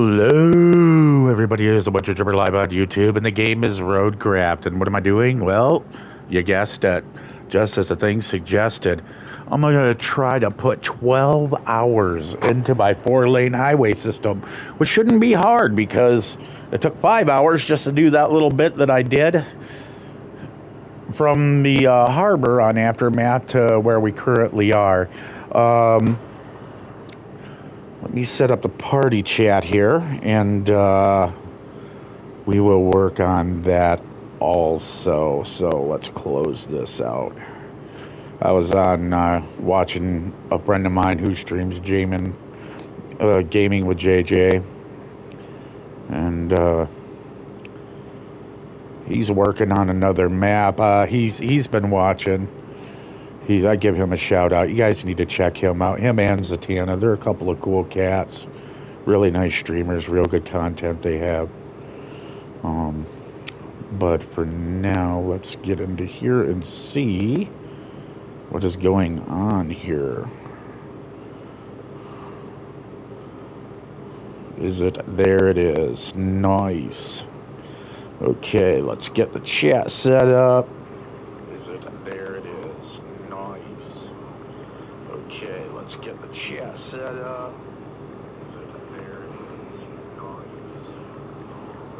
Hello, everybody. Here's a bunch of Dribber live on YouTube, and the game is RoadCraft. And what am I doing? Well, you guessed it. Just as the thing suggested, I'm going to try to put 12 hours into my 4-lane highway system, which shouldn't be hard because it took 5 hours just to do that little bit that I did from the harbor on Aftermath to where we currently are. Let me set up the party chat here, and we will work on that also. So let's close this out. I was on watching a friend of mine who streams gaming with JJ, and he's working on another map. He's been watching. I give him a shout out. You guys need to check him out. Him and Zatanna. They're a couple of cool cats. Really nice streamers. Real good content they have. But for now, let's get into here and see what is going on here. Is it? There it is. Nice. Okay, let's get the chat set up. Is it? There it is. Nice. Okay, let's get the chat set up. Is it? There it is. Nice.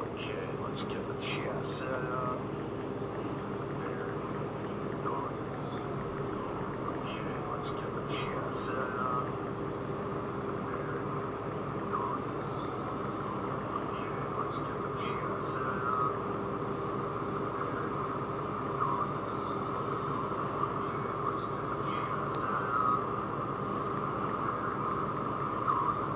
Okay, let's get the chat set up. Is it? There it is. Nice. Okay, let's get the chat set up. Is it? There it is. Nice. Okay, let's get the chat set up. Is it? There it is. Nice. Okay, let's get the chat set up. Is it? There it is. Nice. Okay, let's get the chat set up. Is it? There it is. Nice. Okay, let's get the chat set up. Is it? There it is. Nice. Okay, let's get the chat set up. Is it? There it is. Nice. Okay, let's get the chat set up. Is it? There it is. Nice.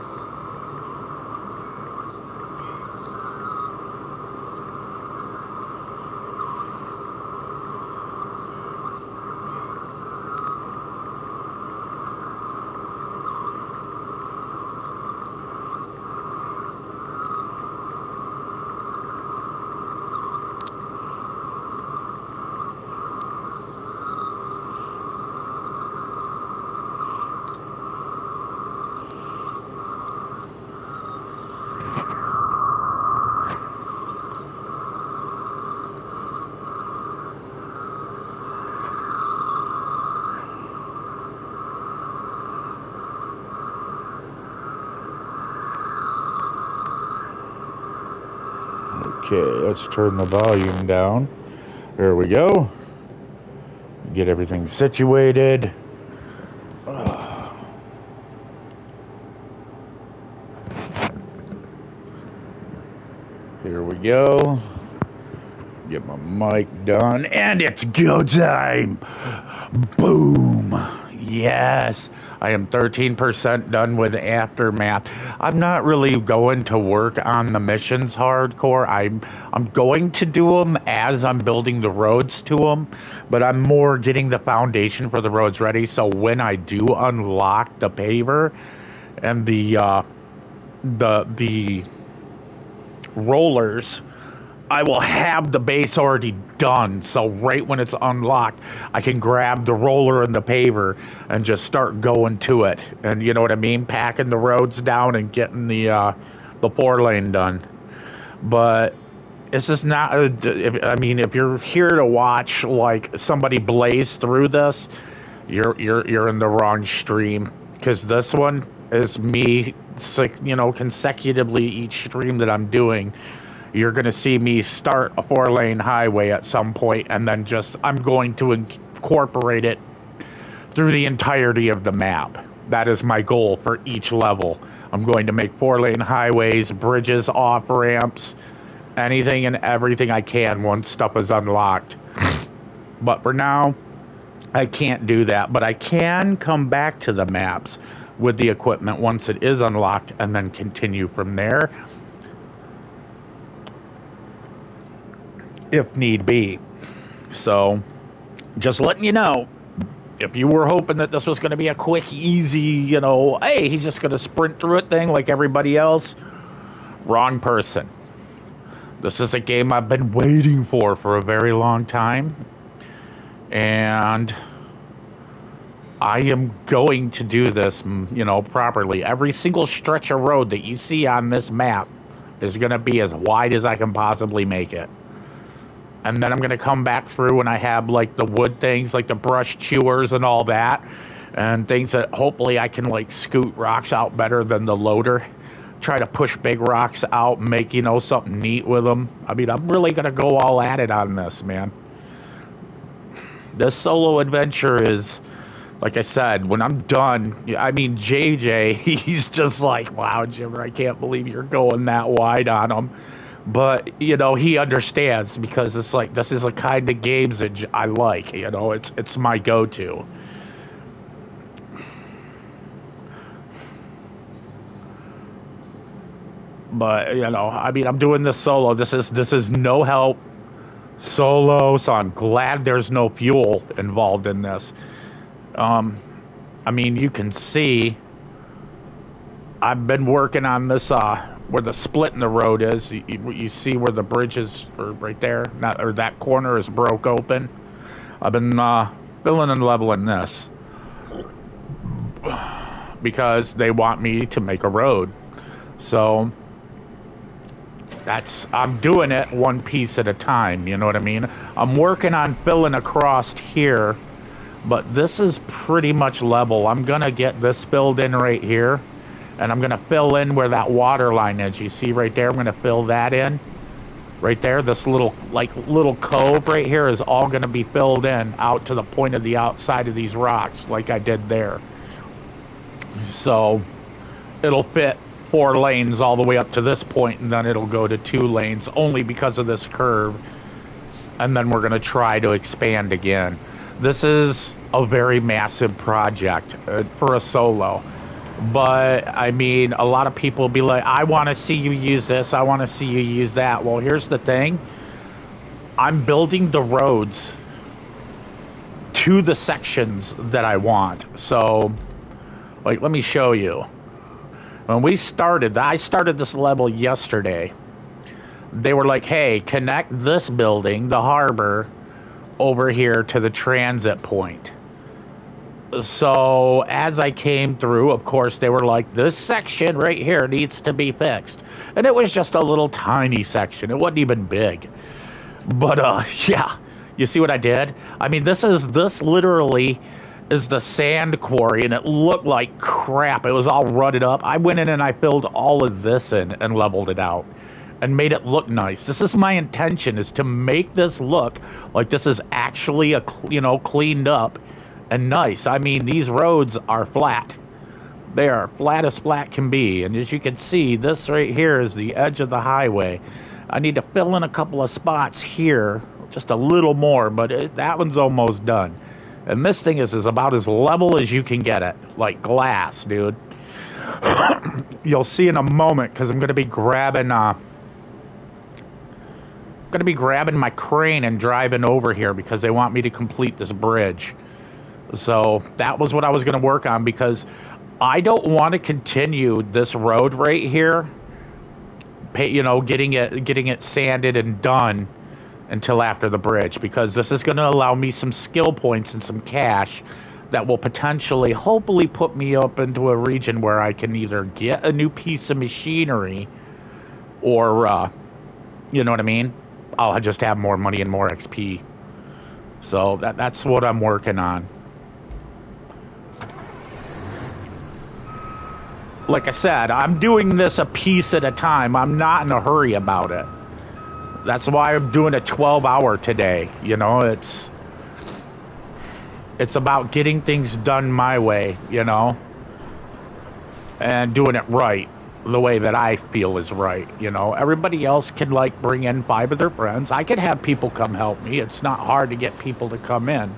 Okay, let's get the chat set up. Okay, let's turn the volume down. There we go. Get everything situated. Here we go. Get my mic done, and it's go time. Boom. Yes, I am 13% done with Aftermath. I'm not really going to work on the missions hardcore. I'm going to do them as I'm building the roads to them, but I'm more getting the foundation for the roads ready. So when I do unlock the paver and the rollers, I will have the base already done, so right when it's unlocked, I can grab the roller and the paver and just start going to it. And you know what I mean? Packing the roads down and getting the 4-lane done. But this is not. If you're here to watch like somebody blaze through this, you're in the wrong stream, because this one is me, consecutively each stream that I'm doing. You're going to see me start a 4-lane highway at some point, and then I'm going to incorporate it through the entirety of the map. That is my goal for each level. I'm going to make 4-lane highways, bridges, off-ramps, anything and everything I can once stuff is unlocked. But for now, I can't do that. But I can come back to the maps with the equipment once it is unlocked and then continue from there, if need be. So, just letting you know, if you were hoping that this was going to be a quick, easy, hey, he's just going to sprint through it thing like everybody else, wrong person. This is a game I've been waiting for a very long time, and I am going to do this, you know, properly. Every single stretch of road that you see on this map is going to be as wide as I can possibly make it. And then I'm going to come back through and I have like the wood things, like the brush chewers and all that. And things that hopefully I can like scoot rocks out better than the loader. Try to push big rocks out and make, you know, something neat with them. I mean, I'm really going to go all at it on this, man. This solo adventure is, like I said, when I'm done, I mean, JJ, he's just like, wow, Jimmer, I can't believe you're going that wide on him. But, you know, he understands because it's like, this is the kind of games that I like, you know, it's my go-to. But, you know, I mean, I'm doing this solo. This is no help solo, so I'm glad there's no fuel involved in this. I mean, you can see I've been working on this, where the split in the road is. You see where the bridge is right there, or that corner is broke open. I've been filling and leveling this because they want me to make a road. So I'm doing it one piece at a time, you know what I mean? I'm working on filling across here, but this is pretty much level. I'm gonna get this filled in right here, and I'm gonna fill in where that water line is. You see right there, I'm gonna fill that in. Right there, this little cove right here is all gonna be filled in out to the point of the outside of these rocks, like I did there. So it'll fit 4 lanes all the way up to this point, and then it'll go to 2 lanes only because of this curve. And then we're gonna try to expand again. This is a very massive project for a solo. But, I mean, a lot of people will be like, I want to see you use this, I want to see you use that. Well, here's the thing. I'm building the roads to the sections that I want. So, like, let me show you. When we started, I started this level yesterday. They were like, hey, connect this building, the harbor, over here to the transit point. So as I came through, of course, they were like, this section right here needs to be fixed. And it was just a little tiny section. It wasn't even big. But yeah, you see what I did? I mean, this literally is the sand quarry, and it looked like crap. It was all rutted up. I went in and I filled all of this in and leveled it out and made it look nice. This is my intention, is to make this look like this is actually cleaned up and nice. I mean, these roads are flat. They are flat as flat can be. And as you can see, this right here is the edge of the highway. I need to fill in a couple of spots here, just a little more, but that one's almost done. And this thing is about as level as you can get it, like glass, dude. You'll see in a moment, because I'm going to be grabbing my crane and driving over here because they want me to complete this bridge. So that was what I was going to work on, because I don't want to continue this road right here, getting it sanded and done until after the bridge, because this is going to allow me some skill points and some cash that will potentially, hopefully, put me up into a region where I can either get a new piece of machinery or, you know what I mean? I'll just have more money and more XP. So that's what I'm working on. Like I said, I'm doing this a piece at a time. I'm not in a hurry about it. That's why I'm doing a 12-hour today. You know, it's about getting things done my way, you know, and doing it right, the way that I feel is right, you know. Everybody else can, like, bring in 5 of their friends. I could have people come help me. It's not hard to get people to come in.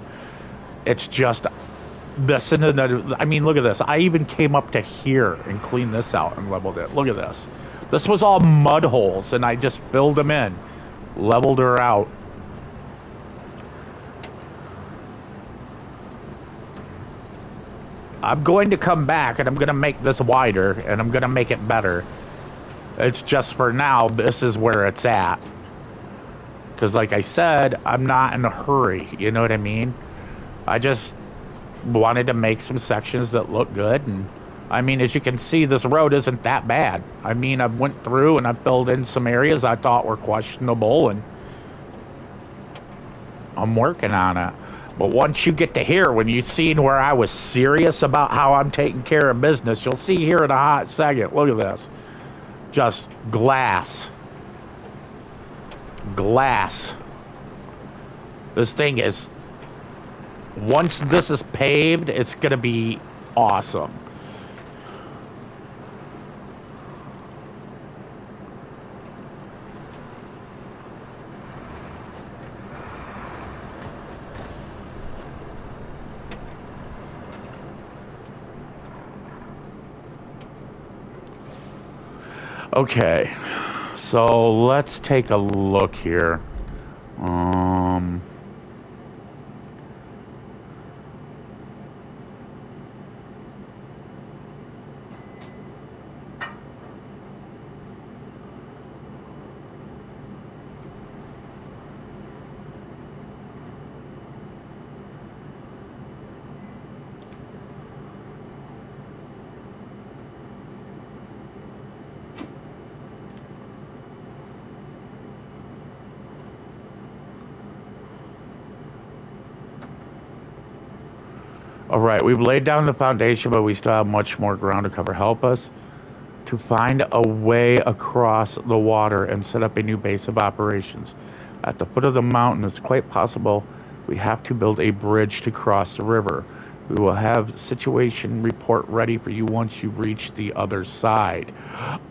It's just this and another. I mean, look at this. I even came up to here and cleaned this out and leveled it. Look at this. This was all mud holes, and I just filled them in, leveled her out. I'm going to come back, and I'm going to make this wider, and I'm going to make it better. It's just for now, this is where it's at. Because like I said, I'm not in a hurry, you know what I mean? I just wanted to make some sections that look good. And I mean, as you can see, this road isn't that bad. I mean, I've went through and I filled in some areas I thought were questionable, and I'm working on it. But once you get to here, when you've seen where I was serious about how I'm taking care of business, you'll see here in a hot second. Look at this. Just glass. Glass. This thing is, once this is paved, it's going to be awesome. Okay, so let's take a look here. All right, we've laid down the foundation, but we still have much more ground to cover. Help us to find a way across the water and set up a new base of operations. At the foot of the mountain, it's quite possible we have to build a bridge to cross the river. We will have situation report ready for you once you reach the other side.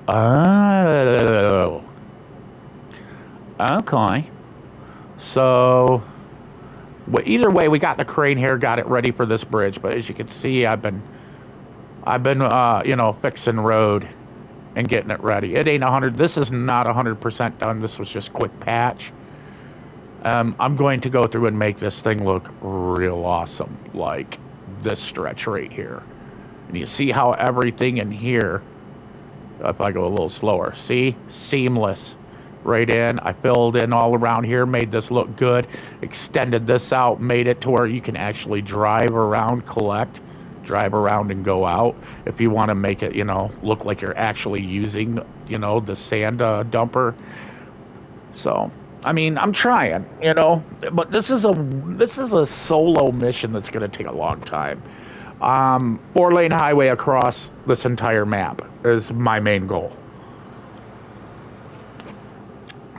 Oh. Okay. So, well, either way, we got the crane here, got it ready for this bridge. But as you can see, I've been, fixing road and getting it ready. It ain't 100. This is not 100% done. This was just quick patch. I'm going to go through and make this thing look real awesome, like this stretch right here. And you see how everything in here, if I go a little slower, see? Seamless. Right in. I filled in all around here, made this look good, extended this out, made it to where you can actually drive around, drive around and go out. If you want to make it, look like you're actually using, the sand dumper. So, I mean, I'm trying, but this is a solo mission that's going to take a long time. 4-lane highway across this entire map is my main goal.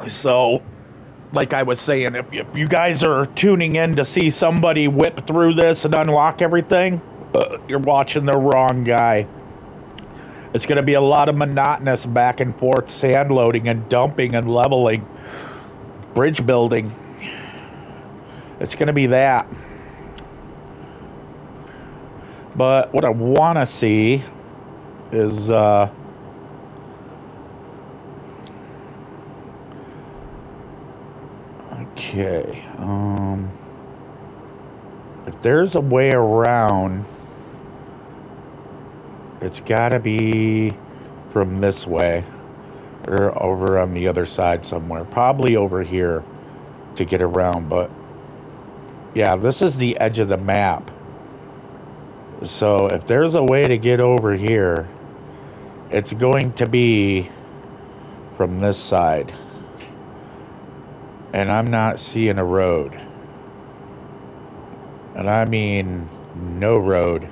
So, like I was saying, if you guys are tuning in to see somebody whip through this and unlock everything, you're watching the wrong guy. It's going to be a lot of monotonous back and forth sand loading and dumping and leveling, bridge building. It's going to be that. But what I want to see is okay, if there's a way around, it's gotta be from this way or over on the other side somewhere, probably over here to get around. But yeah, this is the edge of the map, so if there's a way to get over here, it's going to be from this side. And I'm not seeing a road. And I mean no road.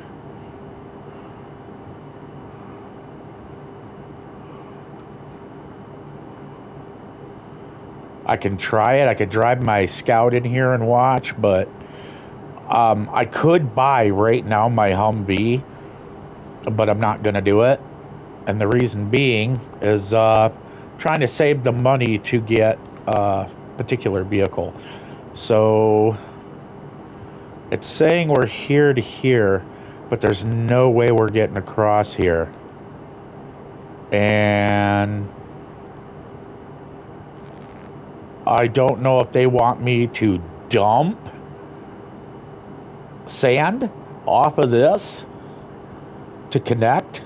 I can try it. I could drive my Scout in here and watch, but I could buy right now my Humvee, but I'm not going to do it. And the reason being is trying to save the money to get particular vehicle. So it's saying we're here to here, but there's no way we're getting across here. And I don't know if they want me to dump sand off of this to connect,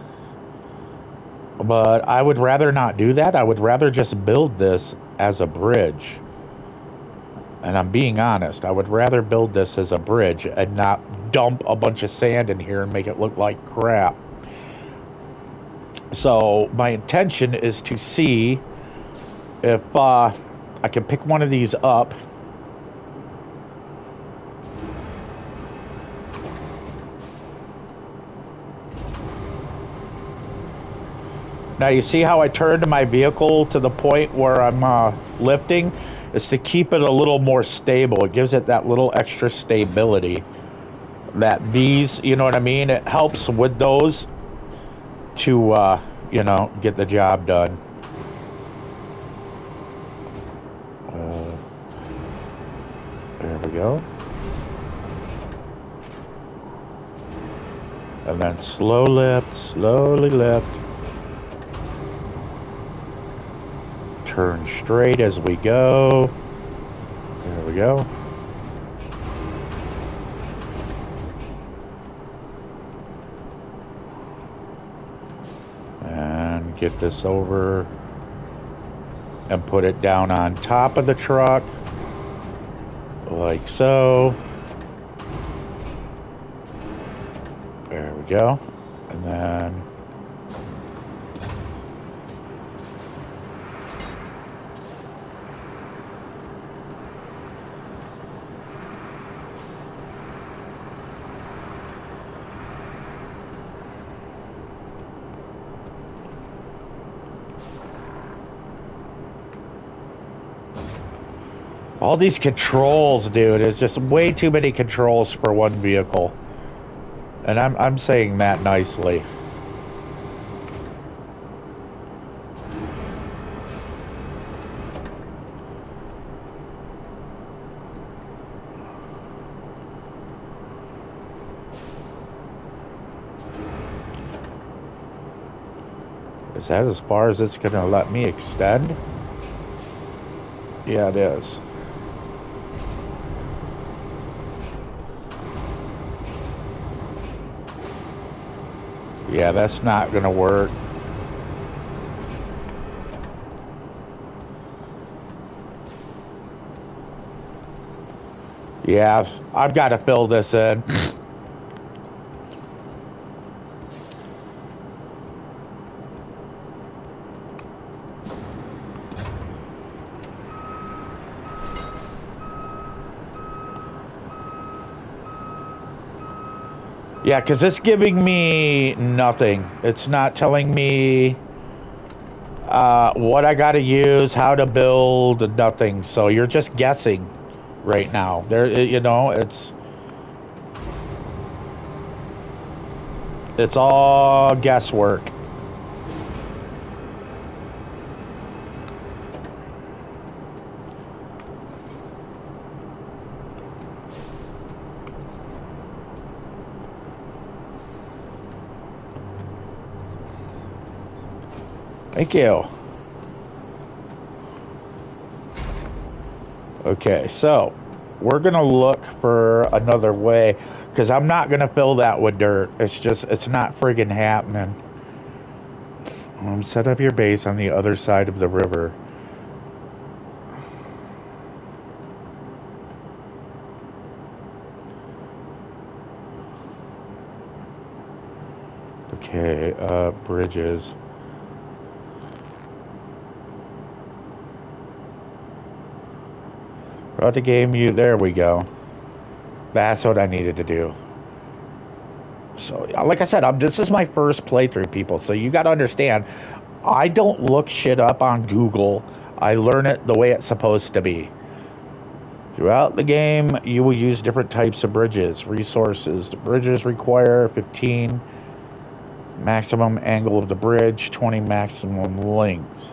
but I would rather not do that. I would rather just build this as a bridge. And I'm being honest, I would rather build this as a bridge and not dump a bunch of sand in here and make it look like crap. So my intention is to see if I can pick one of these up. Now you see how I turned my vehicle to the point where I'm lifting? Is to keep it a little more stable. It gives it that little extra stability. That these, you know what I mean? It helps with those to, you know, get the job done. There we go. And then slowly lift. Turn straight as we go. There we go. And get this over and put it down on top of the truck. Like so. There we go. And then all these controls, dude, is just way too many controls for one vehicle. And I'm saying that nicely. Is that as far as it's gonna let me extend? Yeah, it is. Yeah, that's not gonna work. Yeah, I've got to fill this in. Yeah, because it's giving me nothing. It's not telling me what I got to use, how to build, nothing. So you're just guessing right now. There, you know, it's all guesswork. Thank you. Okay, so we're gonna look for another way because I'm not gonna fill that with dirt. It's not friggin' happening. Set up your base on the other side of the river. Okay, bridges. Throughout the game, there we go. That's what I needed to do. So, like I said, this is my first playthrough, people. So you got to understand, I don't look shit up on Google. I learn it the way it's supposed to be. Throughout the game, you will use different types of bridges. Resources. The bridges require 15 maximum angle of the bridge, 20 maximum length.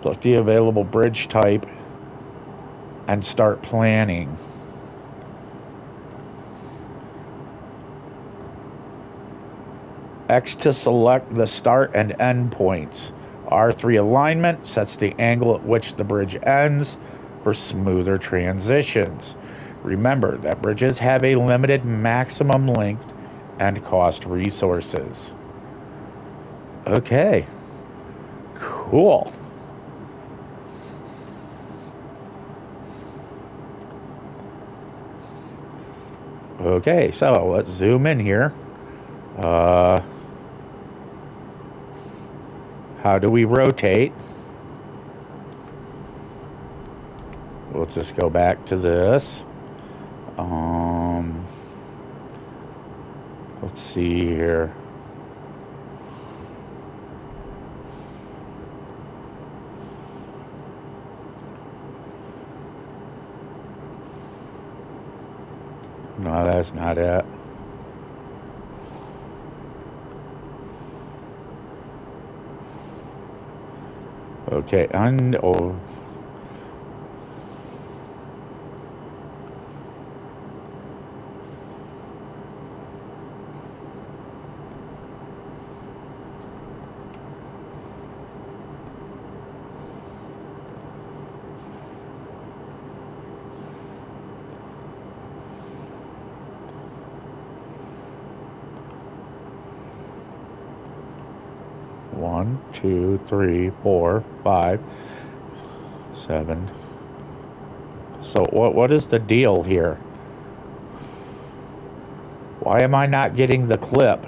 Select the available bridge type and start planning. X to select the start and end points. R3 alignment sets the angle at which the bridge ends for smoother transitions. Remember that bridges have a limited maximum length and cost resources. Okay. Cool. Okay, so let's zoom in here. How do we rotate? Let's just go back to this. Let's see here. No, that's not it. Okay, oh. One, two, three, 4, 5, 7. So what is the deal here? Why am I not getting the clip?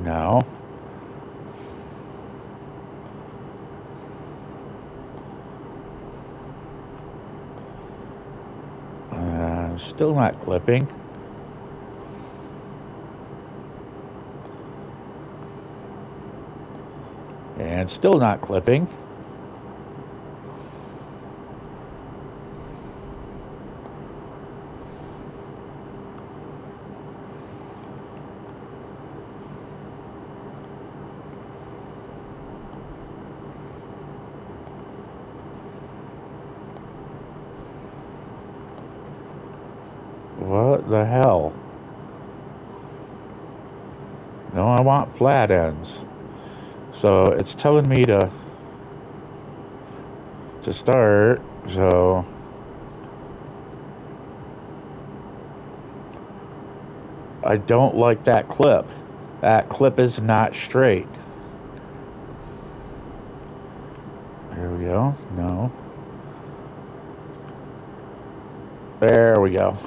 No. Still not clipping. And still not clipping. What the hell? No, I want flat ends. So it's telling me to start. So I don't like that clip. That clip is not straight. There we go. No. There we go.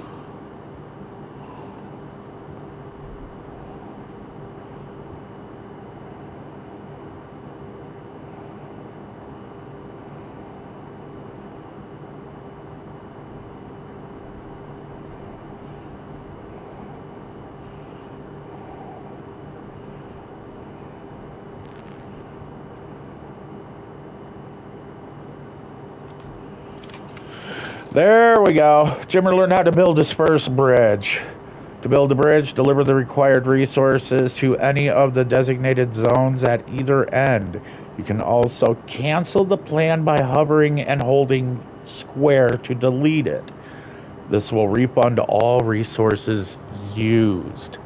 There we go. Jimmer learned how to build his first bridge. To build a bridge, deliver the required resources to any of the designated zones at either end. You can also cancel the plan by hovering and holding square to delete it. This will refund all resources used.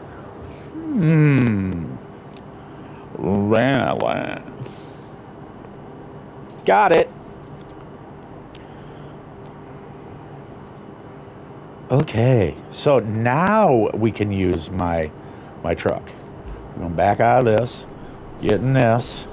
Well, got it. Okay, so now we can use my truck. I'm going back out of this, getting this.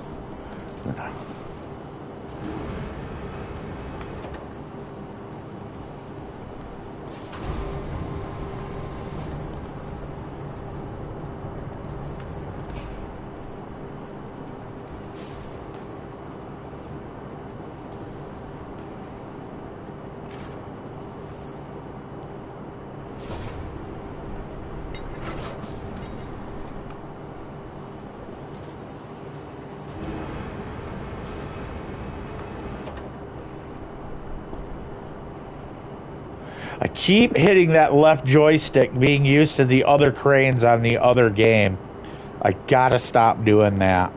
I keep hitting that left joystick, being used to the other cranes on the other game. I gotta stop doing that.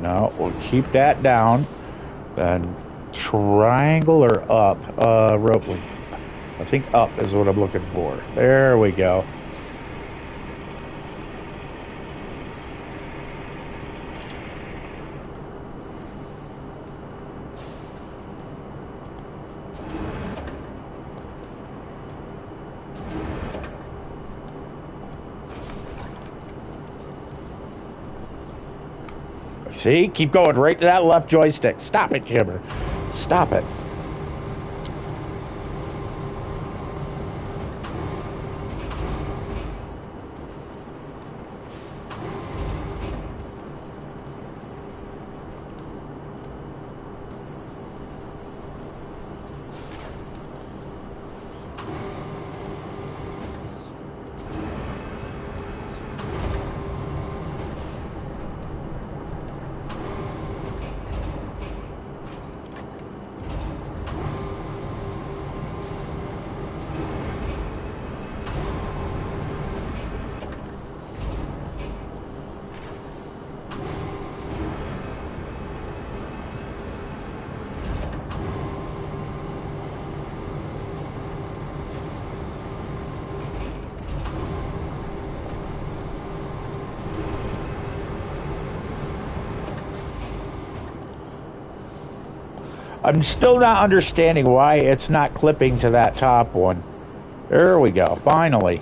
No, we'll keep that down. Then triangle or up? Rope. I think up is what I'm looking for. There we go. See? Keep going right to that left joystick. Stop it, Jimmer. Stop it. I'm still not understanding why it's not clipping to that top one. There we go, finally.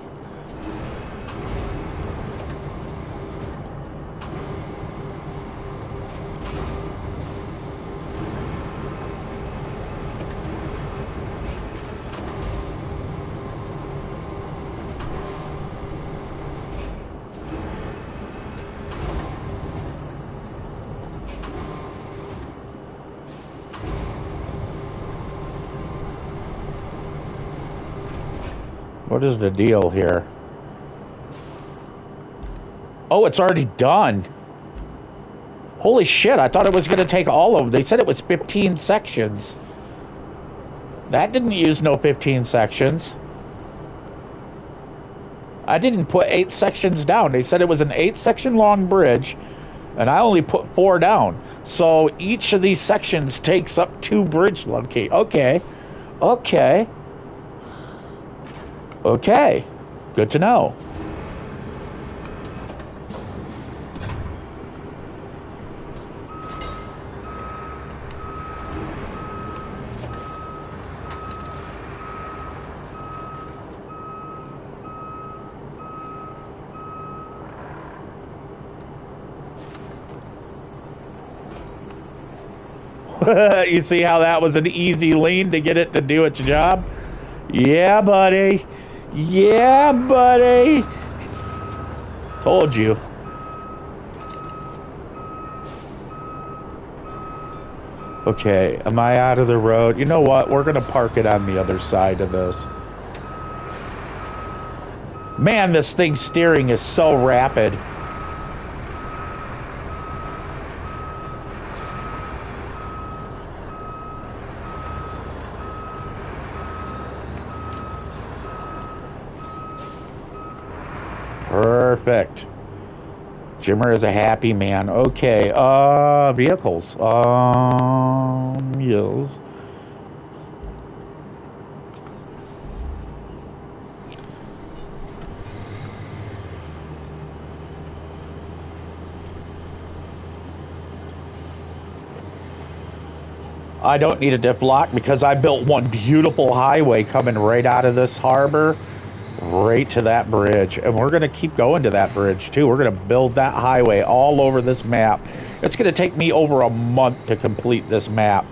What is the deal here? Oh, it's already done. Holy shit, I thought it was going to take all of them. They said it was 15 sections. That didn't use no 15 sections. I didn't put 8 sections down. They said it was an 8-section long bridge, and I only put 4 down. So each of these sections takes up 2 bridge locations. Okay. Okay. Okay, good to know. You see how that was an easy lean to get it to do its job? Yeah, buddy. Yeah, buddy. Told you. Okay, am I out of the road? You know what? We're going to park it on the other side of this. Man, this thing's steering is so rapid. Perfect. Jimmer is a happy man. Okay, vehicles. Yes. I don't need a diff lock because I built one beautiful highway coming right out of this harbor. Right to that bridge, and we're going to keep going to that bridge too. We're going to build that highway all over this map. It's going to take me over a month to complete this map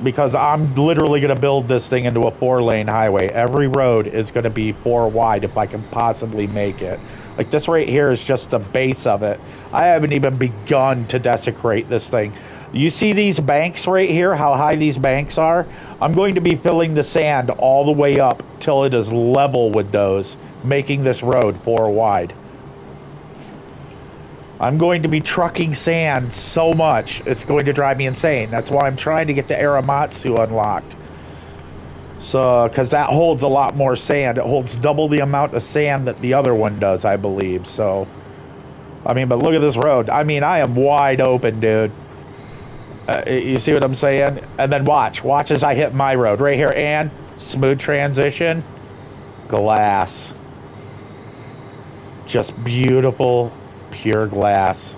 because I'm literally going to build this thing into a 4-lane highway. Every road is going to be 4 wide if I can possibly make it. Like this right here is just the base of it. I haven't even begun to desecrate this thing. You see these banks right here, how high these banks are? I'm going to be filling the sand all the way up till it is level with those, making this road 4 wide. I'm going to be trucking sand so much, it's going to drive me insane. That's why I'm trying to get the Aramatsu unlocked. So, because that holds a lot more sand. It holds double the amount of sand that the other one does, I believe. So, I mean, but look at this road. I mean, I am wide open, dude. You see what I'm saying? And then watch. Watch as I hit my road. Right here, and smooth transition. Glass. Just beautiful, pure glass.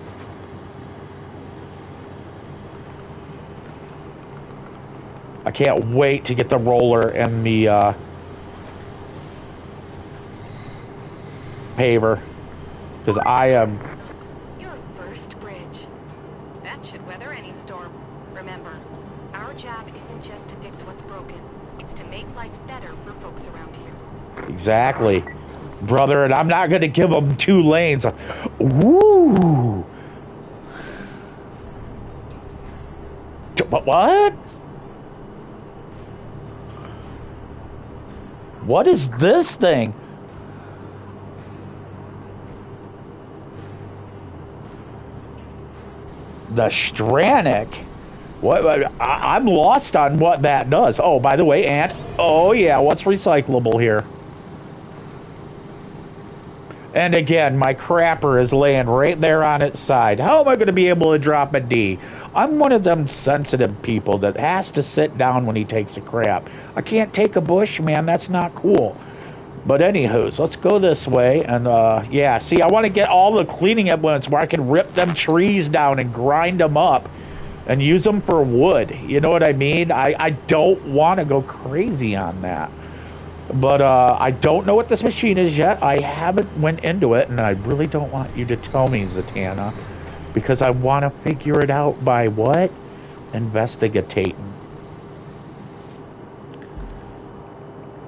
I can't wait to get the roller and the paver. Because I am... Your first bridge. That should weather any storm. Remember, our job isn't just to fix what's broken. It's to make life better for folks around here. Exactly. Brother, and I'm not going to give them 2 lanes. Woo! What? What is this thing? The Stranic? What? I'm lost on what that does. Oh, by the way, Ant. Oh, yeah. What's recyclable here? And again, my crapper is laying right there on its side. How am I going to be able to drop a D? I'm one of them sensitive people that has to sit down when he takes a crap. I can't take a bush, man. That's not cool. But anywho, let's go this way. And, yeah, see, I want to get all the cleaning evidence where I can rip them trees down and grind them up and use them for wood. You know what I mean? I don't want to go crazy on that. But I don't know what this machine is yet. I haven't went into it, and I really don't want you to tell me, Zatanna, because I want to figure it out by what? Investigating.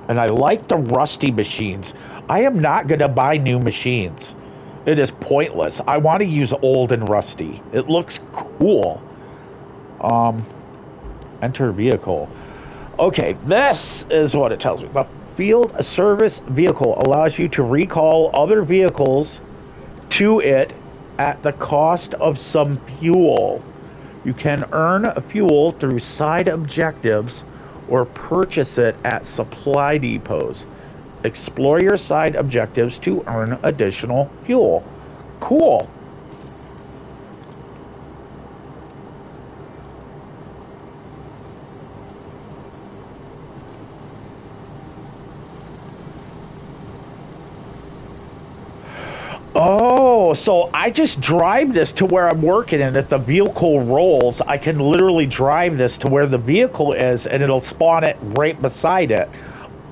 And I like the rusty machines. I am not going to buy new machines. It is pointless. I want to use old and rusty. It looks cool. Enter vehicle. Okay, this is what it tells me. The field service vehicle allows you to recall other vehicles to it at the cost of some fuel. You can earn fuel through side objectives or purchase it at supply depots. Explore your side objectives to earn additional fuel. Cool. Oh, so I just drive this to where I'm working, and if the vehicle rolls, I can literally drive this to where the vehicle is, and it'll spawn it right beside it.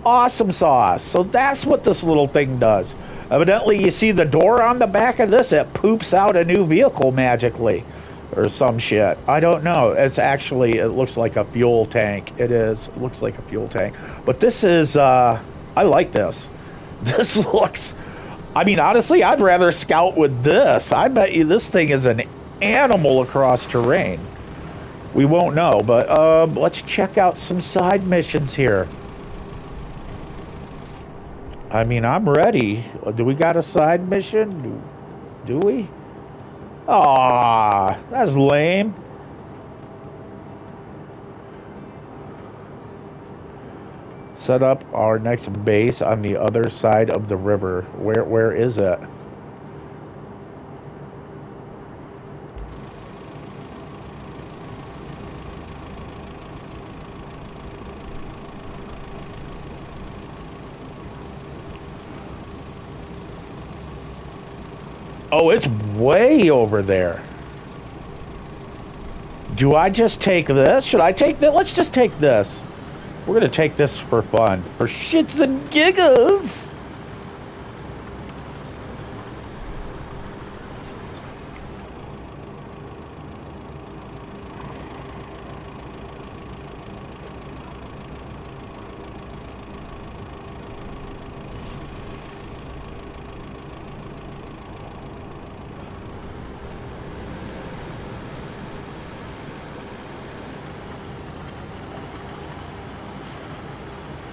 Awesome sauce. So that's what this little thing does. Evidently, you see the door on the back of this, it poops out a new vehicle magically. Or some shit. I don't know. It's actually, it looks like a fuel tank. It is. It looks like a fuel tank. But this is, I like this. This looks... I mean, honestly, I'd rather scout with this. I bet you this thing is an animal across terrain. We won't know, but let's check out some side missions here. I mean, I'm ready. Do we got a side mission? Do we? Aw, that's lame. Set up our next base on the other side of the river. Where is it? Oh, it's way over there. Do I just take this? Should I take that? Let's just take this. We're going to take this for fun. For shits and giggles.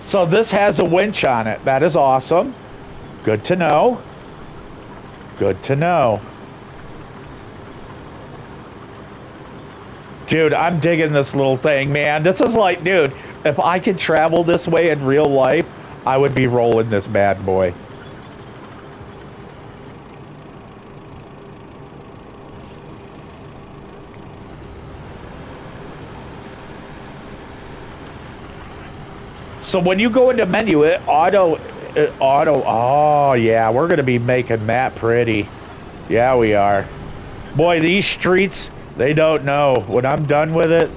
So this has a winch on it. That is awesome. Good to know. Good to know. Dude, I'm digging this little thing, man. This is like, dude, if I could travel this way in real life, I would be rolling this bad boy. So when you go into menu, it auto, oh yeah, we're gonna be making that pretty. Yeah, we are. Boy, these streets, they don't know. When I'm done with it,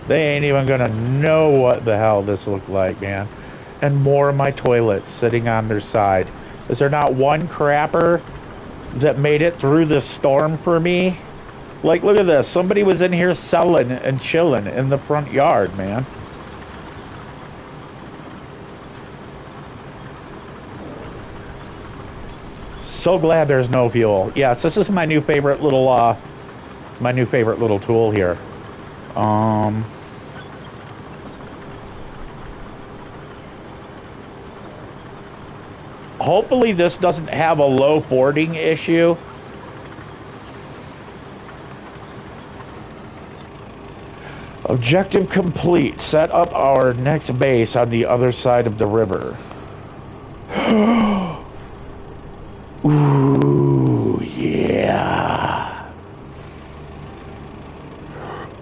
they ain't even gonna know what the hell this looked like, man. And more of my toilets sitting on their side. Is there not one crapper that made it through this storm for me? Like, look at this. Somebody was in here selling and chilling in the front yard, man. So glad there's no fuel. Yes, this is my new favorite little tool here. Hopefully this doesn't have a low boarding issue. Objective complete. Set up our next base on the other side of the river. Ooh, yeah.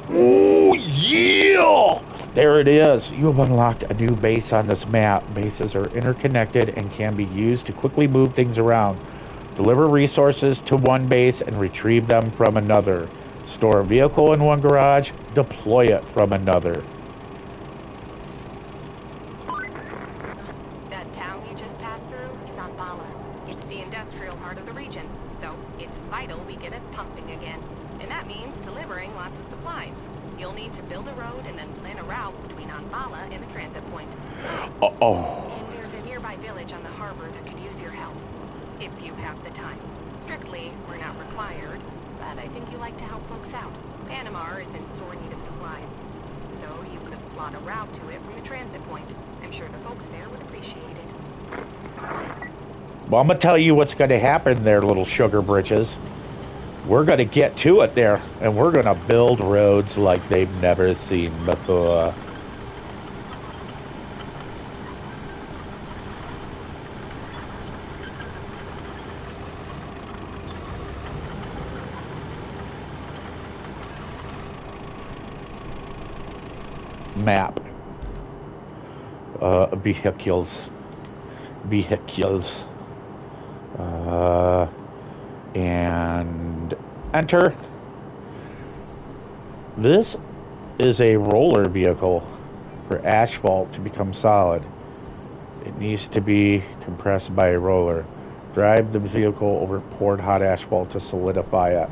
Ooh, yeah. There it is. You have unlocked a new base on this map. Bases are interconnected and can be used to quickly move things around. Deliver resources to one base and retrieve them from another. Store a vehicle in one garage, deploy it from another. That town you just passed through is Anbala. It's the industrial heart of the region, so it's vital we get it pumping again. And that means delivering lots of supplies. You'll need to build a road and then plan a route between Anbala and the transit point. Uh-oh. And there's a nearby village on the harbor that could use your help. If you have the time. Strictly, we're not required, but I think you like to help folks out. Panama is in sore need of supplies. So you could plot a route to it from the transit point. I'm sure the folks there would appreciate it. Well, I'm going to tell you what's going to happen there, little sugar britches. We're going to get to it there, and we're going to build roads like they've never seen before. Map. Vehicles. And enter. This is a roller vehicle for asphalt to become solid. It needs to be compressed by a roller. Drive the vehicle over poured hot asphalt to solidify it.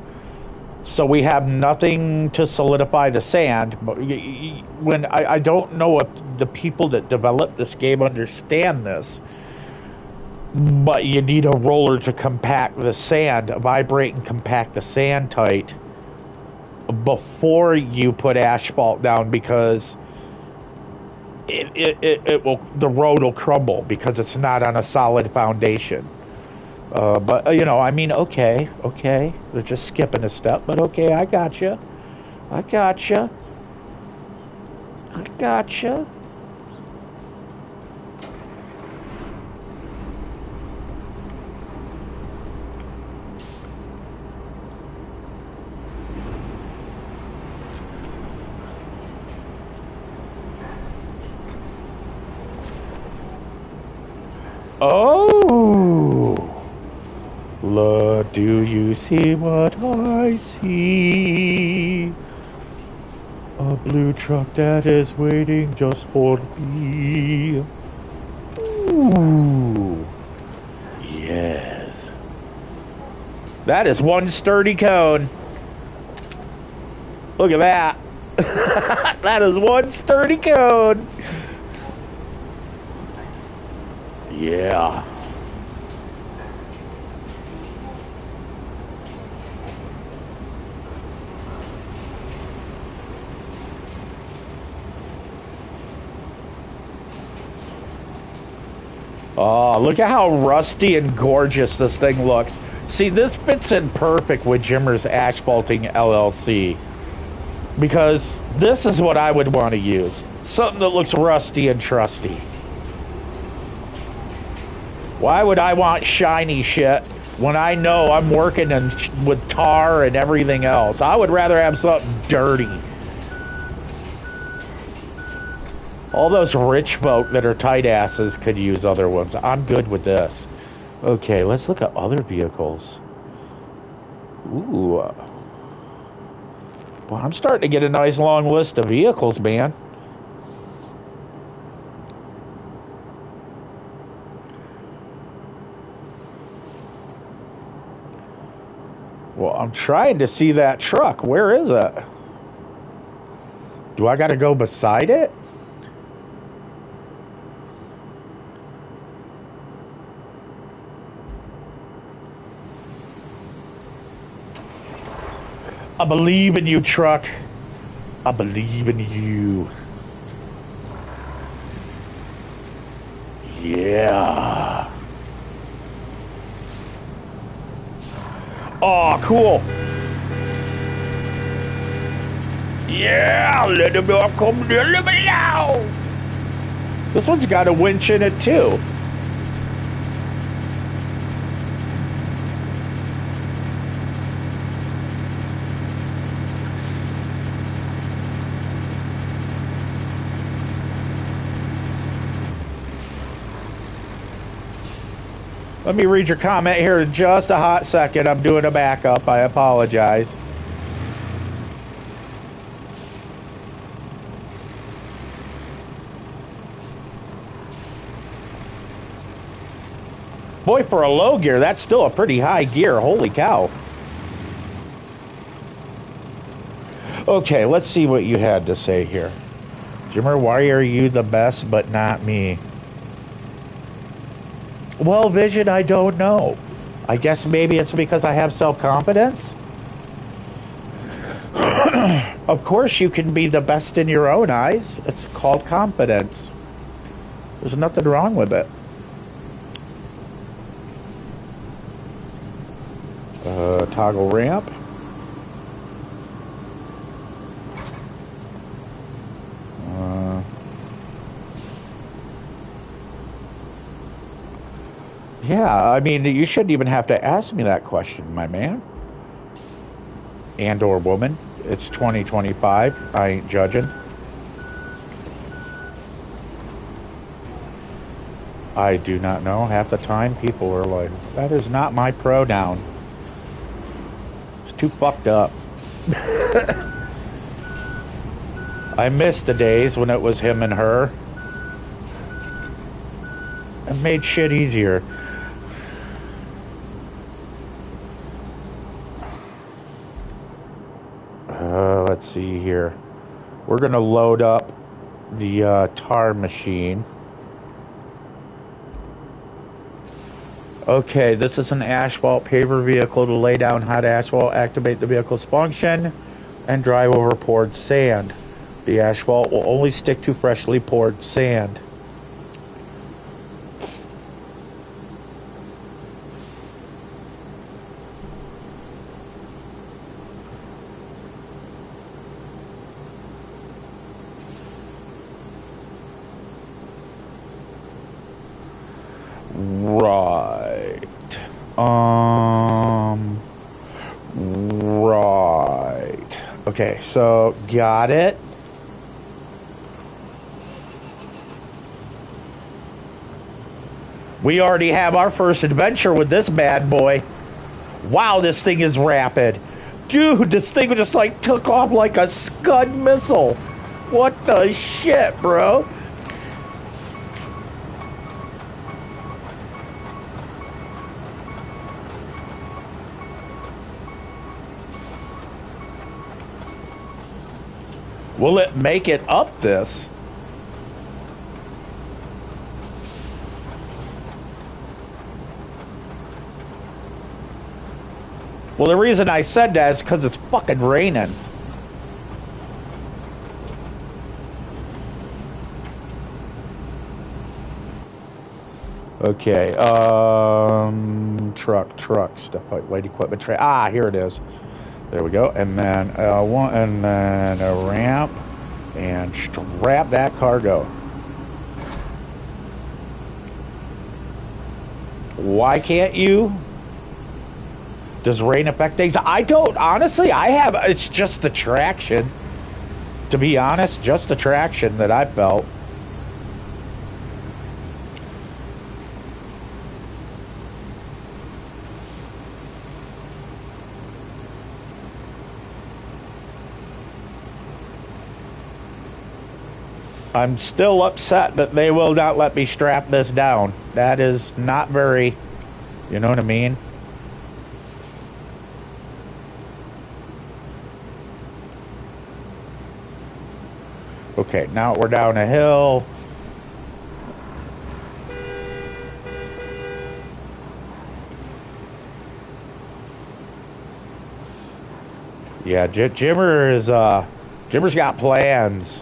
So we have nothing to solidify the sand, but when I don't know if the people that developed this game understand this, but you need a roller to compact the sand, vibrate and compact the sand tight before you put asphalt down, because the road will crumble because it's not on a solid foundation. But, you know, I mean, okay, they're just skipping a step, but okay, I gotcha. Oh! Lord, do you see what I see? A blue truck that is waiting just for me. Ooh. Yes. That is one sturdy cone. Look at that. That is one sturdy cone. Yeah. Oh, look at how rusty and gorgeous this thing looks. See, this fits in perfect with Jimmer's Asphalting LLC. Because this is what I would want to use. Something that looks rusty and trusty. Why would I want shiny shit when I know I'm working with tar and everything else? I would rather have something dirty. All those rich folk that are tight asses could use other ones. I'm good with this. Okay, let's look at other vehicles. Ooh. Well, I'm starting to get a nice long list of vehicles, man. Well, I'm trying to see that truck. Where is it? Do I got to go beside it? I believe in you, truck. I believe in you. Yeah. Oh, cool. Yeah, let them all come to let me now. This one's got a winch in it too. Let me read your comment here in just a hot second. I'm doing a backup. I apologize. Boy, for a low gear, that's still a pretty high gear. Holy cow. Okay, let's see what you had to say here. Jimmer, why are you the best but not me? Well, Vision, I don't know. I guess maybe it's because I have self-confidence. Of course you can be the best in your own eyes. It's called confidence. There's nothing wrong with it. Toggle ramp. Yeah, I mean, you shouldn't even have to ask me that question, my man. And or woman. It's 2025. I ain't judging. I do not know. Half the time people are like, that is not my pronoun. It's too fucked up. I miss the days when it was him and her. It made shit easier. Let's see here. We're going to load up the tar machine. Okay, this is an asphalt paver vehicle to lay down hot asphalt, activate the vehicle's function, and drive over poured sand. The asphalt will only stick to freshly poured sand. Right. Right. Okay, so got it. We already have our first adventure with this bad boy. Wow, this thing is rapid. Dude, this thing just like took off like a Scud missile. What the shit, bro? Will it make it up this? Well, the reason I said that is because it's fucking raining. Okay, truck, stuff like light equipment tray. Ah, here it is. There we go. And then and then a ramp, and strap that cargo. Why can't you? Does rain affect things? I don't, honestly. It's just the traction. To be honest, just the traction that I felt. I'm still upset that they will not let me strap this down. That is not very, you know what I mean? Okay, now we're down a hill. Yeah, Jimmer's got plans.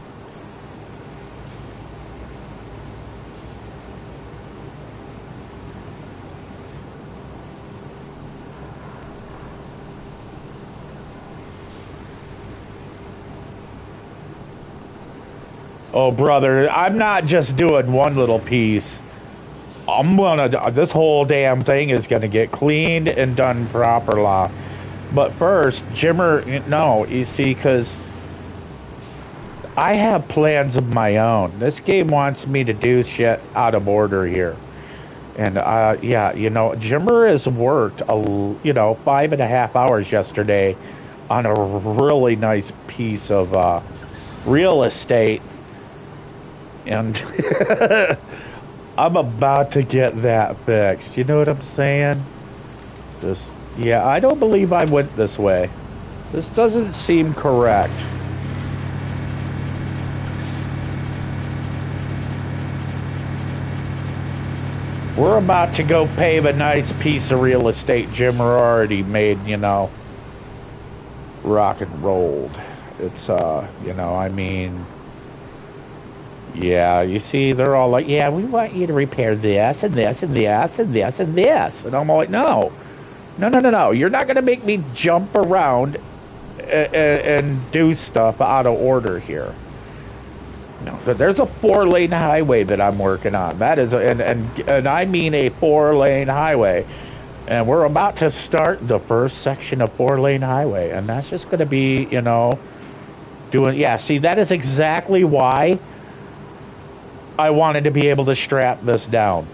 Oh, brother, I'm not just doing one little piece. This whole damn thing is gonna get cleaned and done proper. But first, Jimmer, no, you see, because I have plans of my own. This game wants me to do shit out of order here. And, yeah, you know, Jimmer has worked, 5.5 hours yesterday on a really nice piece of real estate. And I'm about to get that fixed. You know what I'm saying? Yeah, I don't believe I went this way. This doesn't seem correct. We're about to go pave a nice piece of real estate Jimmer already made, you know, rock and rolled. It's, I mean, yeah, you see, they're all like, yeah, we want you to repair this and this and this and this and this. And I'm like, no. You're not going to make me jump around and do stuff out of order here. No, there's a 4-lane highway that I'm working on. That is, and I mean a 4-lane highway. And we're about to start the first section of 4-lane highway. And that's just going to be, yeah, see, that is exactly why I wanted to be able to strap this down.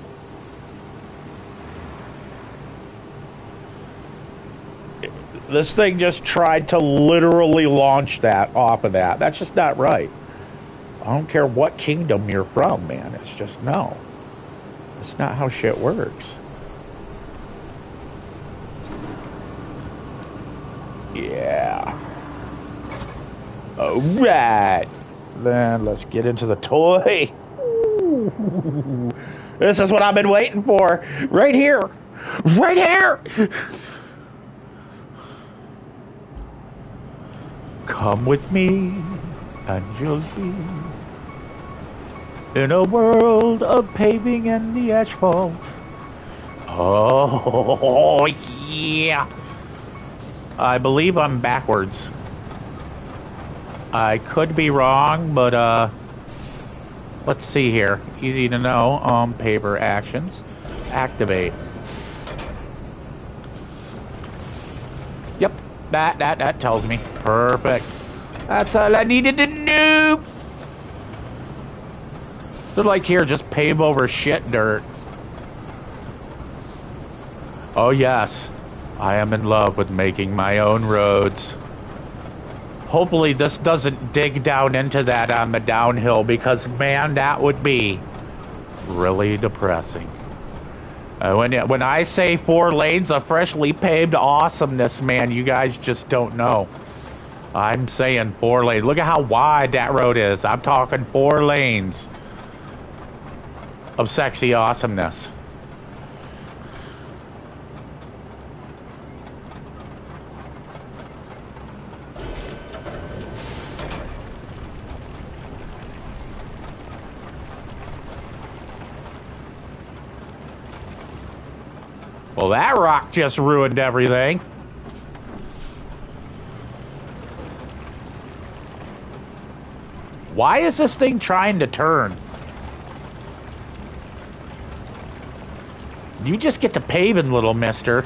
This thing just tried to literally launch that off of that. That's just not right. I don't care what kingdom you're from, man. It's just, no. It's not how shit works. Yeah. Alright. Then let's get into the toy. Ooh. This is what I've been waiting for. Right here. Right here. Come with me, and you'll be in a world of paving and the asphalt. Oh, yeah. I believe I'm backwards. I could be wrong, but, let's see here. Easy to know. Paper actions. Activate. Yep. That tells me. Perfect. That's all I needed to know. So like here, just pave over shit dirt. Oh yes. I am in love with making my own roads. Hopefully this doesn't dig down into that on the downhill, because man, that would be really depressing. When I say 4 lanes of freshly paved awesomeness, man, you guys just don't know. I'm saying 4 lanes. Look at how wide that road is. I'm talking 4 lanes of sexy awesomeness. Well, that rock just ruined everything. Why is this thing trying to turn? You just get to paving, little mister.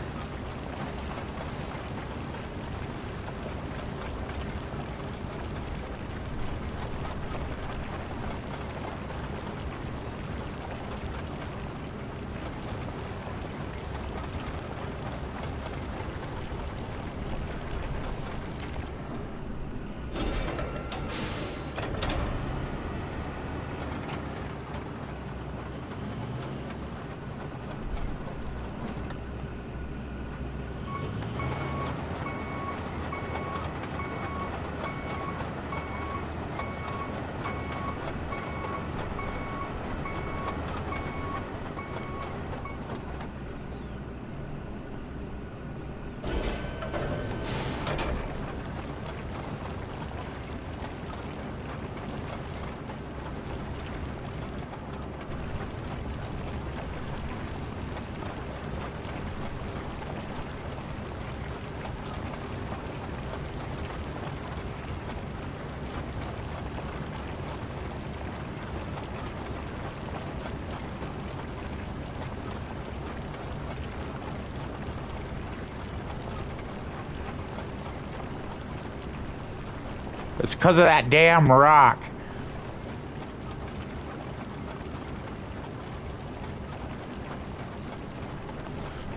It's because of that damn rock.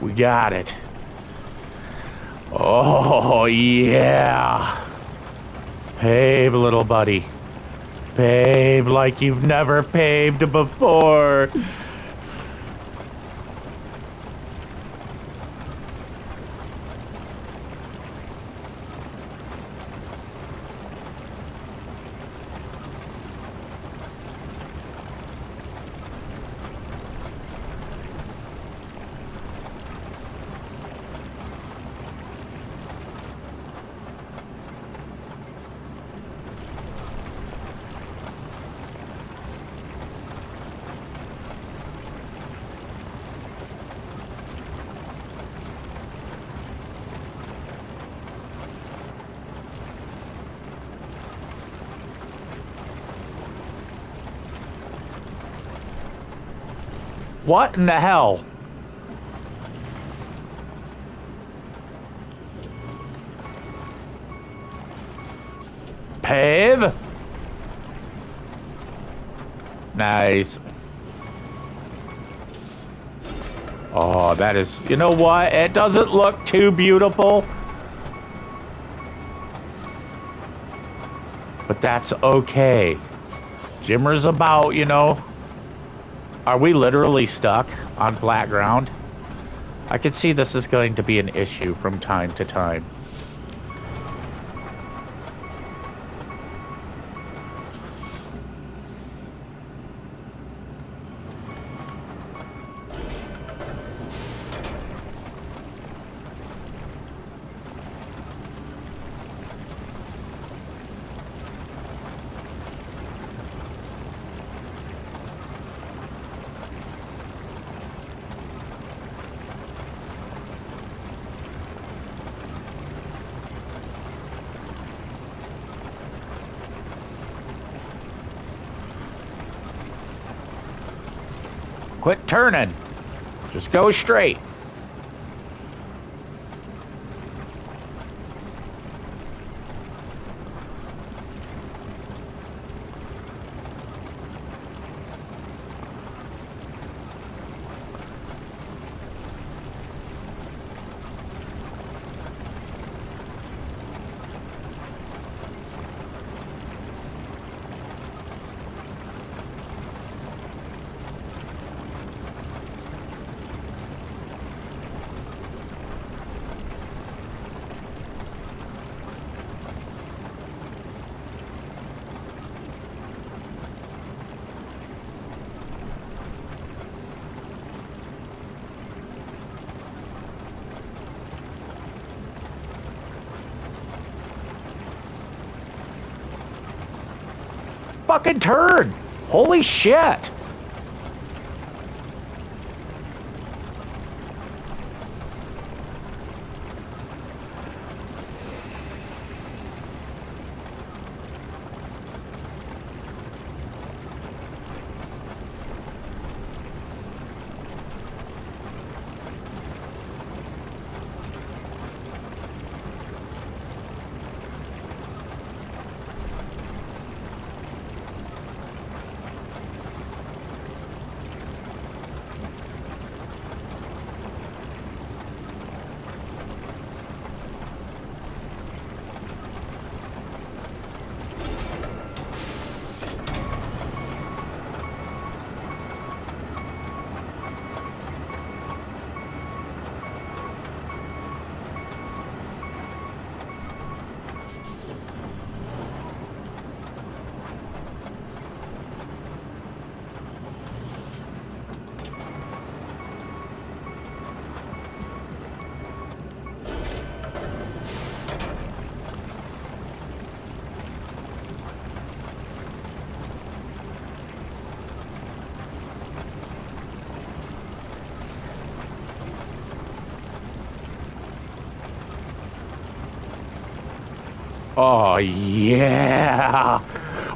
We got it. Oh, yeah. Pave, little buddy. Pave like you've never paved before. What in the hell? Pave? Nice. Oh, that is... You know what? It doesn't look too beautiful. But that's okay. Jimmer's about, you know... Are we literally stuck on flat ground? I can see this is going to be an issue from time to time. Quit turning. Just go straight. Fucking turn! Holy shit! Oh, yeah.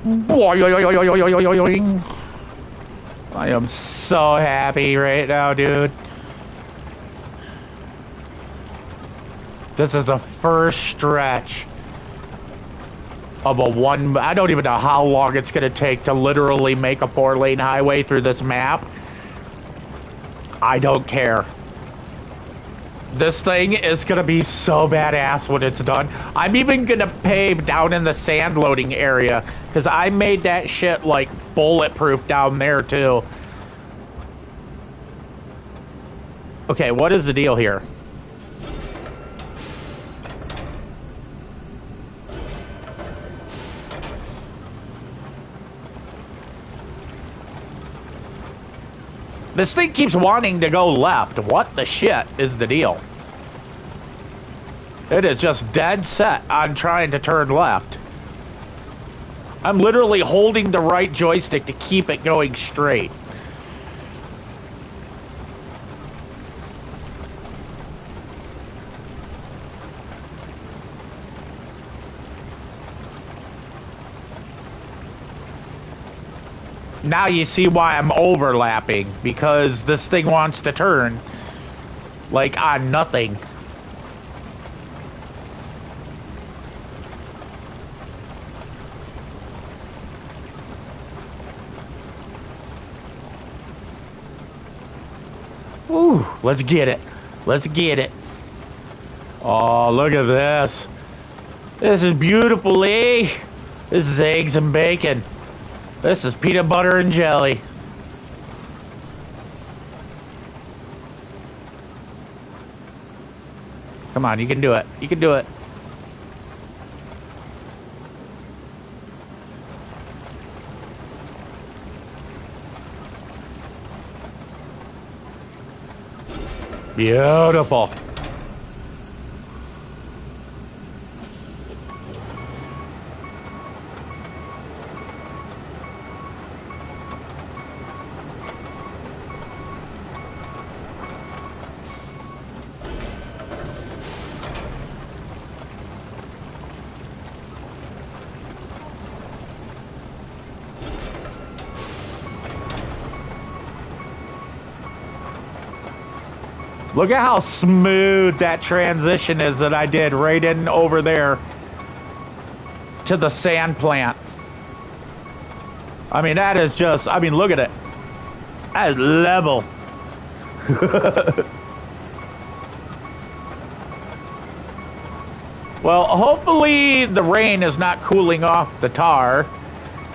Boing. I am so happy right now, dude. This is the first stretch of a one. I don't even know how long it's going to take to literally make a 4-lane highway through this map. I don't care. This thing is going to be so badass when it's done. I'm even going to pave down in the sand loading area because I made that shit like bulletproof down there too. Okay, what is the deal here? This thing keeps wanting to go left. What the shit is the deal? It is just dead set on trying to turn left. I'm literally holding the right joystick to keep it going straight. Now you see why I'm overlapping, because this thing wants to turn like on nothing. Ooh, let's get it. Let's get it. Oh, look at this. This is beautiful, eh? This is eggs and bacon. This is peanut butter and jelly. Come on, you can do it. You can do it. Beautiful. Look at how smooth that transition is that I did right in over there to the sand plant. I mean, that is just, I mean, look at it. That is level. Well, hopefully the rain is not cooling off the tar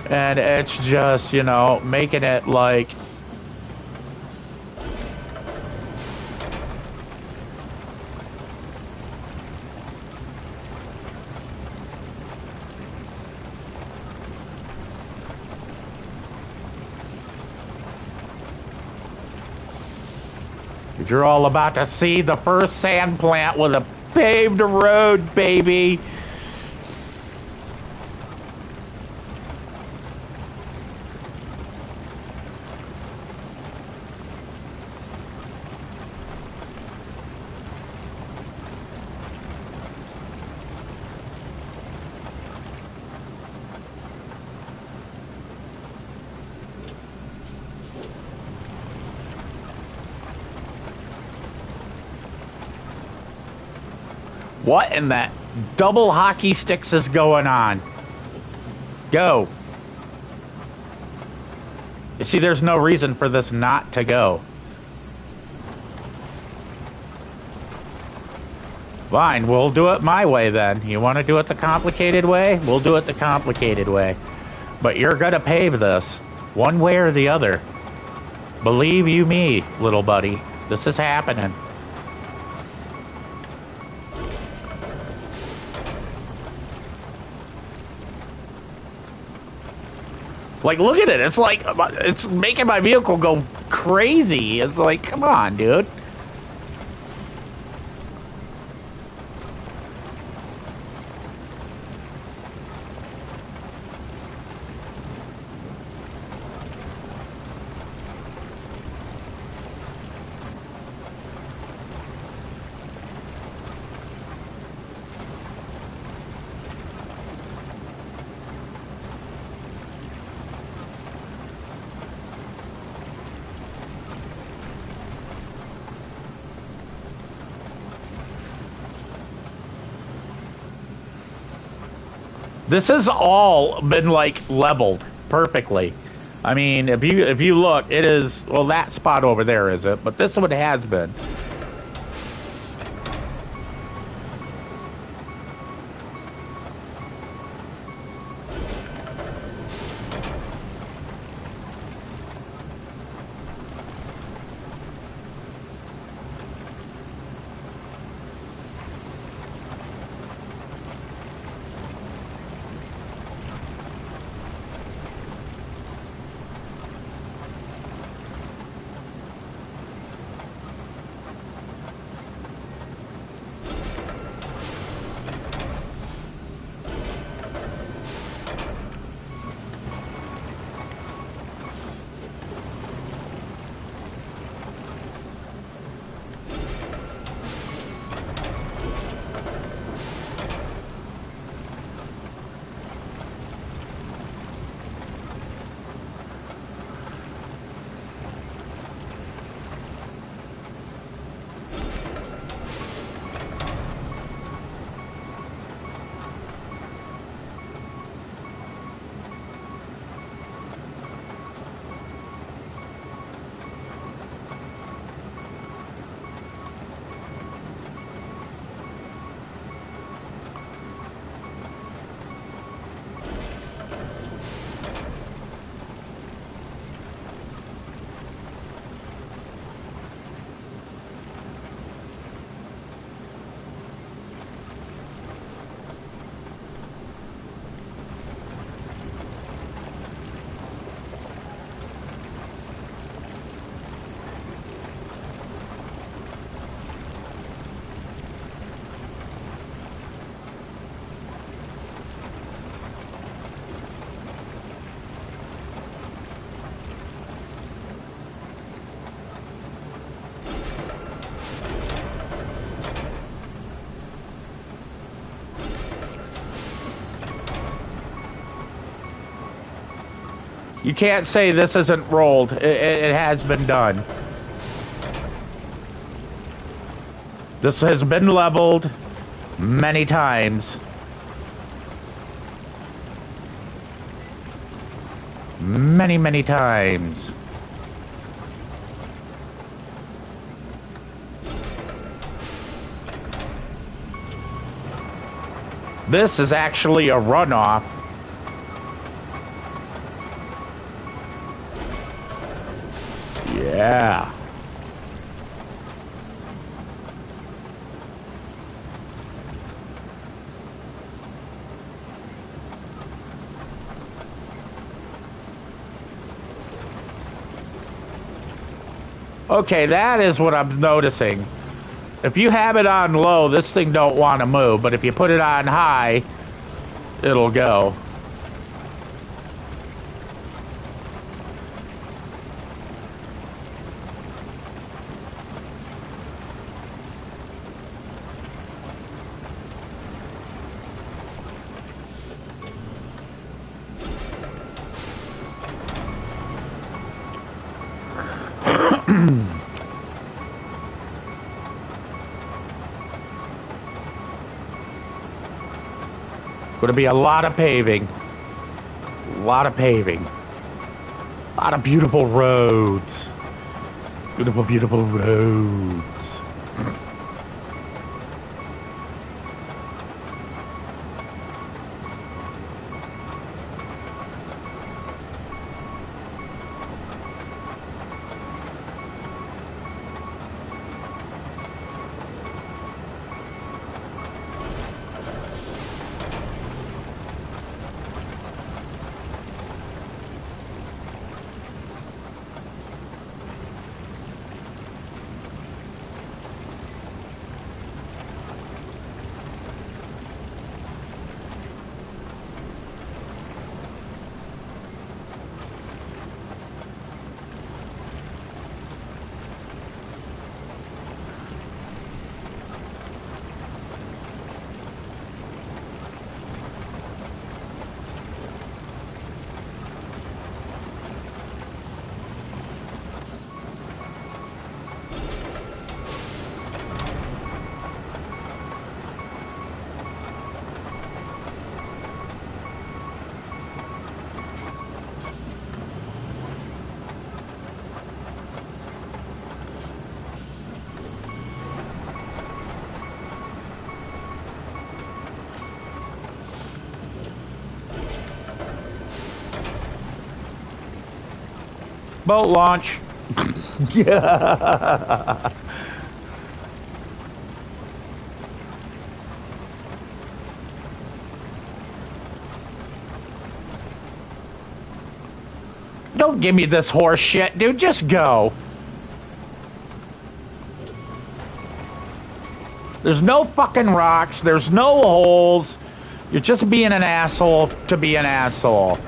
and it's just, you know, making it like... You're all about to see the first sand plant with a paved road, baby. What in that double hockey sticks is going on? Go. You see, there's no reason for this not to go. Fine, we'll do it my way then. You want to do it the complicated way? We'll do it the complicated way. But you're gonna pave this, one way or the other. Believe you me, little buddy. This is happening. Like, look at it. It's like, it's making my vehicle go crazy. It's like, come on, dude. This has all been like leveled perfectly. I mean, if you look, it is, well, that spot over there is it, but this one has been. You can't say this isn't rolled. It has been done. This has been leveled many times. Many, many times. This is actually a runoff. Yeah. Okay, that is what I'm noticing. If you have it on low, this thing don't want to move, but if you put it on high, it'll go. Going to be a lot of paving. A lot of paving. A lot of beautiful roads. Beautiful, beautiful roads. Boat launch. Yeah. Don't give me this horse shit, dude. Just go. There's no fucking rocks. There's no holes. You're just being an asshole to be an asshole.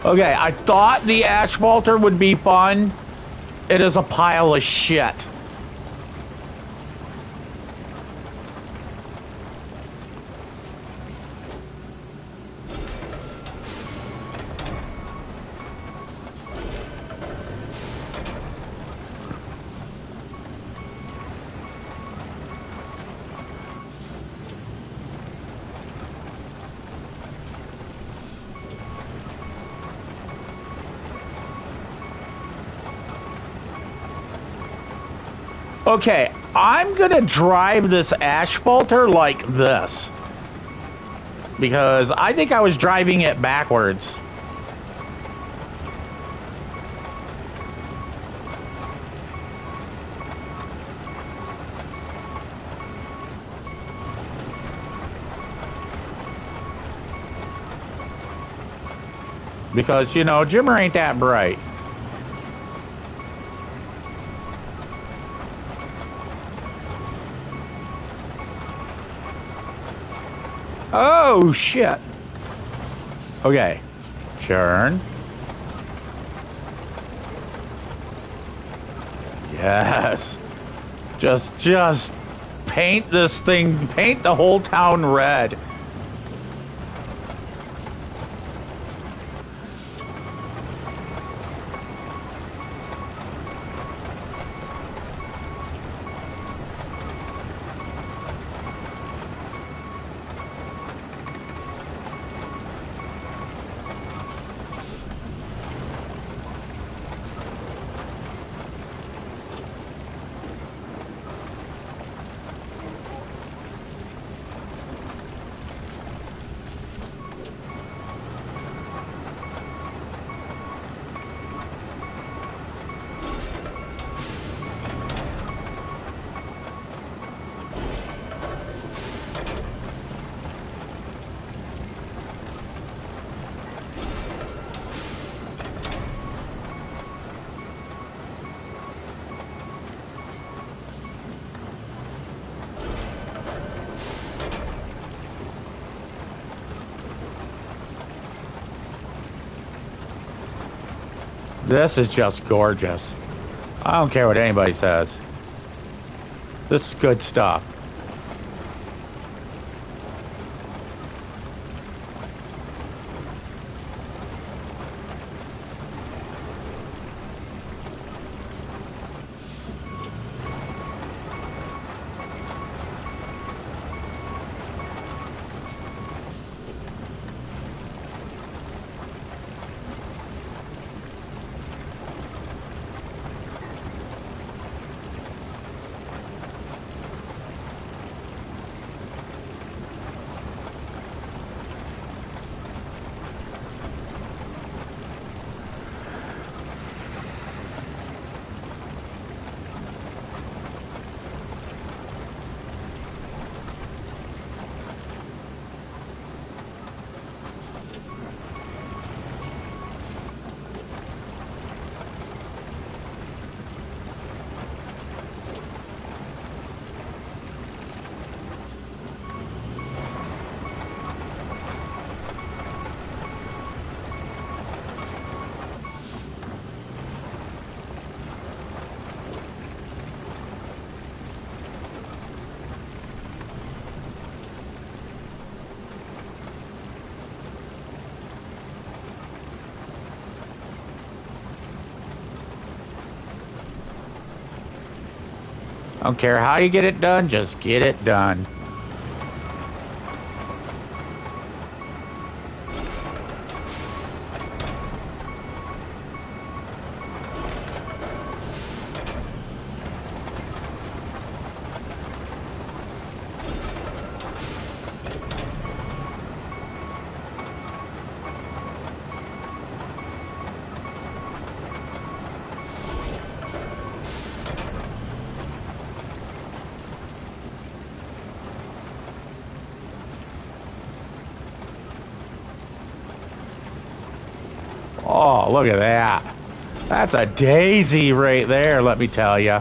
Okay, I thought the asphalter would be fun. It is a pile of shit. Okay, I'm gonna drive this asphalter like this. Because I think I was driving it backwards. Because, you know, Jimmer ain't that bright. Oh, shit. Okay. Turn. Yes. Just paint this thing, paint the whole town red. This is just gorgeous. I don't care what anybody says. This is good stuff. I don't care how you get it done, just get it done. Oh, look at that. That's a daisy right there, let me tell you.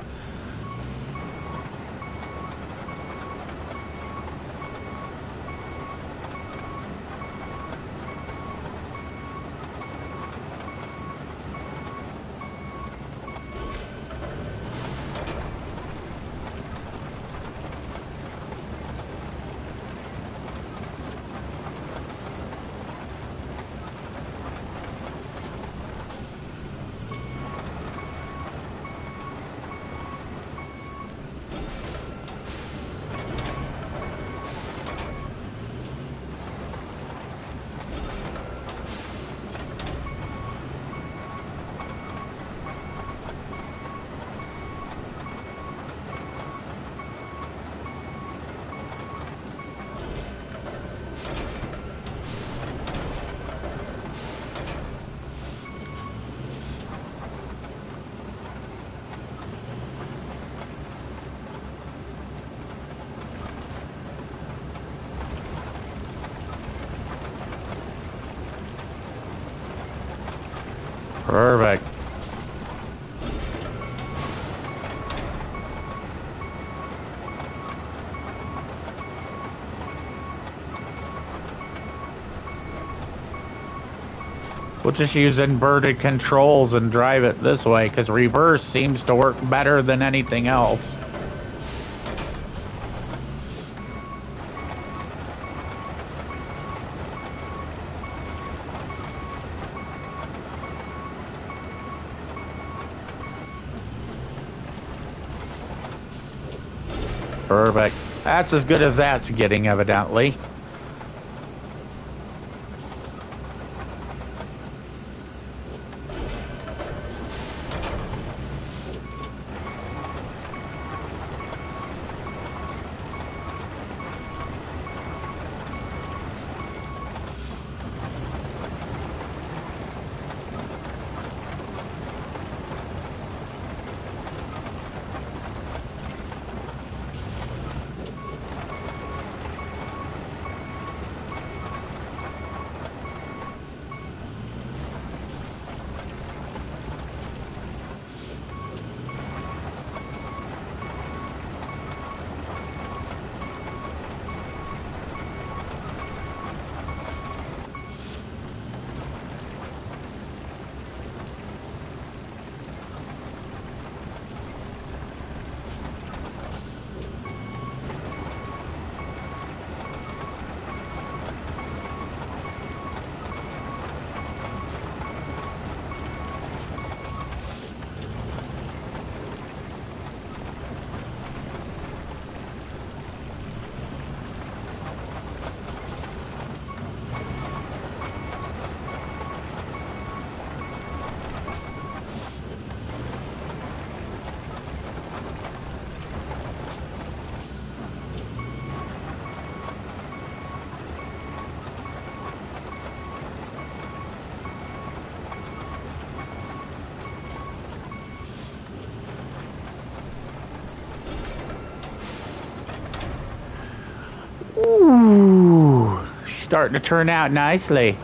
Perfect. We'll just use inverted controls and drive it this way, because reverse seems to work better than anything else. Perfect. That's as good as that's getting, evidently. Ooh, starting to turn out nicely.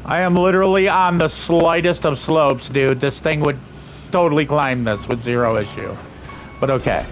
I am literally on the slightest of slopes, dude. This thing would totally climb this with zero issue. But okay.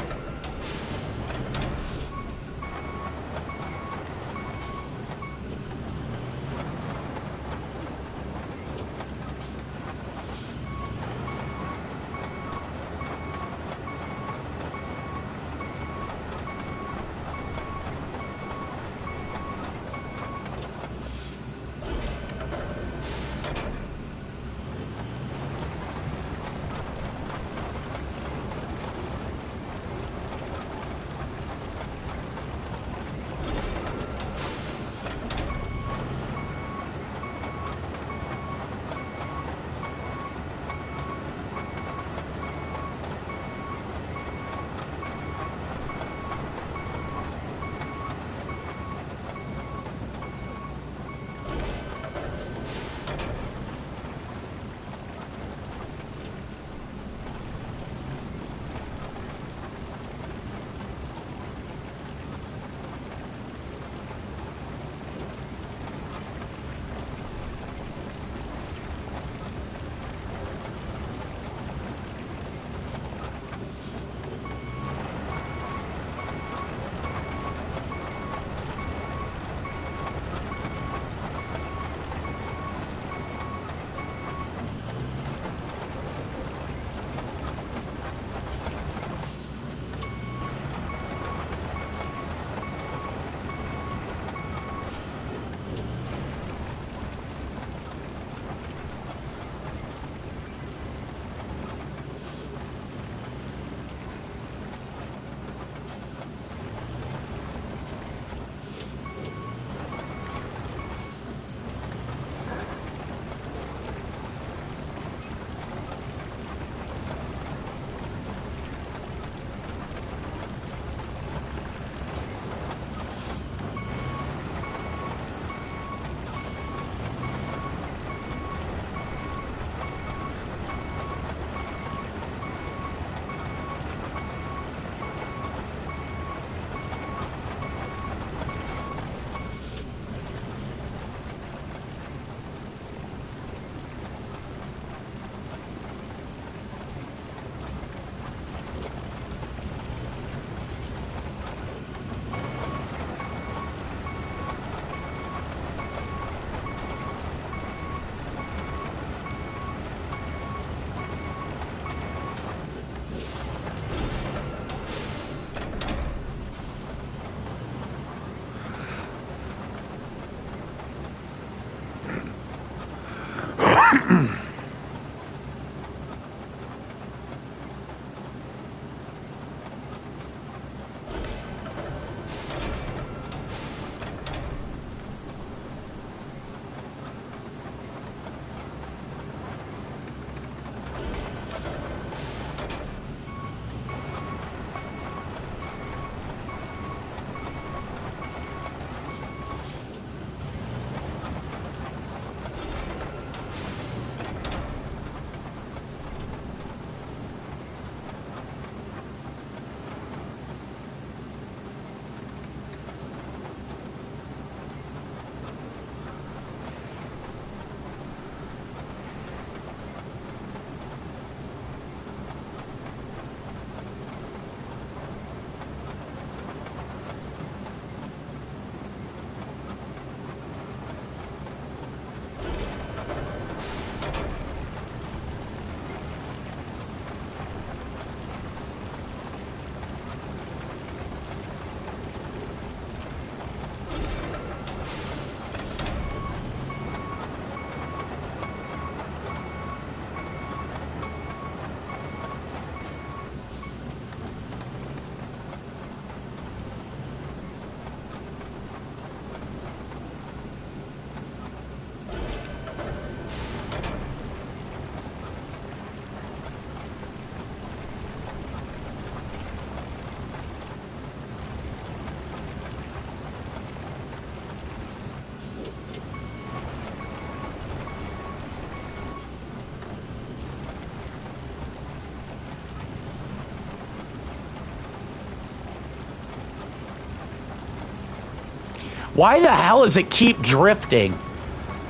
Why the hell does it keep drifting?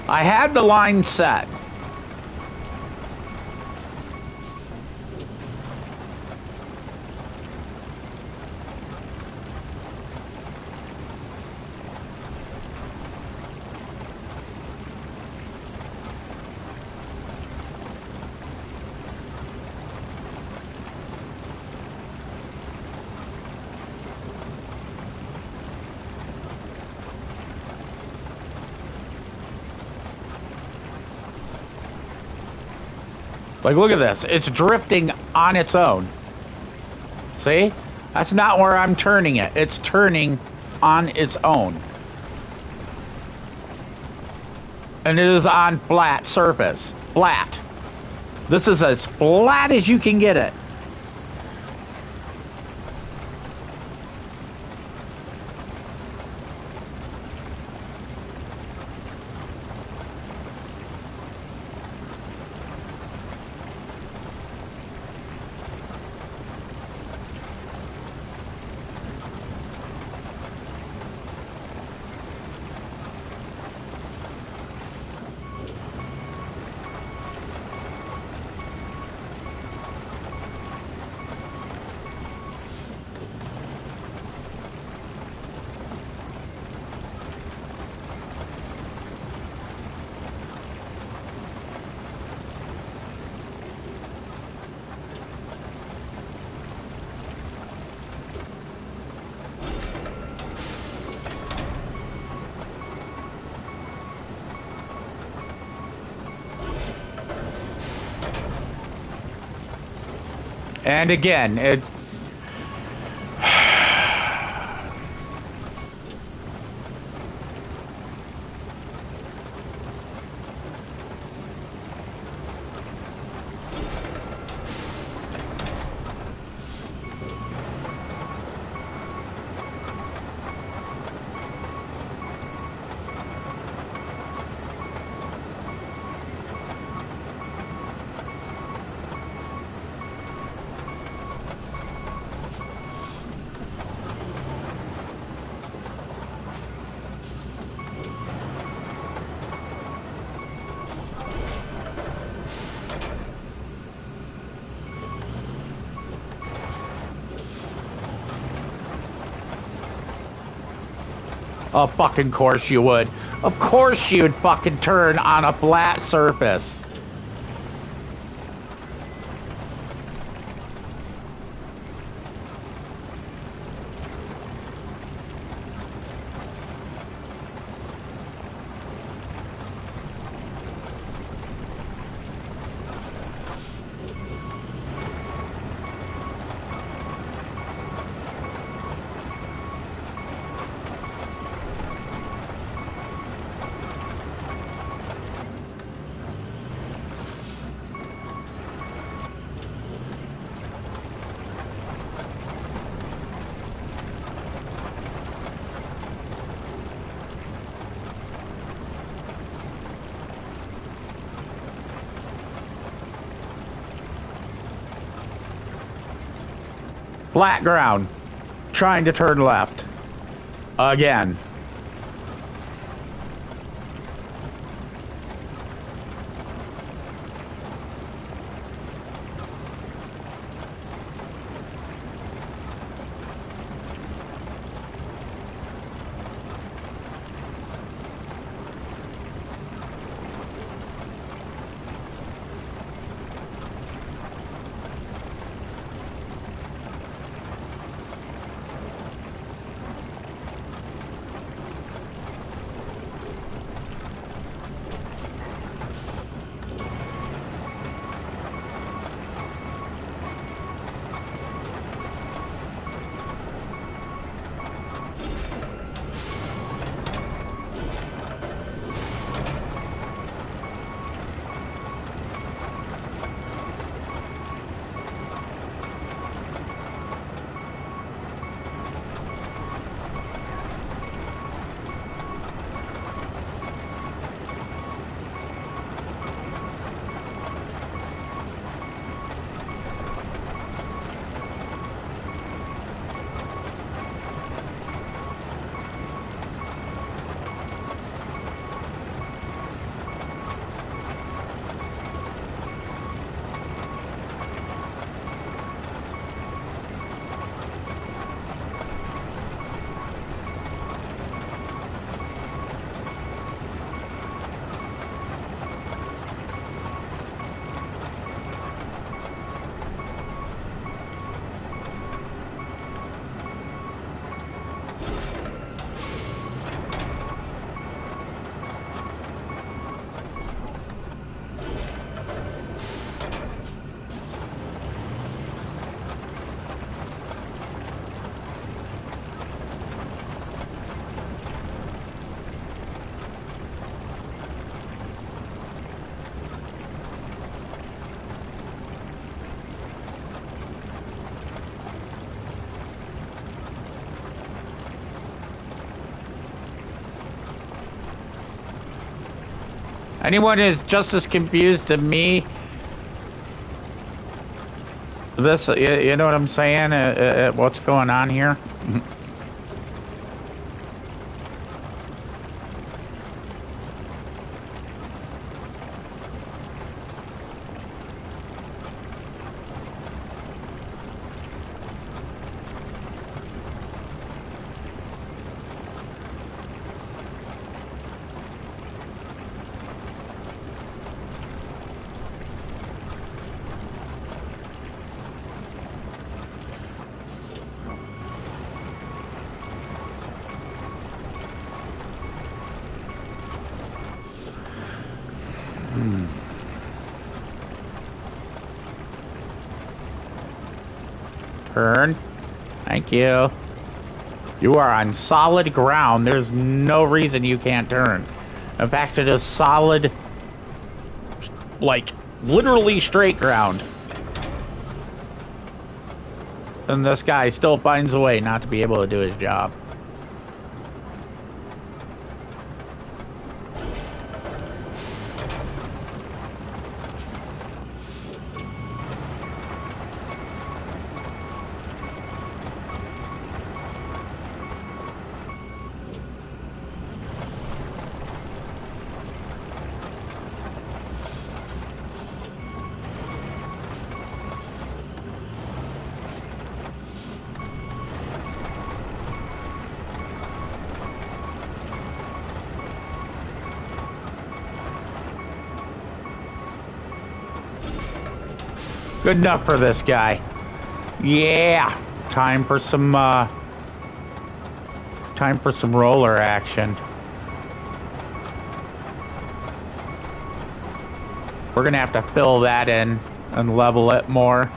I had the line set. Like, look at this. It's drifting on its own. See? That's not where I'm turning it. It's turning on its own. And it is on flat surface. Flat. This is as flat as you can get it. And again, it... Of fucking course you would. Of course you would fucking turn on a flat surface. Flat ground. Trying to turn left. Again. Anyone is just as confused as me. This, you know what I'm saying? What's going on here? Turn. Thank you. You are on solid ground. There's no reason you can't turn. In fact, it is solid, like, literally straight ground. And this guy still finds a way not to be able to do his job. Good enough for this guy. Yeah, time for some roller action. We're gonna have to fill that in and level it more.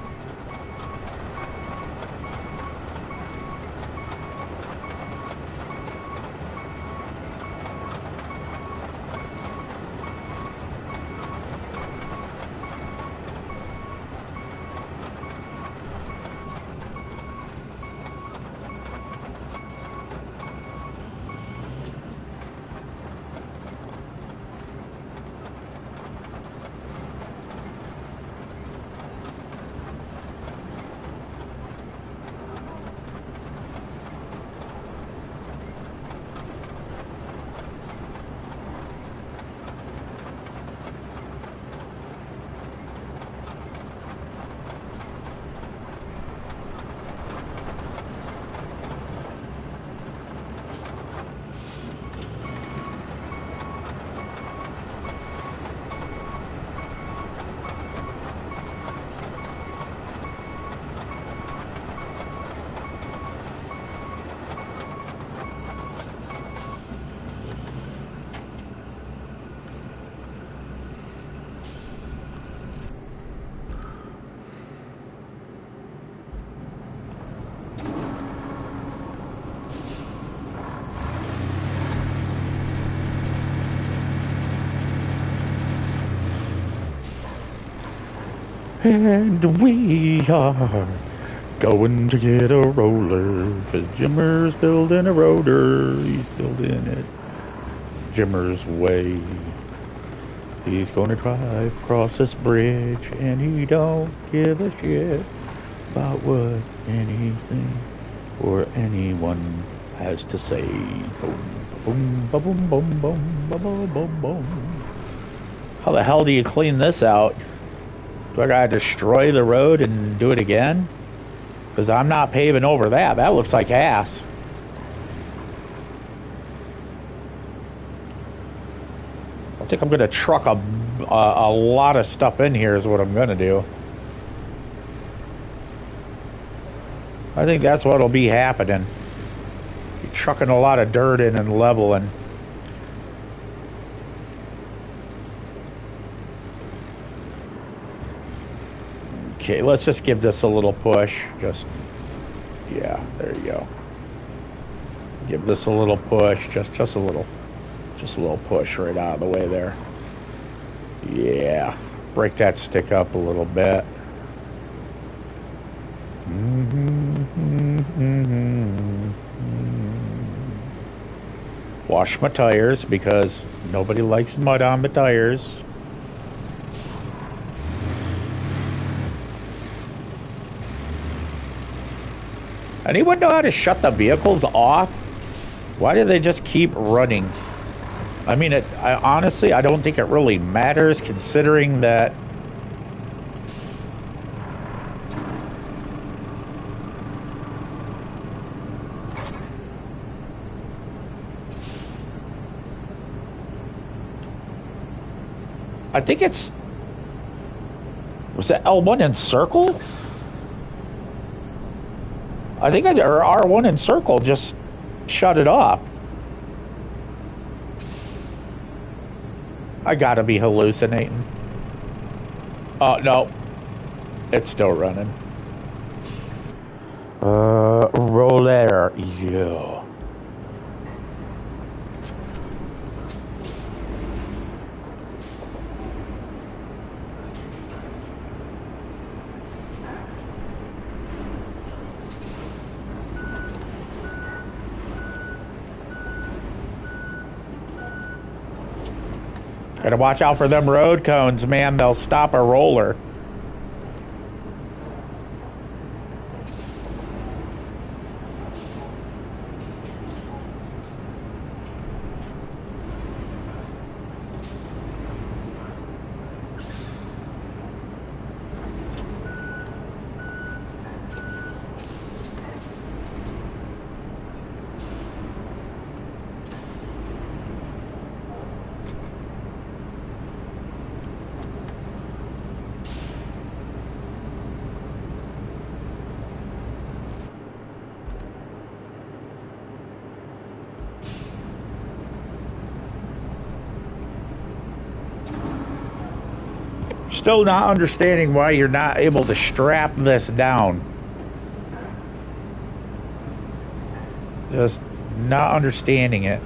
And we are going to get a roller, 'cause Jimmer's building a rotor. He's building it Jimmer's way. He's gonna drive across this bridge, and he don't give a shit about what anything or anyone has to say. Boom, boom, boom, boom, boom, boom, boom, boom, boom. How the hell do you clean this out? Do I gotta destroy the road and do it again? Because I'm not paving over that. That looks like ass. I think I'm gonna truck a lot of stuff in here is what I'm gonna do. I think that's what'll be happening. Be trucking a lot of dirt in and leveling. Okay, let's just give this a little push. Yeah, there you go. Give this a little push, just a little push right out of the way there. Yeah, break that stick up a little bit. Wash my tires because nobody likes mud on the tires. Anyone know how to shut the vehicles off? Why do they just keep running? I mean, honestly, I don't think it really matters considering that I think it's... Was that L1 in circle? I think or R1 in circle just shut it off. I gotta be hallucinating. Oh, no. It's still running. Roller. Yeah. Gotta watch out for them road cones, man. They'll stop a roller. Still not understanding why you're not able to strap this down. Just not understanding it.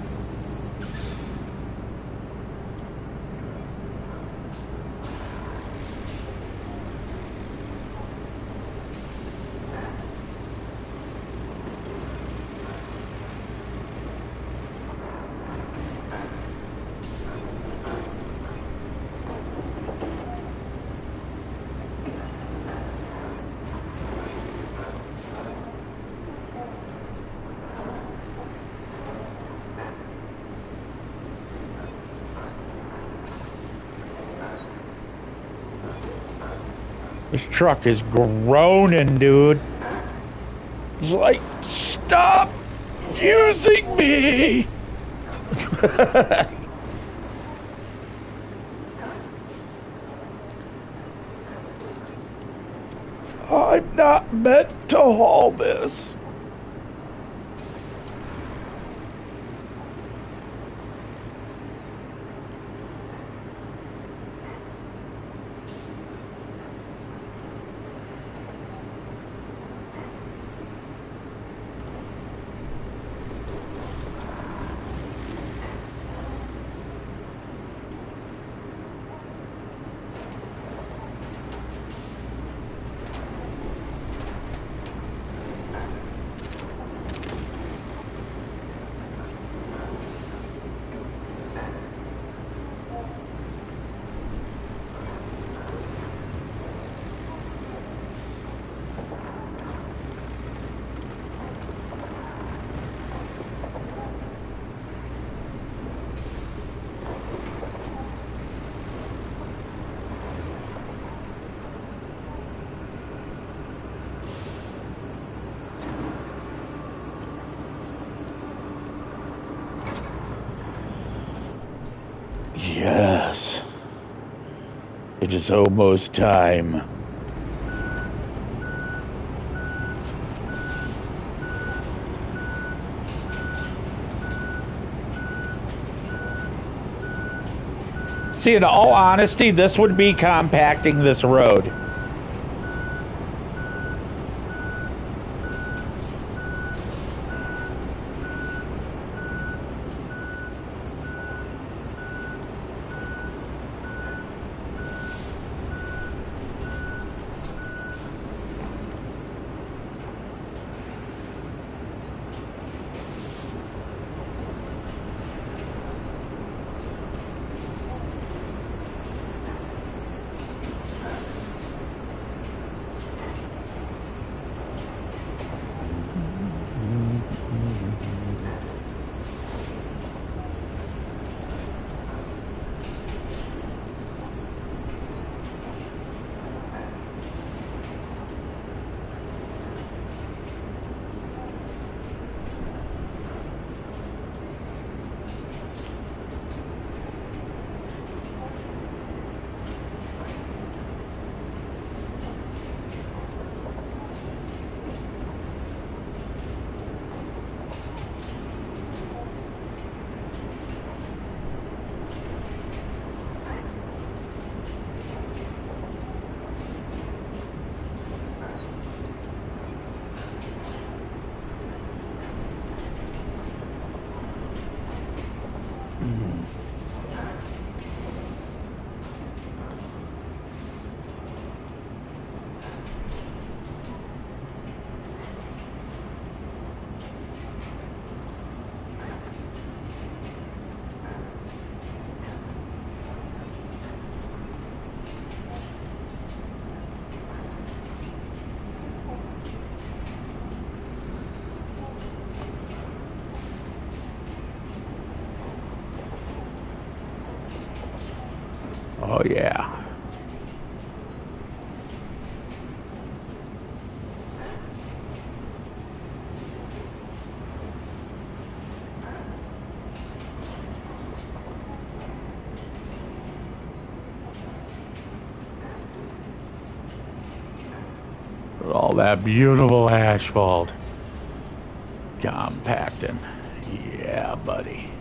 This truck is groaning, dude. It's like, stop using me! I'm not meant to haul this. Yes. It is almost time. See, in all honesty, this would be compacting this road. Oh yeah. All that beautiful asphalt. Compacting. Yeah, buddy.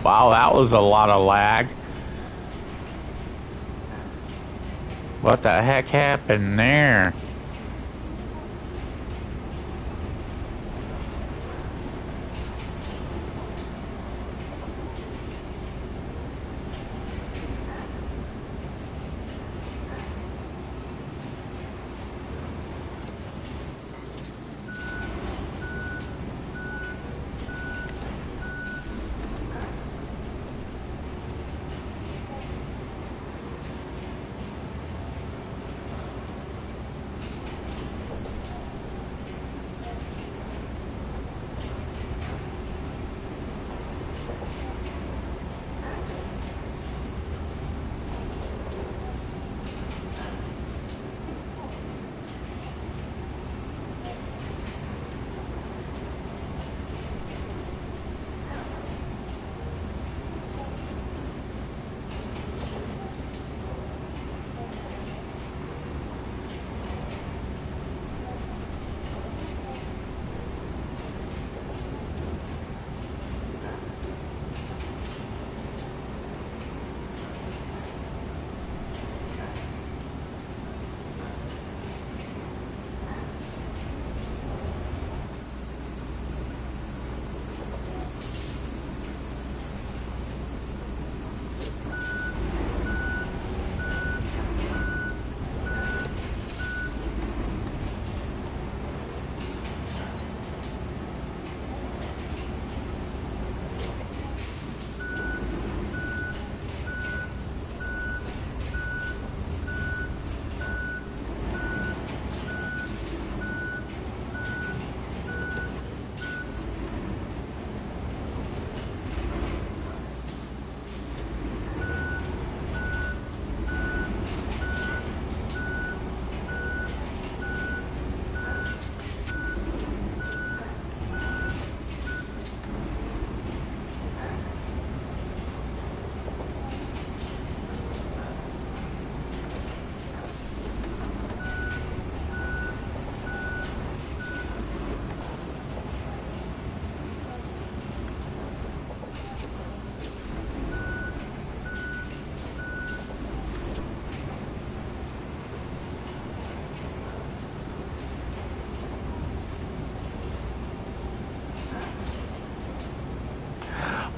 Wow, that was a lot of lag. What the heck happened there?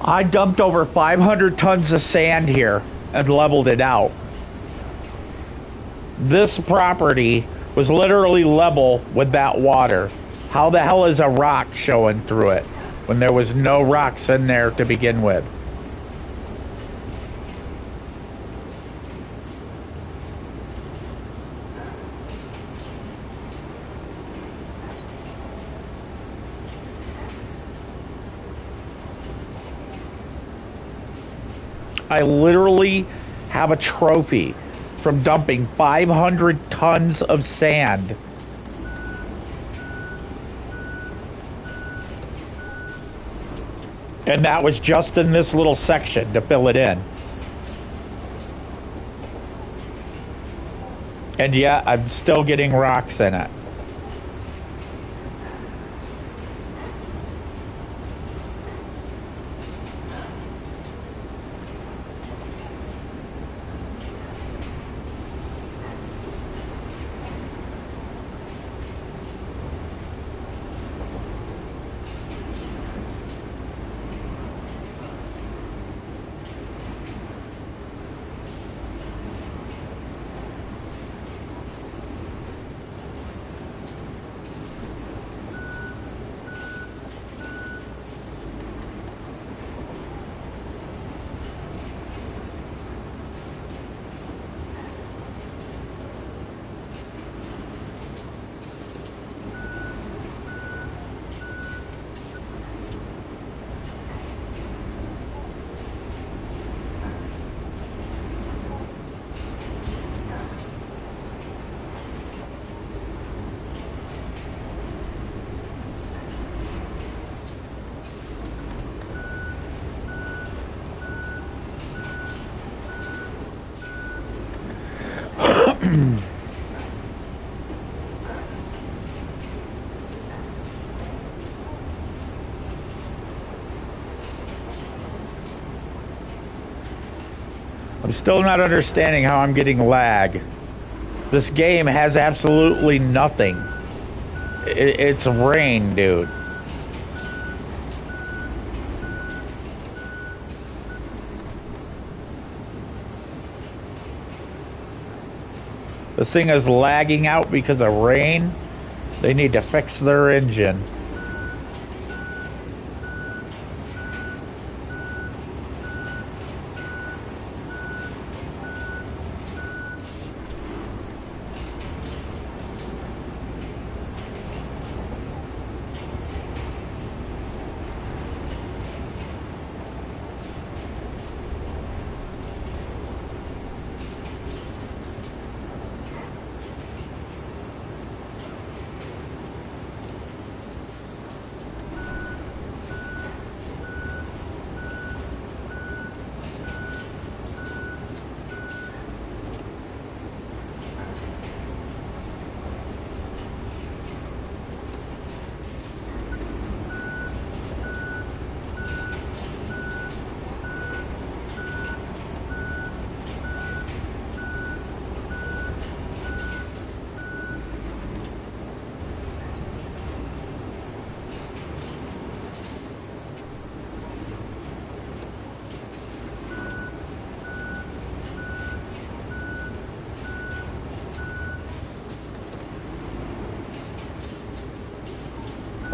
I dumped over 500 tons of sand here and leveled it out. This property was literally level with that water. How the hell is a rock showing through it when there was no rocks in there to begin with? I literally have a trophy from dumping 500 tons of sand. And that was just in this little section to fill it in. And yet, I'm still getting rocks in it. I'm still not understanding how I'm getting lag. This game has absolutely nothing. It's rain, dude. This thing is lagging out because of rain. They need to fix their engine.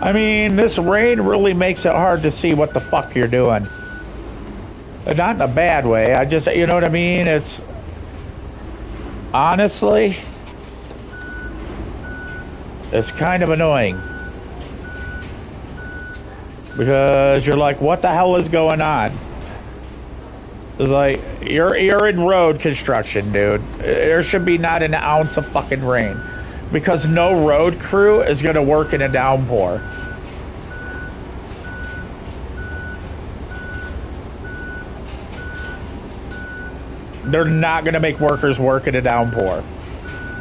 I mean, this rain really makes it hard to see what the fuck you're doing. Not in a bad way. I just, you know what I mean? It's... Honestly... It's kind of annoying. Because you're like, what the hell is going on? It's like, you're in road construction, dude. There should be not an ounce of fucking rain. Because no road crew is going to work in a downpour. They're not going to make workers work in a downpour.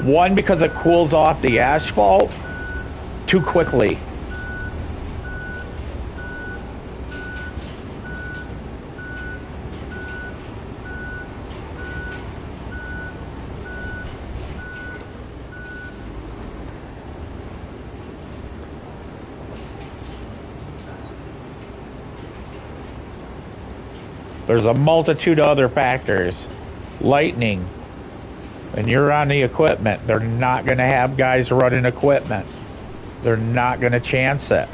One, because it cools off the asphalt too quickly. There's a multitude of other factors. Lightning. And you're on the equipment. They're not going to have guys running equipment. They're not going to chance it.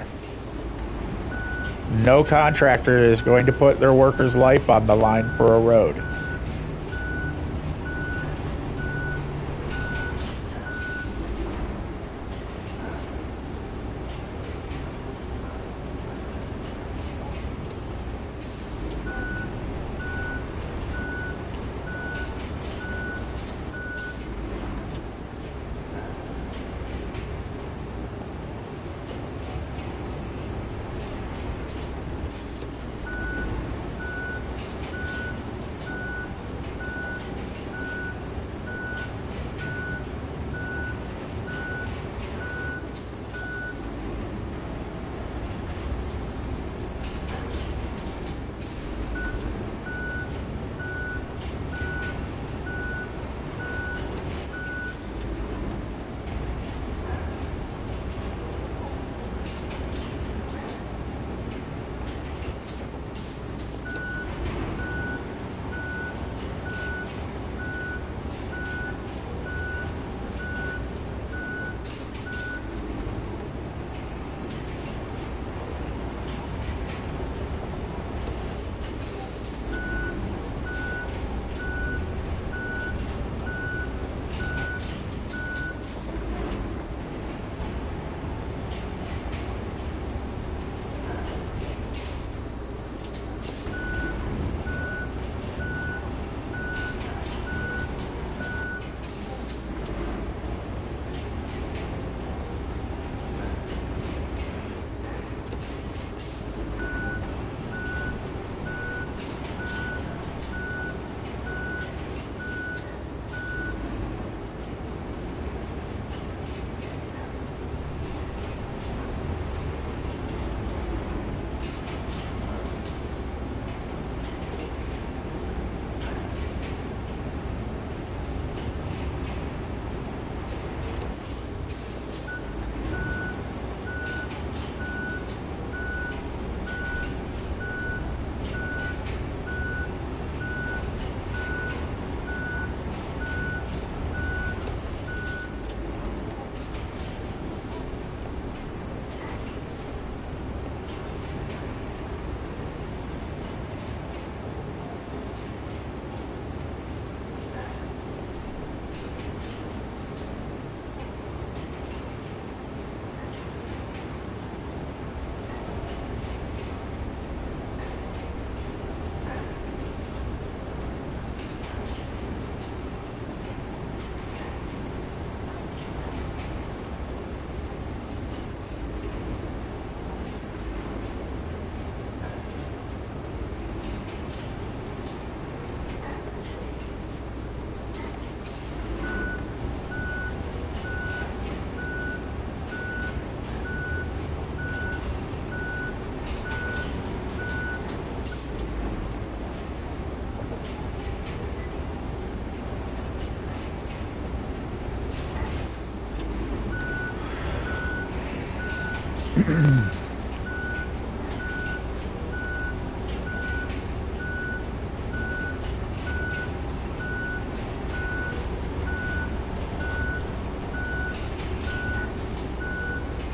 No contractor is going to put their worker's life on the line for a road.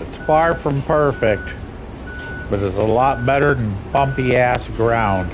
It's far from perfect, but it's a lot better than bumpy ass ground.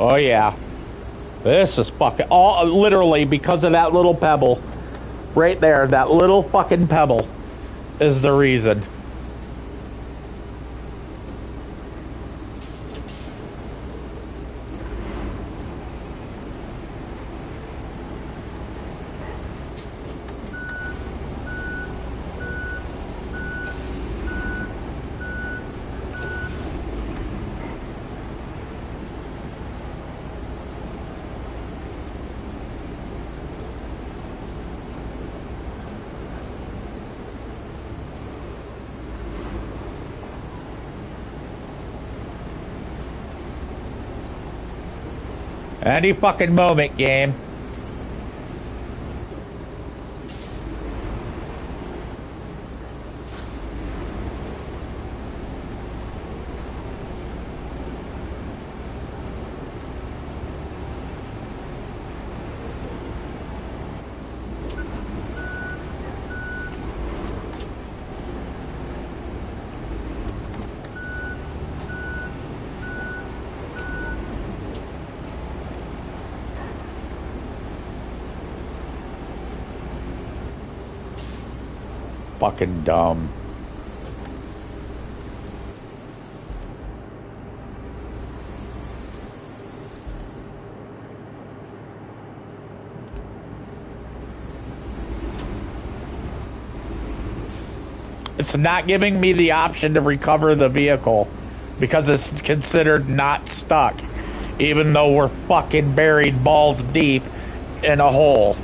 Oh yeah. This is fucking all literally because of that little pebble. Right there, that little fucking pebble is the reason. Any fucking moment, game. Fucking dumb. It's not giving me the option to recover the vehicle because it's considered not stuck, even though we're fucking buried balls deep in a hole.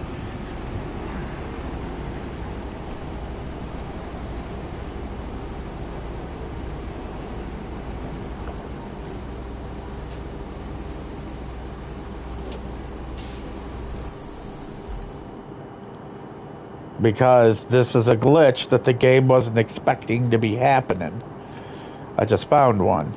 Because this is a glitch that the game wasn't expecting to be happening. I just found one.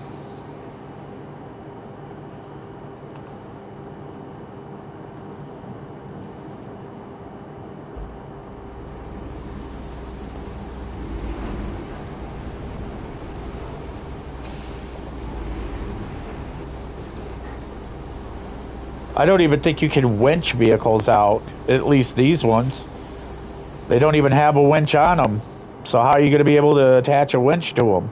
I don't even think you can winch vehicles out, at least these ones. They don't even have a winch on them. So how are you going to be able to attach a winch to them?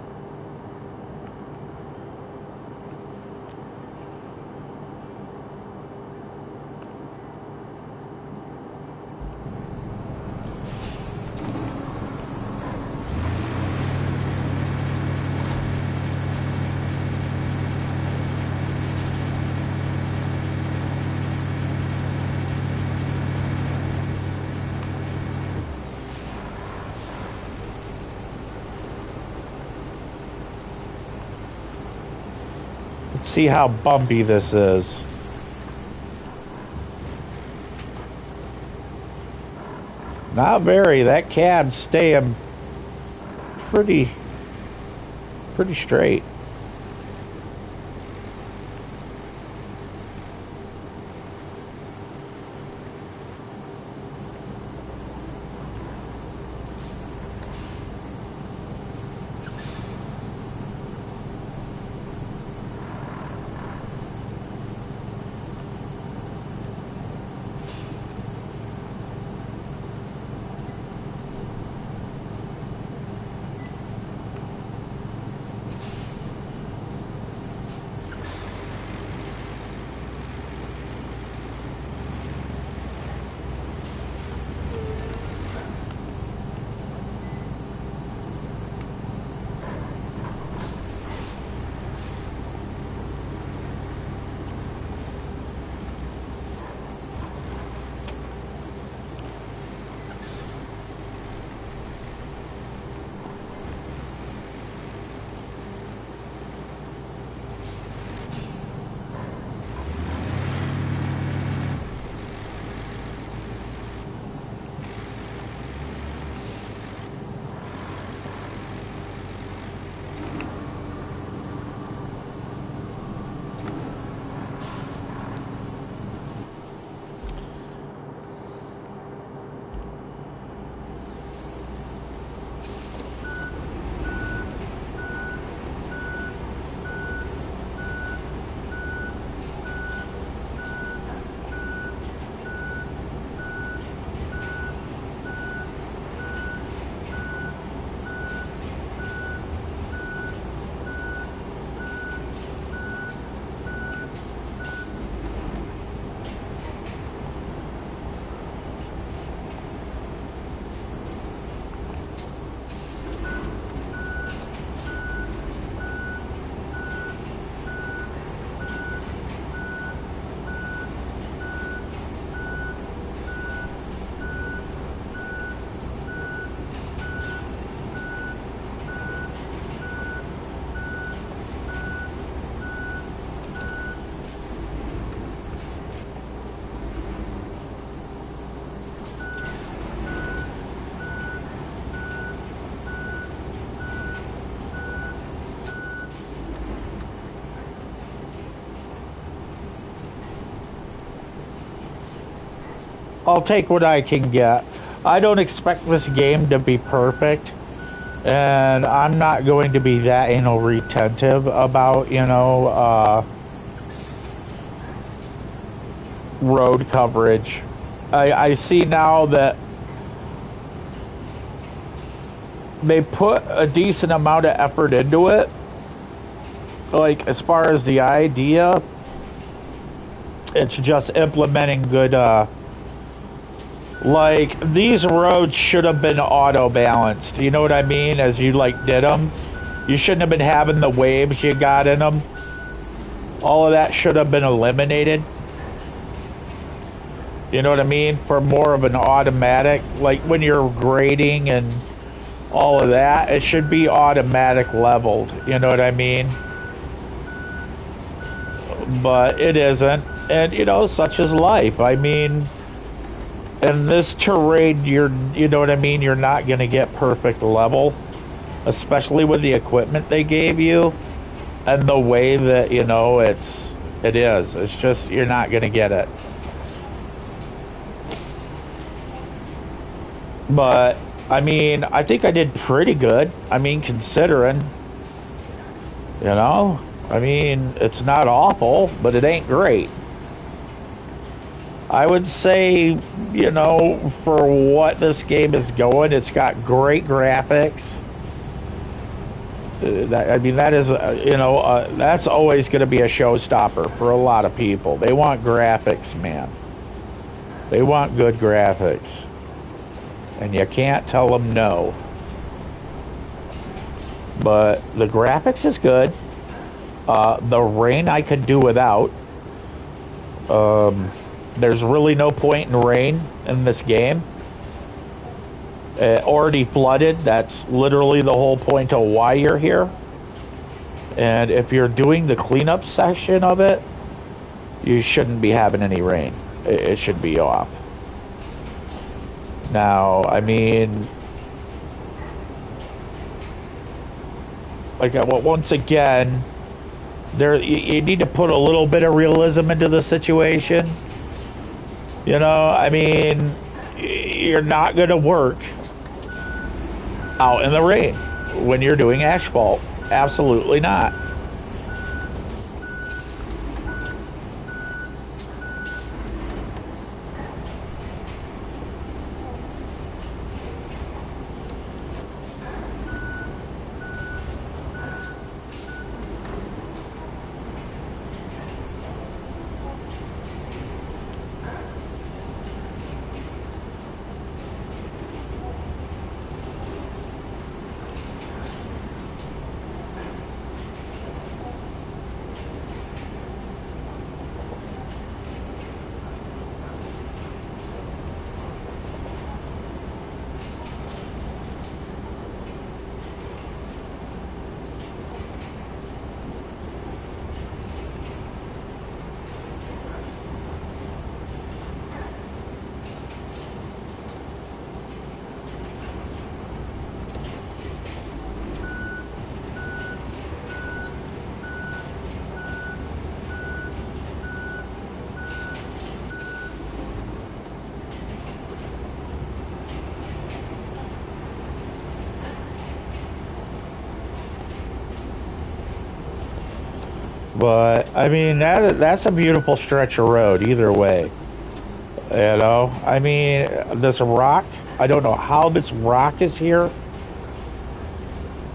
See how bumpy this is. Not very. That cab's staying pretty straight. I'll take what I can get. I don't expect this game to be perfect, and I'm not going to be that anal retentive about, road coverage. I see now that they put a decent amount of effort into it. Like, as far as the idea, it's just implementing good, like, these roads should have been auto-balanced. You know what I mean? As you, like, did them. You shouldn't have been having the waves you got in them. All of that should have been eliminated. You know what I mean? For more of an automatic, like when you're grading and all of that, it should be automatic leveled. You know what I mean? But it isn't. And, such is life. I mean, in this terrain, you know what I mean? You're not going to get perfect level, especially with the equipment they gave you and the way that, it is. It's just, you're not going to get it. But, I mean, I think I did pretty good. I mean, considering, I mean, it's not awful, but it ain't great. I would say, for what this game is going, it's got great graphics. That is, that's always going to be a showstopper for a lot of people. They want graphics, man. They want good graphics. And you can't tell them no. But the graphics is good. The rain I could do without. There's really no point in rain in this game. Already flooded. That's literally the whole point of why you're here. And if you're doing the cleanup section of it, you shouldn't be having any rain. It should be off. Now, I mean, like, once again, you need to put a little bit of realism into the situation. I mean, you're not going to work out in the rain when you're doing asphalt. Absolutely not. But, I mean, that's a beautiful stretch of road either way. I mean, this rock, I don't know how this rock is here.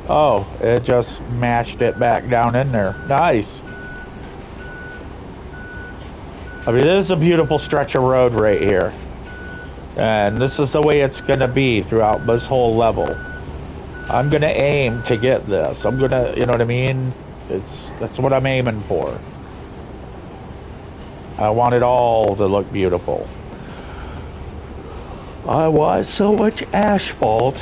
Oh, it just mashed it back down in there. Nice. I mean, this is a beautiful stretch of road right here. And this is the way it's going to be throughout this whole level. I'm going to aim to get this. I'm going to, you know what I mean? That's what I'm aiming for. I want it all to look beautiful. I want so much asphalt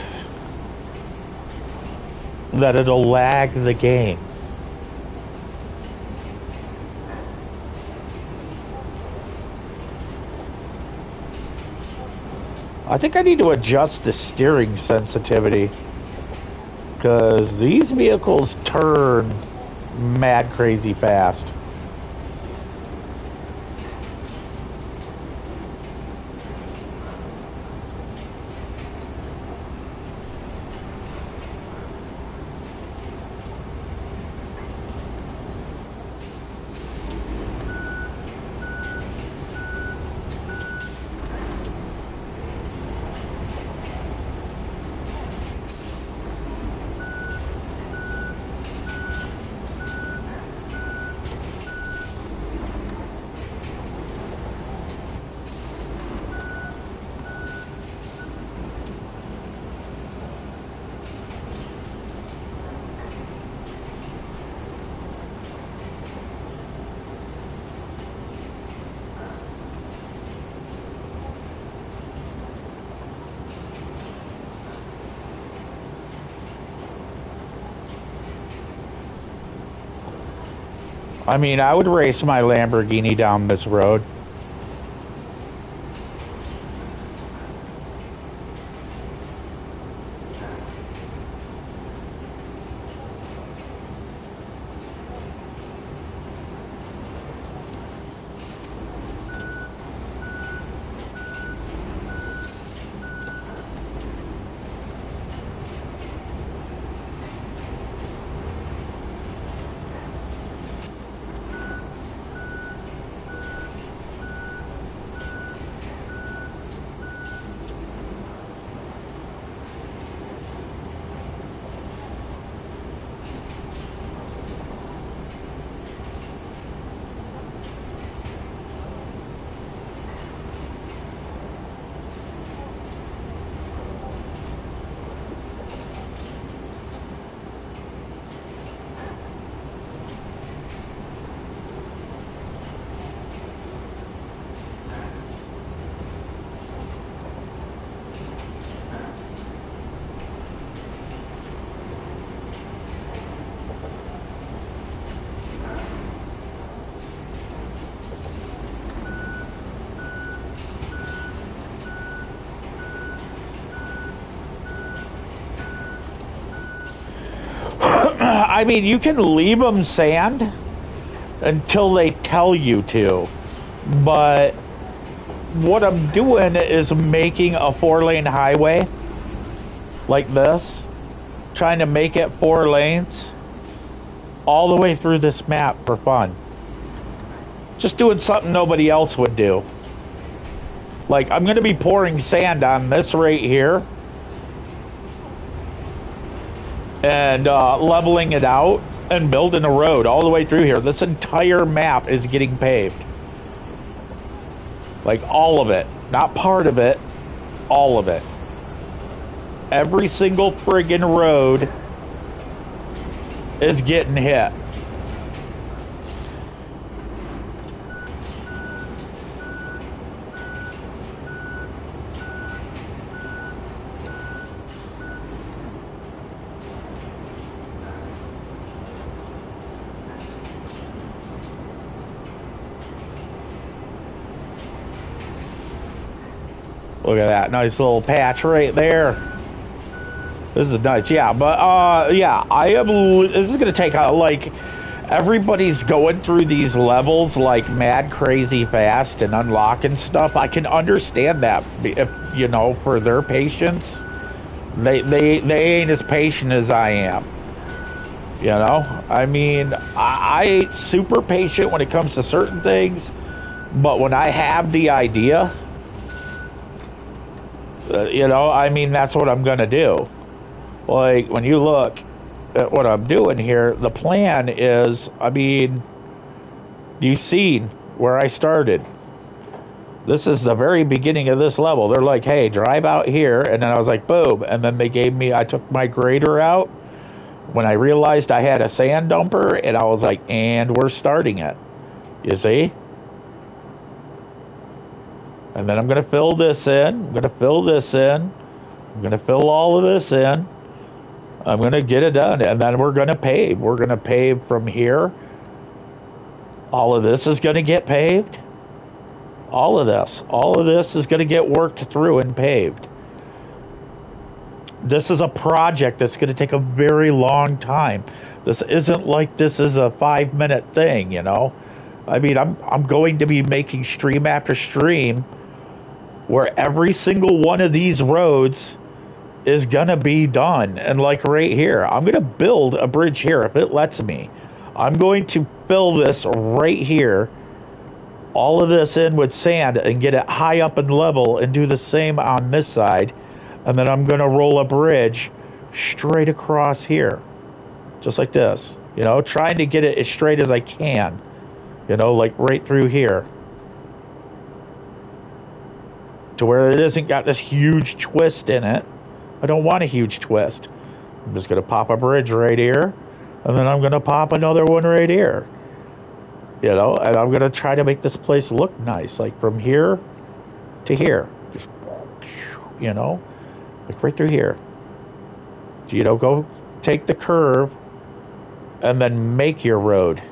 that it'll lag the game. I think I need to adjust the steering sensitivity, because these vehicles turn mad crazy fast. I mean, I would race my Lamborghini down this road. I mean, you can leave them sand until they tell you to, but what I'm doing is making a 4-lane highway like this, trying to make it 4 lanes all the way through this map for fun. Just doing something nobody else would do. Like, I'm going to be pouring sand on this right here and leveling it out and building a road all the way through here. This entire map is getting paved. Like, all of it. Not part of it. All of it. Every single friggin' road is getting hit. Look at that nice little patch right there. This is nice, yeah. But yeah, this is gonna take like, everybody's going through these levels like mad crazy fast and unlocking stuff. I can understand that, if you know, for their patience. They ain't as patient as I am. You know, I mean, I ain't super patient when it comes to certain things, but when I have the idea, you know, I mean, that's what I'm gonna do. Like, when you look at what I'm doing here, the plan is, I mean, you've seen where I started. This is the very beginning of this level. They're like, hey, drive out here. And then I was like, boom. And then they gave me, I took my grader out when I realized I had a sand dumper, and I was like, and we're starting it. You see? And then I'm going to fill this in. I'm going to fill this in. I'm going to fill all of this in. I'm going to get it done. And then we're going to pave. We're going to pave from here. All of this is going to get paved. All of this is going to get worked through and paved. This is a project that's going to take a very long time. This isn't like this is a 5-minute thing, you know. I mean, I'm going to be making stream after stream where every single one of these roads is going to be done. And like right here, I'm going to build a bridge here if it lets me. I'm going to fill this right here, all of this in with sand, and get it high up and level, and do the same on this side. And then I'm going to roll a bridge straight across here, just like this, you know, trying to get it as straight as I can, you know, like right through here, to where it isn't got this huge twist in it. I don't want a huge twist. I'm just going to pop a bridge right here, and then I'm going to pop another one right here, you know, and I'm going to try to make this place look nice, like from here to here, just, you know, like right through here. You know, go take the curve and then make your road,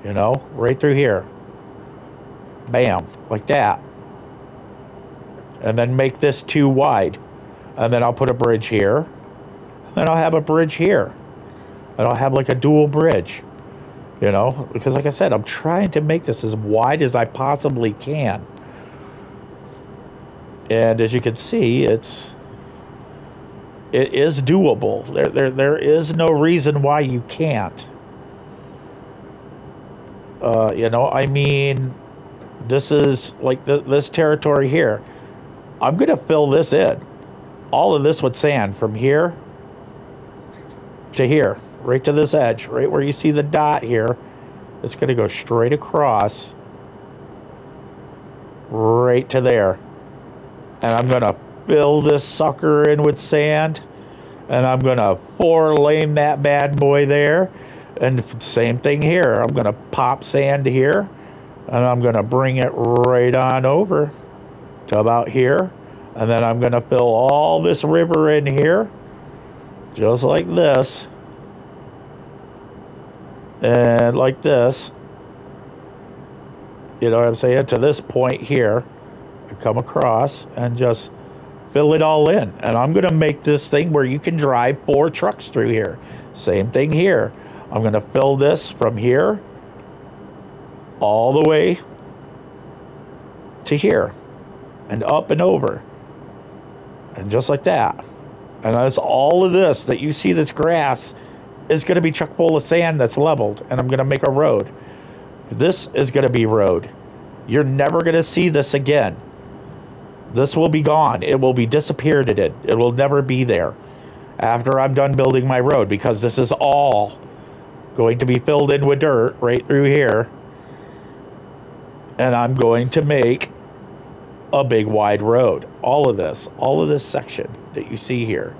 You know, right through here. Bam, like that. And then make this too wide. And then I'll put a bridge here. Then I'll have a bridge here. And I'll have like a dual bridge. You know, because like I said, I'm trying to make this as wide as I possibly can. And as you can see, it is doable. There is no reason why you can't. You know, I mean, this is like this territory here. I'm going to fill this in. All of this with sand from here to here, right to this edge, right where you see the dot here. It's going to go straight across, right to there. And I'm going to fill this sucker in with sand. And I'm going to 4-lane that bad boy there. And same thing here. I'm going to pop sand here. And I'm going to bring it right on over to about here. And then I'm going to fill all this river in here. Just like this. And like this. You know what I'm saying? To this point here. I come across and just fill it all in. And I'm going to make this thing where you can drive 4 trucks through here. Same thing here. I'm going to fill this from here all the way to here and up and over. And just like that. And that's all of this that you see, this grass is going to be chock full of sand that's leveled. And I'm going to make a road. This is going to be road. You're never going to see this again. This will be gone. It will be disappeared in it. It will never be there after I'm done building my road, because this is all going to be filled in with dirt right through here. And I'm going to make a big wide road. All of this section that you see here,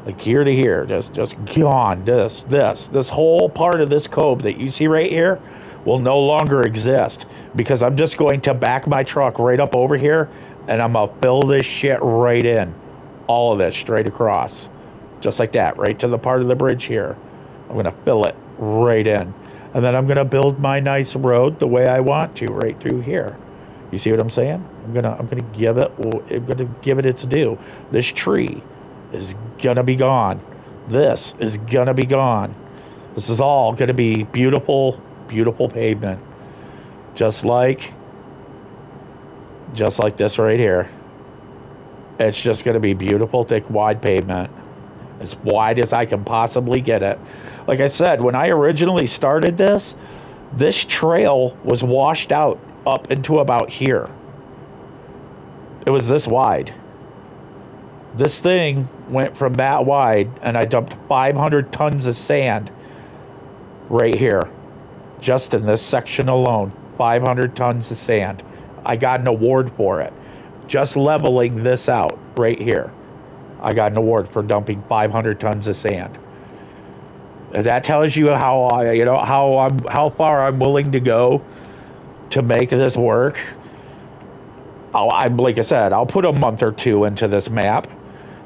like here to here, just gone. This whole part of this cove that you see right here will no longer exist, because I'm just going to back my truck right up over here and I'm gonna fill this shit right in. All of this straight across. Just like that, right to the part of the bridge here. I'm gonna fill it right in. And then I'm gonna build my nice road the way I want to right through here. You see what I'm saying? I'm gonna give it its due. This tree is gonna be gone. This is gonna be gone. This is all gonna be beautiful, beautiful pavement. Just like this right here. It's just gonna be beautiful, thick, wide pavement. As wide as I can possibly get it. Like I said, when I originally started this trail was washed out up into about here. It was this wide. This thing went from that wide, and I dumped 500 tons of sand right here. Just in this section alone. 500 tons of sand. I got an award for it. Just leveling this out right here. I got an award for dumping 500 tons of sand. And that tells you how far I'm willing to go to make this work. Like I said, I'll put a month or 2 into this map.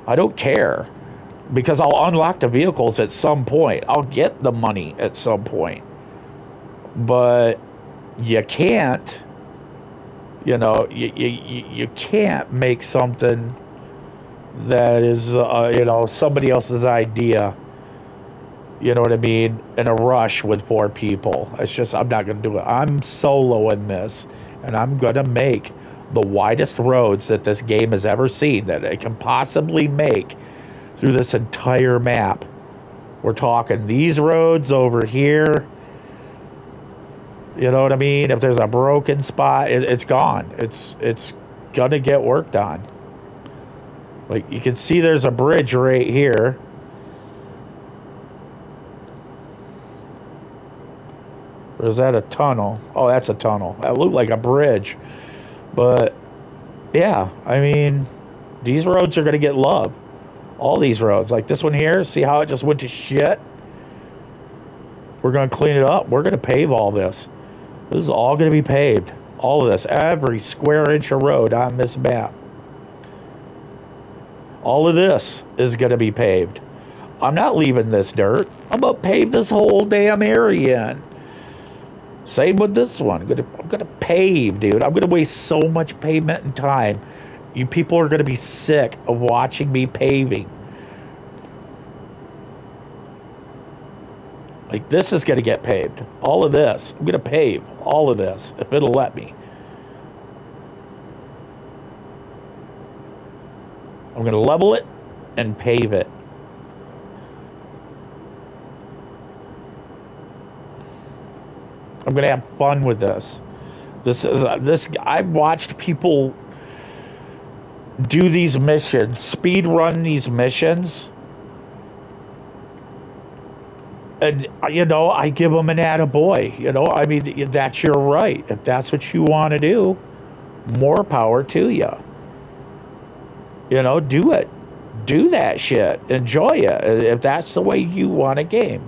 I don't care, because I'll unlock the vehicles at some point. I'll get the money at some point. But you can't, you can't make something that is, somebody else's idea, you know what I mean, in a rush with 4 people. It's just, I'm not going to do it. I'm solo in this, and I'm going to make the widest roads that this game has ever seen, that it can possibly make through this entire map. We're talking these roads over here. You know what I mean? If there's a broken spot, it's gone. It's gonna get worked on. Like, you can see there's a bridge right here. Or is that a tunnel? Oh, that's a tunnel. That looked like a bridge. But, yeah, I mean, these roads are gonna get love. All these roads. Like this one here, see how it just went to shit? We're gonna clean it up. We're gonna pave all this. This is all going to be paved. All of this. Every square inch of road on this map. All of this is going to be paved. I'm not leaving this dirt. I'm going to pave this whole damn area in. Same with this one. I'm gonna pave, dude. I'm gonna waste so much pavement and time. You people are gonna be sick of watching me paving. Like, this is gonna get paved. All of this. I'm gonna pave all of this if it'll let me. I'm gonna level it and pave it. I'm gonna have fun with this. This. I've watched people do these missions, speed run these missions, and I give them an attaboy. I mean, that's your right. If that's what you want to do, more power to you. Do it. Do that shit. Enjoy it. If that's the way you want a game.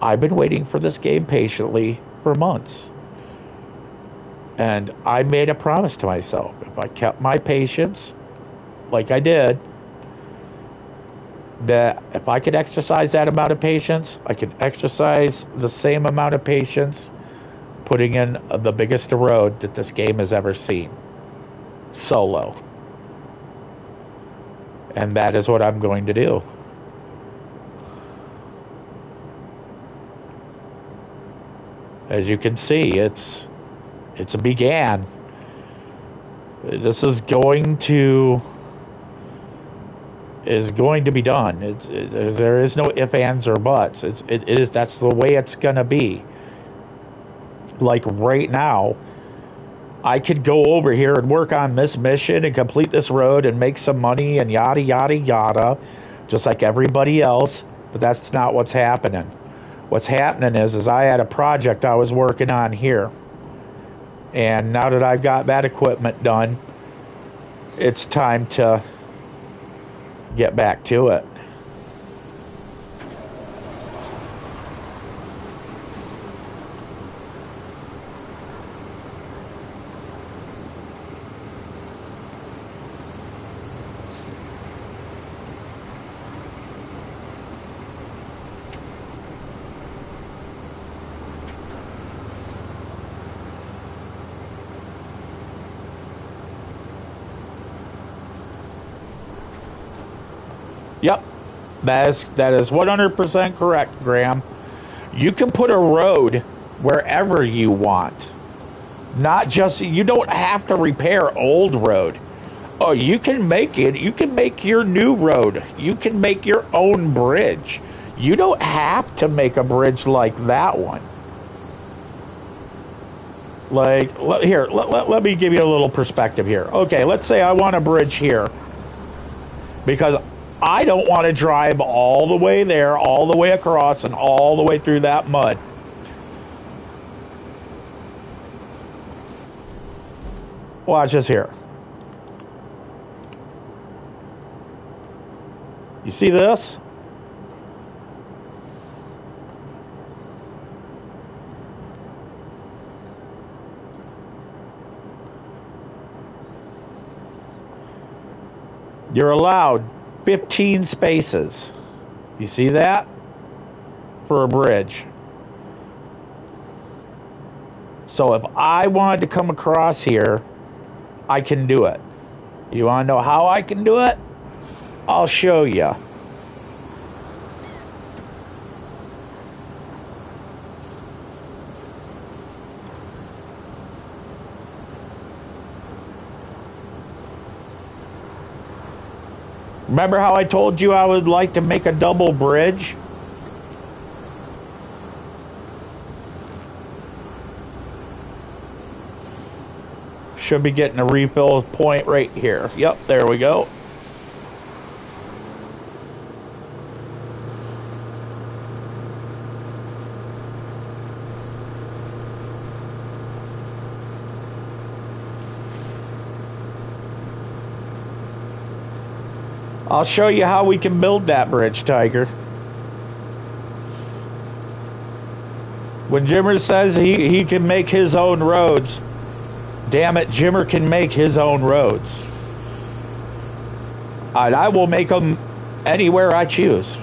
I've been waiting for this game patiently for months. And I made a promise to myself. If I kept my patience, like I did, that if I could exercise that amount of patience, I could exercise the same amount of patience putting in the biggest road that this game has ever seen. Solo. And that is what I'm going to do. As you can see, it's began. This is going to be done. There is no ifs, ands, or buts. That's the way it's gonna be. Like right now, I could go over here and work on this mission and complete this road and make some money and yada yada yada, just like everybody else. But that's not what's happening. What's happening is I had a project I was working on here. And now that I've got that equipment done, it's time to get back to it. Yep, that is 100% correct, Graham. You can put a road wherever you want. Not just, you don't have to repair old road. Oh, you can make it. You can make your new road. You can make your own bridge. You don't have to make a bridge like that one. Like, let me give you a little perspective here. Okay, let's say I want a bridge here. Because I don't want to drive all the way there, all the way across, and all the way through that mud. Watch this here. You see this? You're allowed 15 spaces. You see that? For a bridge. So if I wanted to come across here, I can do it. You want to know how I can do it? I'll show you. Remember how I told you I would like to make a double bridge? Should be getting a refill point right here. Yep, there we go. I'll show you how we can build that bridge, Tiger. When Jimmer says he can make his own roads, damn it, Jimmer can make his own roads. And I will make them anywhere I choose.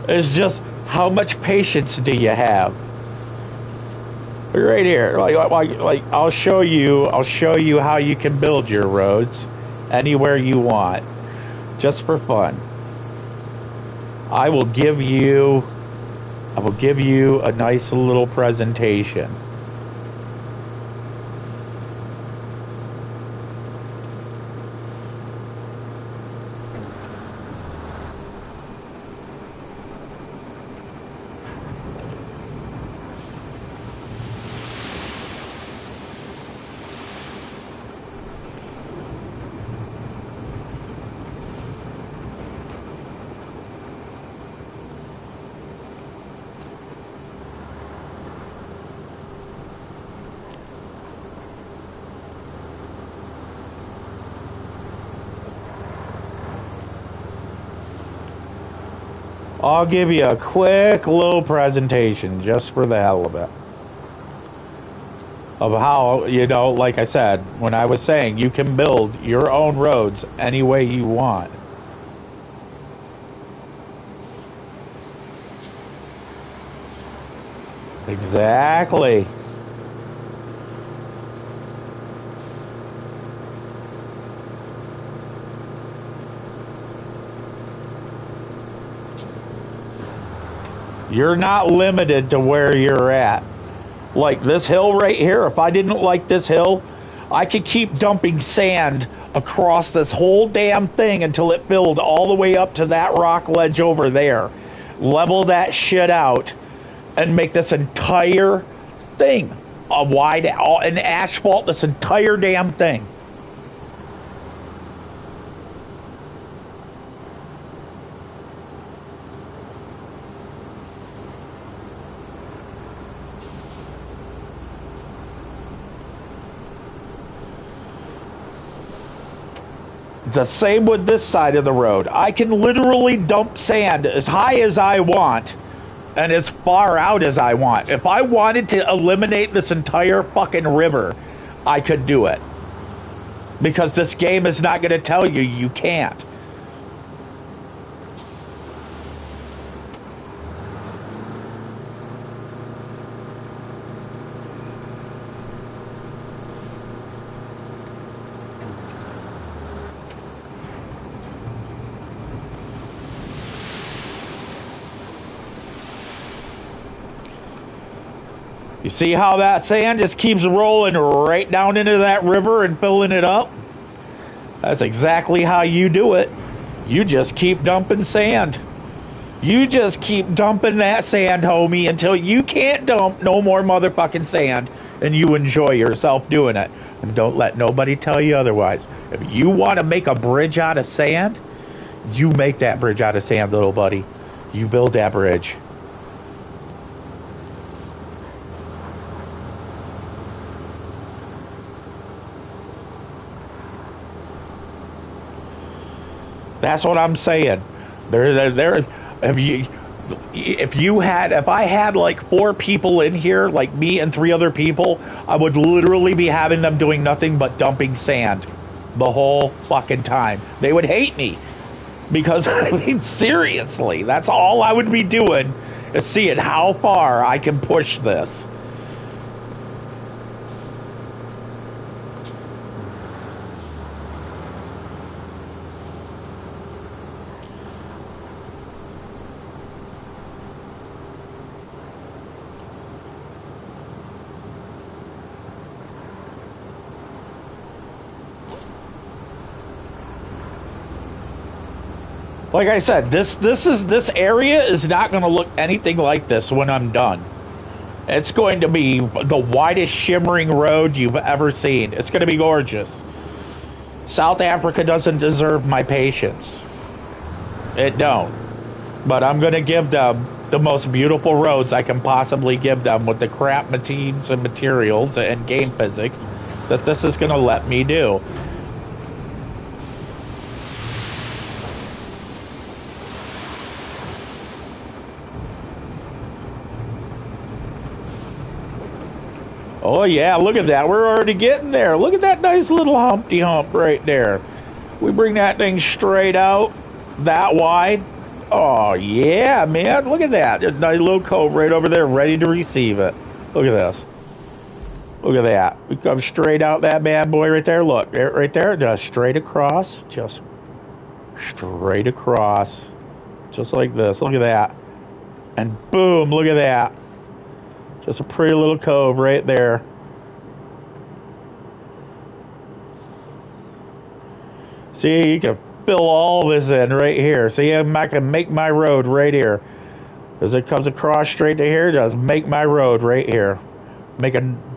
It's just How much patience do you have? Right here, like I'll show you how you can build your roads anywhere you want, just for fun. I will give you a nice little presentation. I'll give you a quick little presentation just for the hell of it. Of how, like I said, when I was saying you can build your own roads any way you want. Exactly. You're not limited to where you're at. Like this hill right here, if I didn't like this hill, I could keep dumping sand across this whole damn thing until it filled all the way up to that rock ledge over there. Level that shit out and make this entire thing a wide, and asphalt this entire damn thing. The same with this side of the road. I can literally dump sand as high as I want and as far out as I want. If I wanted to eliminate this entire fucking river, I could do it. Because this game is not going to tell you you can't. You see how that sand just keeps rolling right down into that river and filling it up? That's exactly how you do it. You just keep dumping sand. You just keep dumping that sand, homie, until you can't dump no more motherfucking sand, and you enjoy yourself doing it. And don't let nobody tell you otherwise. If you want to make a bridge out of sand, you make that bridge out of sand, little buddy. You build that bridge. That's what I'm saying. If I had like 4 people in here, like me and 3 other people, I would literally be having them doing nothing but dumping sand the whole fucking time. They would hate me because I mean, seriously, that's all I would be doing is seeing how far I can push this. Like I said, this area is not going to look anything like this when I'm done. It's going to be the widest shimmering road you've ever seen. It's going to be gorgeous. South Africa doesn't deserve my patience. It don't. But I'm going to give them the most beautiful roads I can possibly give them with the crap machines and materials and game physics that this is going to let me do. Oh yeah, look at that. We're already getting there. Look at that nice little Humpty Hump right there. We bring that thing straight out that wide. Oh, yeah, man. Look at that. There's a nice little cove right over there ready to receive it. Look at this. Look at that. We come straight out that bad boy right there. Look, right there. Just straight across. Just straight across. Just like this. Look at that. And boom, look at that. Just a pretty little cove right there. See, you can fill all this in right here. See, I can make my road right here. As it comes across straight to here, just make my road right here.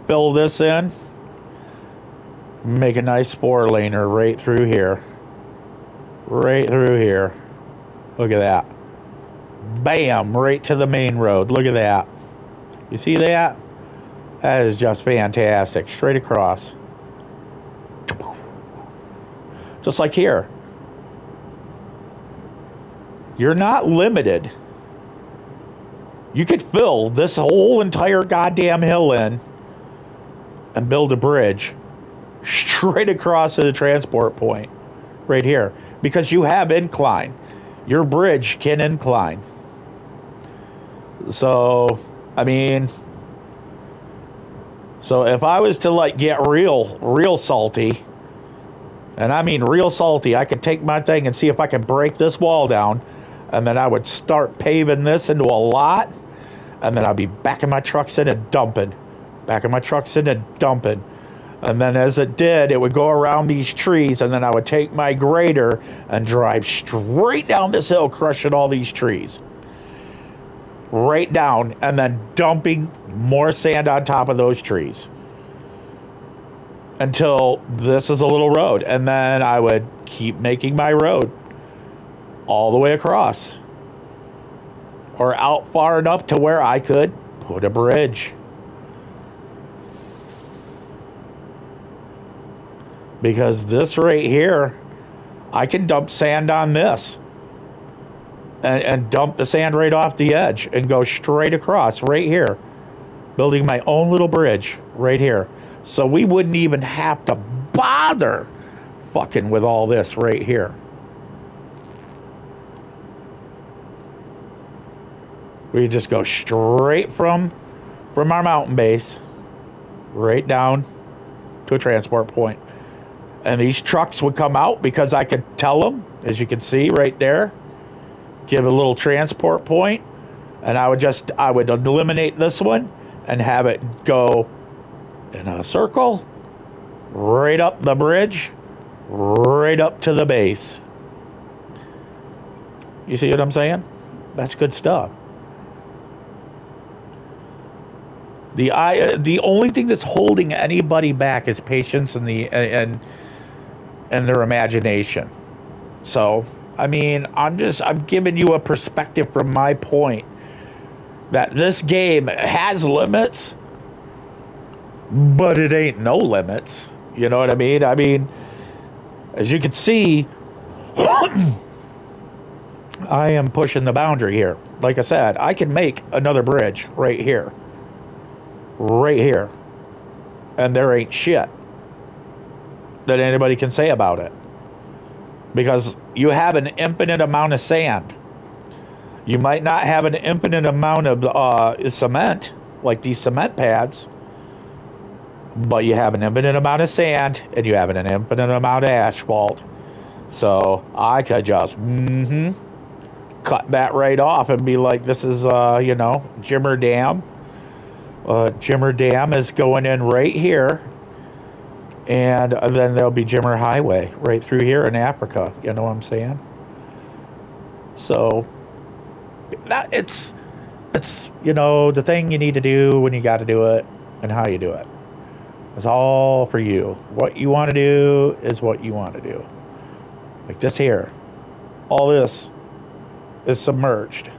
Fill this in. Make a nice 4-laner right through here. Right through here. Look at that. Bam, right to the main road. Look at that. You see that? That is just fantastic. Straight across. Just like here. You're not limited. You could fill this whole entire goddamn hill in and build a bridge straight across to the transport point right here, because you have incline. Your bridge can incline. So, I mean, so if I was to like get real salty, and I mean real salty, I could take my thing and see if I could break this wall down, and then I would start paving this into a lot, and then I'd be backing my trucks in and dumping. Backing my trucks in and dumping. And then as it did, it would go around these trees, and then I would take my grader and drive straight down this hill, crushing all these trees. Right down, and then dumping more sand on top of those trees. Until this is a little road. And then I would keep making my road all the way across. Or out far enough to where I could put a bridge. Because this right here, I can dump sand on this. And dump the sand right off the edge and go straight across right here. Building my own little bridge right here. So we wouldn't even have to bother fucking with all this right here. We just go straight from our mountain base right down to a transport point. And these trucks would come out because I could tell them, as you can see right there, give a little transport point, and I would eliminate this one and have it go in a circle right up the bridge, right up to the base. You see what I'm saying? That's good stuff. The only thing that's holding anybody back is patience and their imagination. So, I mean, I'm giving you a perspective from my point that this game has limits, but it ain't no limits. You know what I mean? I mean, as you can see, I am pushing the boundary here. Like I said, I can make another bridge right here. Right here. And there ain't shit that anybody can say about it. Because you have an infinite amount of sand. You might not have an infinite amount of cement, like these cement pads, but you have an infinite amount of sand, and you have an infinite amount of asphalt. So I could just cut that right off and be like, this is, Jimmer Dam. Jimmer Dam is going in right here. And then there'll be Jimmer Highway right through here in Africa. You know what I'm saying? So that it's the thing you need to do when you got to do it and how you do it. It's all for you. What you want to do is what you want to do. Like this here. All this is submerged.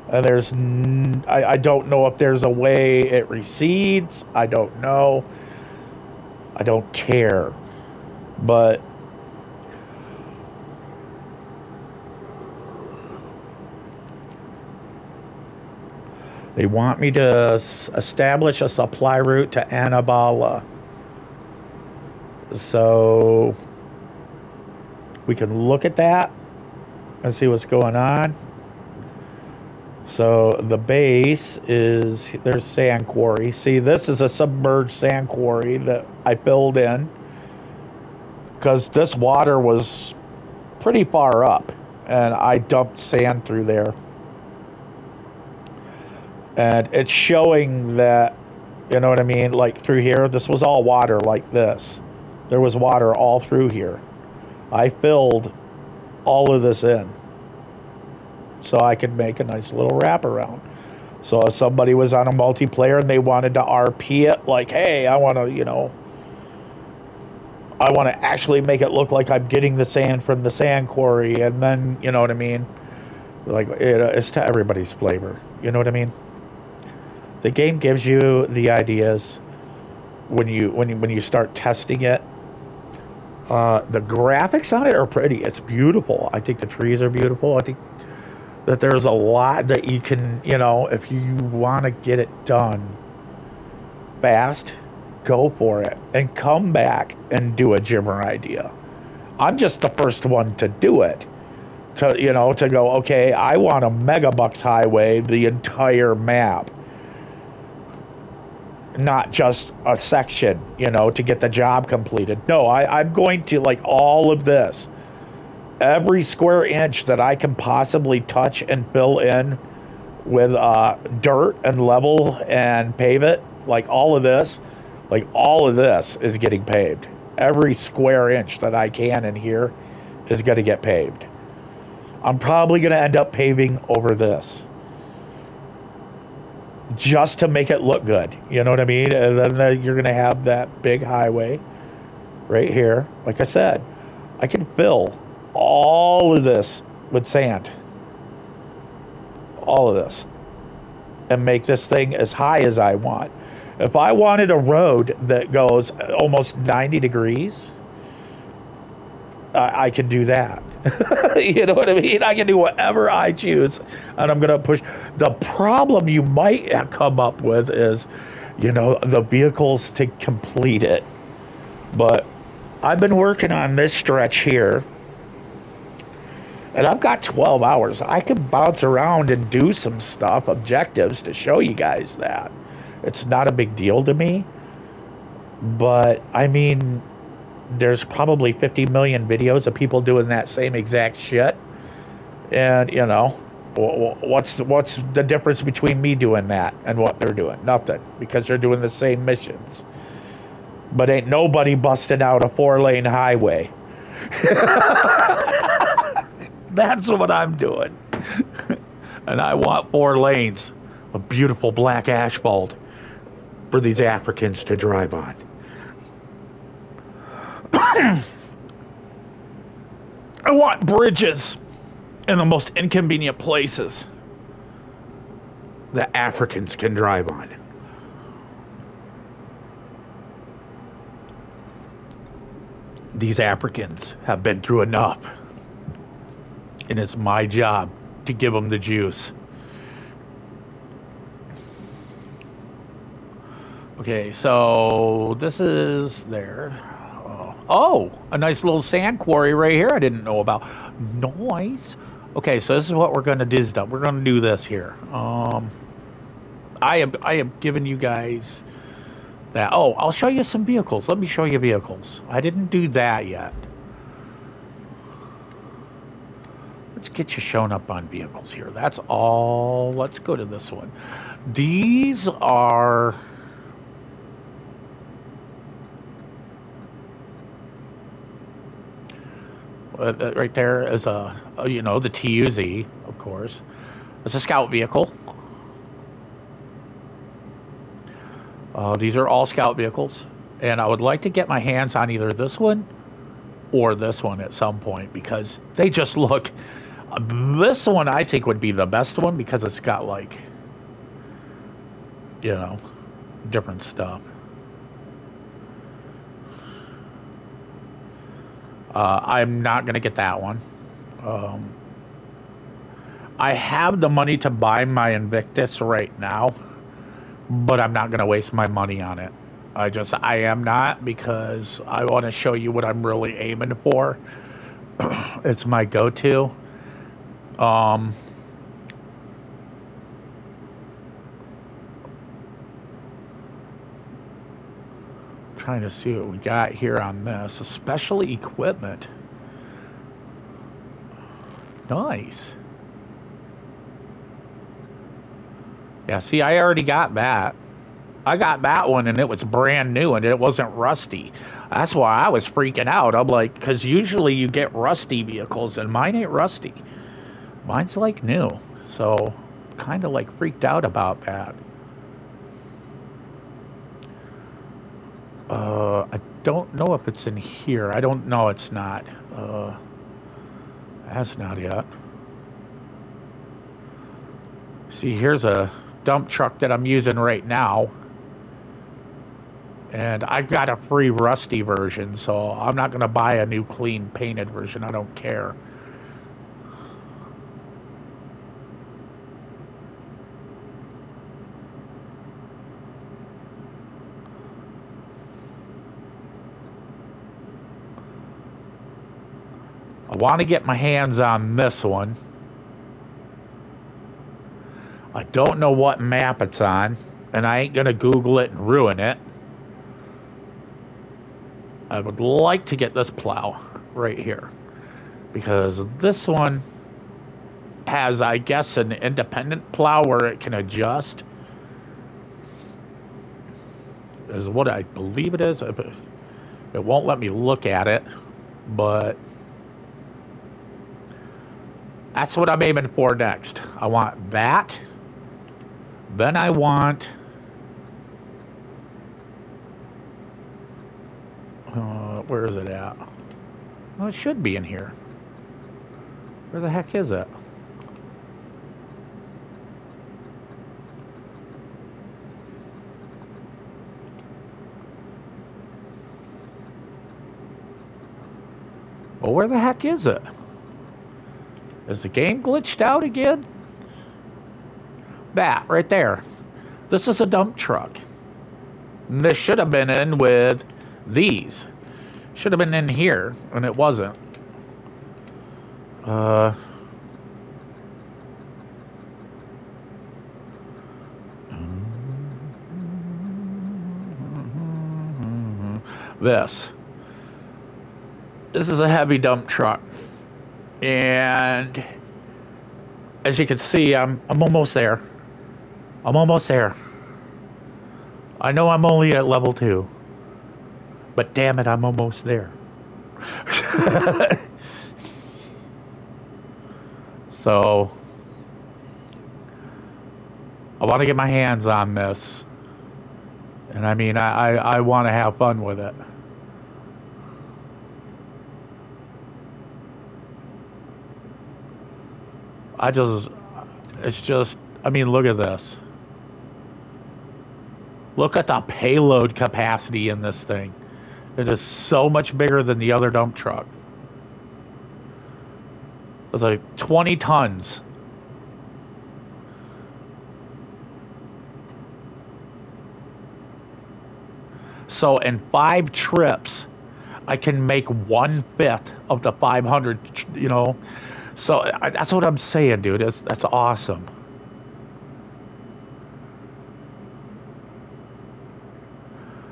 And I don't know if there's a way it recedes. I don't know. I don't care. But they want me to establish a supply route to Annaballa. So we can look at that. and see what's going on. So the base is, there's sand quarry. See, this is a submerged sand quarry that I filled in because this water was pretty far up, and I dumped sand through there. And it's showing that, you know what I mean, like through here, this was all water like this. There was water all through here. I filled all of this in so I could make a nice little wraparound. So if somebody was on a multiplayer and they wanted to RP it, like, hey, I want to, I want to actually make it look like I'm getting the sand from the sand quarry, and then, you know what I mean? Like, it's to everybody's flavor. You know what I mean? The game gives you the ideas when you start testing it. The graphics on it are pretty. It's beautiful. I think the trees are beautiful. I think that there's a lot that you can, if you want to get it done fast, go for it and come back and do a Jimmer idea. I'm just the first one to do it. To go, okay, I want a Megabucks highway, the entire map. Not just a section, to get the job completed. No, I'm going to, like, all of this. Every square inch that I can possibly touch and fill in with dirt and level and pave it, like all of this is getting paved. Every square inch that I can in here is going to get paved. I'm probably going to end up paving over this just to make it look good. You know what I mean? And then you're going to have that big highway right here. Like I said, I can fill all of this with sand. All of this. And make this thing as high as I want. If I wanted a road that goes almost 90 degrees, I can do that. You know what I mean? I can do whatever I choose, and I'm going to push. The problem you might come up with is, the vehicles to complete it. But I've been working on this stretch here, and I've got 12 hours. I can bounce around and do some stuff, objectives, to show you guys that. It's not a big deal to me. But, I mean, there's probably 50 million videos of people doing that same exact shit. And, what's the difference between me doing that and what they're doing? Nothing. Because they're doing the same missions. But ain't nobody busting out a 4-lane highway. That's what I'm doing. And I want 4 lanes of beautiful black asphalt for these Africans to drive on. I want bridges in the most inconvenient places that Africans can drive on. These Africans have been through enough. And it's my job to give them the juice. Okay, so this is there. Oh, a nice little sand quarry right here I didn't know about. Nice. Okay, so this is what we're going to do. We're going to do this here. I am giving you guys that. Oh, I'll show you some vehicles. Let me show you vehicles. I didn't do that yet. Let's get you shown up on vehicles here. That's all. Let's go to this one. These are... right there is the TUZ, of course. It's a scout vehicle. These are all scout vehicles. And I would like to get my hands on either this one or this one at some point, because they just look... this one I think would be the best one because it's got, like, different stuff. I'm not going to get that one. I have the money to buy my Invictus right now, but I'm not going to waste my money on it. I am not, because I want to show you what I'm really aiming for. It's my go-to. Um, trying to see what we got here on this. Especially equipment. Nice. Yeah, see, I already got that. I got that one and it was brand new and it wasn't rusty. That's why I was freaking out. I'm like, because usually you get rusty vehicles and mine ain't rusty. Mine's like new. So, kind of like freaked out about that. I don't know if it's in here. I don't know. It's not. That's not yet. See, here's a dump truck that I'm using right now. And I've got a free rusty version, so I'm not going to buy a new clean painted version. I don't care. I want to get my hands on this one. I don't know what map it's on, and I ain't going to Google it and ruin it. I would like to get this plow right here, because this one has, I guess, an independent plow where it can adjust. Is what I believe it is. It won't let me look at it, but that's what I'm aiming for next. I want that. Then I want... where is it at? Well, it should be in here. Where the heck is it? Well, where the heck is it? Is the game glitched out again? That, right there. This is a dump truck. And this should have been in with these. Should have been in here, and it wasn't. This is a heavy dump truck, and as you can see, I'm almost there. I'm almost there. I know I'm only at level 2, but damn it, I'm almost there. So I want to get my hands on this, and I mean, I want to have fun with it. It's just, I mean, look at this. Look at the payload capacity in this thing. It is so much bigger than the other dump truck. It's like 20 tons. So in 5 trips, I can make 1/5 of the 500, you know. So that's what I'm saying, dude. That's awesome.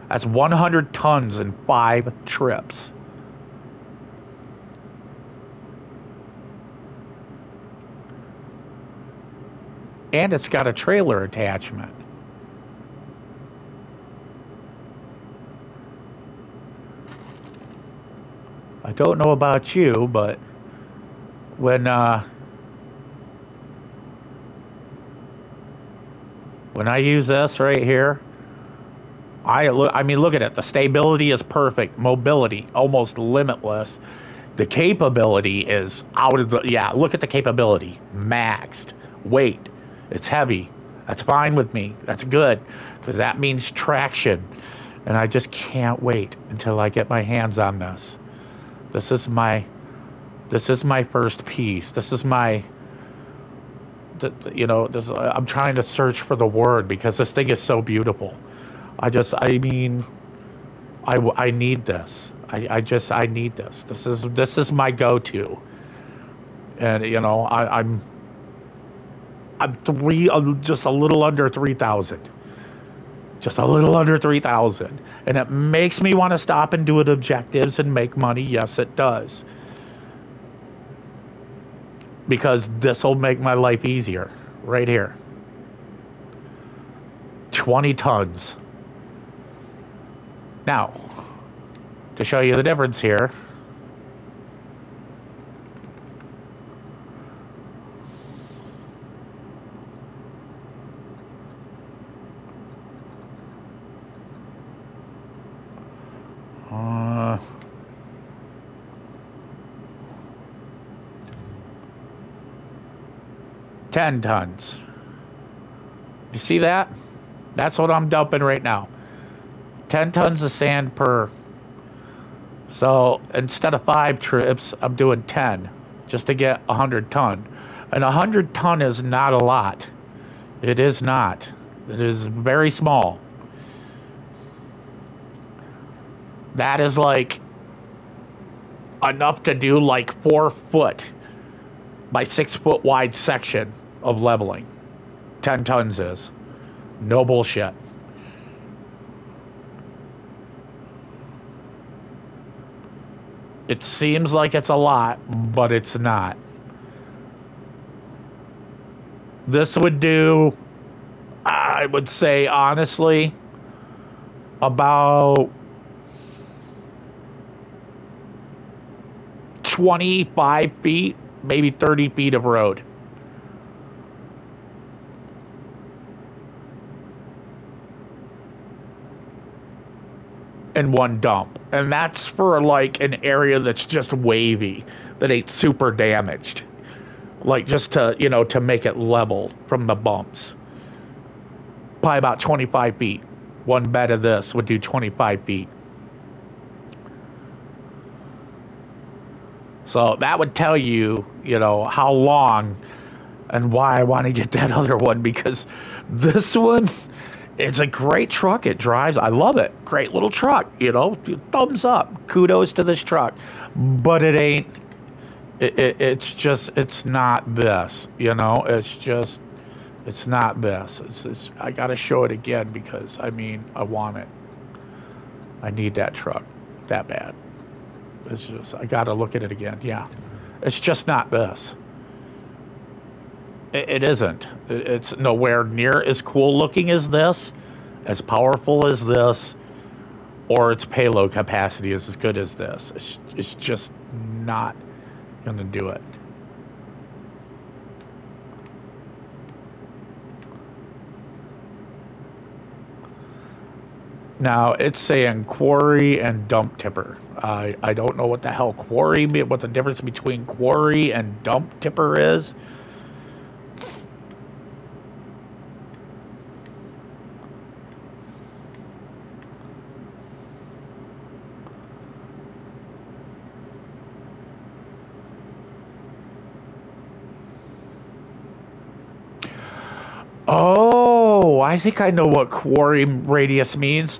That's 100 tons in 5 trips. And it's got a trailer attachment. I don't know about you, but when I use this right here, I mean, look at it. The stability is perfect. Mobility, almost limitless. The capability is out of the... Yeah, look at the capability. Maxed. Weight. It's heavy. That's fine with me. That's good, because that means traction. And I just can't wait until I get my hands on this. This is my first piece. This is my... you know, I'm trying to search for the word, because this thing is so beautiful. I mean, I need this. I need this. This is my go-to. And you know, I'm just a little under 3,000. Just a little under 3,000. And it makes me want to stop and do it objectives and make money. Yes, it does. Because this will make my life easier. Right here. 20 tons. Now, to show you the difference here. Uh, 10 tons. You see that? That's what I'm dumping right now. 10 tons of sand per. So instead of 5 trips, I'm doing 10 just to get 100 ton. And 100 ton is not a lot. It is not. It is very small. That is like enough to do like 4 foot by 6 foot wide section of leveling. 10 tons is. No bullshit. It seems like it's a lot, but it's not. This would do, I would say honestly, about 25 feet, maybe 30 feet of road. In one dump. And that's for like an area that's just wavy, that ain't super damaged. Like just to, you know, to make it level from the bumps. Probably about 25 feet. One bed of this would do 25 feet. So that would tell you, you know, how long and why I want to get that other one, because this one, it's a great truck. It drives. I love it. Great little truck, you know, thumbs up. Kudos to this truck. But it ain't, it's not this, you know, it's not this. I got to show it again because, I mean, I want it. I need that truck that bad. It's just, I got to look at it again. Yeah. It's just not this. It isn't. It's nowhere near as cool looking as this, as powerful as this, or its payload capacity is as good as this. It's just not going to do it. Now, it's saying quarry and dump tipper. I don't know what the hell quarry, what the difference between quarry and dump tipper is. Oh, I think I know what quarry radius means.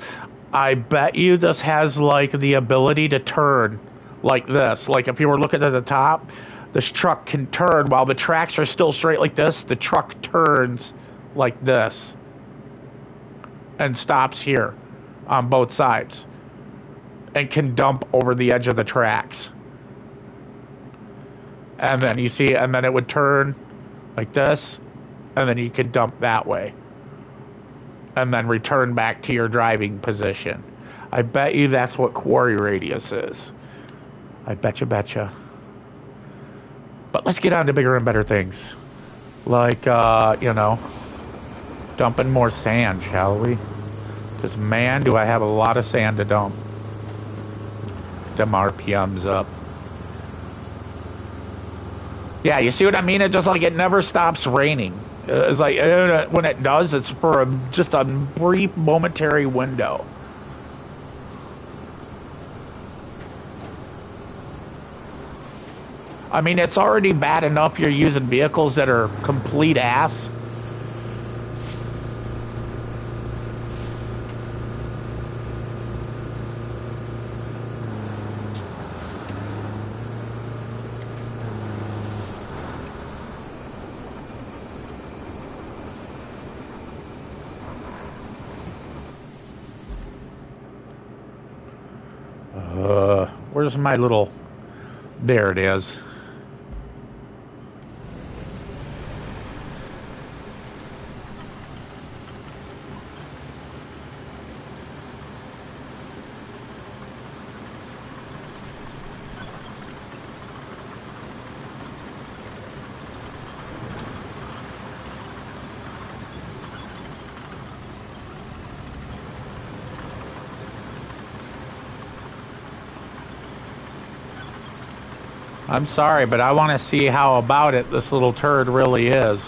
I bet you this has like the ability to turn like this. Like if you were looking at the top, this truck can turn while the tracks are still straight like this. The truck turns like this and stops here on both sides and can dump over the edge of the tracks. And then you see, and then it would turn like this. And then you could dump that way. And then return back to your driving position. I bet you that's what quarry radius is. I betcha. But let's get on to bigger and better things. Like, you know, dumping more sand, shall we? Because, man, do I have a lot of sand to dump. Them RPMs up. Yeah, you see what I mean? It just like it never stops raining. It's like when it does, it's for just a brief momentary window. I mean, it's already bad enough you're using vehicles that are complete ass. where's my little... There it is. I'm sorry, but I want to see how about it this little turd really is.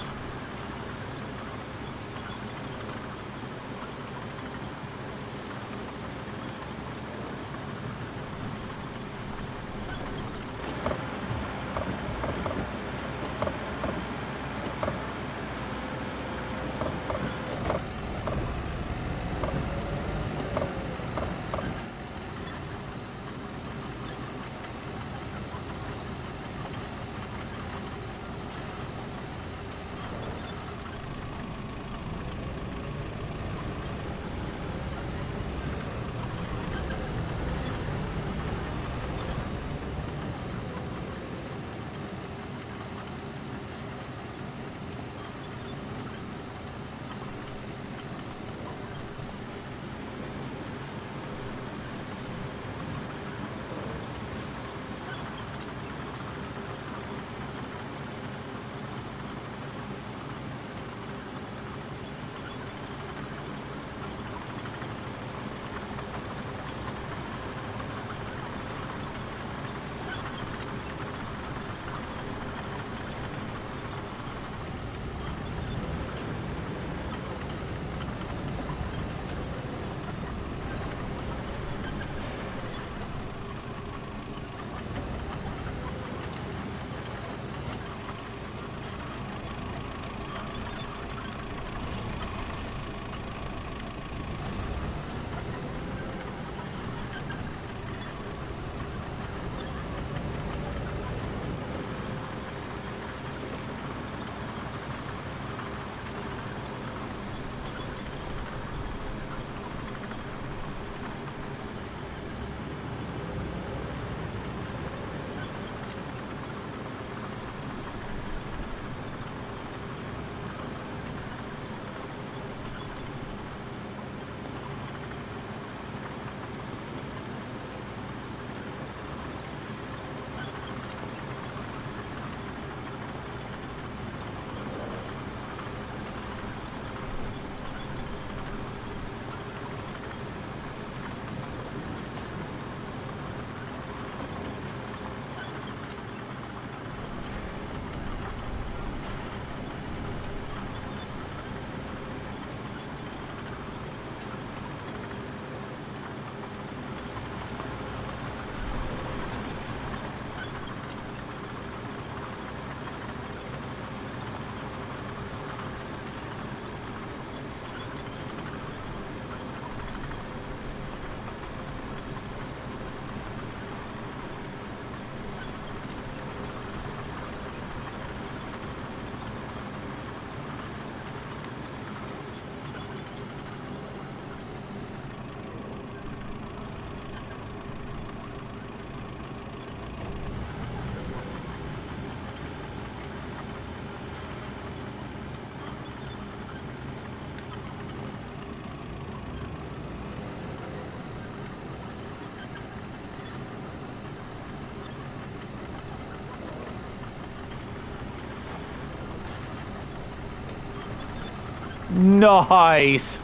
Nice!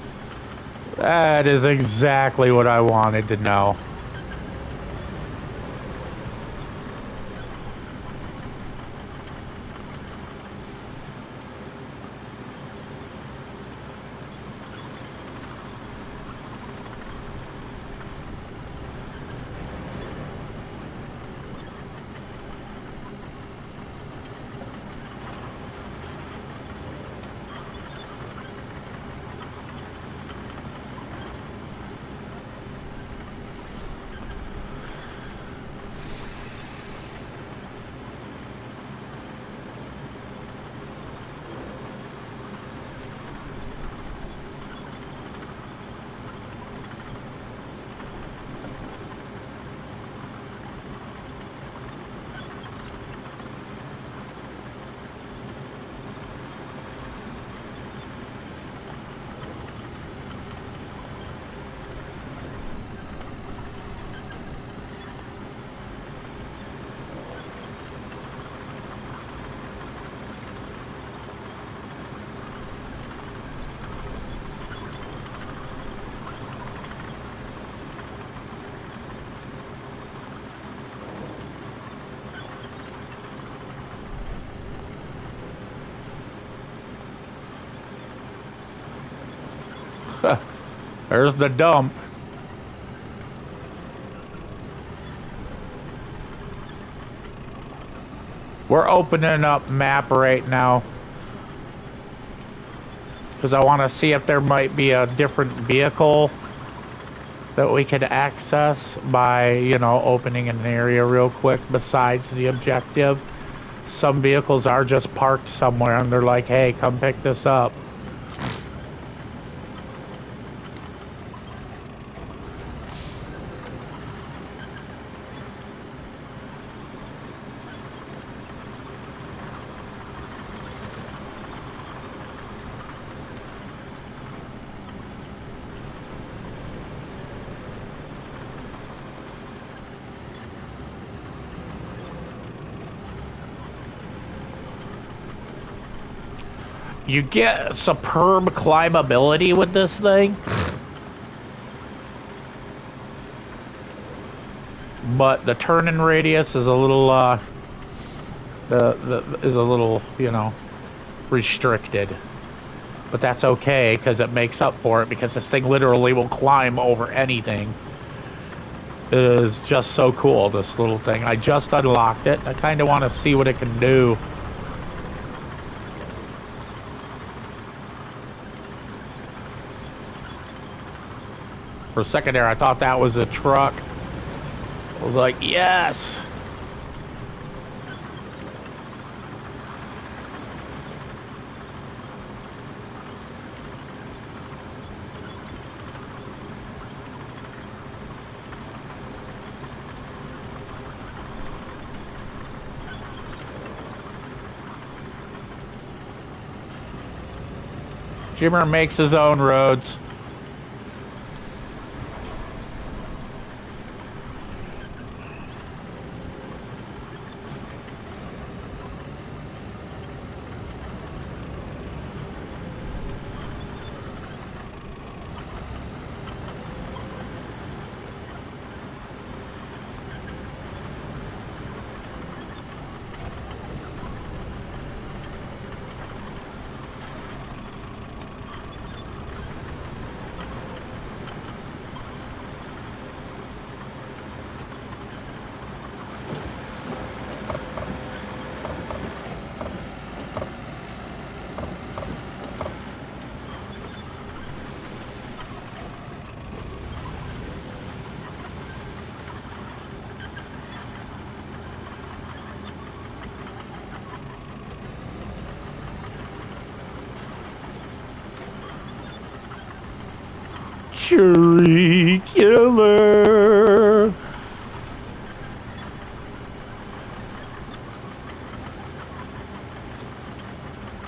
That is exactly what I wanted to know. There's the dump. We're opening up map right now because I want to see if there might be a different vehicle that we could access by, you know, opening an area real quick besides the objective. Some vehicles are just parked somewhere and they're like, hey, come pick this up. You get superb climbability with this thing, but the turning radius is a little, is a little, you know, restricted. But that's okay because it makes up for it because this thing literally will climb over anything. It is just so cool, this little thing. I just unlocked it. I kind of want to see what it can do. For a second there, I thought that was a truck. I was like, yes! Jimmer makes his own roads. Tree killer.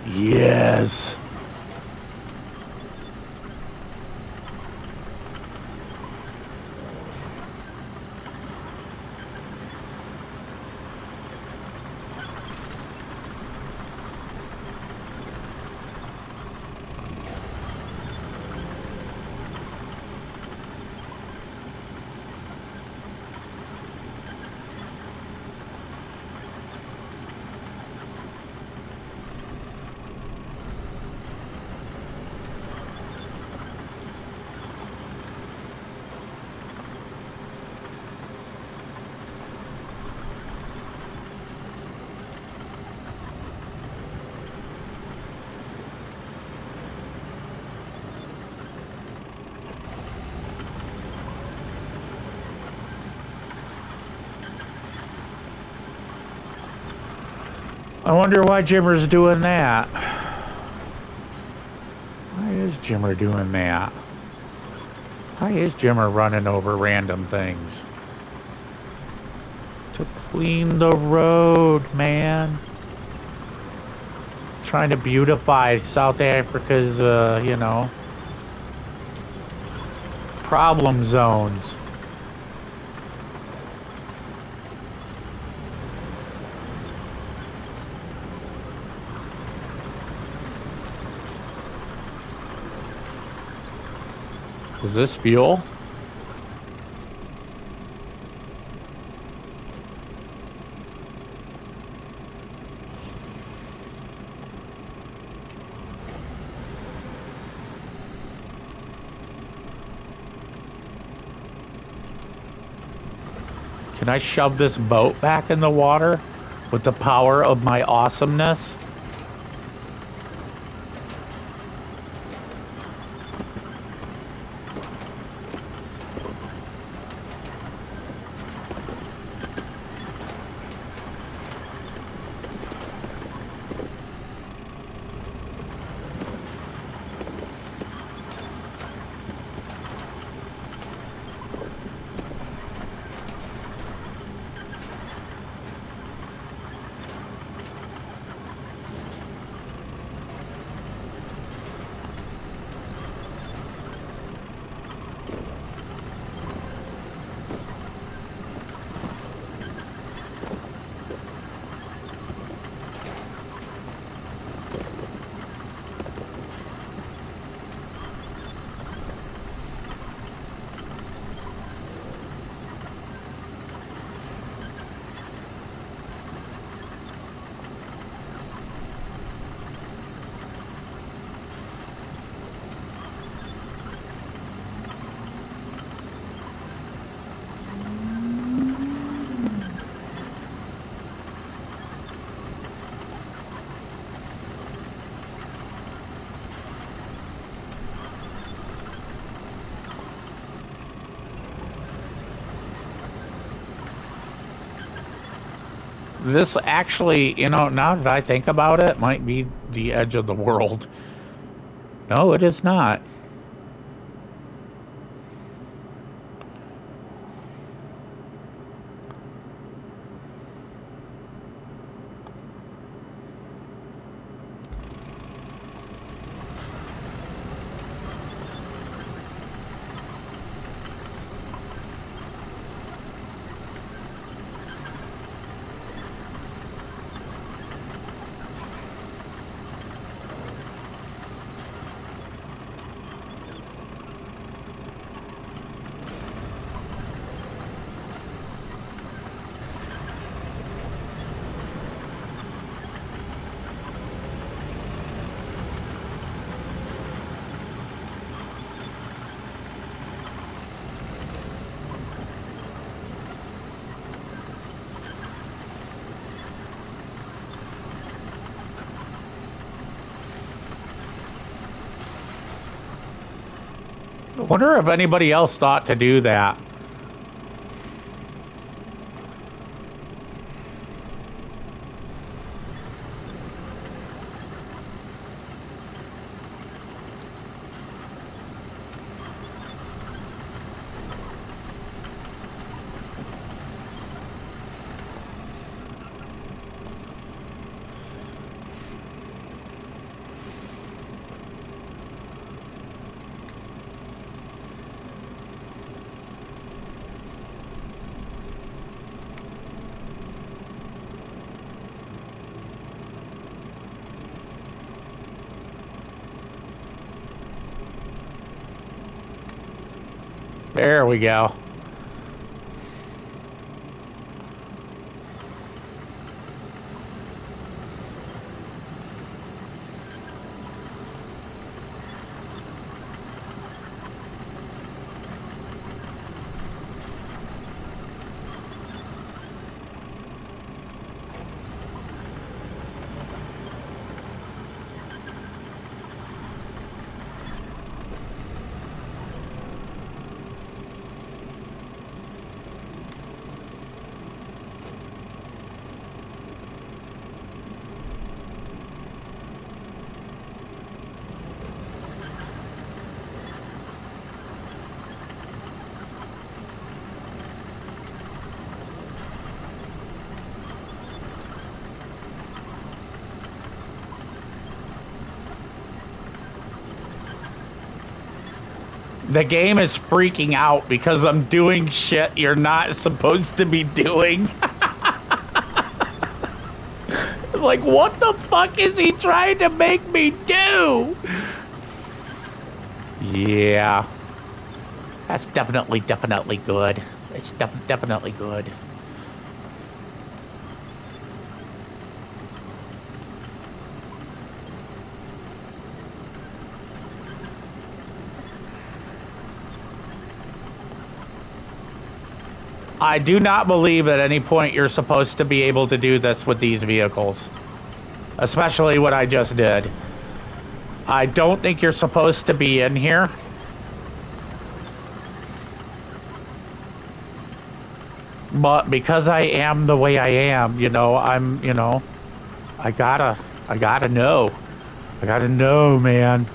Yes. I wonder why Jimmer's doing that. Why is Jimmer doing that? Why is Jimmer running over random things? To clean the road, man. Trying to beautify South Africa's, you know, problem zones. Is this fuel? Can I shove this boat back in the water with the power of my awesomeness? This actually, you know, now that I think about it, might be the edge of the world. No, it is not. I wonder if anybody else thought to do that. There we go. The game is freaking out because I'm doing shit you're not supposed to be doing. Like, what the fuck is he trying to make me do? Yeah. That's definitely good. It's definitely good. I do not believe at any point you're supposed to be able to do this with these vehicles. Especially what I just did. I don't think you're supposed to be in here. But because I am the way I am, you know, I gotta know. I gotta know, man.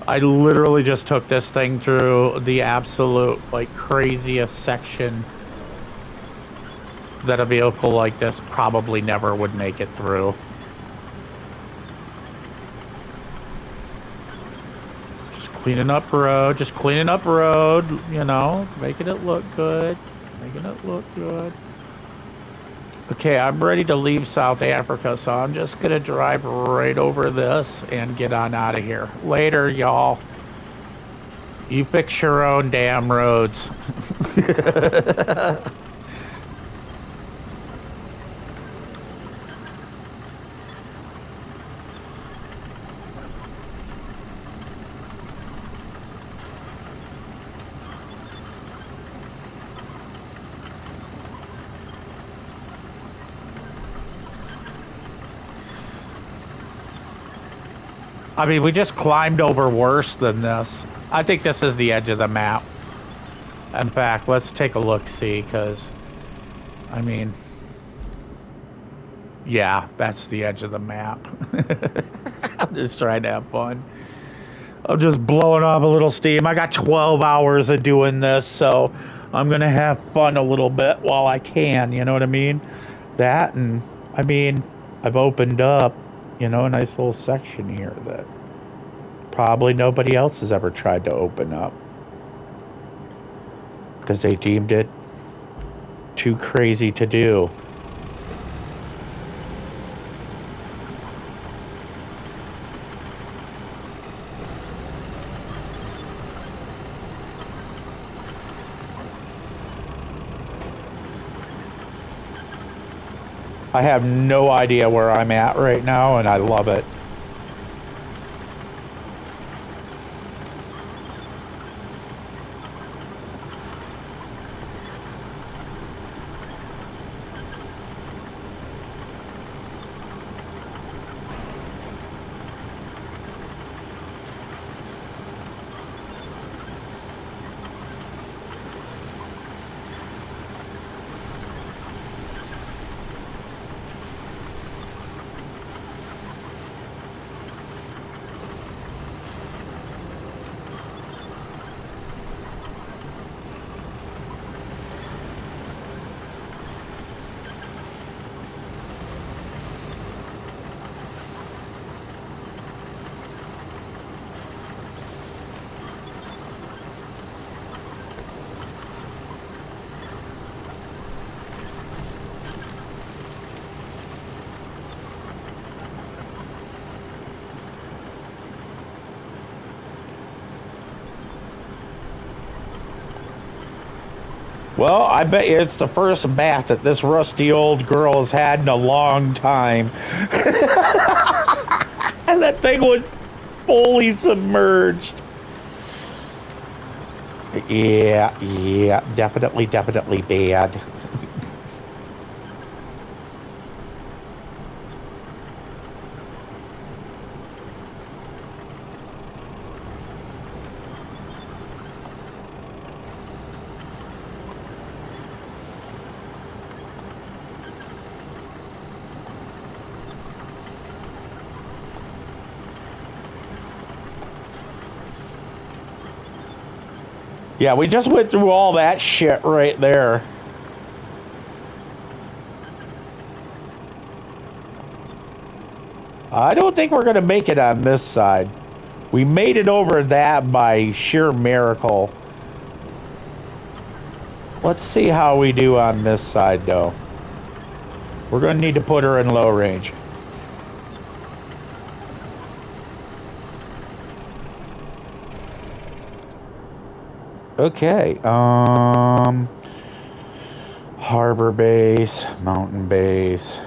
I literally just took this thing through the absolute, like, craziest section that a vehicle like this probably never would make it through. Just cleaning up road, you know, making it look good. Okay, I'm ready to leave South Africa, so I'm just gonna drive right over this and get on out of here. Later, y'all. You fix your own damn roads. I mean, we just climbed over worse than this. I think this is the edge of the map. In fact, let's take a look-see, because, I mean, yeah, that's the edge of the map. I'm just trying to have fun. I'm just blowing off a little steam. I got 12 hours of doing this, so I'm going to have fun a little bit while I can, you know what I mean? That, and, I mean, I've opened up, you know, a nice little section here that probably nobody else has ever tried to open up because they deemed it too crazy to do. I have no idea where I'm at right now, and I love it. Well, I bet you it's the first bath that this rusty old girl has had in a long time. And that thing was fully submerged. Yeah, definitely bad. Yeah, we just went through all that shit right there. I don't think we're going to make it on this side. We made it over that by sheer miracle. Let's see how we do on this side, though. We're going to need to put her in low range. Okay, harbor base, mountain base.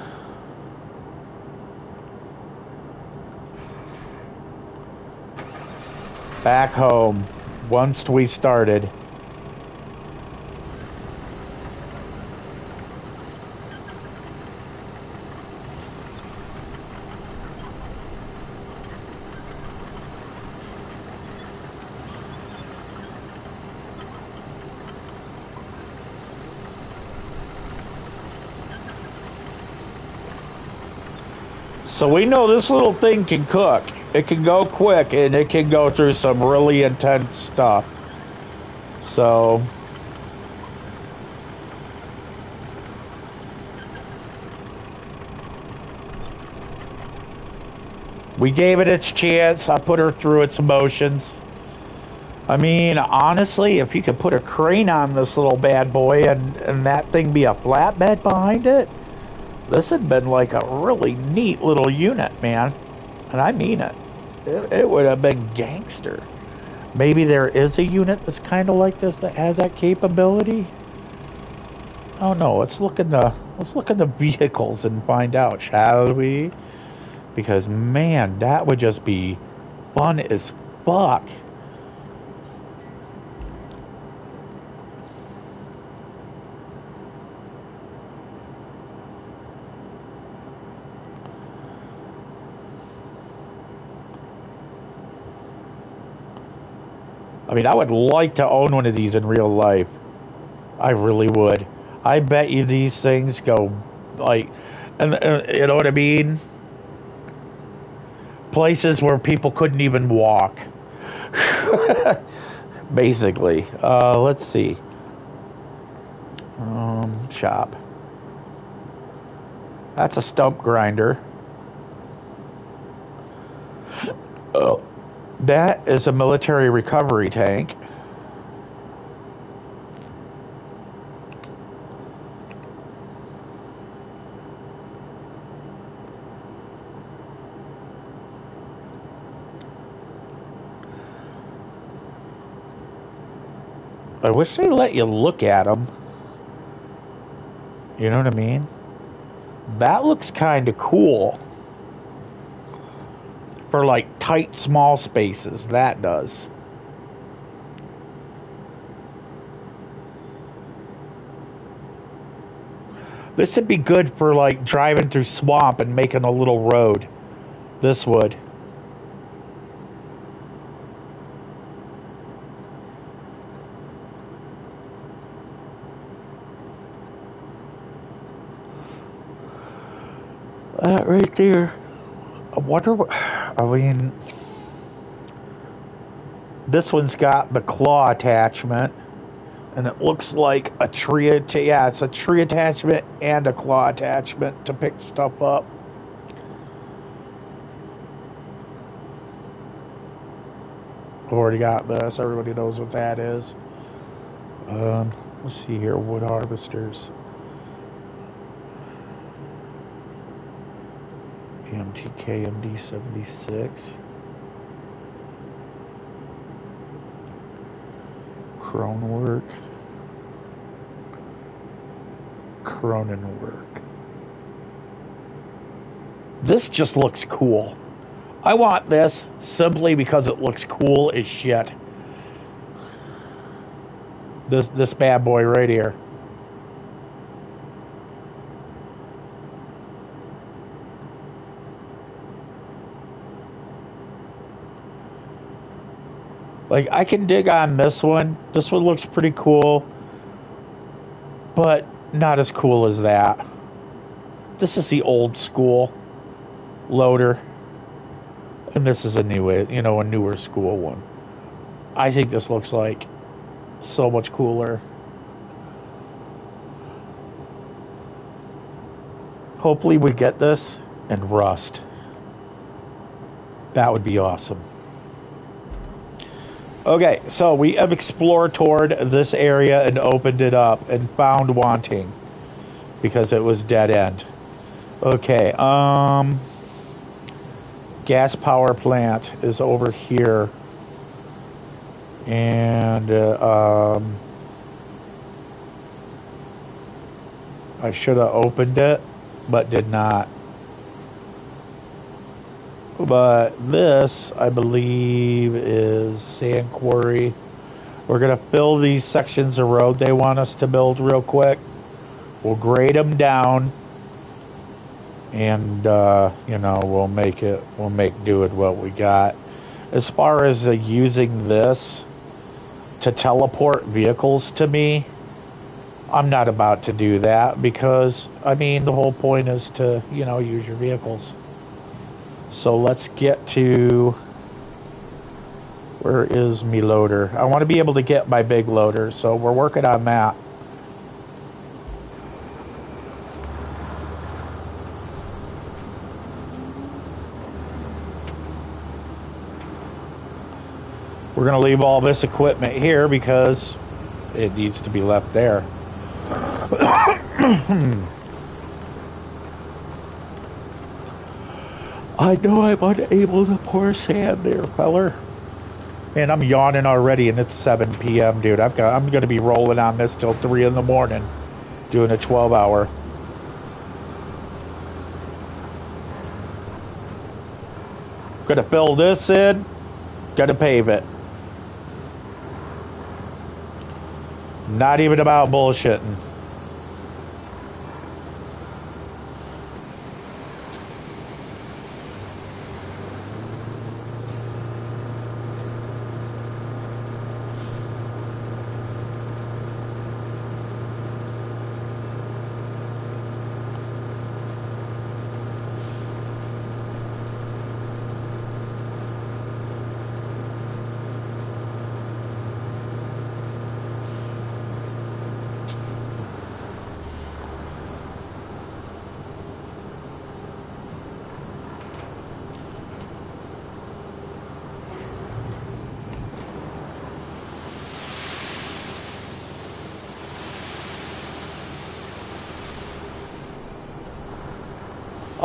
Back home. Once we started. So we know this little thing can cook. It can go quick, and it can go through some really intense stuff. So we gave it its chance. I put her through its emotions. I mean, honestly, if you could put a crane on this little bad boy and that thing be a flatbed behind it, this had been like a really neat little unit, man. And I mean it. It would have been gangster. Maybe there is a unit that's kind of like this that has that capability. Oh no, let's look in the vehicles and find out, shall we? Because man, that would just be fun as fuck. I mean, I would like to own one of these in real life. I really would. I bet you these things go like, and you know what I mean? Places where people couldn't even walk. Basically. Let's see. Shop. That's a stump grinder. Oh, that is a military recovery tank. I wish they let you look at them. You know what I mean? That looks kind of cool. For like tight, small spaces, that does. This would be good for like driving through swamp and making a little road. This would. That right there. I wonder what. I mean, this one's got the claw attachment, and it looks like a tree. Yeah, it's a tree attachment and a claw attachment to pick stuff up. I've already got this. Everybody knows what that is. Let's see here. Wood harvesters. MTK MD76. Cronenwork. This just looks cool. I want this simply because it looks cool as shit. This bad boy right here. Like, I can dig on this one. This one looks pretty cool. But not as cool as that. This is the old school loader. And this is a newer school one. I think this looks like so much cooler. Hopefully we get this and rust. That would be awesome. Okay, so we have explored toward this area and opened it up and found wanting because it was dead end. Okay, gas power plant is over here, and I should have opened it, but did not. But this, I believe, is sand quarry. We're going to fill these sections of road they want us to build real quick. We'll grade them down, and you know, we'll make do with what we got. As far as using this to teleport vehicles to me, I'm not about to do that because, I mean, the whole point is to, you know, use your vehicles. So let's get to, where is me loader? I want to be able to get my big loader, so we're working on that. We're going to leave all this equipment here because it needs to be left there. I know I'm unable to pour sand there, feller. Man, I'm yawning already, and it's 7 p.m., dude. I'm going to be rolling on this till 3 in the morning, doing a 12-hour. Going to fill this in, going to pave it. Not even about bullshitting.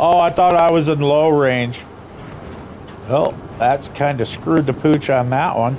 Oh, I thought I was in low range. Well, that's kind of screwed the pooch on that one.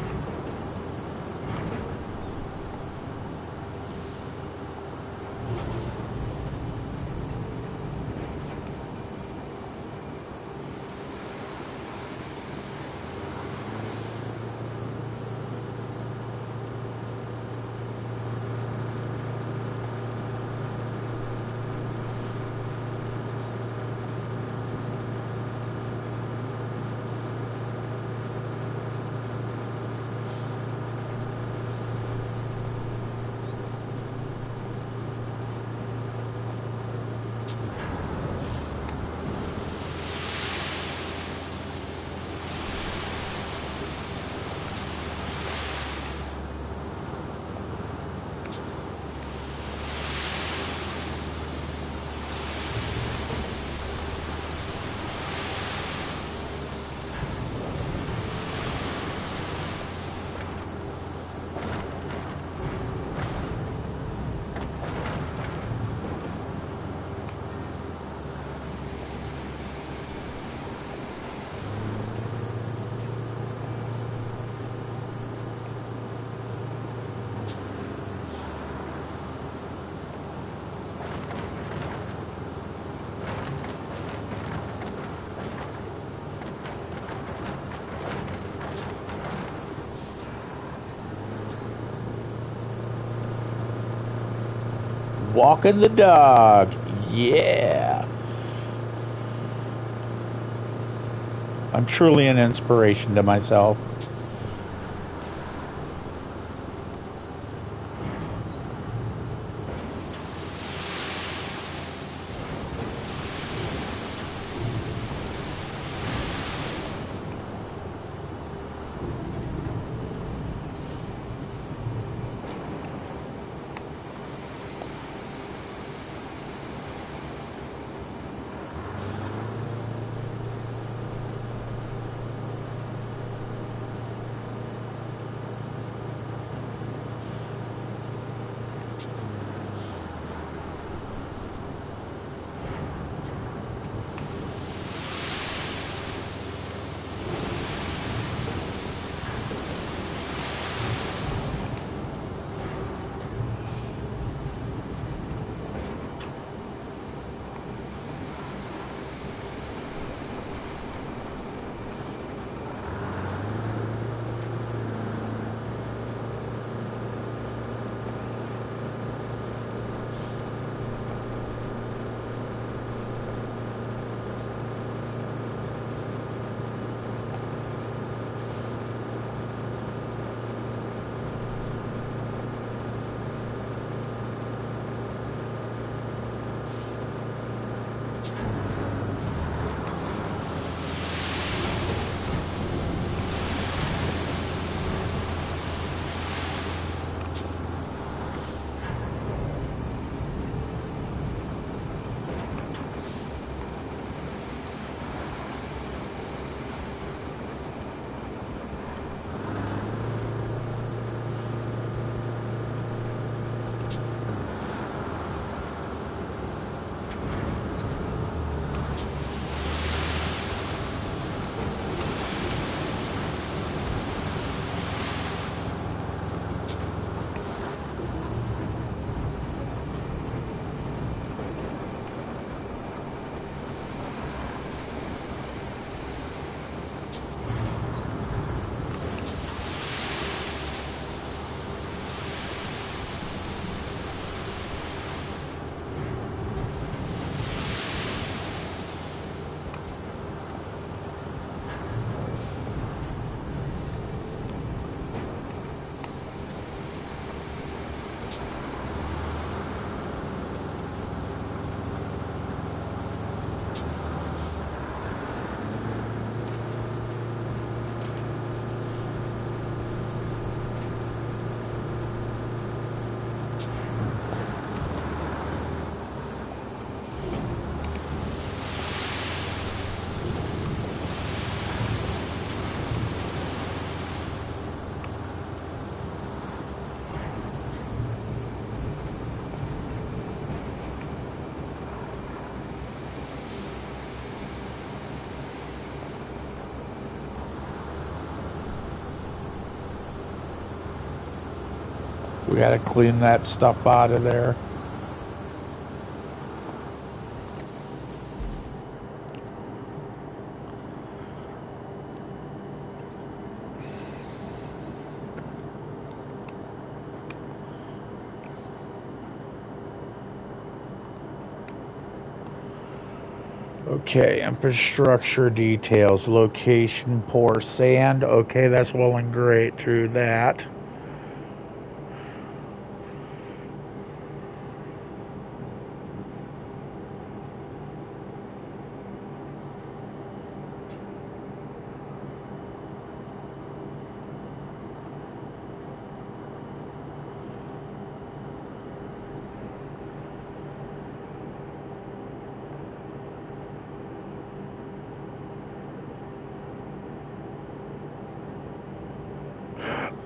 Walking the dog. Yeah. I'm truly an inspiration to myself. We gotta clean that stuff out of there. Okay, infrastructure details, location, pour sand. Okay, that's well and great through that.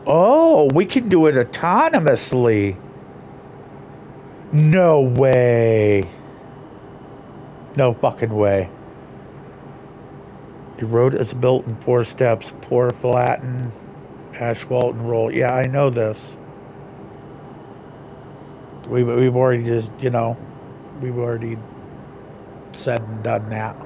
Oh, we can do it autonomously. No way. No fucking way. The road is built in 4 steps. Pour, flatten, asphalt, and roll. Yeah, I know this. We've already just, we've already said and done that.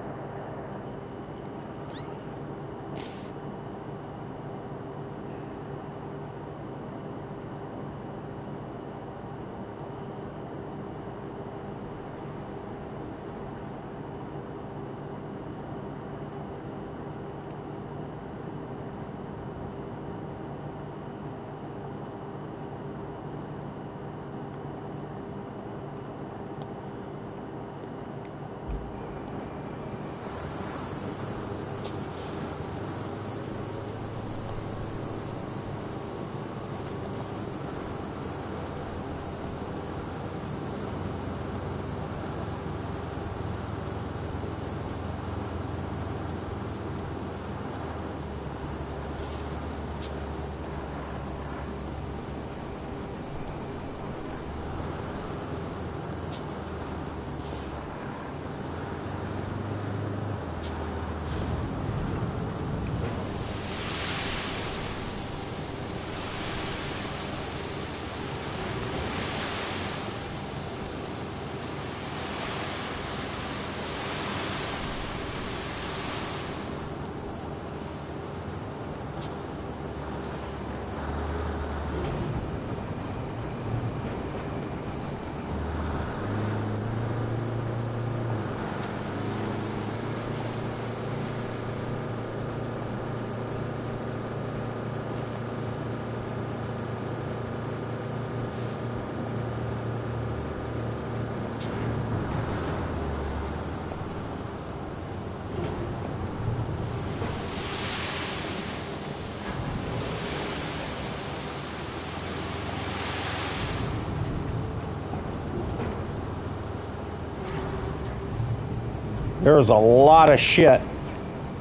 There's a lot of shit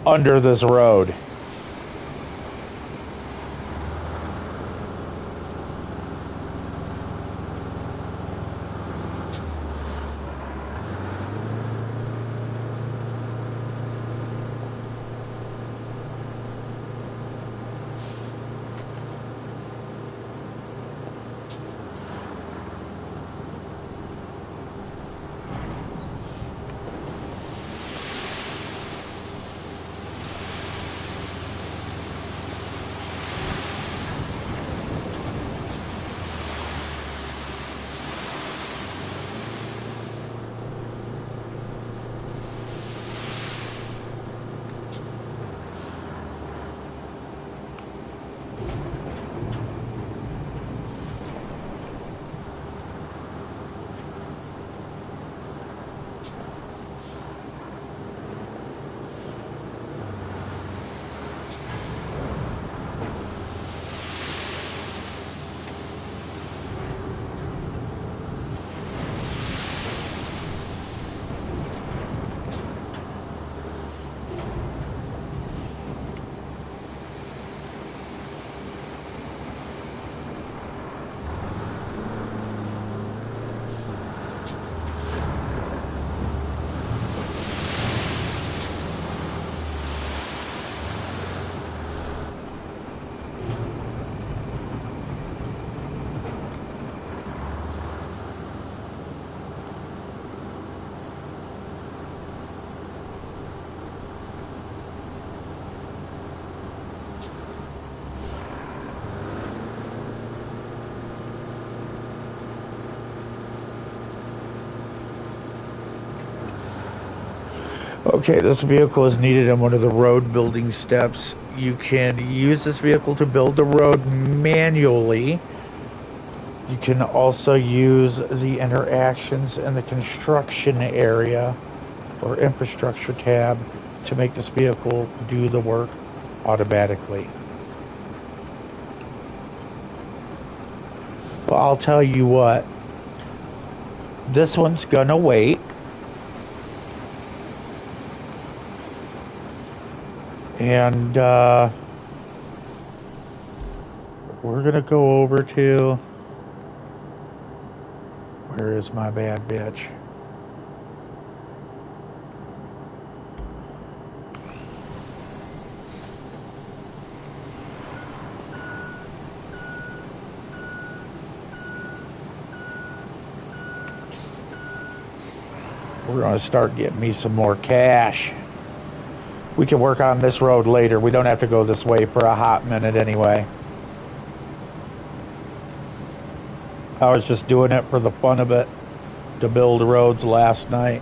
under this road. Okay, this vehicle is needed in one of the road building steps. You can use this vehicle to build the road manually. You can also use the interactions in the construction area or infrastructure tab to make this vehicle do the work automatically. Well, I'll tell you what, this one's gonna wait. And we're gonna go over to, where is my bad bitch? We're gonna start getting me some more cash. We can work on this road later. We don't have to go this way for a hot minute anyway. I was just doing it for the fun of it, to build roads last night.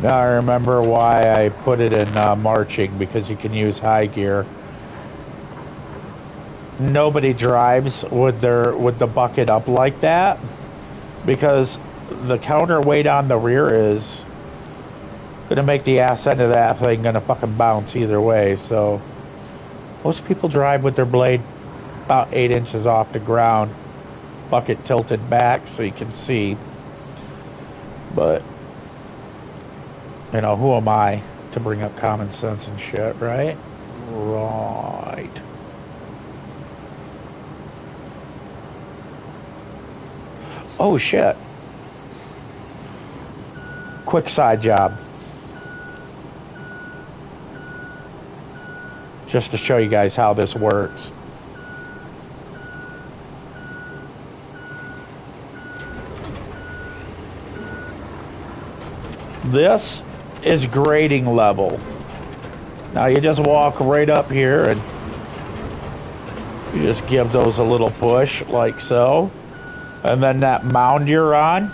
Now I remember why I put it in marching, because you can use high gear. Nobody drives with the bucket up like that, because the counterweight on the rear is gonna make the ass end of that thing gonna fucking bounce either way. So most people drive with their blade about 8 inches off the ground, bucket tilted back so you can see. But you know, who am I to bring up common sense and shit, right? Right. Oh shit. Quick side job. Just to show you guys how this works. This is grading level. Now you just walk right up here and you just give those a little push like so. And then that mound you're on,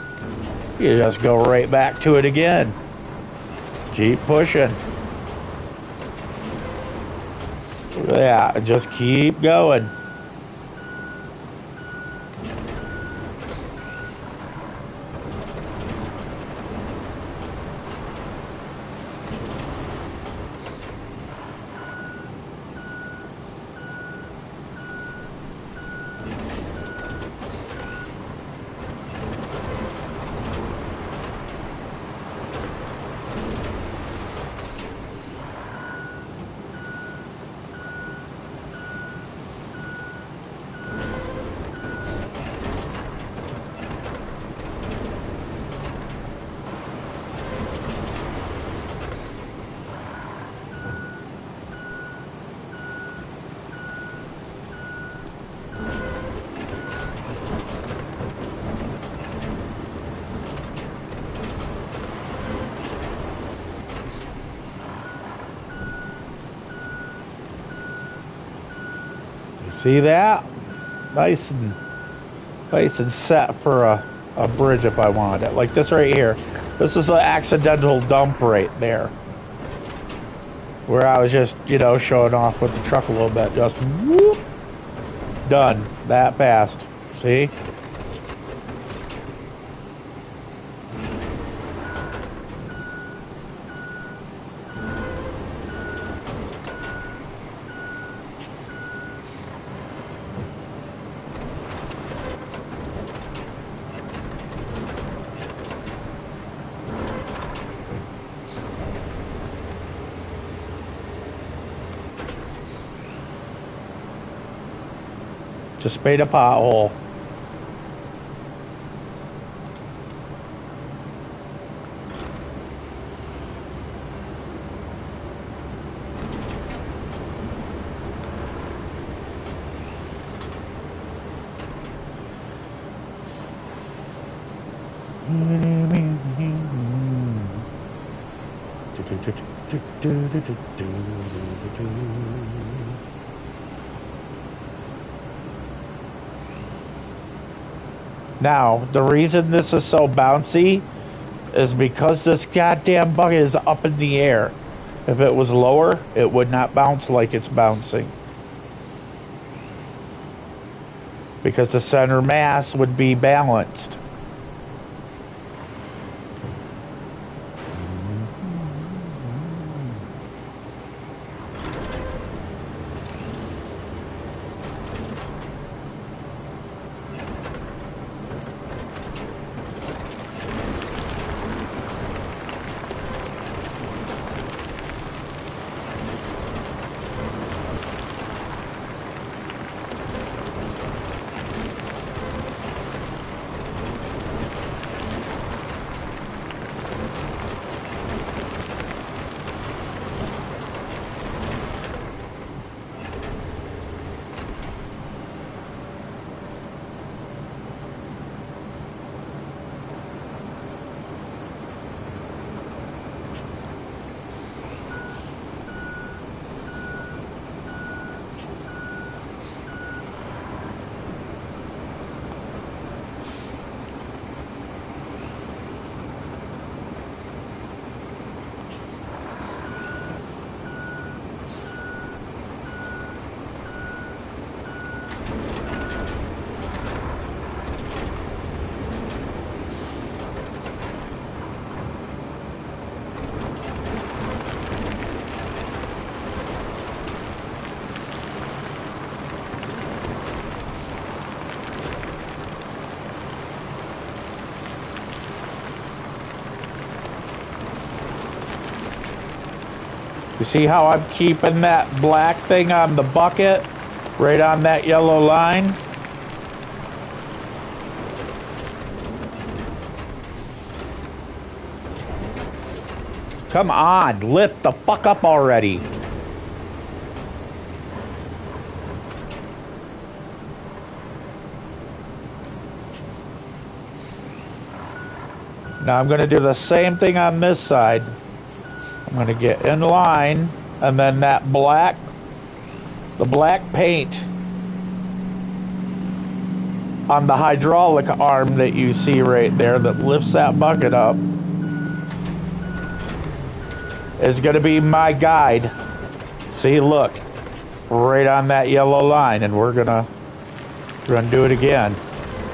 you just go right back to it again. Keep pushing. Yeah, just keep going. See that? Nice and set for a bridge if I wanted it. Like this right here. This is an accidental dump right there. Where I was just, you know, showing off with the truck a little bit. Just whoop. Done. That fast. See? Just made a pothole. Now, the reason this is so bouncy is because this goddamn bucket is up in the air. If it was lower, it would not bounce like it's bouncing. Because the center mass would be balanced. You see how I'm keeping that black thing on the bucket? Right on that yellow line? Come on, lift the fuck up already. Now I'm going to do the same thing on this side. I'm going to get in line, and then that black, the black paint on the hydraulic arm that you see right there that lifts that bucket up is going to be my guide. See, look, right on that yellow line, and we're gonna do it again.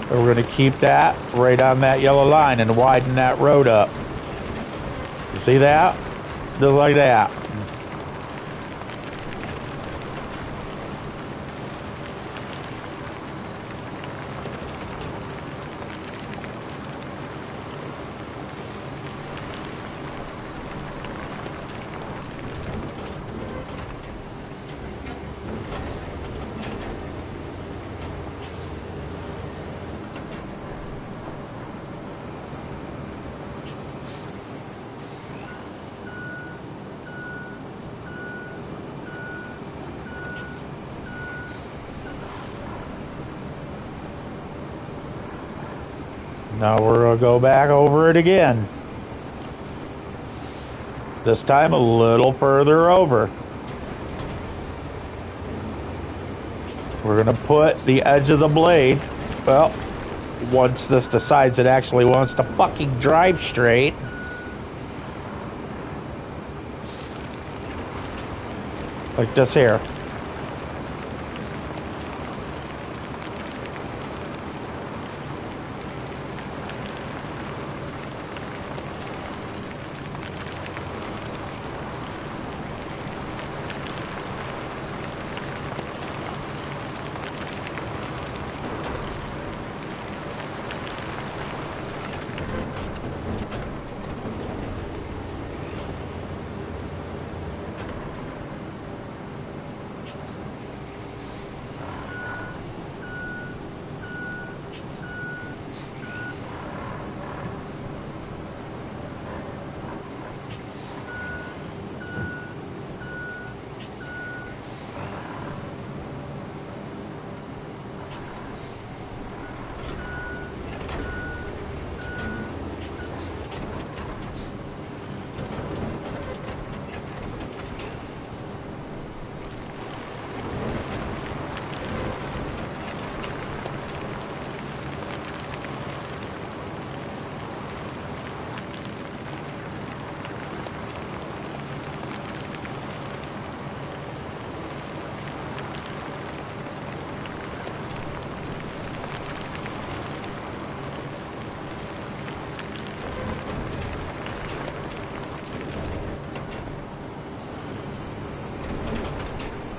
And we're going to keep that right on that yellow line and widen that road up. You see that? Just like that. Now we're going to go back over it again. This time a little further over. We're going to put the edge of the blade, well, once this decides it actually wants to fucking drive straight. Like this here.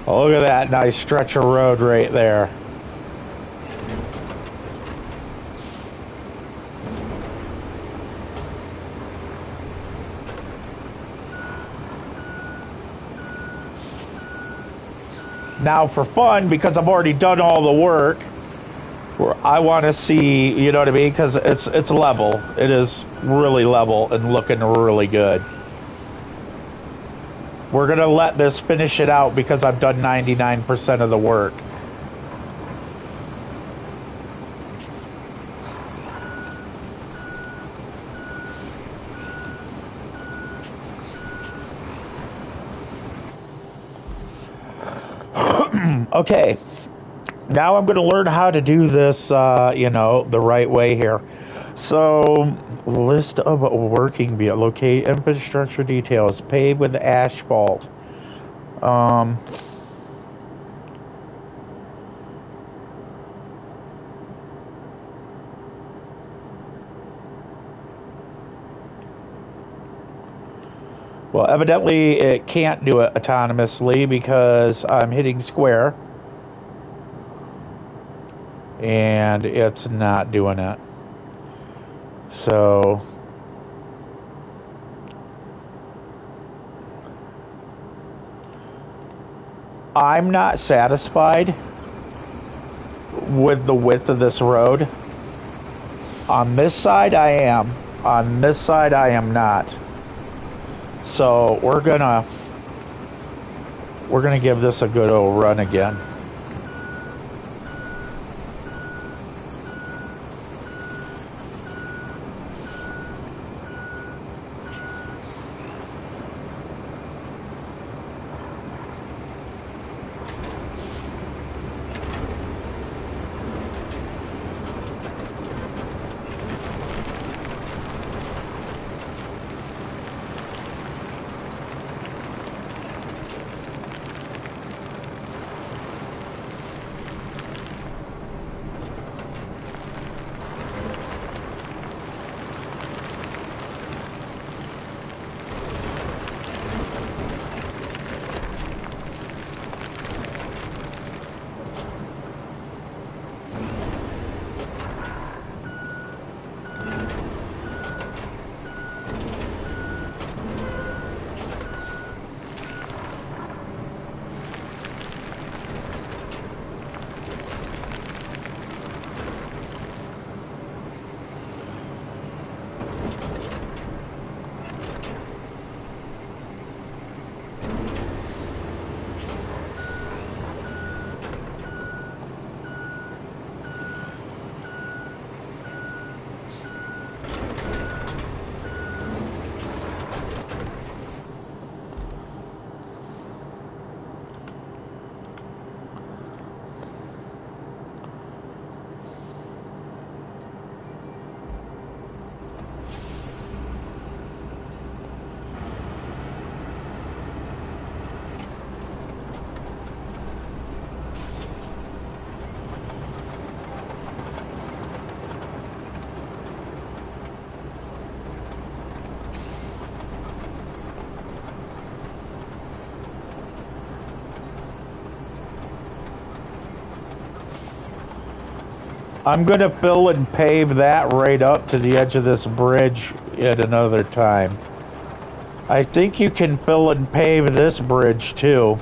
Oh, look at that nice stretch of road right there. Now for fun, because I've already done all the work, I want to see, you know what I mean? Because it's level. It is really level and looking really good. We're going to let this finish it out because I've done 99% of the work. Okay, now I'm going to learn how to do this, you know, the right way here. So, list of working via locate infrastructure details, paved with asphalt. Well, evidently it can't do it autonomously because I'm hitting square and it's not doing it. So I'm not satisfied with the width of this road. On this side I am. On this side I am not. So we're gonna give this a good old run again. I'm going to fill and pave that right up to the edge of this bridge at another time. I think you can fill and pave this bridge too.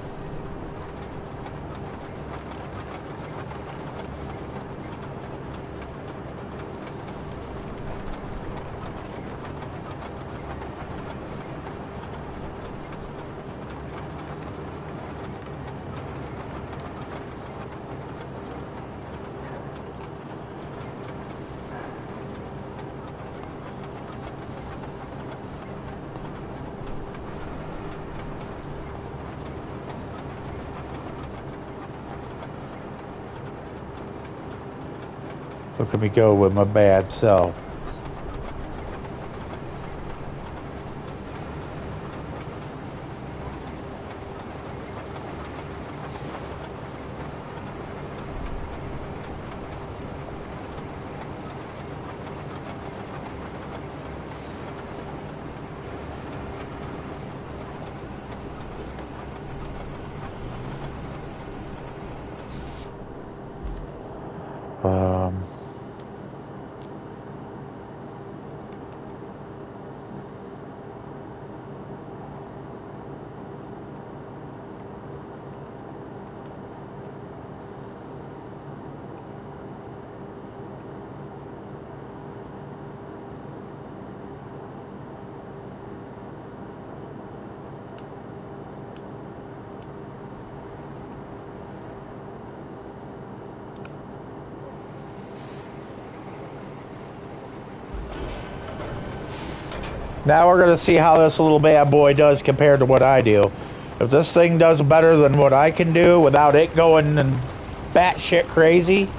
Look at me go with my bad self. Now we're gonna see how this little bad boy does compared to what I do. If this thing does better than what I can do without it going and batshit crazy.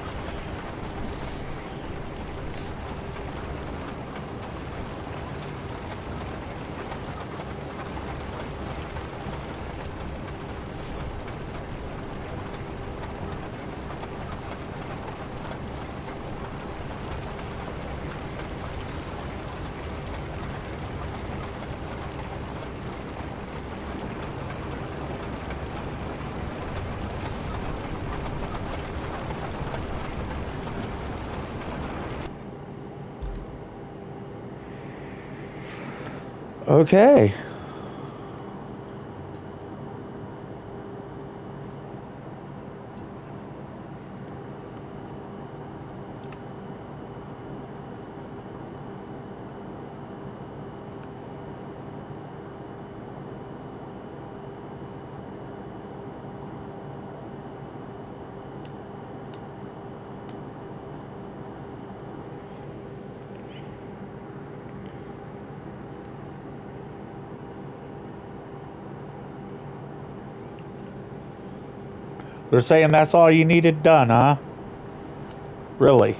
Okay. They're saying that's all you needed done, huh? Really?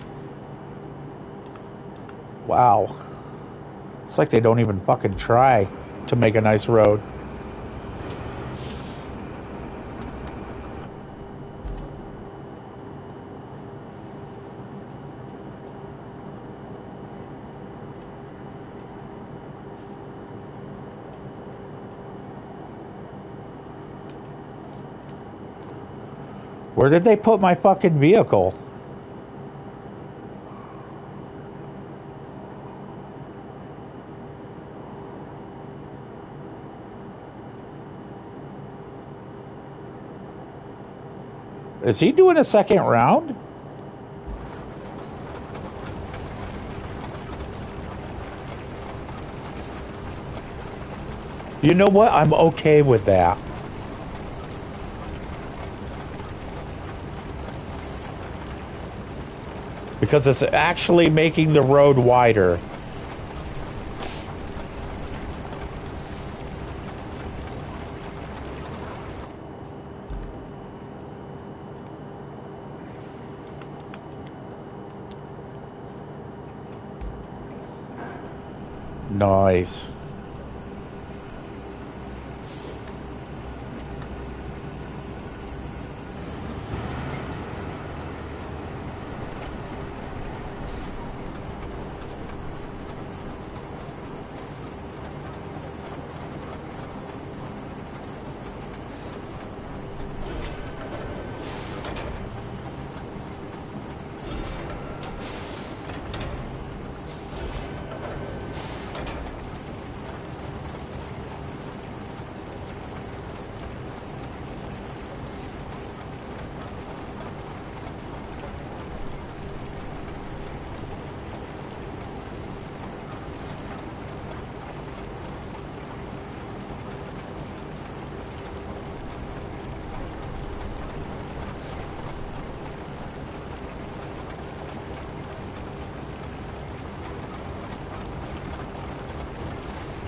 Wow. It's like they don't even fucking try to make a nice road. Where did they put my fucking vehicle? Is he doing a second round? You know what? I'm okay with that. Because it's actually making the road wider. Nice.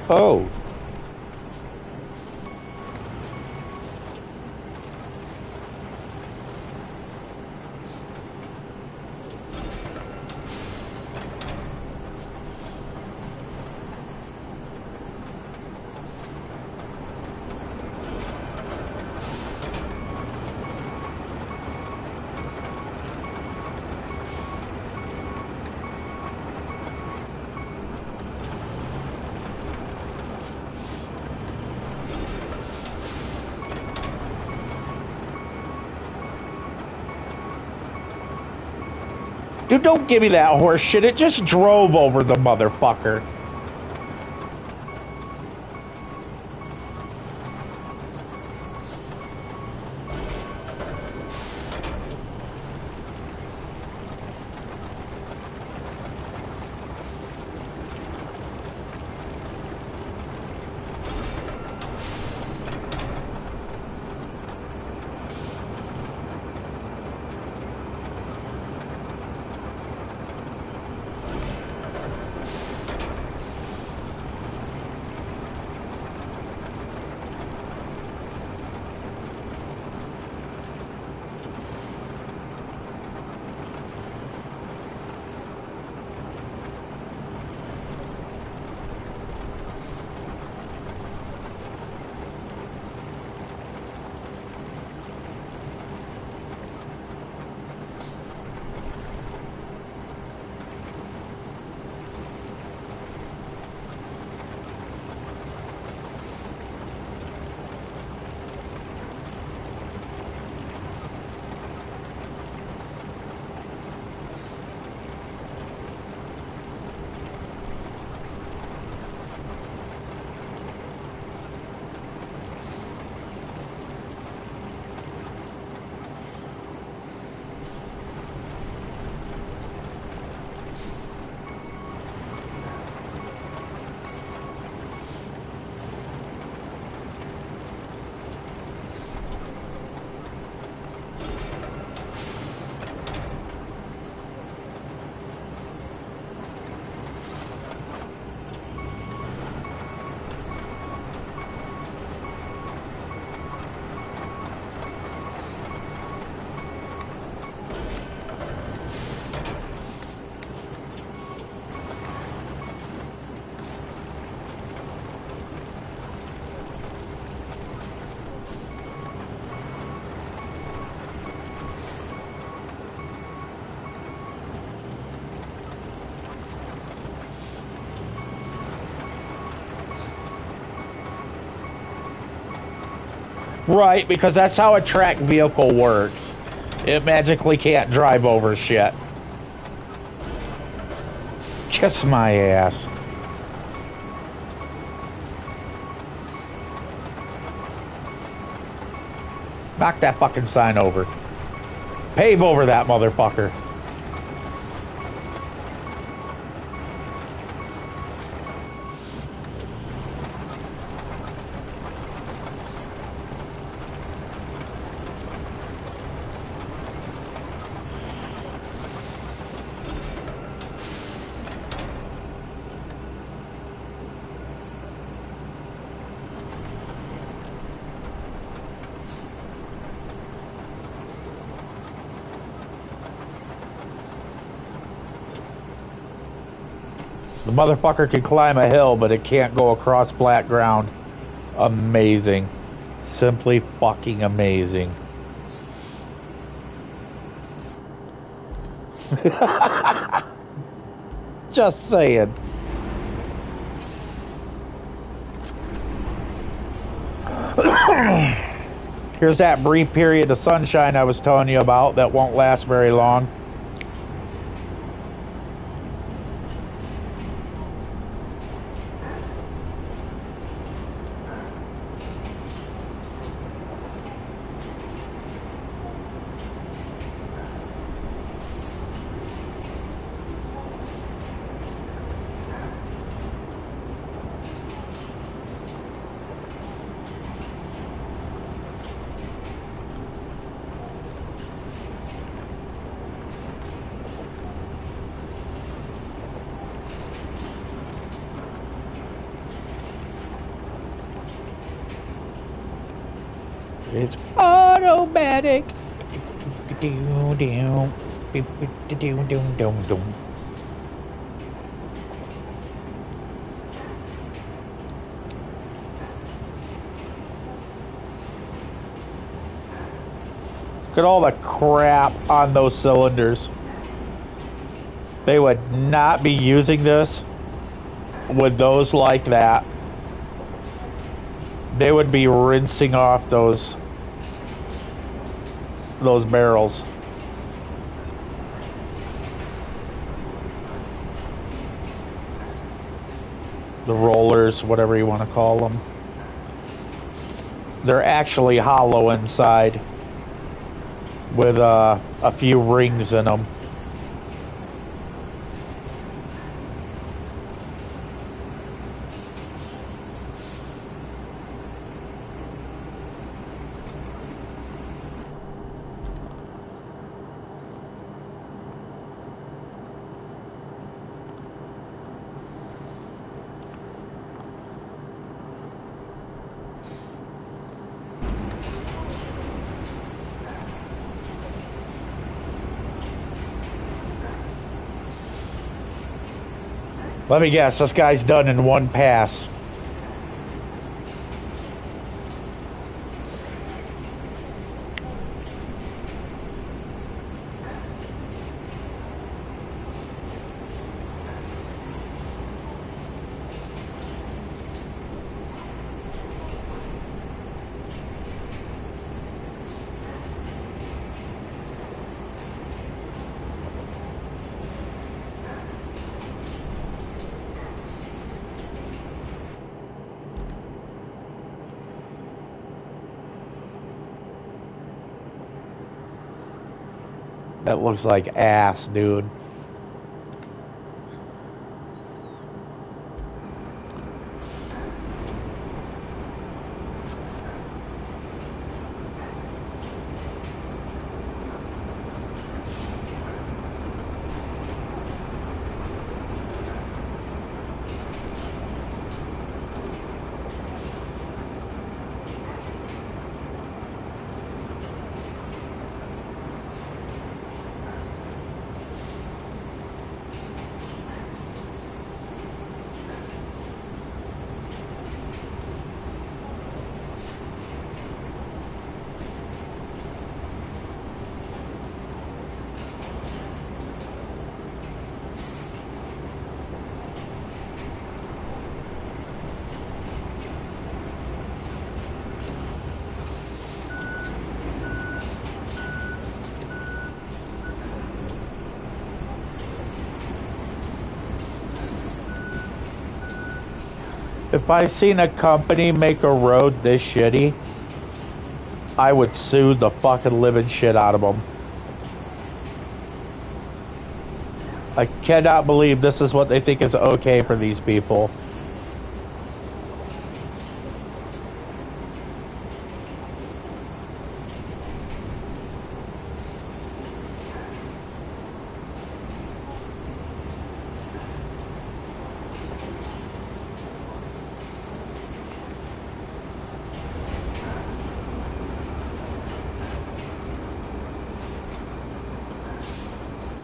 Oh. Dude, don't give me that horse shit. It just drove over the motherfucker. Right, because that's how a track vehicle works. It magically can't drive over shit. Kiss my ass. Knock that fucking sign over. Pave over that motherfucker. The motherfucker can climb a hill, but it can't go across flat ground. Amazing. Simply fucking amazing. Just saying. Here's that brief period of sunshine I was telling you about that won't last very long. It's automatic. Look at all the crap on those cylinders. They would not be using this with those like that. They would be rinsing off those barrels. The rollers, whatever you want to call them. They're actually hollow inside with a few rings in them. Let me guess, this guy's done in one pass. That looks like ass, dude. If I seen a company make a road this shitty, I would sue the fucking living shit out of them. I cannot believe this is what they think is okay for these people.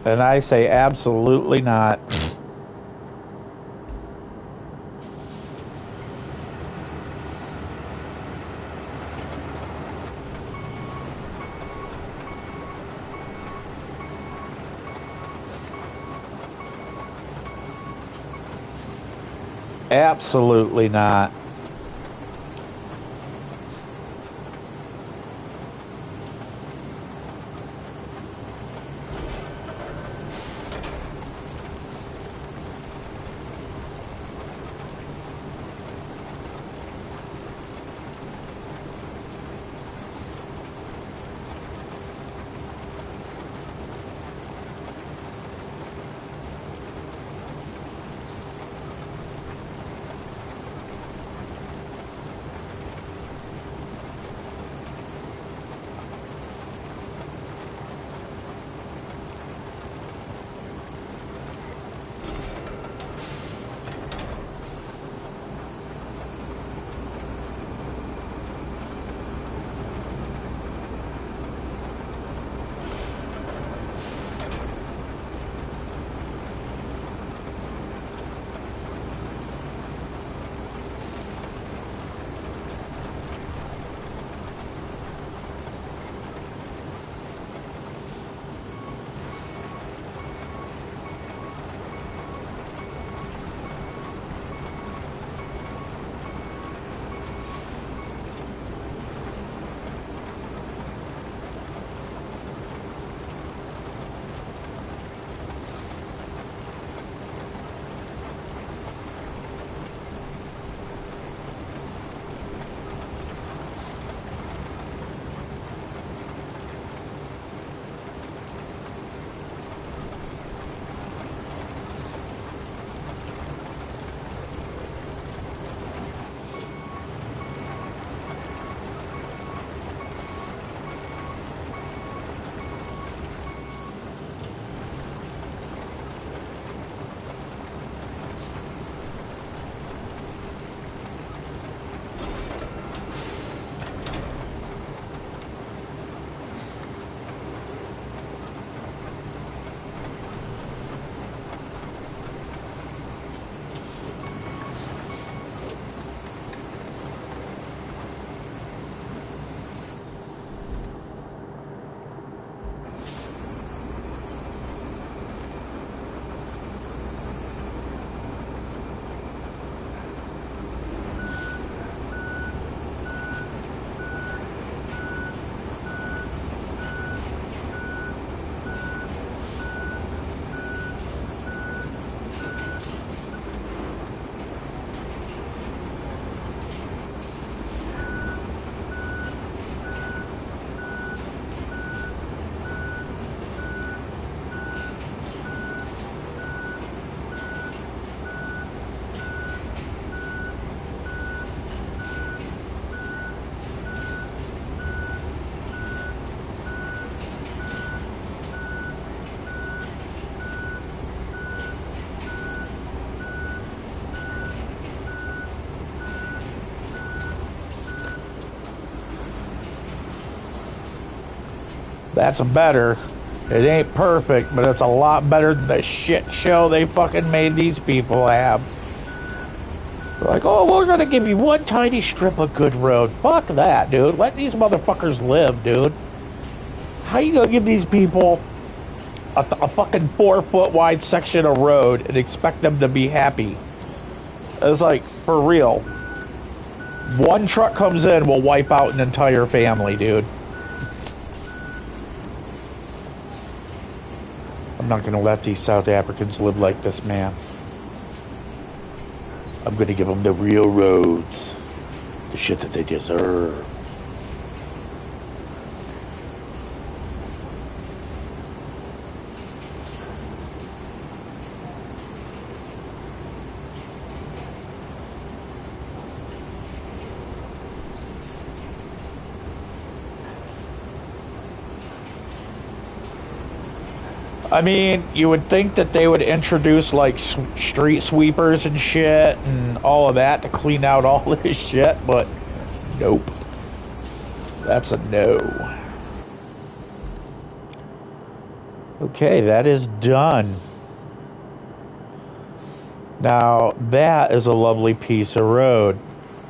And I say absolutely not. Absolutely not. That's better. It ain't perfect, but it's a lot better than the shit show they fucking made these people have. They're like, oh, we're gonna give you one tiny strip of good road. Fuck that, dude. Let these motherfuckers live, dude. How you gonna give these people a fucking 4-foot wide section of road and expect them to be happy? It's like, for real. One truck comes in, will wipe out an entire family, dude. I'm not gonna let these South Africans live like this, man. I'm gonna give them the real roads. The shit that they deserve. I mean, you would think that they would introduce like street sweepers and shit and all of that to clean out all this shit, but nope. That's a no. Okay, that is done. Now, that is a lovely piece of road.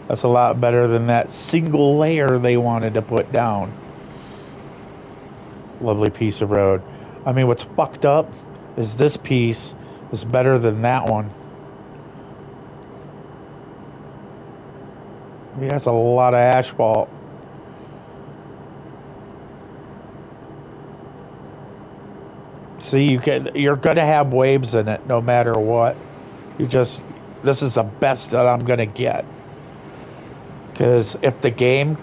That's a lot better than that single layer they wanted to put down. Lovely piece of road. I mean, what's fucked up is this piece is better than that one. He has a lot of asphalt. See, you're gonna have waves in it no matter what. This is the best that I'm gonna get. Because if the game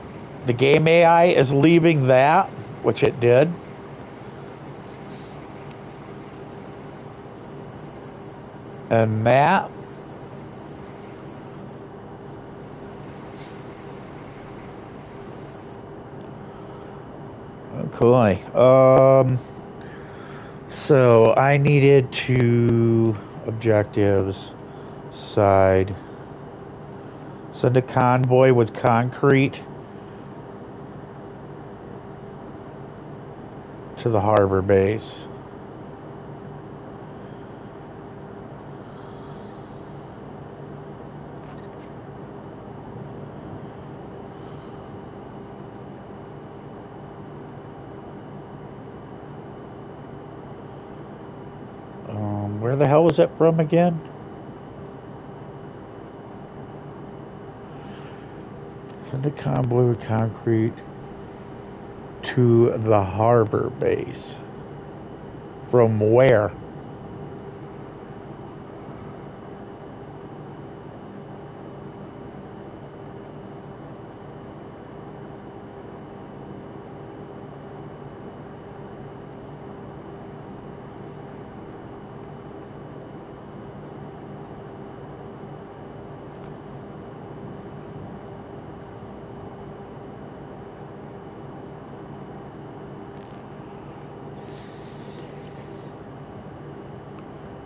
AI is leaving that, which it did, and that, okay. So I needed to objectives side. Send a convoy with concrete to the harbor base. Where the hell was that from again? Send a convoy with concrete to the harbor base. From where?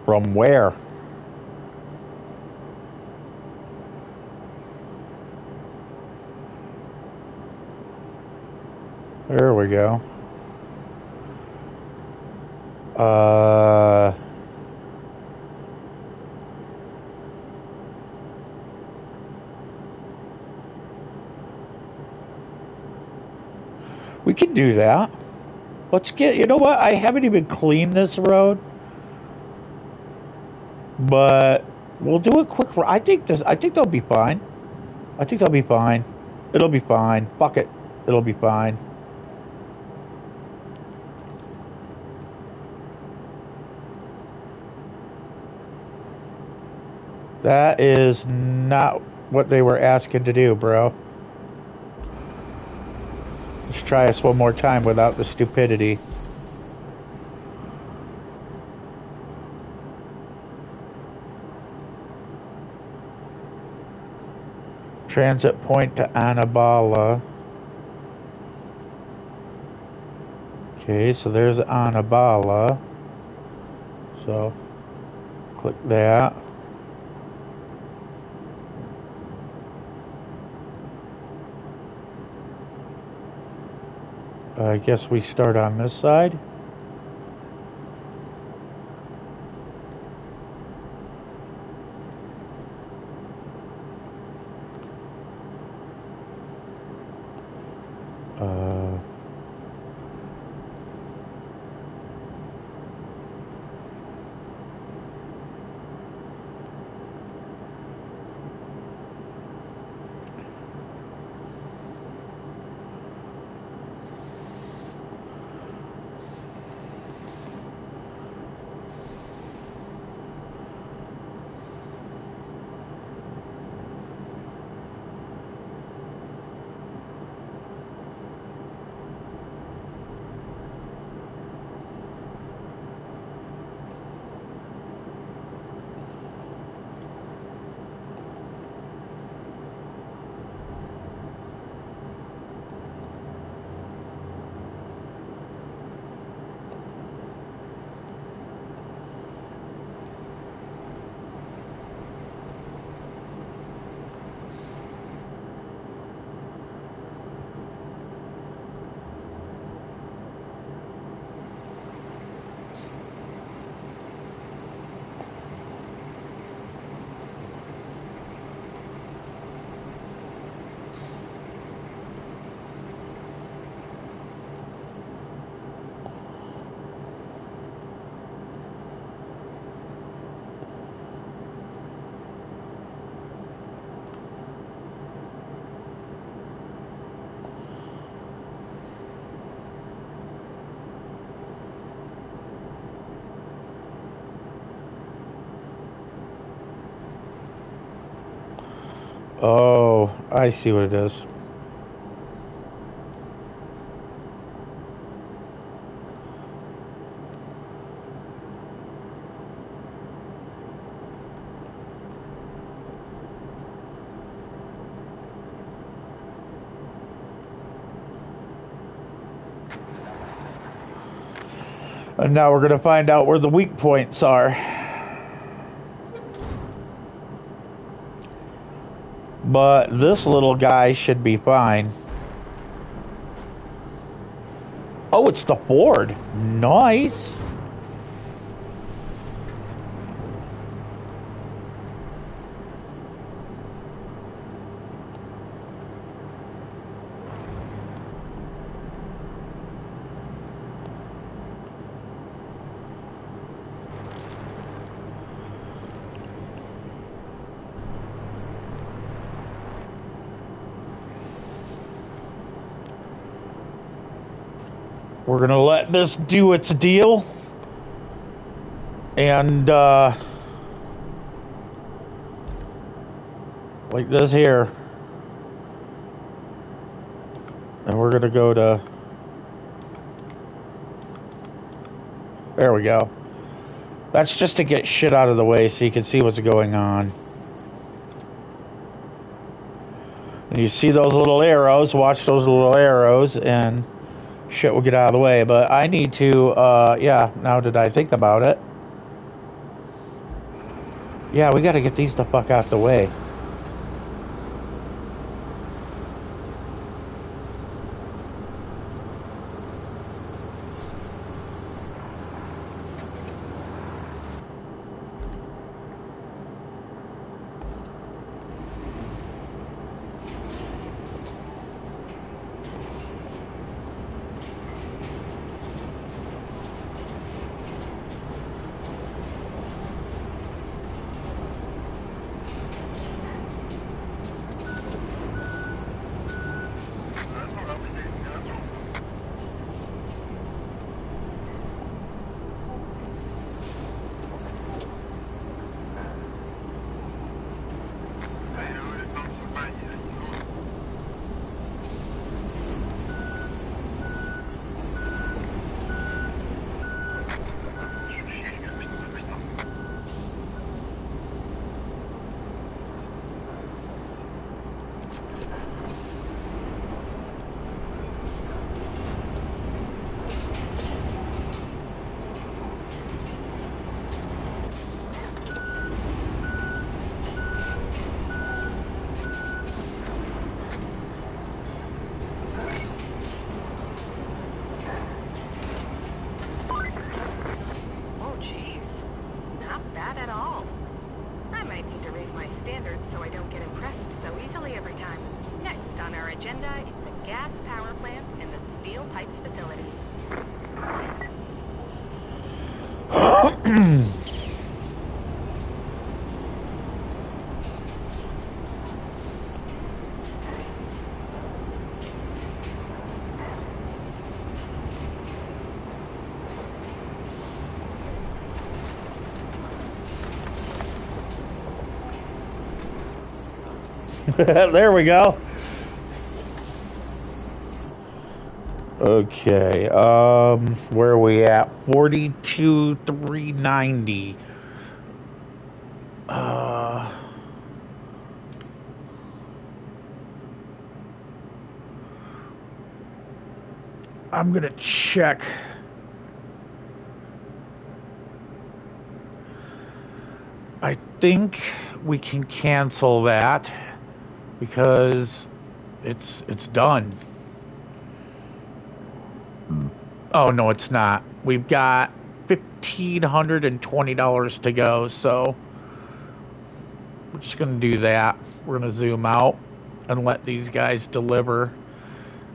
From where? There we go. We can do that. Let's get, you know what? I haven't even cleaned this road. But we'll do a quick, I think they'll be fine. I think they'll be fine. It'll be fine. Fuck it. It'll be fine. That is not what they were asking to do, bro. Let's try this one more time without the stupidity. Transit point to Annaballa. Okay, so there's Annaballa. So, click that. I guess we start on this side. Oh, I see what it is. And now we're going to find out where the weak points are. But this little guy should be fine. Oh, it's the Ford. Nice. We're gonna let this do its deal. And like this here. And we're gonna go to, there we go. That's just to get shit out of the way so you can see what's going on. And you see those little arrows, watch those little arrows, and shit will get out of the way. But I need to, yeah, now that I think about it. Yeah, we gotta get these the fuck out the way. There we go. Okay, where are we at? 42,390. I'm gonna check. I think we can cancel that because it's done. Oh no, it's not. We've got $1,520 to go, so we're just gonna do that. We're gonna zoom out and let these guys deliver.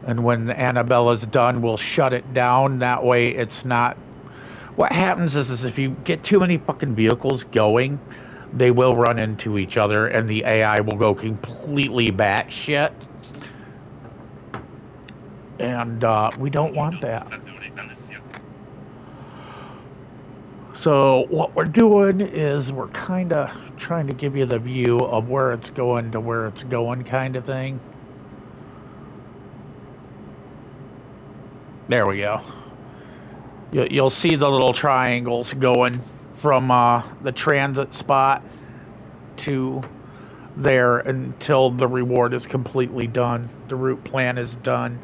And when Annabella's done, we'll shut it down. That way it's not... What happens is if you get too many fucking vehicles going, they will run into each other and the AI will go completely batshit. And we don't want that. So what we're doing is we're kind of trying to give you the view of where it's going to where it's going kind of thing. There we go. You'll see the little triangles going from the transit spot to there until the reward is completely done. The route plan is done.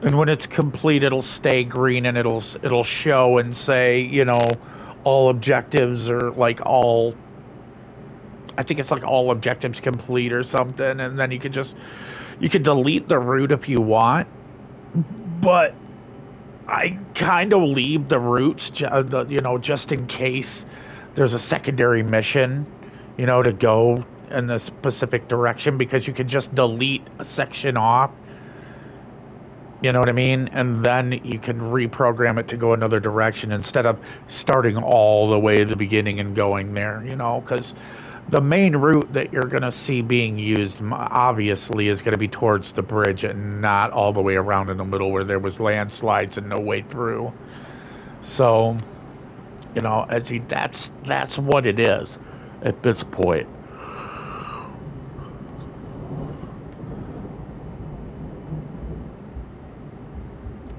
And when it's complete, it'll stay green and it'll show and say, you know, all objectives are like all. I think it's like all objectives complete or something, and then you could delete the route if you want, but I kind of leave the routes, you know, just in case there's a secondary mission, you know, to go in the specific direction, because you can just delete a section off. You know what I mean? And then you can reprogram it to go another direction instead of starting all the way to the beginning and going there, you know, because the main route that you're going to see being used, obviously, is going to be towards the bridge and not all the way around in the middle where there was landslides and no way through. So, you know, that's what it is at this point.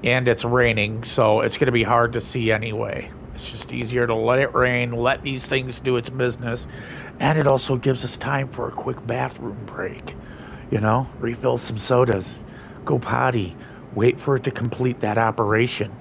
And it's raining, so it's going to be hard to see anyway. It's just easier to let it rain, let these things do its business, and it also gives us time for a quick bathroom break. You know, refill some sodas, go potty, wait for it to complete that operation.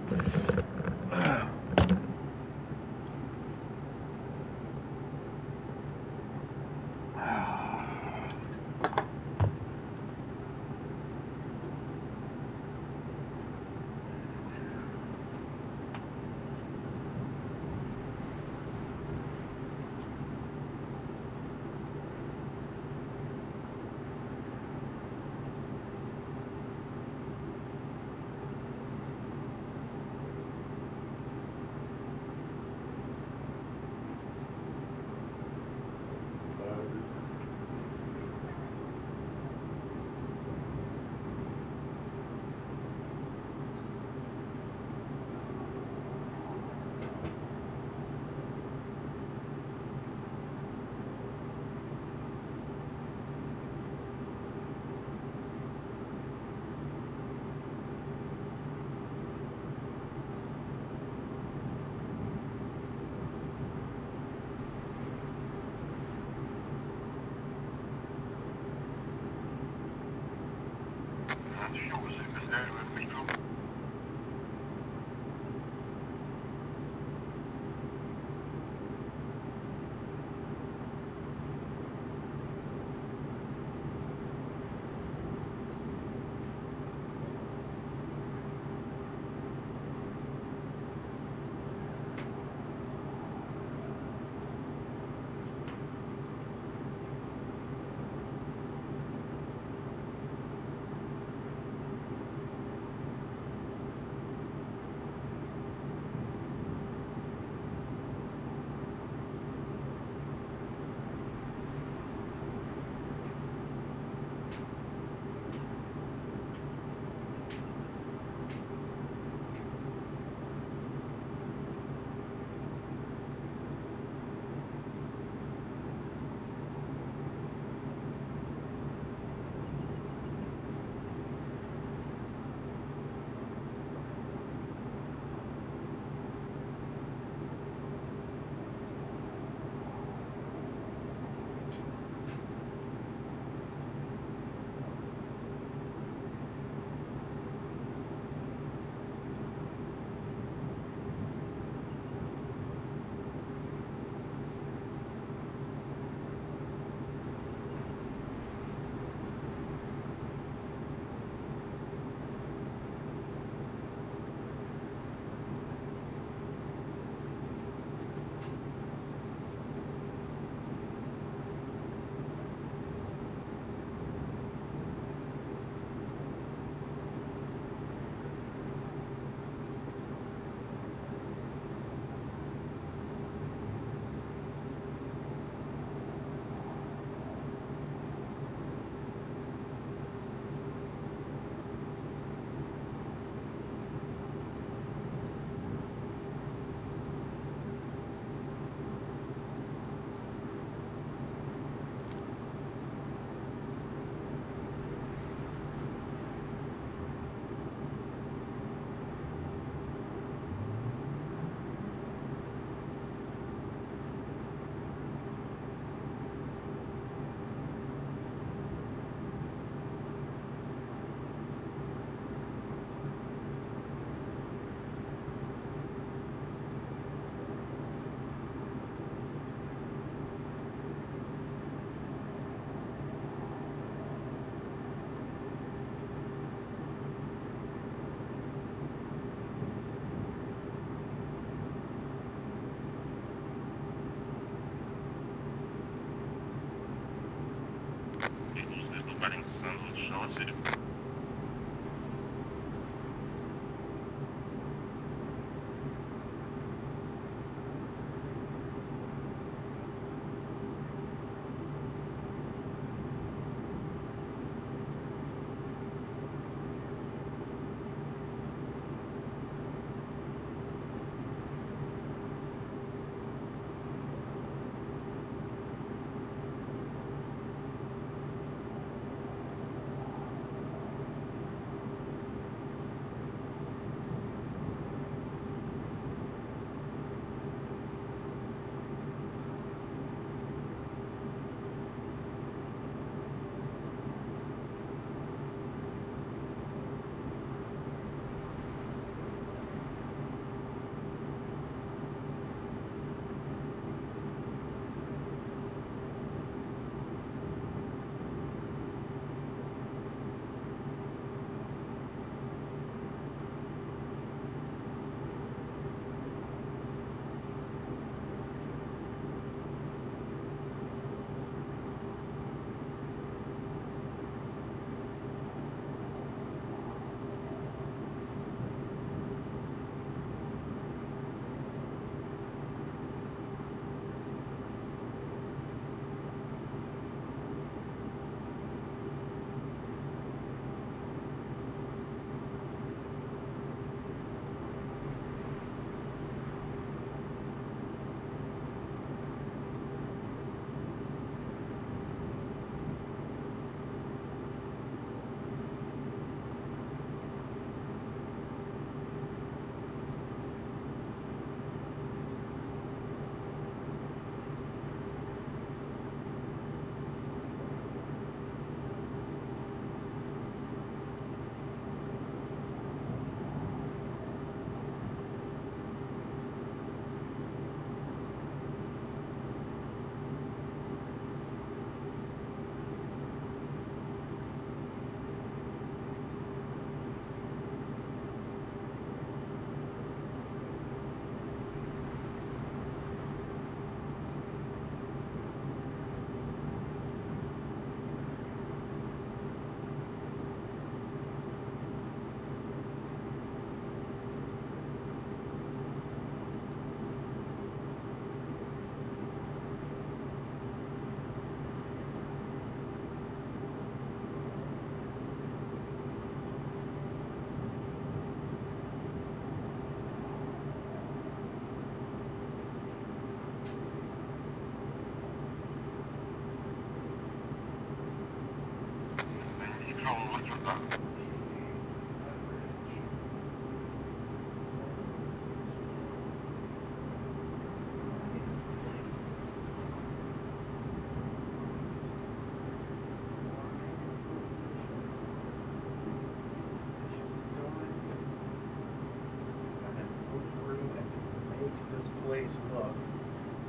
Place look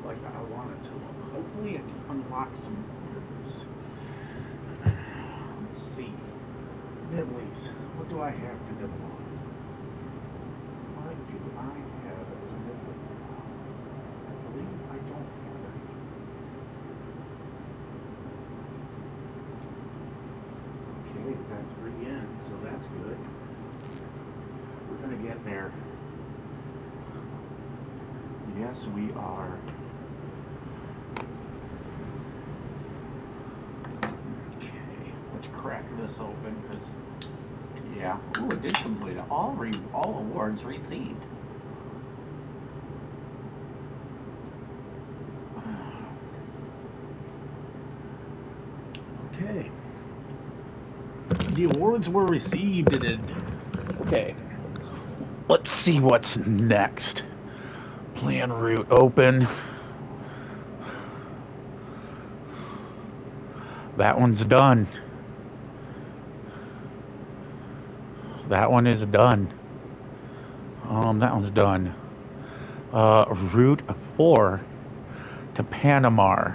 like I want it to look. Hopefully I can unlock some orders. Let's see. Nibblies. What do I have to nibble on? What do I have as a nibbly? I believe I don't have any. Okay, we've got 3 in, so that's good. We're gonna get there. Yes, we are. Okay, let's crack this open because, yeah, ooh, it did complete it. All awards received. Okay, the awards were received. Okay, let's see what's next. Plan route open. That one's done. That one is done. That one's done. Route 4 to Panama.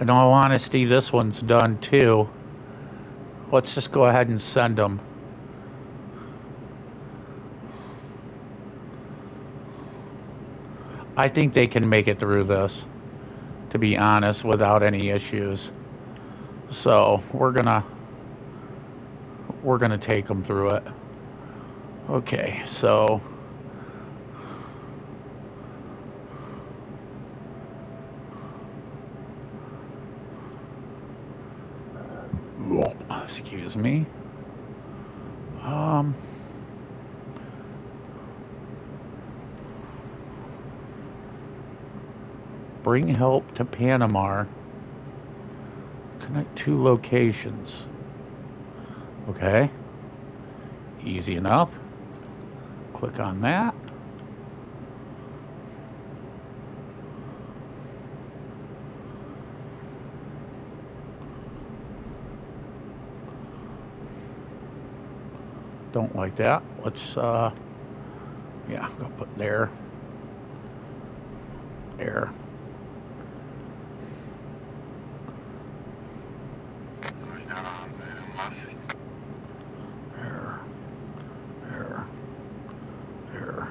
In all honesty, this one's done too. Let's just go ahead and send them. I think they can make it through this, to be honest, without any issues. So we're gonna take them through it. Okay, so excuse me. Bring help to Panama. Connect 2 locations. Okay. Easy enough. Click on that. Don't like that. Let's, yeah, I'm gonna put there. There. There. There. There.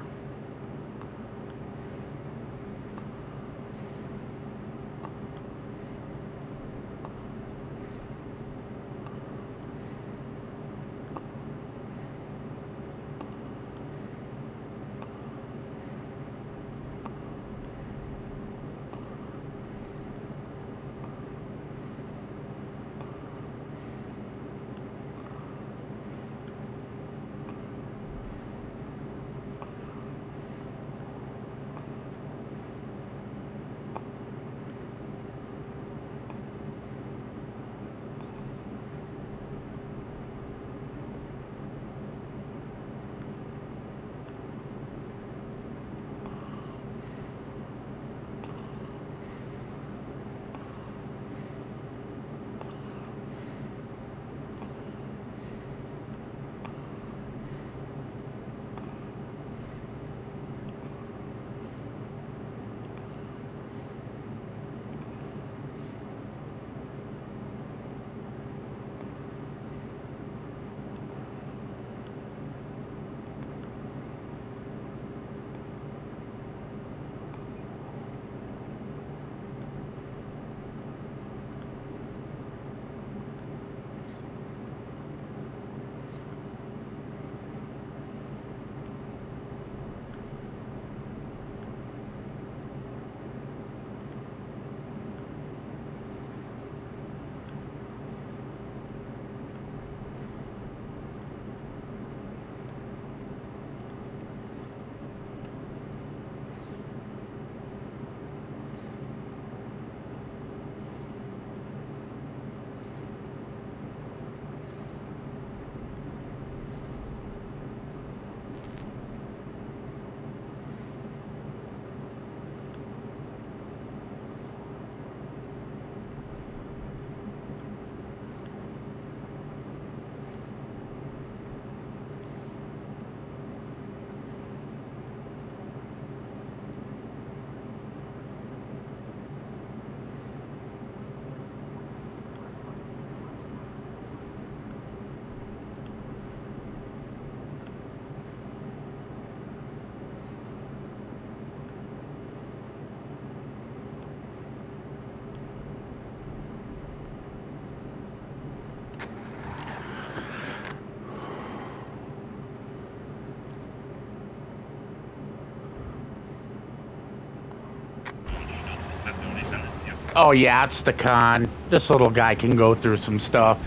Oh yeah, it's the con. This little guy can go through some stuff.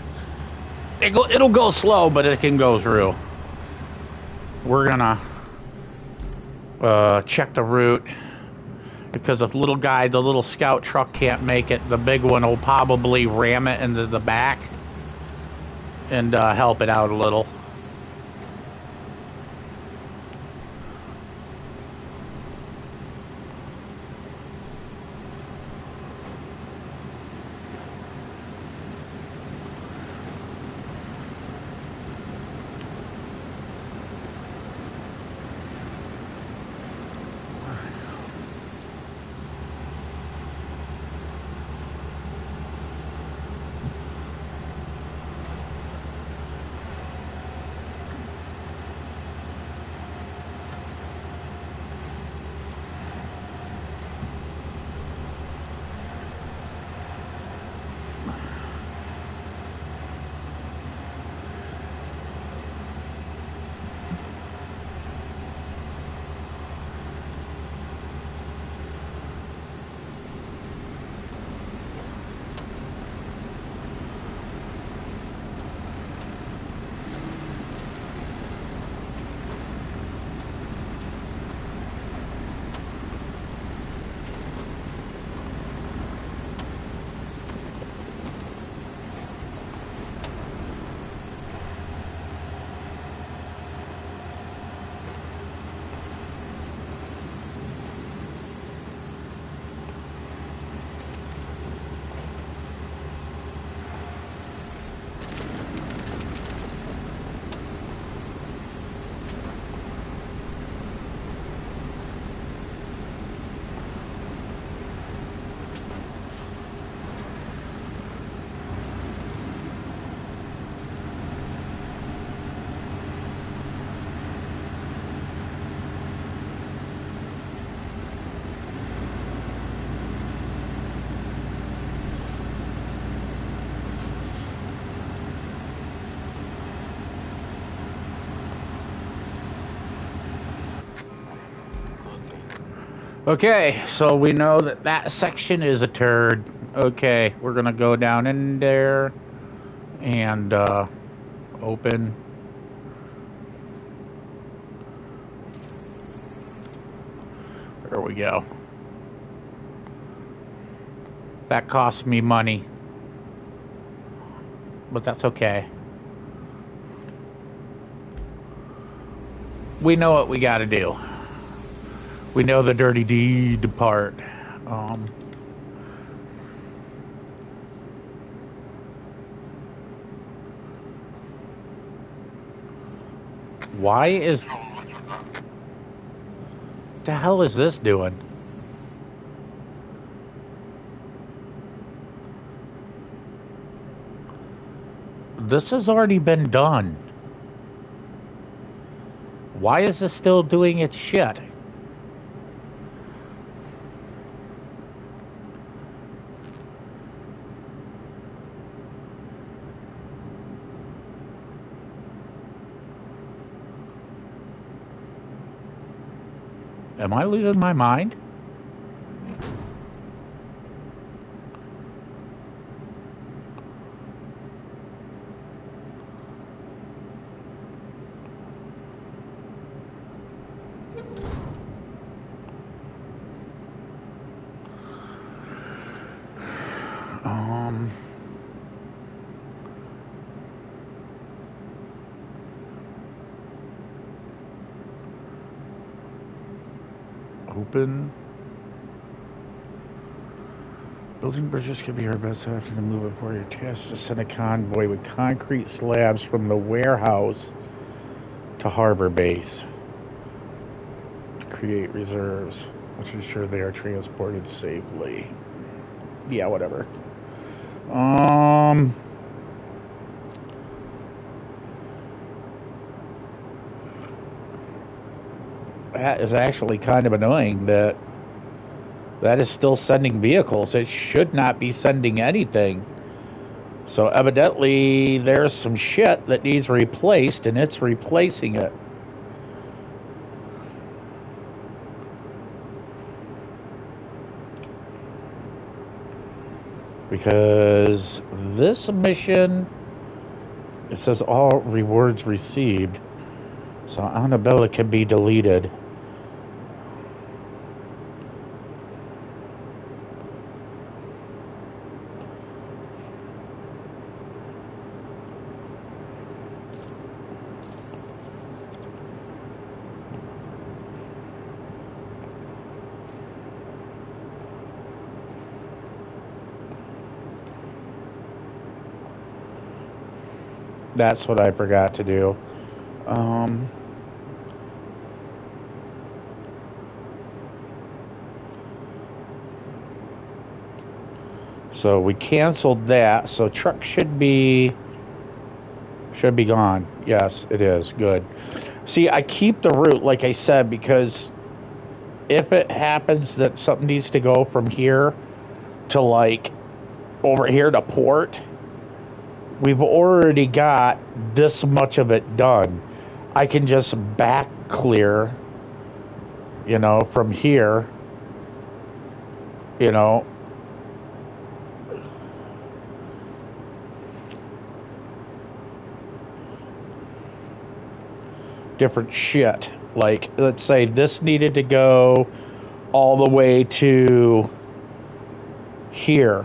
It'll go slow, but it can go through. We're gonna check the route, because if the little scout truck can't make it, the big one will probably ram it into the back and help it out a little. Okay, so we know that that section is a turd. Okay, we're gonna go down in there and open. There we go. That cost me money, but that's okay. We know what we got to do. We know the dirty deed part. Why is... the hell is this doing? This has already been done. Why is this still doing its shit? Am I losing my mind? Open. Building bridges can be our best option to move before your task to send a convoy with concrete slabs from the warehouse to harbor base to create reserves, which ensure they are transported safely. Yeah, whatever. That is actually kind of annoying that that is still sending vehicles. It should not be sending anything. So evidently there's some shit that needs replaced and it's replacing it. Because this mission, it says all rewards received. So Annabella can be deleted. That's what I forgot to do. So we canceled that. So truck should be gone. Yes, it is. Good. See, I keep the route, like I said, because if it happens that something needs to go from here to like over here to port, we've already got this much of it done. I can just back clear, you know, from here, you know, different shit. Like, let's say this needed to go all the way to here.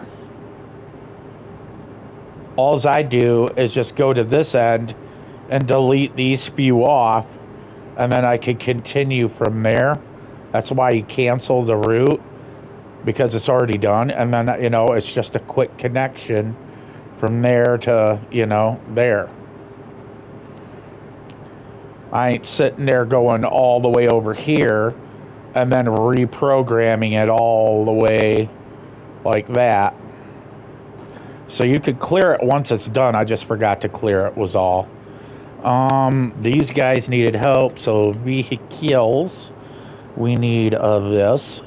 All I do is just go to this end and delete these few off, and then I can continue from there. That's why you cancel the route, because it's already done, and then, you know, it's just a quick connection from there to, you know, there. I ain't sitting there going all the way over here and then reprogramming it all the way like that. So you could clear it once it's done. I just forgot to clear it, was all. These guys needed help, so vehicles, we need this.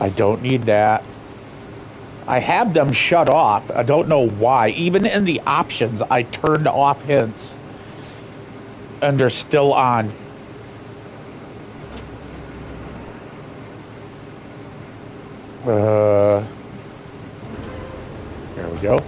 I don't need that. I have them shut off. I don't know why. Even in the options, I turned off hints. And they're still on. There we go.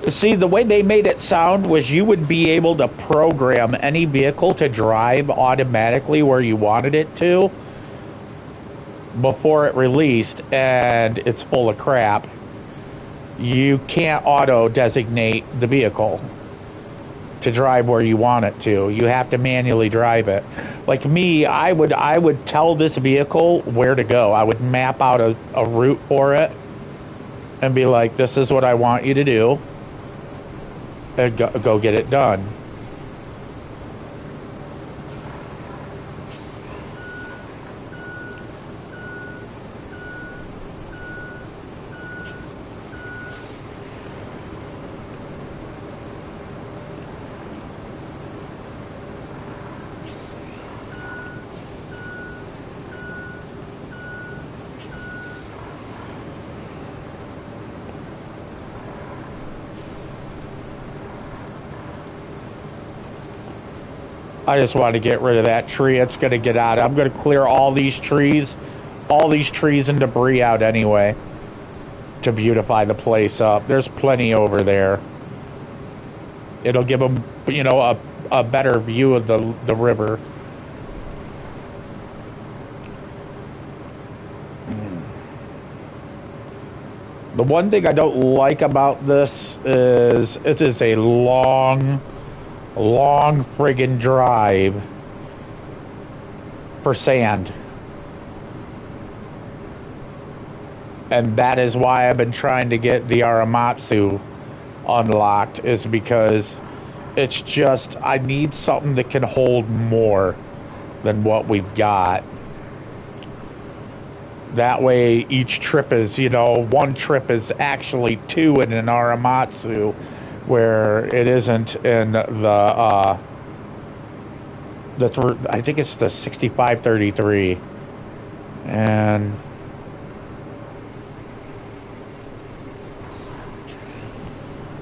See, the way they made it sound was you would be able to program any vehicle to drive automatically where you wanted it to before it released, and it's full of crap. You can't auto-designate the vehicle to drive where you want it to. You have to manually drive it. Like me, I would tell this vehicle where to go. I would map out a route for it and be like, this is what I want you to do. And go get it done. I just want to get rid of that tree. It's going to get out. I'm going to clear all these trees and debris out anyway to beautify the place up. There's plenty over there. It'll give them, you know, a better view of the river. The one thing I don't like about this is a long friggin' drive for sand. And that is why I've been trying to get the Aramatsu unlocked, is because it's just, I need something that can hold more than what we've got. That way each trip is, you know, one trip is actually two in an Aramatsu, where it isn't in I think it's the 6533.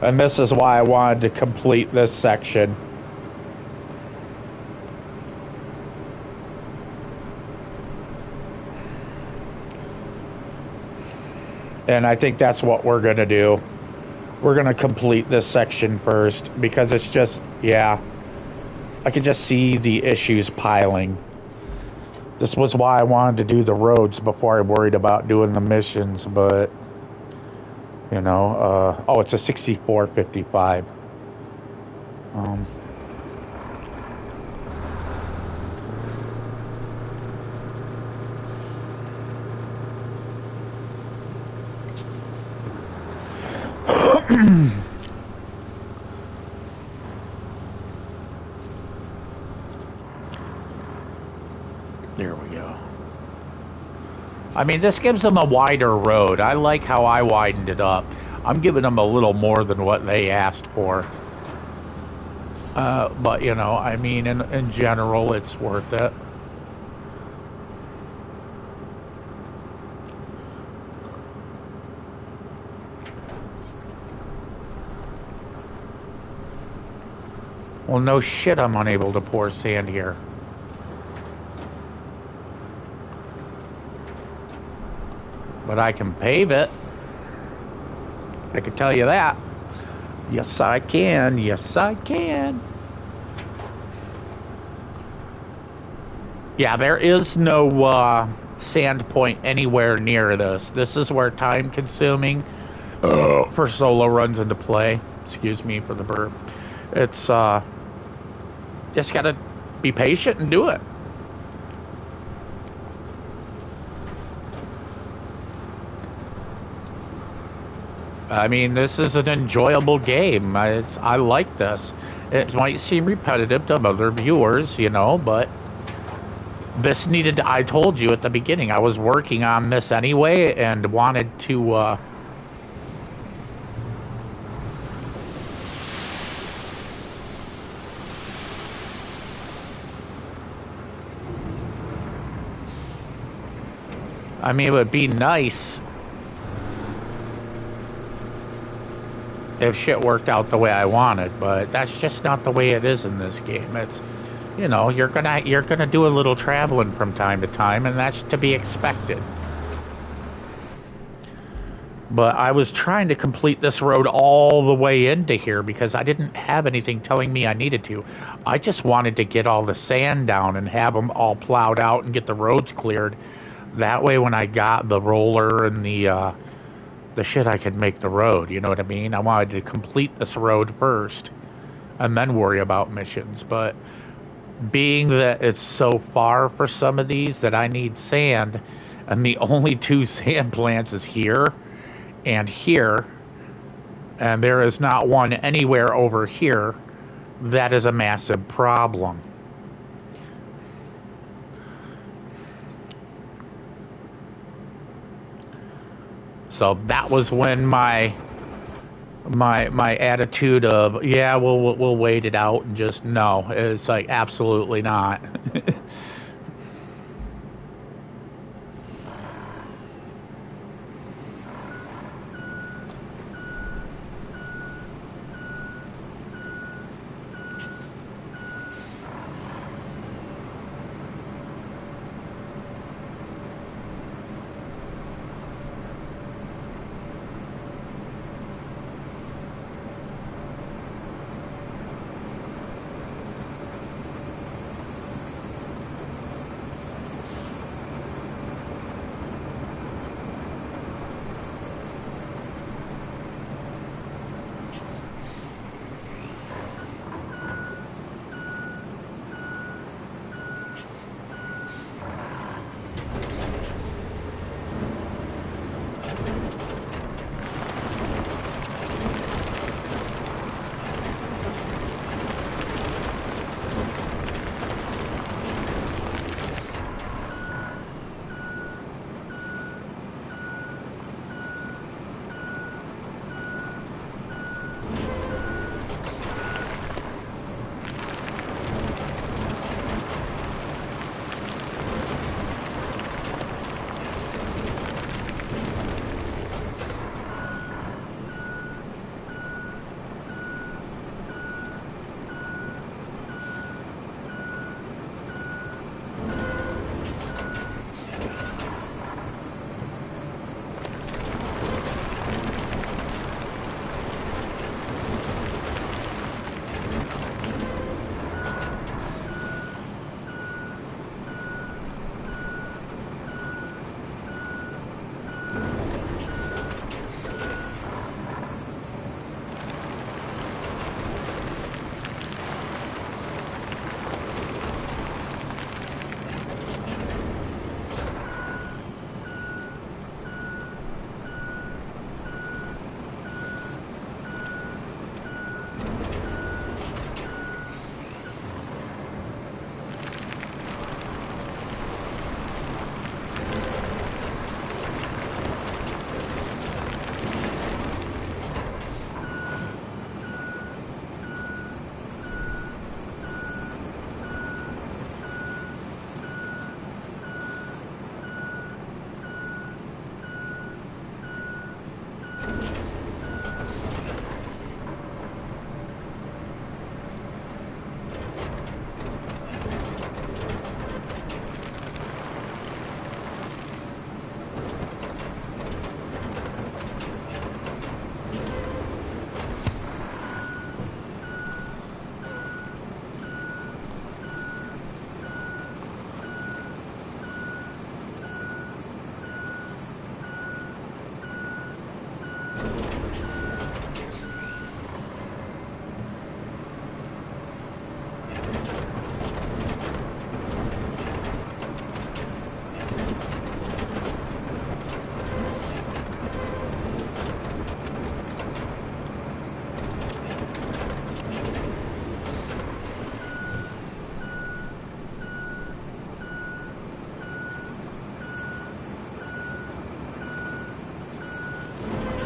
And this is why I wanted to complete this section. And I think that's what we're going to do. We're going to complete this section first, because it's just, yeah, I can just see the issues piling. This was why I wanted to do the roads before I worried about doing the missions, but, you know, oh, it's a 6455. There we go. I mean, this gives them a wider road. I like how I widened it up. I'm giving them a little more than what they asked for. But, you know, I mean, in general, it's worth it. Well, no shit, I'm unable to pour sand here. But I can pave it. I can tell you that. Yes, I can. Yes, I can. Yeah, there is no sand point anywhere near this. This is where time consuming for solo runs into play. Excuse me for the burp. It's just gotta be patient and do it. I mean, this is an enjoyable game. I like this. It might seem repetitive to other viewers, you know, but this needed to, I told you at the beginning, I was working on this anyway and wanted to I mean, it would be nice if shit worked out the way I wanted, but that's just not the way it is in this game. It's, you know, you're gonna do a little traveling from time to time, and that's to be expected. But I was trying to complete this road all the way into here because I didn't have anything telling me I needed to. I just wanted to get all the sand down and have them all plowed out and get the roads cleared. That way when I got the roller and the shit, I could make the road, you know what I mean? I wanted to complete this road first and then worry about missions. But being that it's so far for some of these that I need sand, and the only two sand plants is here and here, and there is not one anywhere over here, that is a massive problem. So that was when my attitude of, yeah, we'll wait it out, and just no, it's like absolutely not.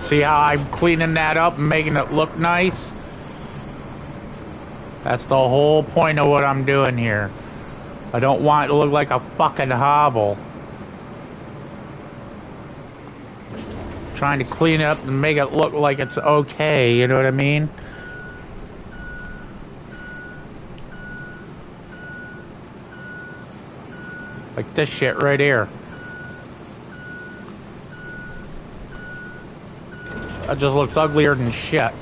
See how I'm cleaning that up and making it look nice? That's the whole point of what I'm doing here. I don't want it to look like a fucking hovel. Trying to clean it up and make it look like it's okay, you know what I mean? Like this shit right here. That just looks uglier than shit.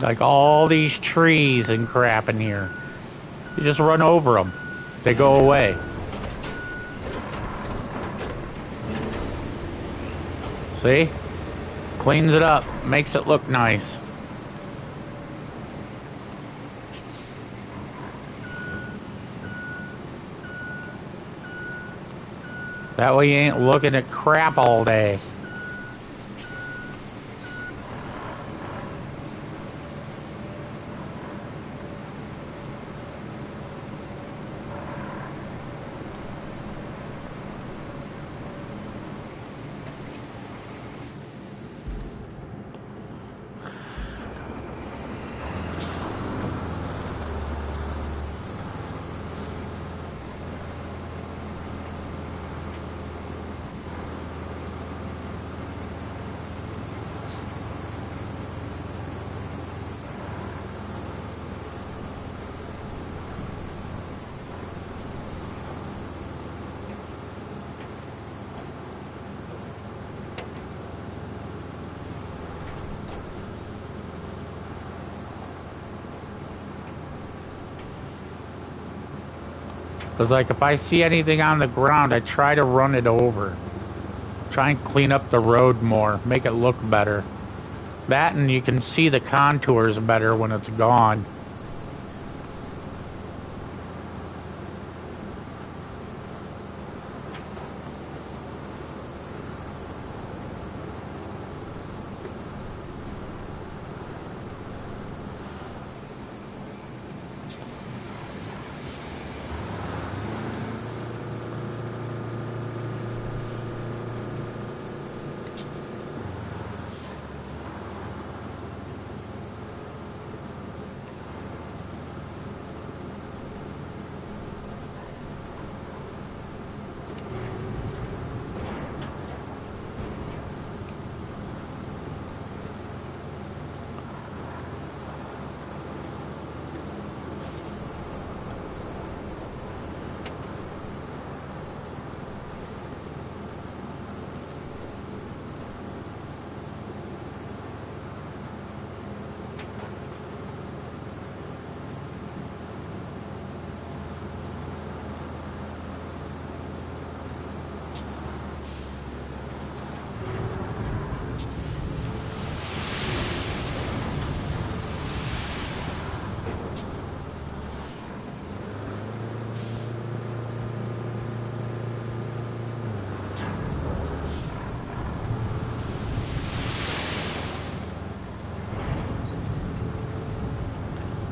Like all these trees and crap in here. You just run over them. They go away. See? Cleans it up. Makes it look nice. That way you ain't looking at crap all day. Because, like, if I see anything on the ground, I try to run it over. Try and clean up the road more. Make it look better. That, and you can see the contours better when it's gone.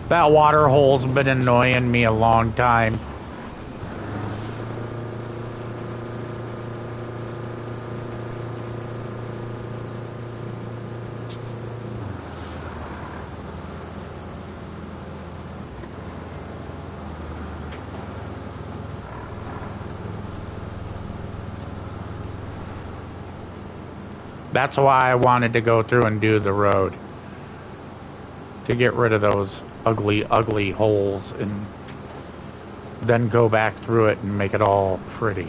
That water hole's been annoying me a long time. That's why I wanted to go through and do the road. To get rid of those ugly, ugly holes and then go back through it and make it all pretty.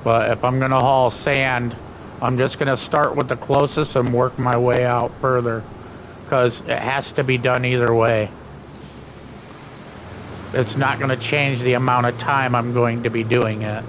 But if I'm gonna haul sand, I'm just gonna start with the closest and work my way out further, because it has to be done either way. It's not gonna change the amount of time I'm going to be doing it.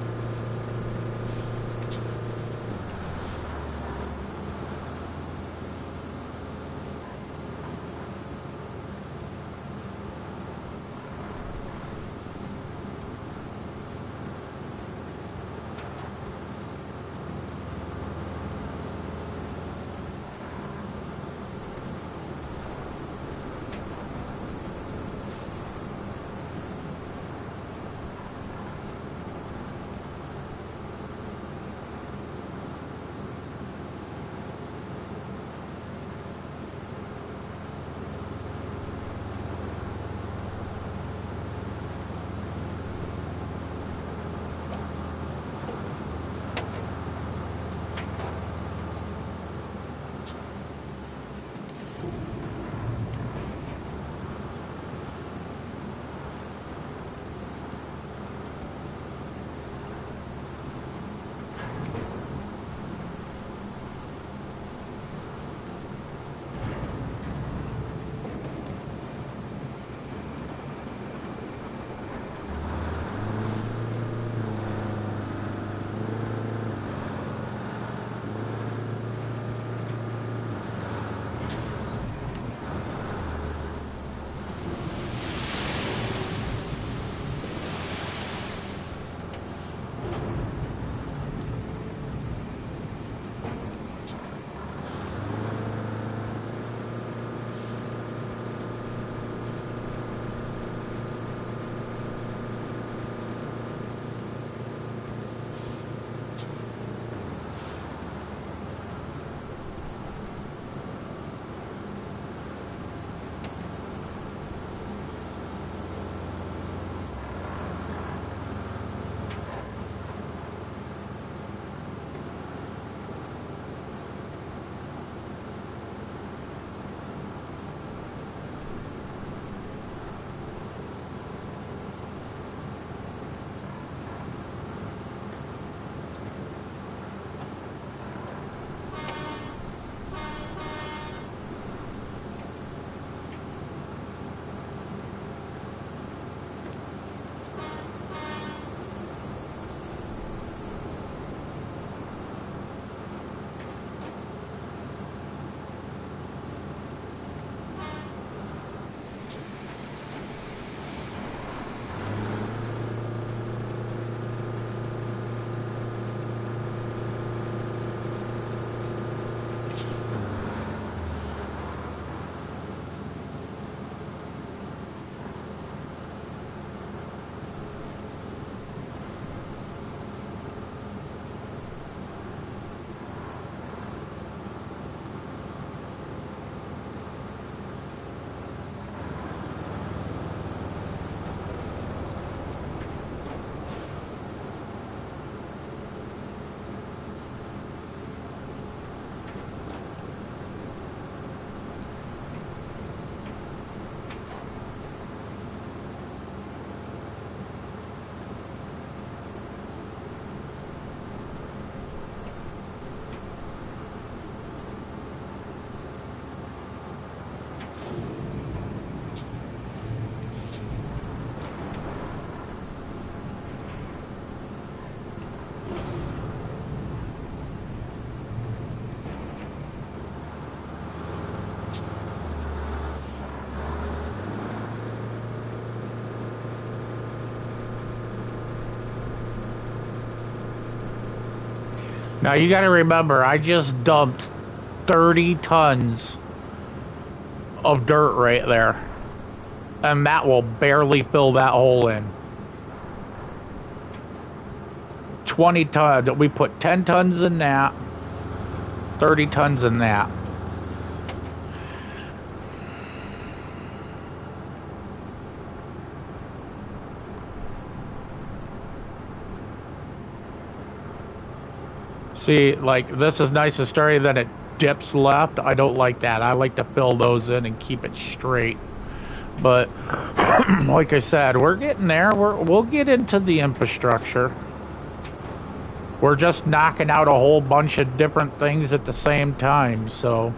Now you gotta remember, I just dumped 30 tons of dirt right there. And that will barely fill that hole in. 20 tons, we put 10 tons in that, 30 tons in that. See, like, this is nice and sturdy, then it dips left. I don't like that. I like to fill those in and keep it straight. But, like I said, we're getting there. We'll get into the infrastructure. we're just knocking out a whole bunch of different things at the same time, so.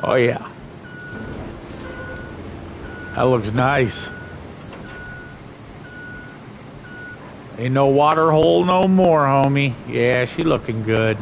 Oh yeah. That looks nice. Ain't no water hole no more, homie. Yeah, she looking good.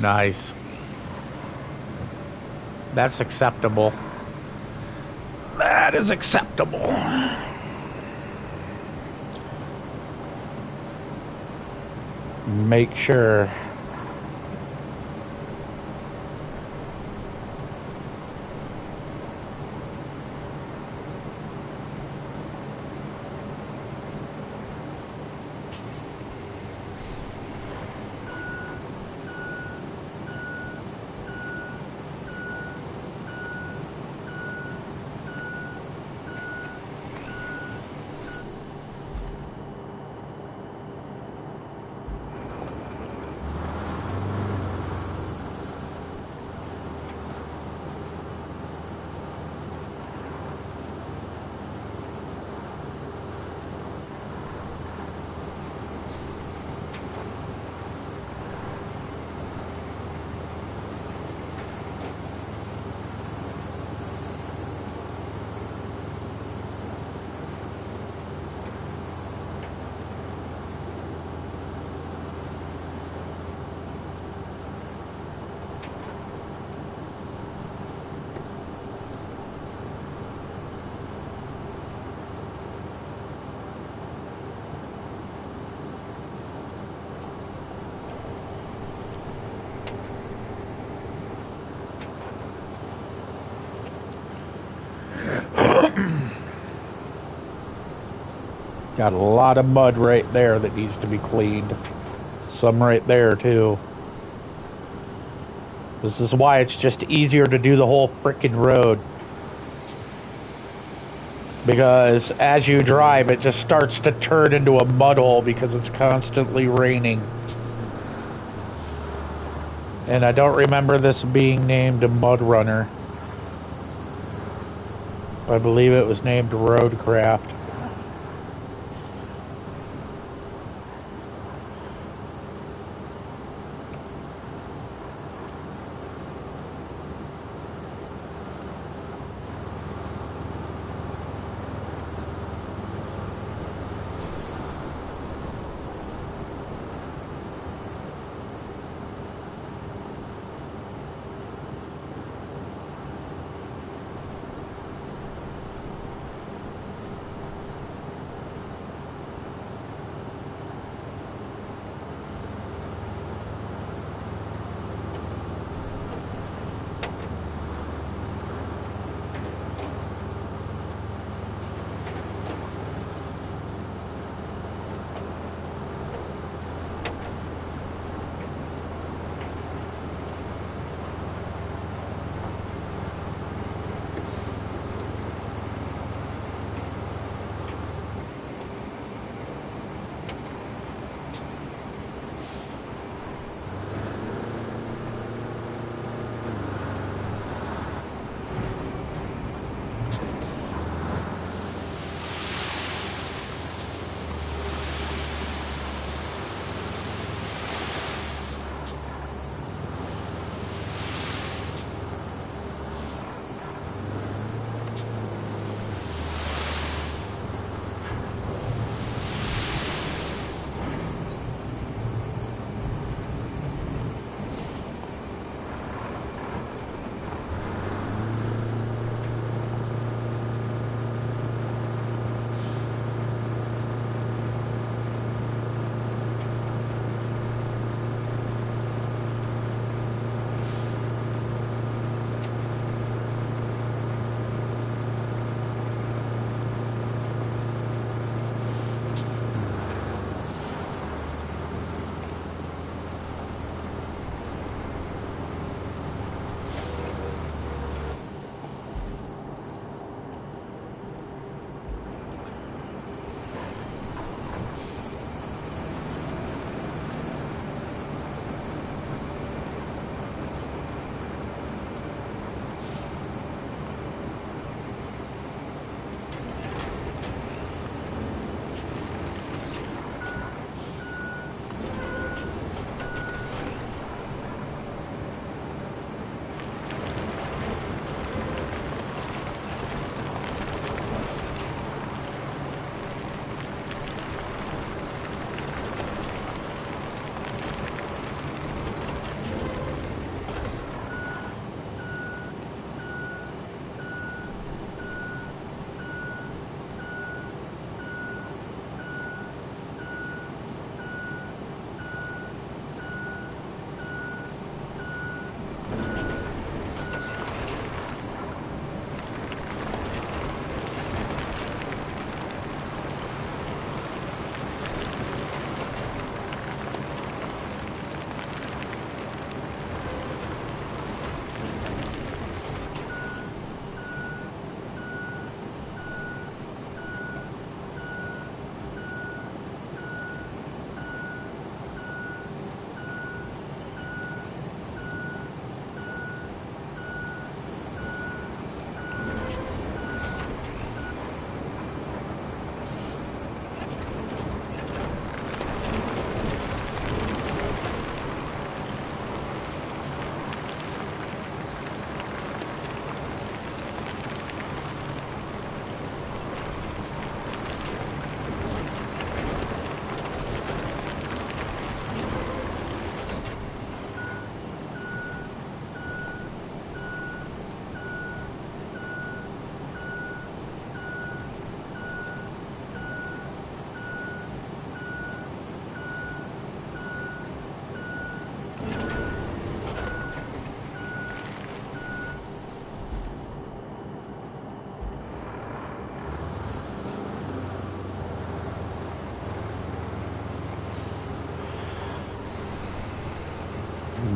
Nice. That's acceptable. That is acceptable. Make sure Got a lot of mud right there that needs to be cleaned. Some right there, too. This is why it's just easier to do the whole frickin' road. Because as you drive, it just starts to turn into a mud hole because it's constantly raining. And I don't remember this being named a Mud Runner. I believe it was named RoadCraft.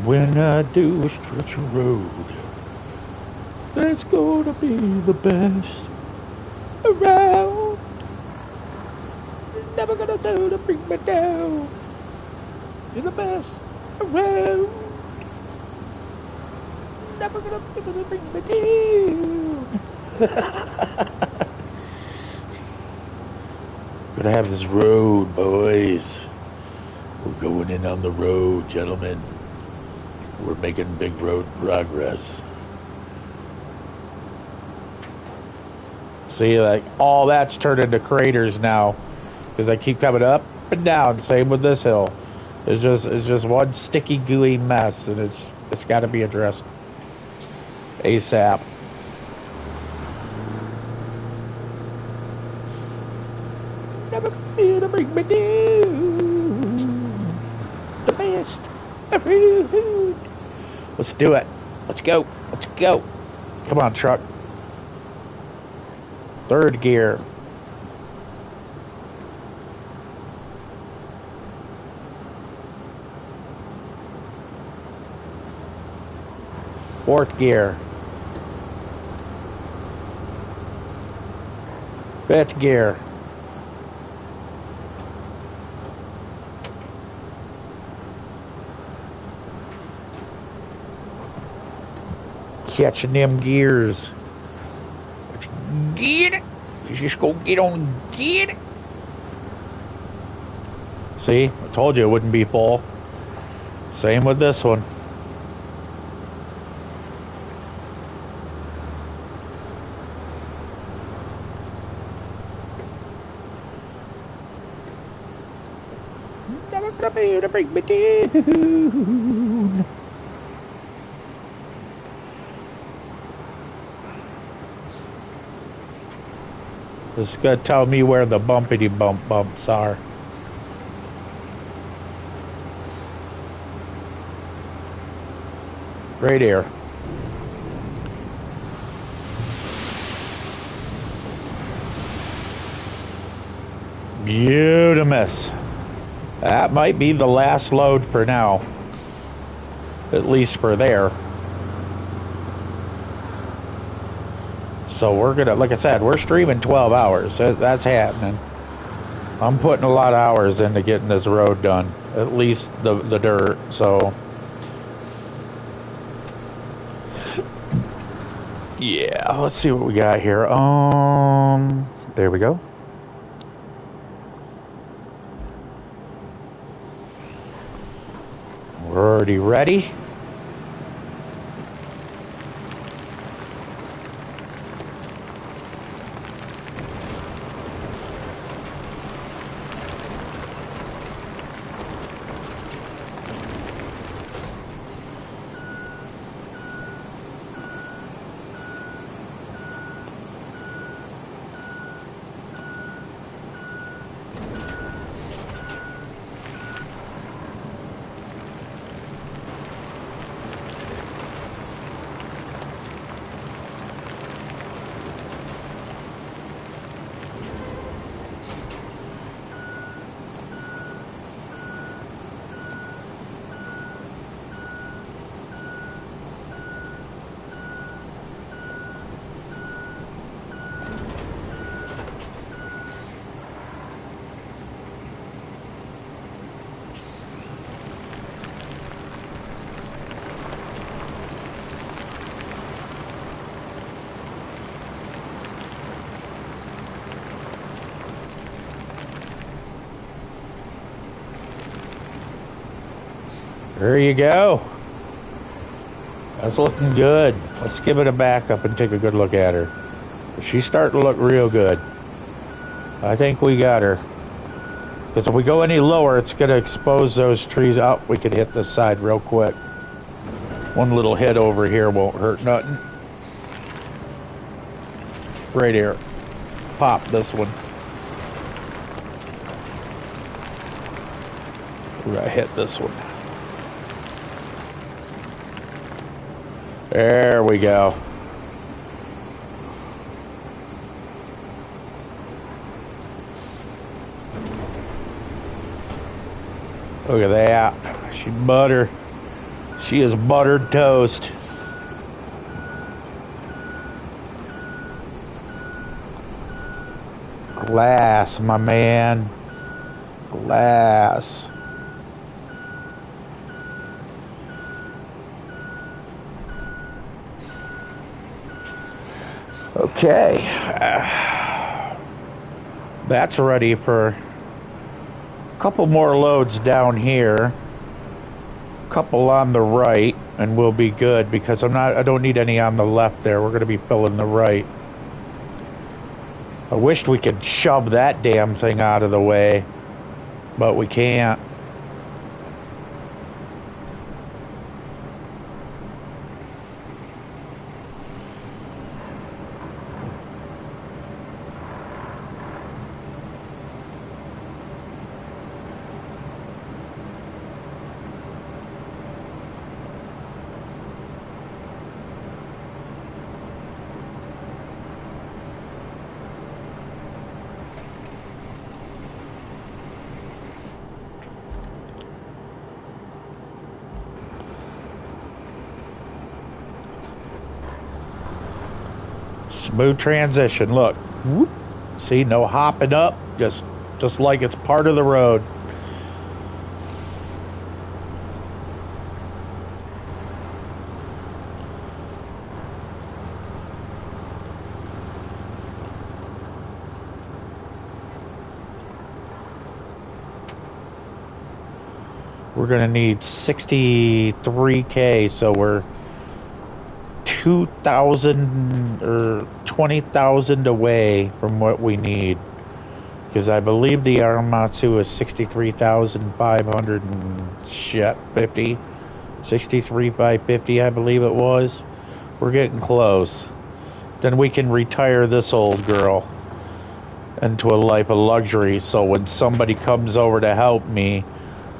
when I do a stretch of road, that's gonna be the best around. Never gonna do to bring me down. You're the best around. Never gonna do to bring me down. Gonna have this road, boys. We're going in on the road, gentlemen. We're making big road progress. See, like, all that's turned into craters now. Because I keep coming up and down. Same with this hill. It's just one sticky, gooey mess, and it's got to be addressed ASAP. Never feel to bring me down. The best. Let's do it. Let's go. Let's go. Come on, truck. Third gear. Fourth gear. Fifth gear. Catching them gears. Get it. You just go get on and get it. See, I told you it wouldn't be full. Same with this one. Never gonna be able to bring me down. This is gonna tell me where the bumpity bumps are. Right here. Beautimous. That might be the last load for now. At least for there. So we're gonna, like I said, we're streaming 12 hours. That's happening. I'm putting a lot of hours into getting this road done. At least the dirt, so. Yeah, let's see what we got here. There we go. We're already ready. There you go. That's looking good. Let's give it a backup and take a good look at her. She's starting to look real good. I think we got her. Because if we go any lower, it's going to expose those trees up. We could hit this side real quick. One little hit over here won't hurt nothing. Right here. Pop this one. We're going to hit this one. There we go. Look at that. She is buttered toast. Glass, my man. Glass. Okay. That's ready for a couple more loads down here. A couple on the right, and we'll be good because I don't need any on the left there. We're going to be filling the right. I wished we could shove that damn thing out of the way, but we can't. Smooth transition. Look, whoop. See, no hopping up, just like it's part of the road. We're gonna need 63K, so we're 2,000 or 20,000 away from what we need. Because I believe the Aramatsu is 63,500 and shit, 50. 63,550, I believe it was. We're getting close. Then we can retire this old girl into a life of luxury, so when somebody comes over to help me,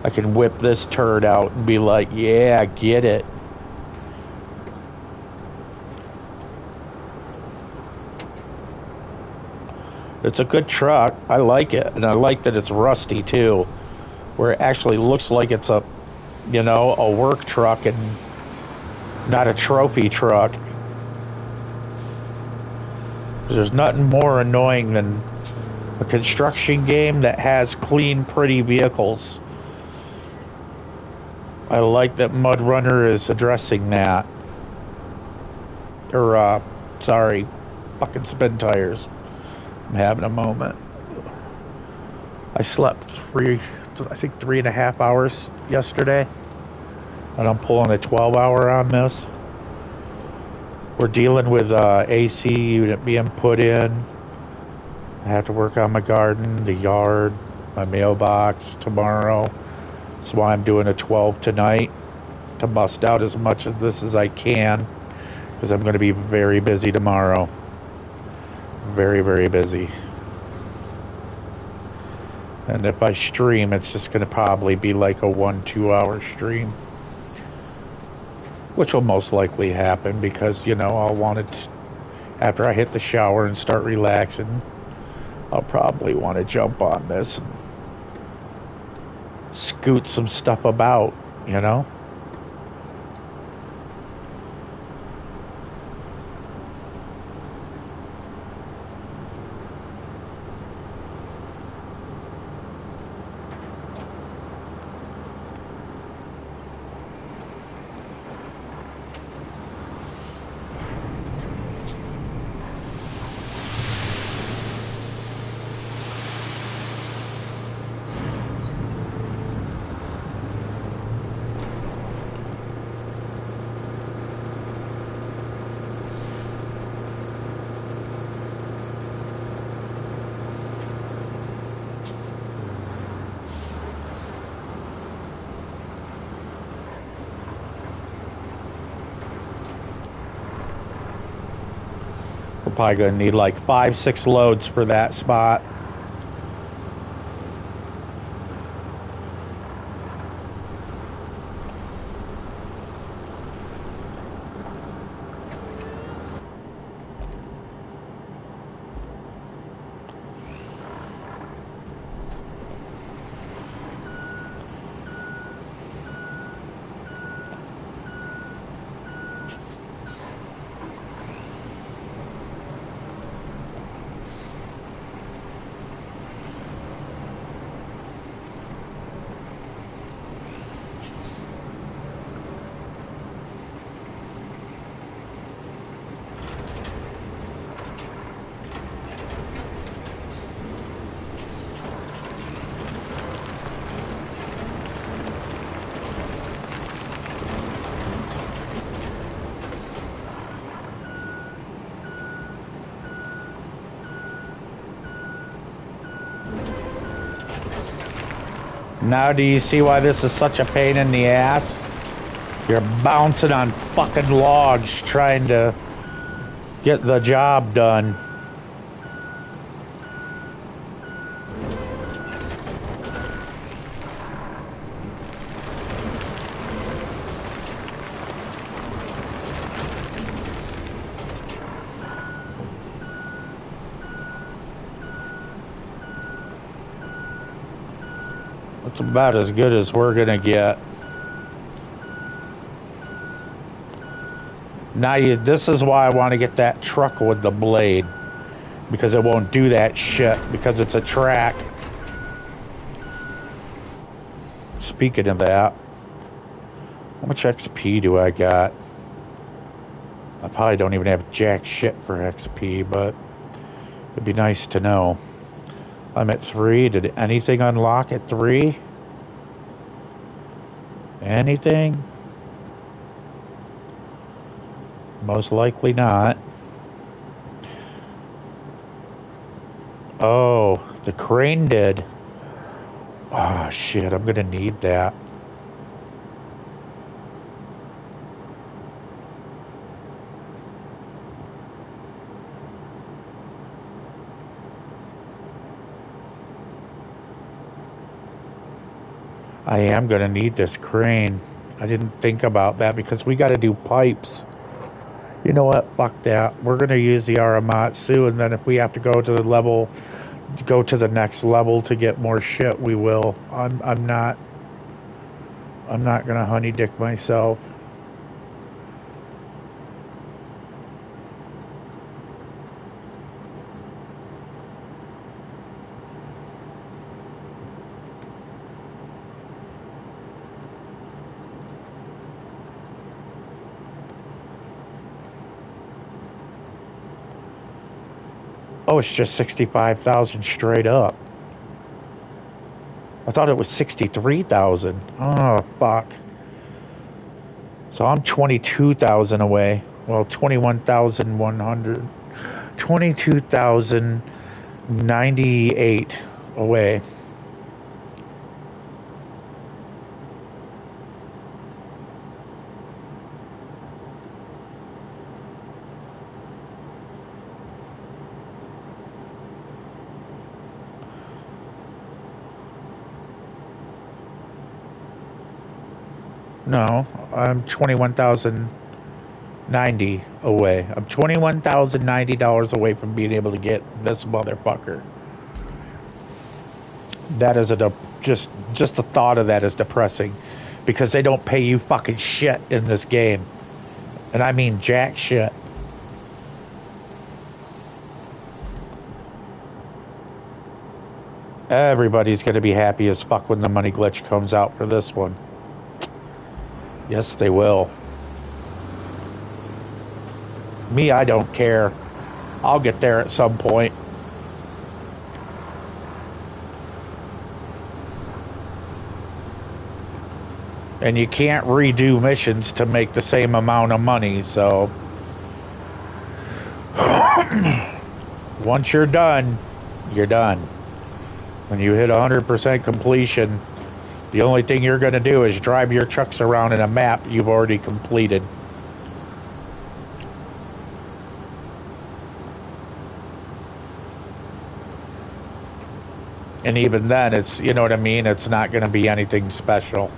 I can whip this turd out and be like, yeah, get it. It's a good truck. I like it. And I like that it's rusty too. Where it actually looks like it's a, you know, a work truck and not a trophy truck. There's nothing more annoying than a construction game that has clean, pretty vehicles. I like that Mud Runner is addressing that. Or, sorry, fucking spin tires. I'm having a moment. I slept I think 3.5 hours yesterday. And I'm pulling a 12-hour on this. We're dealing with AC unit being put in. I have to work on my garden, the yard, my mailbox tomorrow. That's why I'm doing a 12 tonight, to bust out as much of this as I can, because I'm going to be very busy tomorrow. Very, very busy. And if I stream, it's just going to probably be like a 1-2 hour stream. Which will most likely happen because, you know, I'll want it after I hit the shower and start relaxing. I'll probably want to jump on this and scoot some stuff about, you know? We're probably going to need like 5-6 loads for that spot. Now do you see why this is such a pain in the ass? You're bouncing on fucking logs trying to get the job done. It's about as good as we're gonna get. Now this is why I want to get that truck with the blade, because it won't do that shit because it's a track. Speaking of that, how much XP do I got? I probably don't even have jack shit for XP, but it'd be nice to know. I'm at 3. Did anything unlock at 3? Anything? Most likely not. Oh, the crane did. Oh shit, I'm gonna need that. I am gonna need this crane. I didn't think about that because we gotta do pipes. You know what? Fuck that. We're gonna use the Aramatsu, and then if we have to go to the next level to get more shit, we will. I'm not gonna honey dick myself. Oh, it's just 65,000 straight up. I thought it was 63,000. Oh, fuck. So I'm 22,000 away. Well, 21,100. 22,098 away. No, I'm 21,090 away. I'm $21,090 away from being able to get this motherfucker. That is just the thought of that is depressing, because they don't pay you fucking shit in this game, and I mean jack shit. Everybody's gonna be happy as fuck when the money glitch comes out for this one. Yes, they will. Me, I don't care. I'll get there at some point. And you can't redo missions to make the same amount of money, so once you're done, you're done. When you hit 100% completion, the only thing you're going to do is drive your trucks around in a map you've already completed. And even then, it's, you know what I mean? It's not going to be anything special.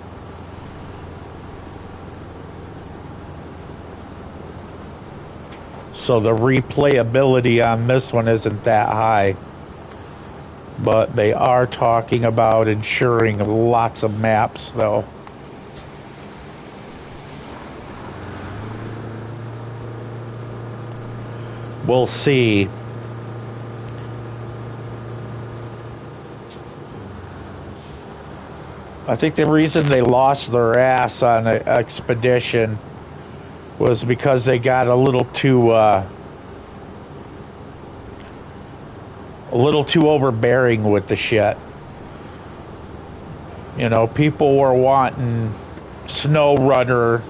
So the replayability on this one isn't that high. But they are talking about ensuring lots of maps, though. We'll see. I think the reason they lost their ass on an expedition was because they got a little too overbearing with the shit. You know, people were wanting Snow Runner,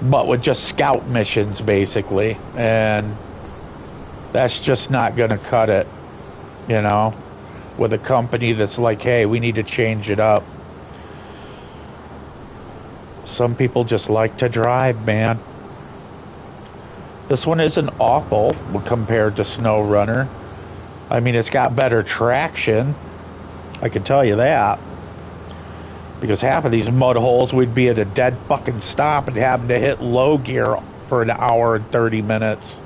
but with just scout missions, basically. And that's just not going to cut it, you know. with a company that's like, hey, we need to change it up. Some people just like to drive, man. This one isn't awful compared to Snow Runner. I mean, it's got better traction. I can tell you that. Because half of these mud holes we'd be at a dead fucking stop and having to hit low gear for an hour and 30 minutes.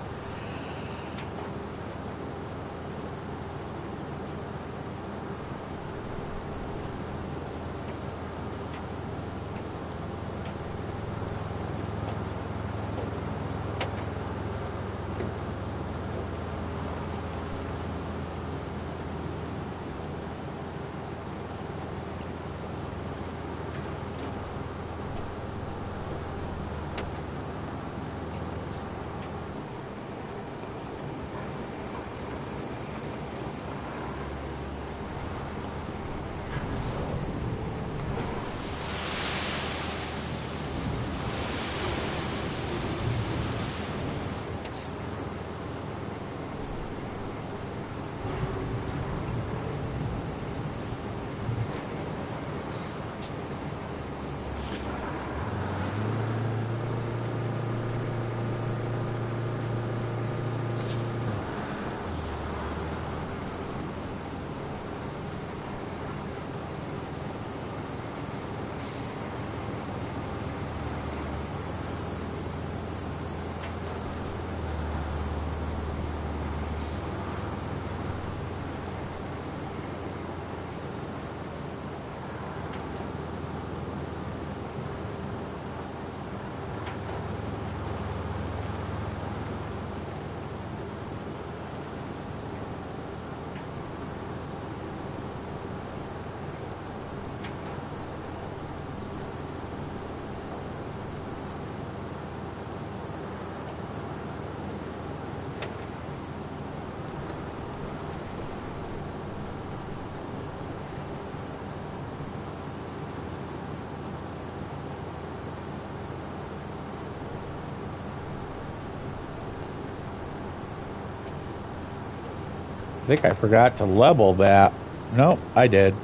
I think I forgot to level that. No, I did.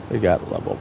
It got leveled.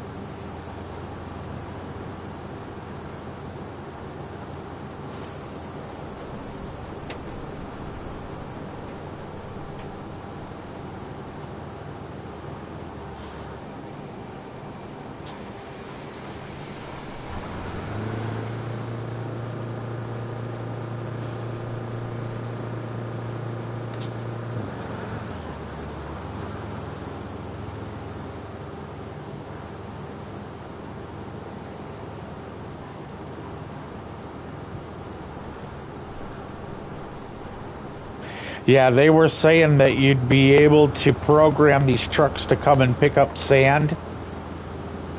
Yeah, they were saying that you'd be able to program these trucks to come and pick up sand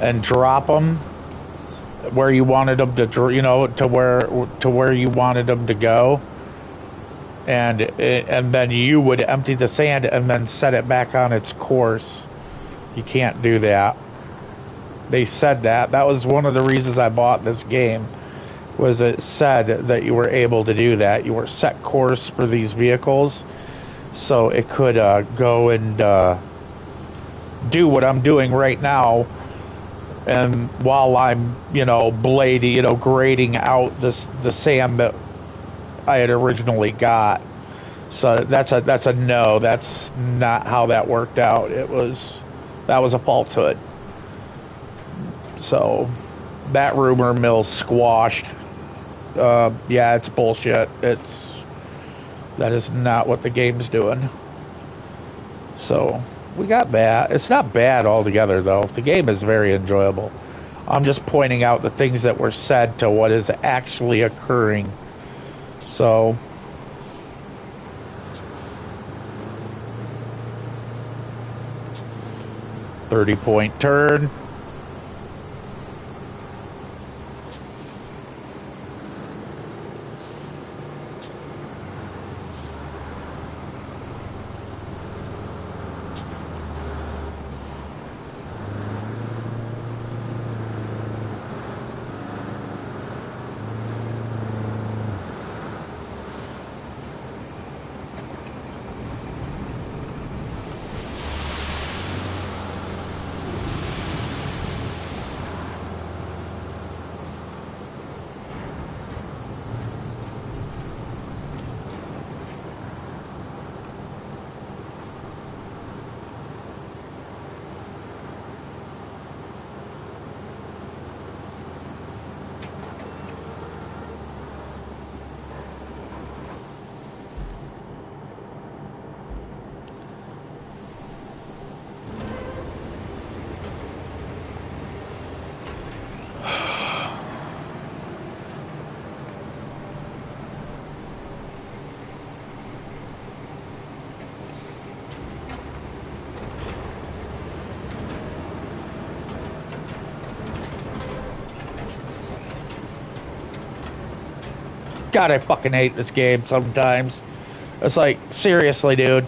and drop them where you wanted them to, to where you wanted them to go, and then you would empty the sand and then set it back on its course. You can't do that. They said that. That was one of the reasons I bought this game. Was it said that you were able to do that. You were set course for these vehicles, so it could go and do what I'm doing right now, and while I'm, grading out the sand that I had originally got. So that's a no. That's not how that worked out. That was a falsehood. So that rumor mill's squashed. Yeah, it's bullshit. That is not what the game's doing. So we got that. It's not bad altogether, though. The game is very enjoyable. I'm just pointing out the things that were said to what is actually occurring. So 30-point turn. God, I fucking hate this game sometimes. It's like, seriously, dude.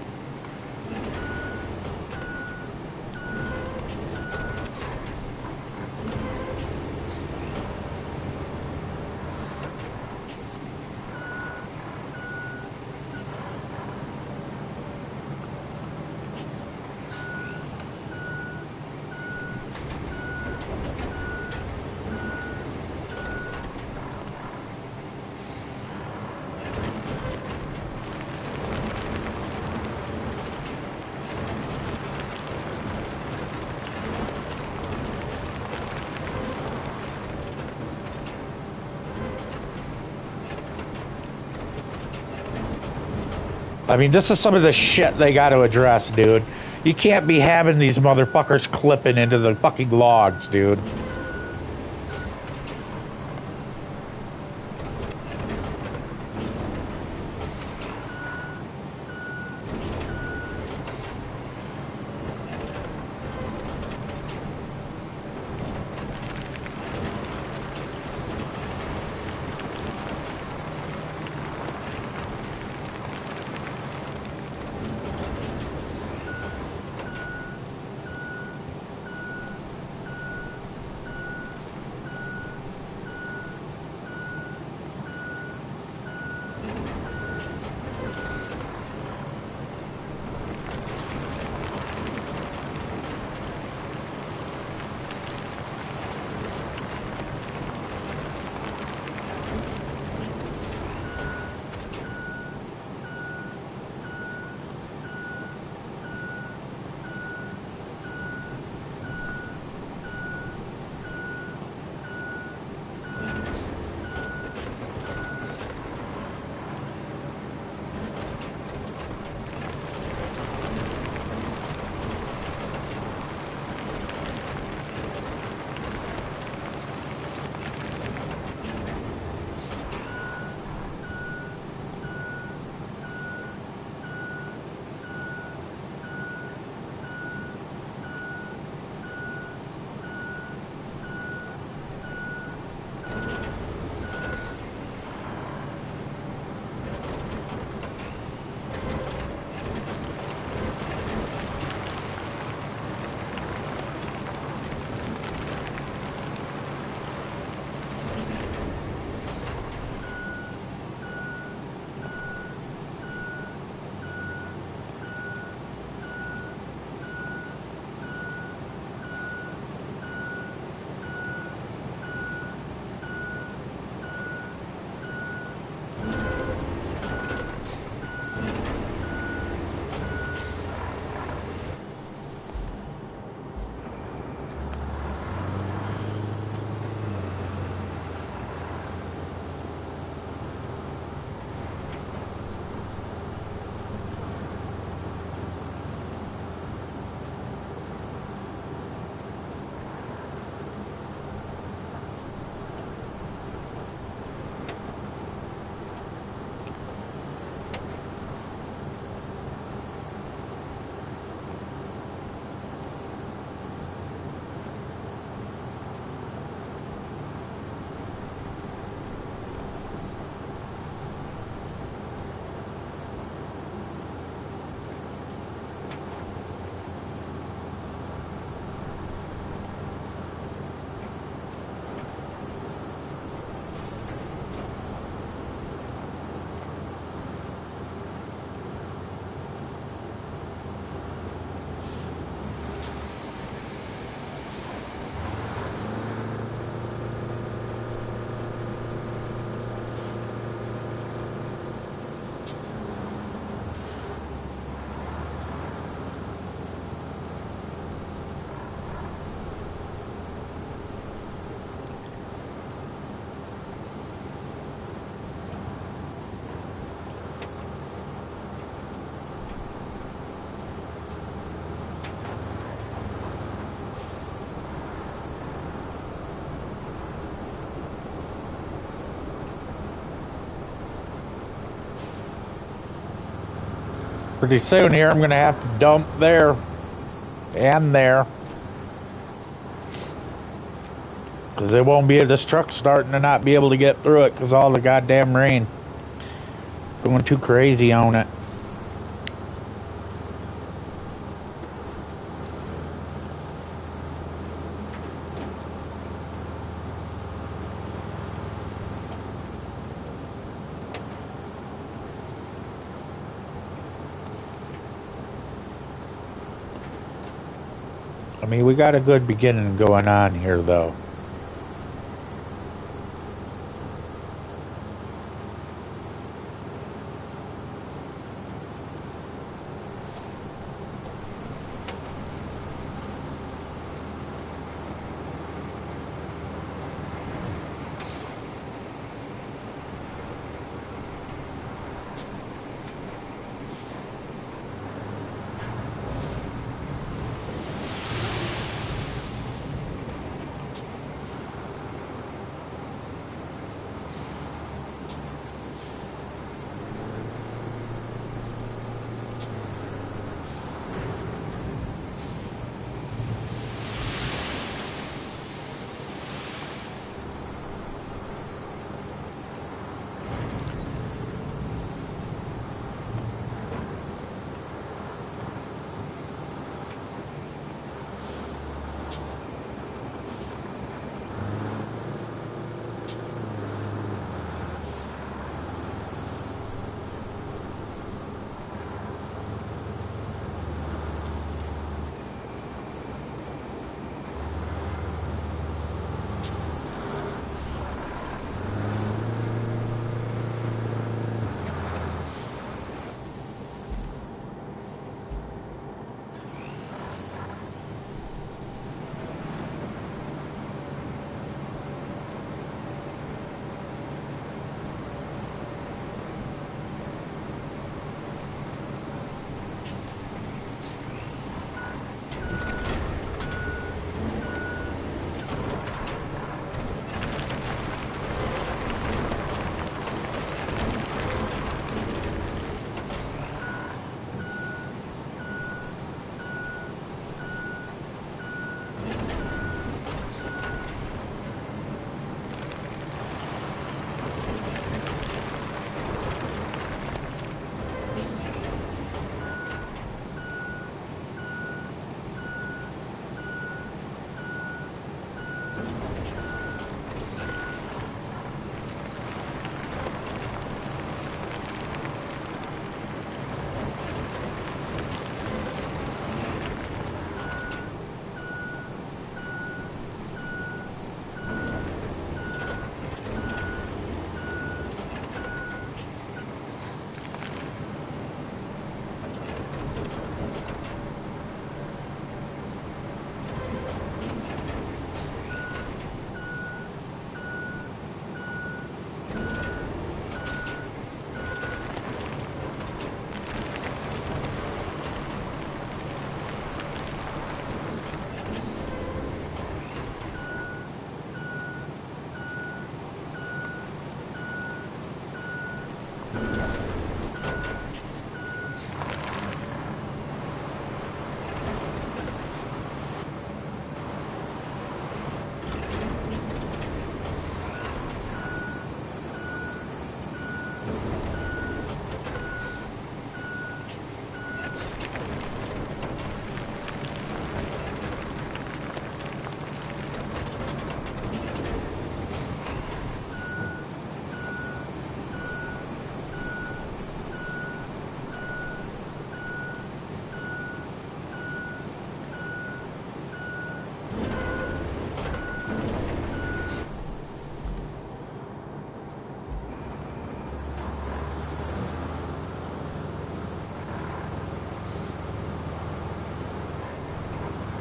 I mean, this is some of the shit they got to address, dude. You can't be having these motherfuckers clipping into the fucking logs, dude. Pretty soon here, I'm going to have to dump there and there. Because they won't be, this truck's starting to not be able to get through it because all the goddamn rain. Going too crazy on it. I mean, we got a good beginning going on here, though.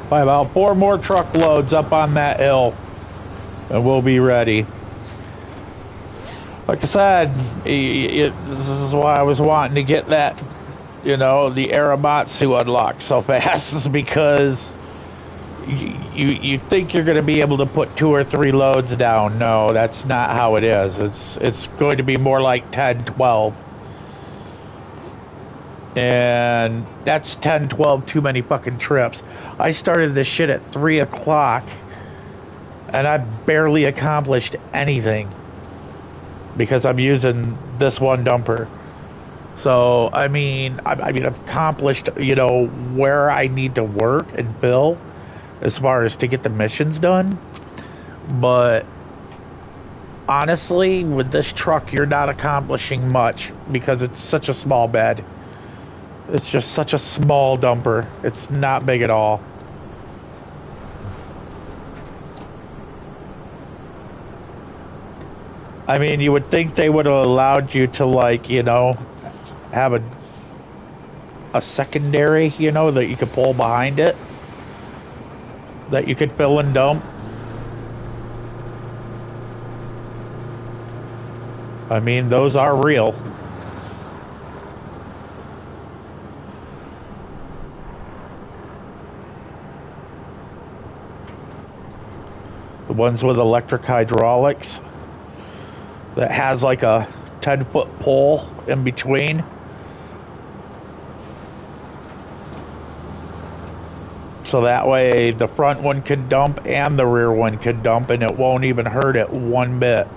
By about 4 more truckloads up on that hill, and we'll be ready. Like I said, this is why I was wanting to get that, the Aramatsu unlocked so fast, is because you think you're going to be able to put 2 or 3 loads down. No, that's not how it is. It's going to be more like 10, 12. And that's 10, 12 too many fucking trips. I started this shit at 3 o'clock, and I barely accomplished anything because I'm using this one dumper. So, I mean, I've accomplished, you know, where I need to work and bill as far as to get the missions done. But honestly, with this truck, you're not accomplishing much because it's such a small bed. It's just such a small dumper. It's not big at all. I mean, you would think they would have allowed you to, like, you know, have a secondary, you know, that you could pull behind it, that you could fill and dump. I mean, those are real. The ones with electric hydraulics that has like a 10-foot pole in between. So that way the front one could dump and the rear one could dump, and it won't even hurt it one bit.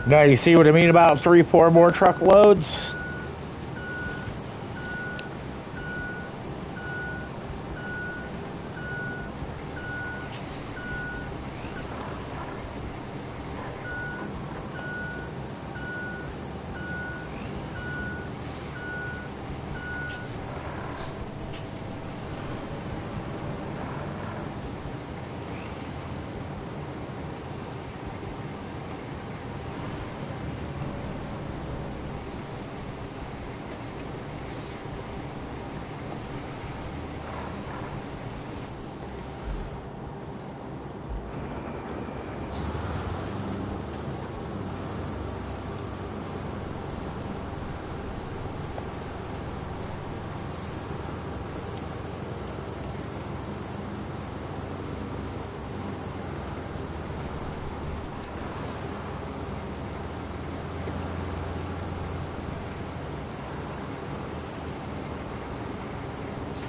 Now you see what I mean about 3-4 more truckloads?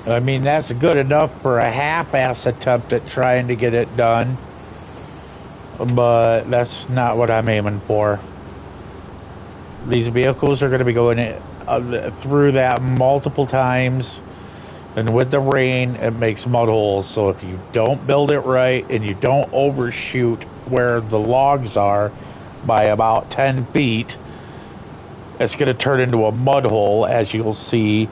I mean, that's good enough for a half-ass attempt at trying to get it done, but that's not what I'm aiming for. These vehicles are going to be going through that multiple times, and with the rain, it makes mud holes. So if you don't build it right and you don't overshoot where the logs are by about 10 feet, it's going to turn into a mud hole, as you'll see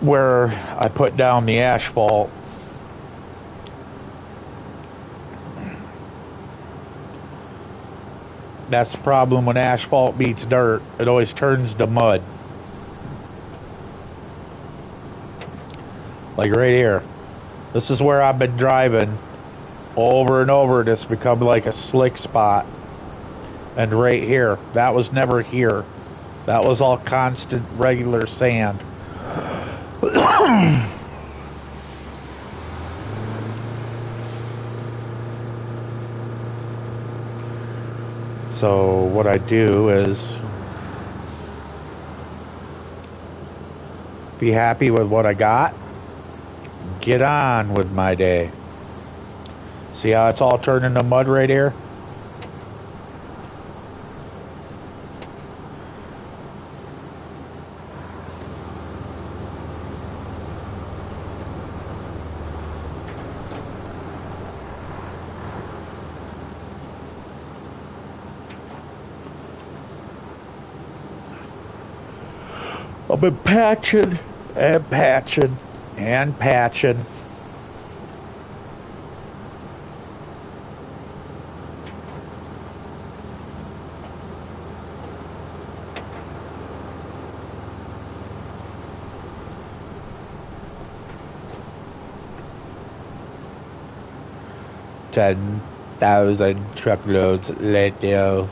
where I put down the asphalt. That's the problem when asphalt meets dirt. It always turns to mud. Like right here. This is where I've been driving over and over, and it's become like a slick spot. And right here, that was never here. That was all constant, regular sand. So what I do is be happy with what I got, get on with my day. See how it's all turned into mud right here? I've been patching and patching and patching. $10,000 truckloads later.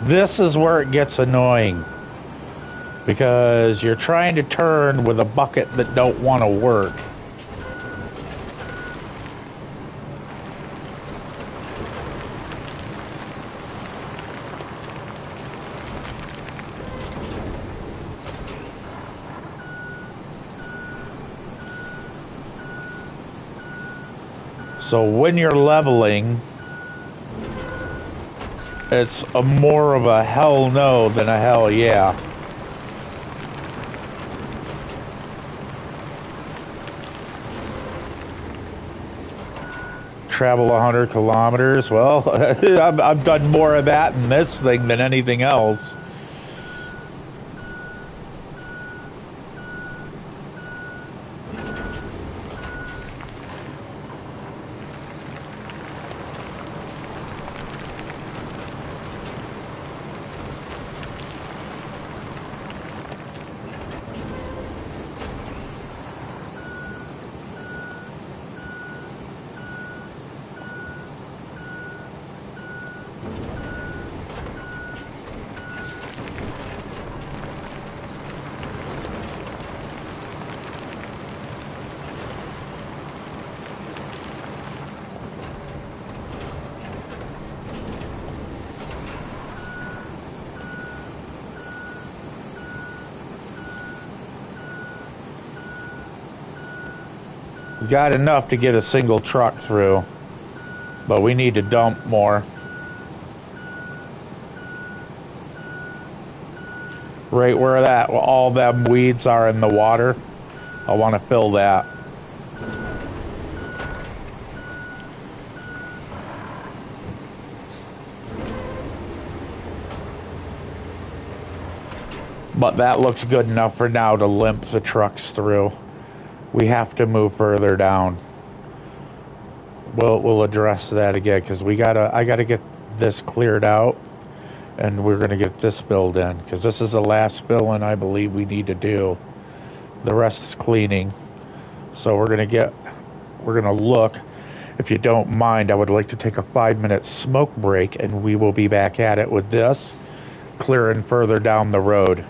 This is where it gets annoying, because you're trying to turn with a bucket that don't want to work. So when you're leveling, it's a more of a hell no than a hell yeah. Travel 100 kilometers. Well, I've done more of that in this thing than anything else. We got enough to get a single truck through, but we need to dump more. Right where all them weeds are in the water, I want to fill that. But that looks good enough for now to limp the trucks through. We have to move further down. We'll address that again because I gotta get this cleared out, and we're gonna get this filled in because this is the last fill-in I believe we need to do. The rest is cleaning. So we're gonna look. If you don't mind, I would like to take a 5-minute smoke break, and we will be back at it with this, clearing further down the road.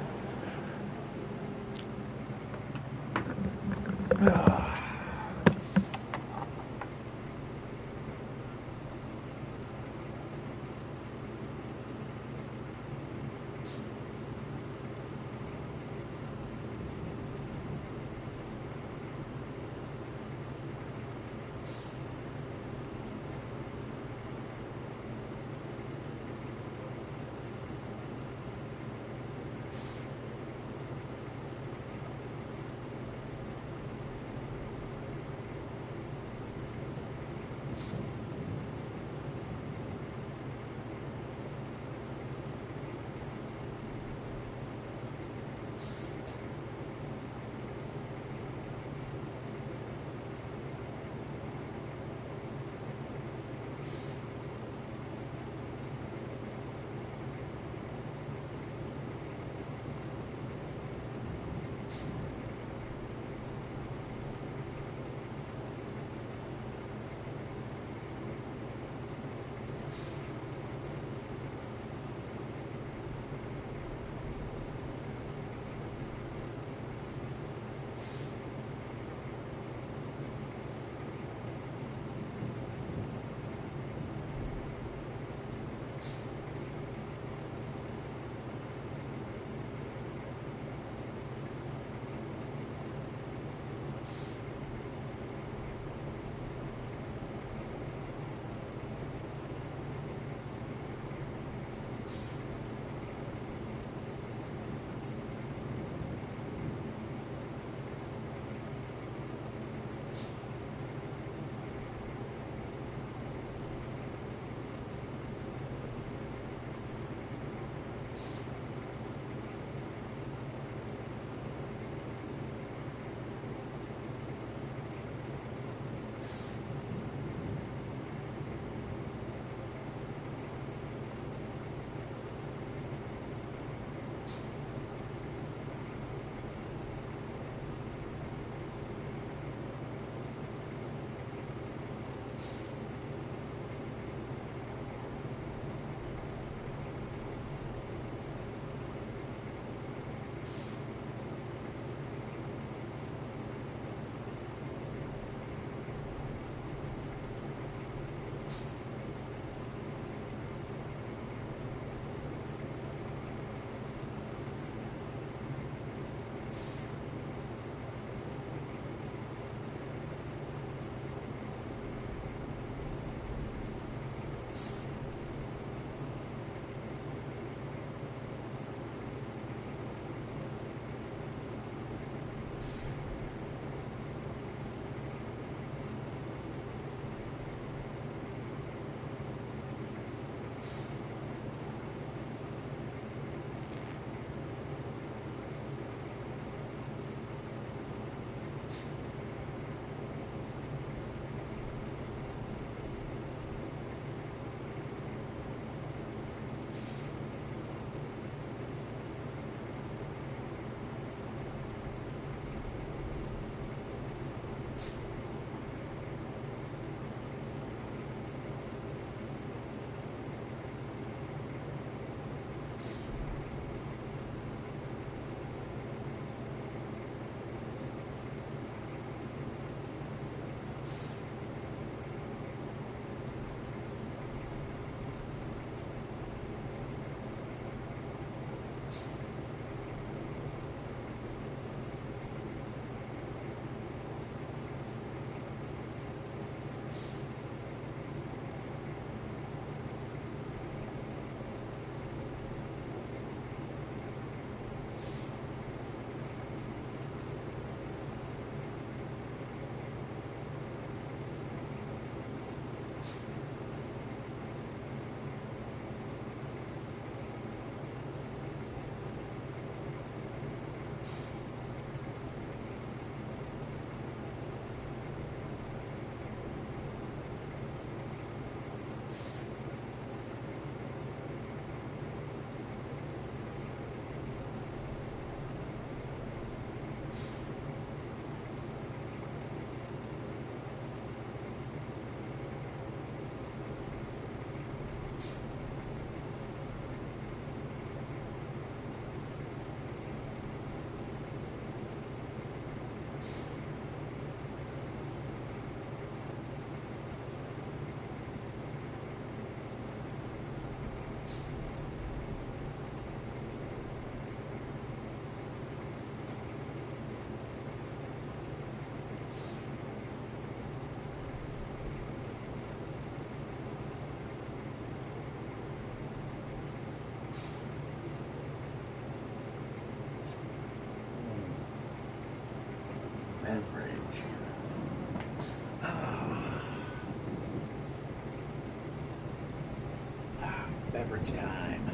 beverage time.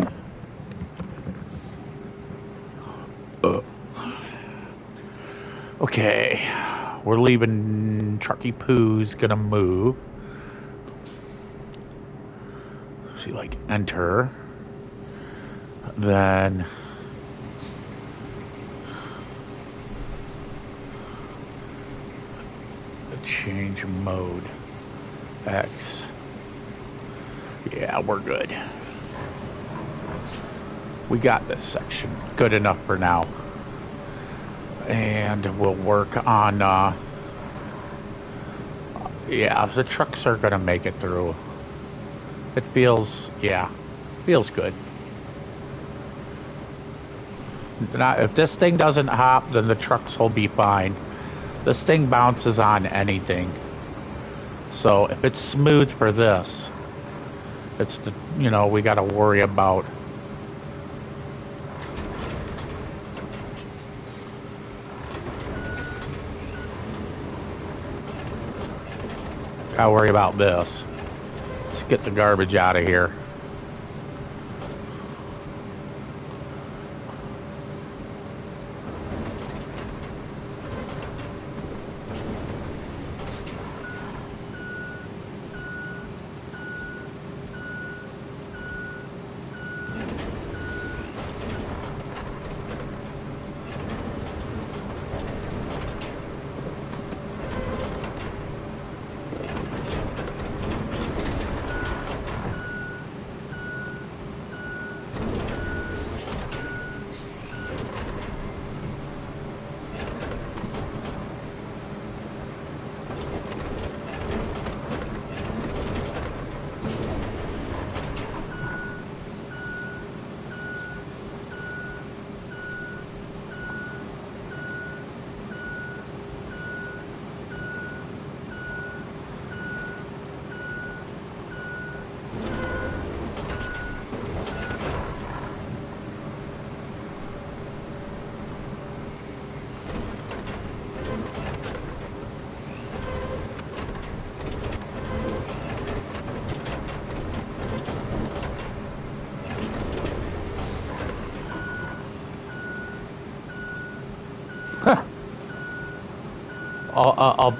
Okay, we're leaving. Trucky Poo's gonna move. See, like, enter. Then change mode. X. Yeah, we're good. We got this section good enough for now. And we'll work on, yeah, the trucks are gonna make it through. It feels, yeah, feels good. If this thing doesn't hop, then the trucks will be fine. This thing bounces on anything. So if it's smooth for this, it's the, you know, we gotta worry about. Gotta worry about this. Let's get the garbage out of here.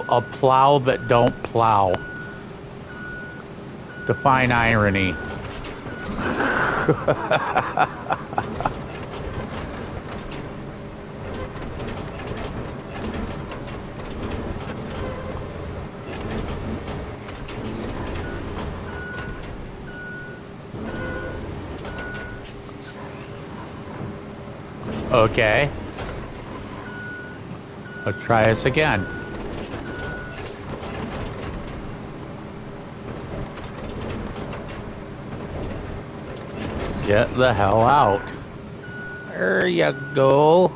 A plow that don't plow. Define irony. Okay. Let's try this again. Get the hell out. There you go.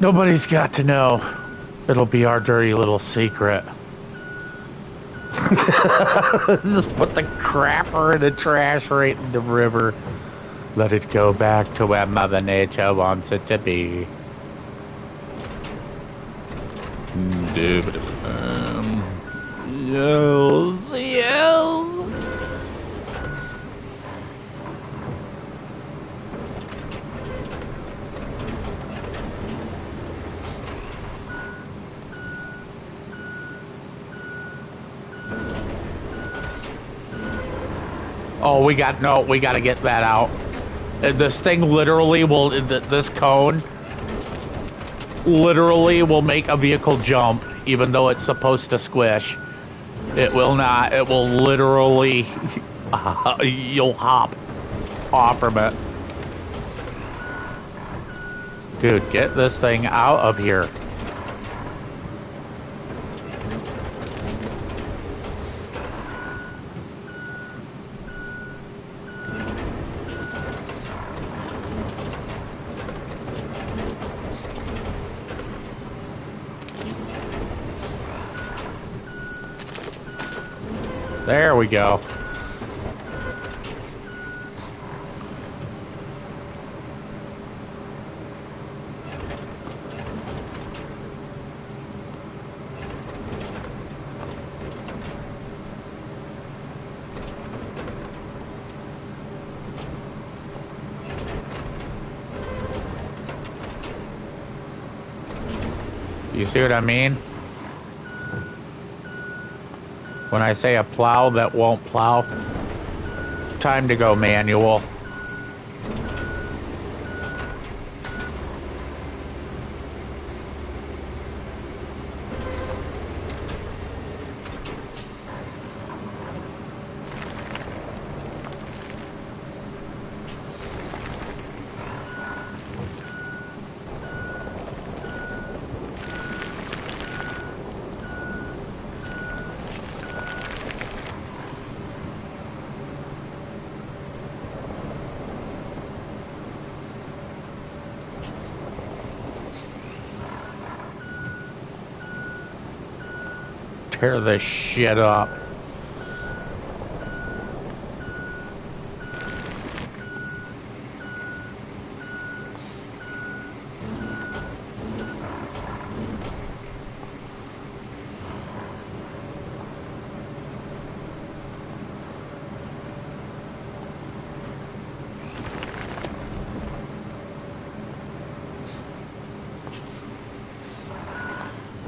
Nobody's got to know. It'll be our dirty little secret. Just put the crapper in the trash right in the river. Let it go back to where Mother Nature wants it to be. Yes, yes. Oh, we gotta get that out. This thing literally will, this cone literally will make a vehicle jump, even though it's supposed to squish. It will not, it will literally, you'll hop off from it. Dude, get this thing out of here. There we go. You see what I mean? When I say a plow that won't plow, time to go manual. Tear this shit up.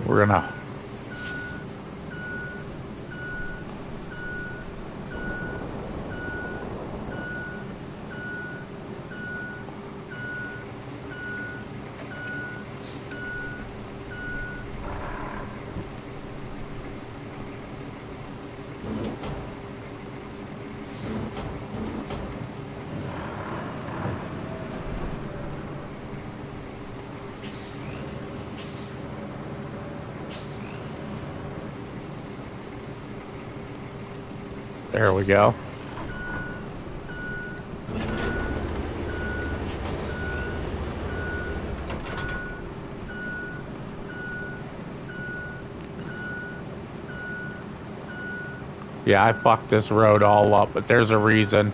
We're gonna There we go. Yeah, I fucked this road all up, but there's a reason.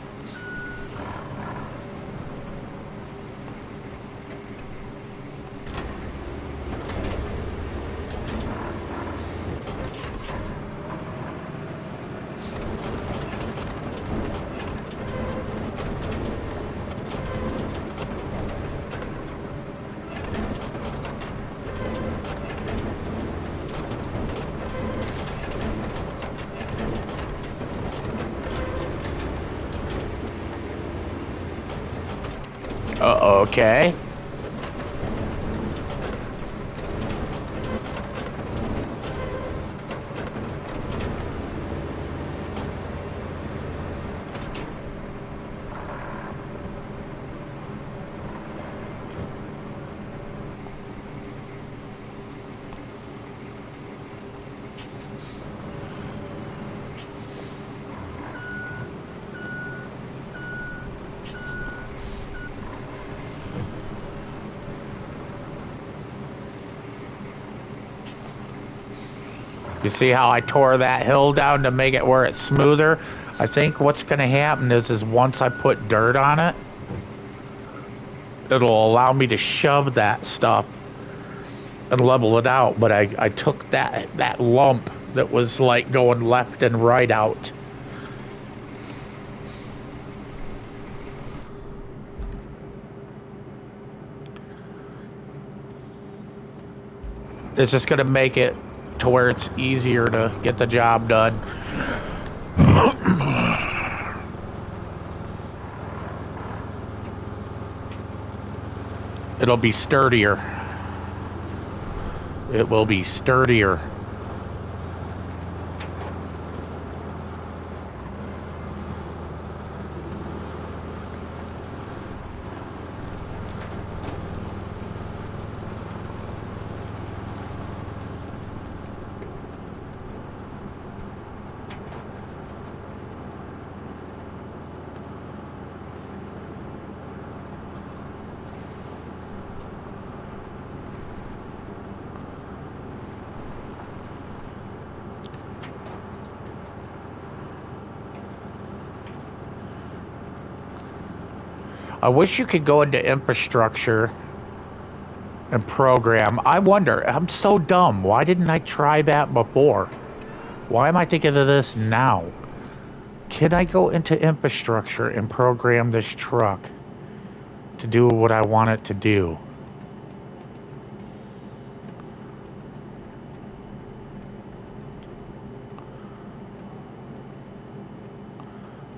Okay. You see how I tore that hill down to make it where it's smoother? I think what's going to happen is once I put dirt on it, it'll allow me to shove that stuff and level it out. But I took that lump that was like going left and right out. It's just going to make it to where it's easier to get the job done. It'll be sturdier. It will be sturdier. I wish you could go into infrastructure and program. I wonder, I'm so dumb. Why didn't I try that before? Why am I thinking of this now? Can I go into infrastructure and program this truck to do what I want it to do?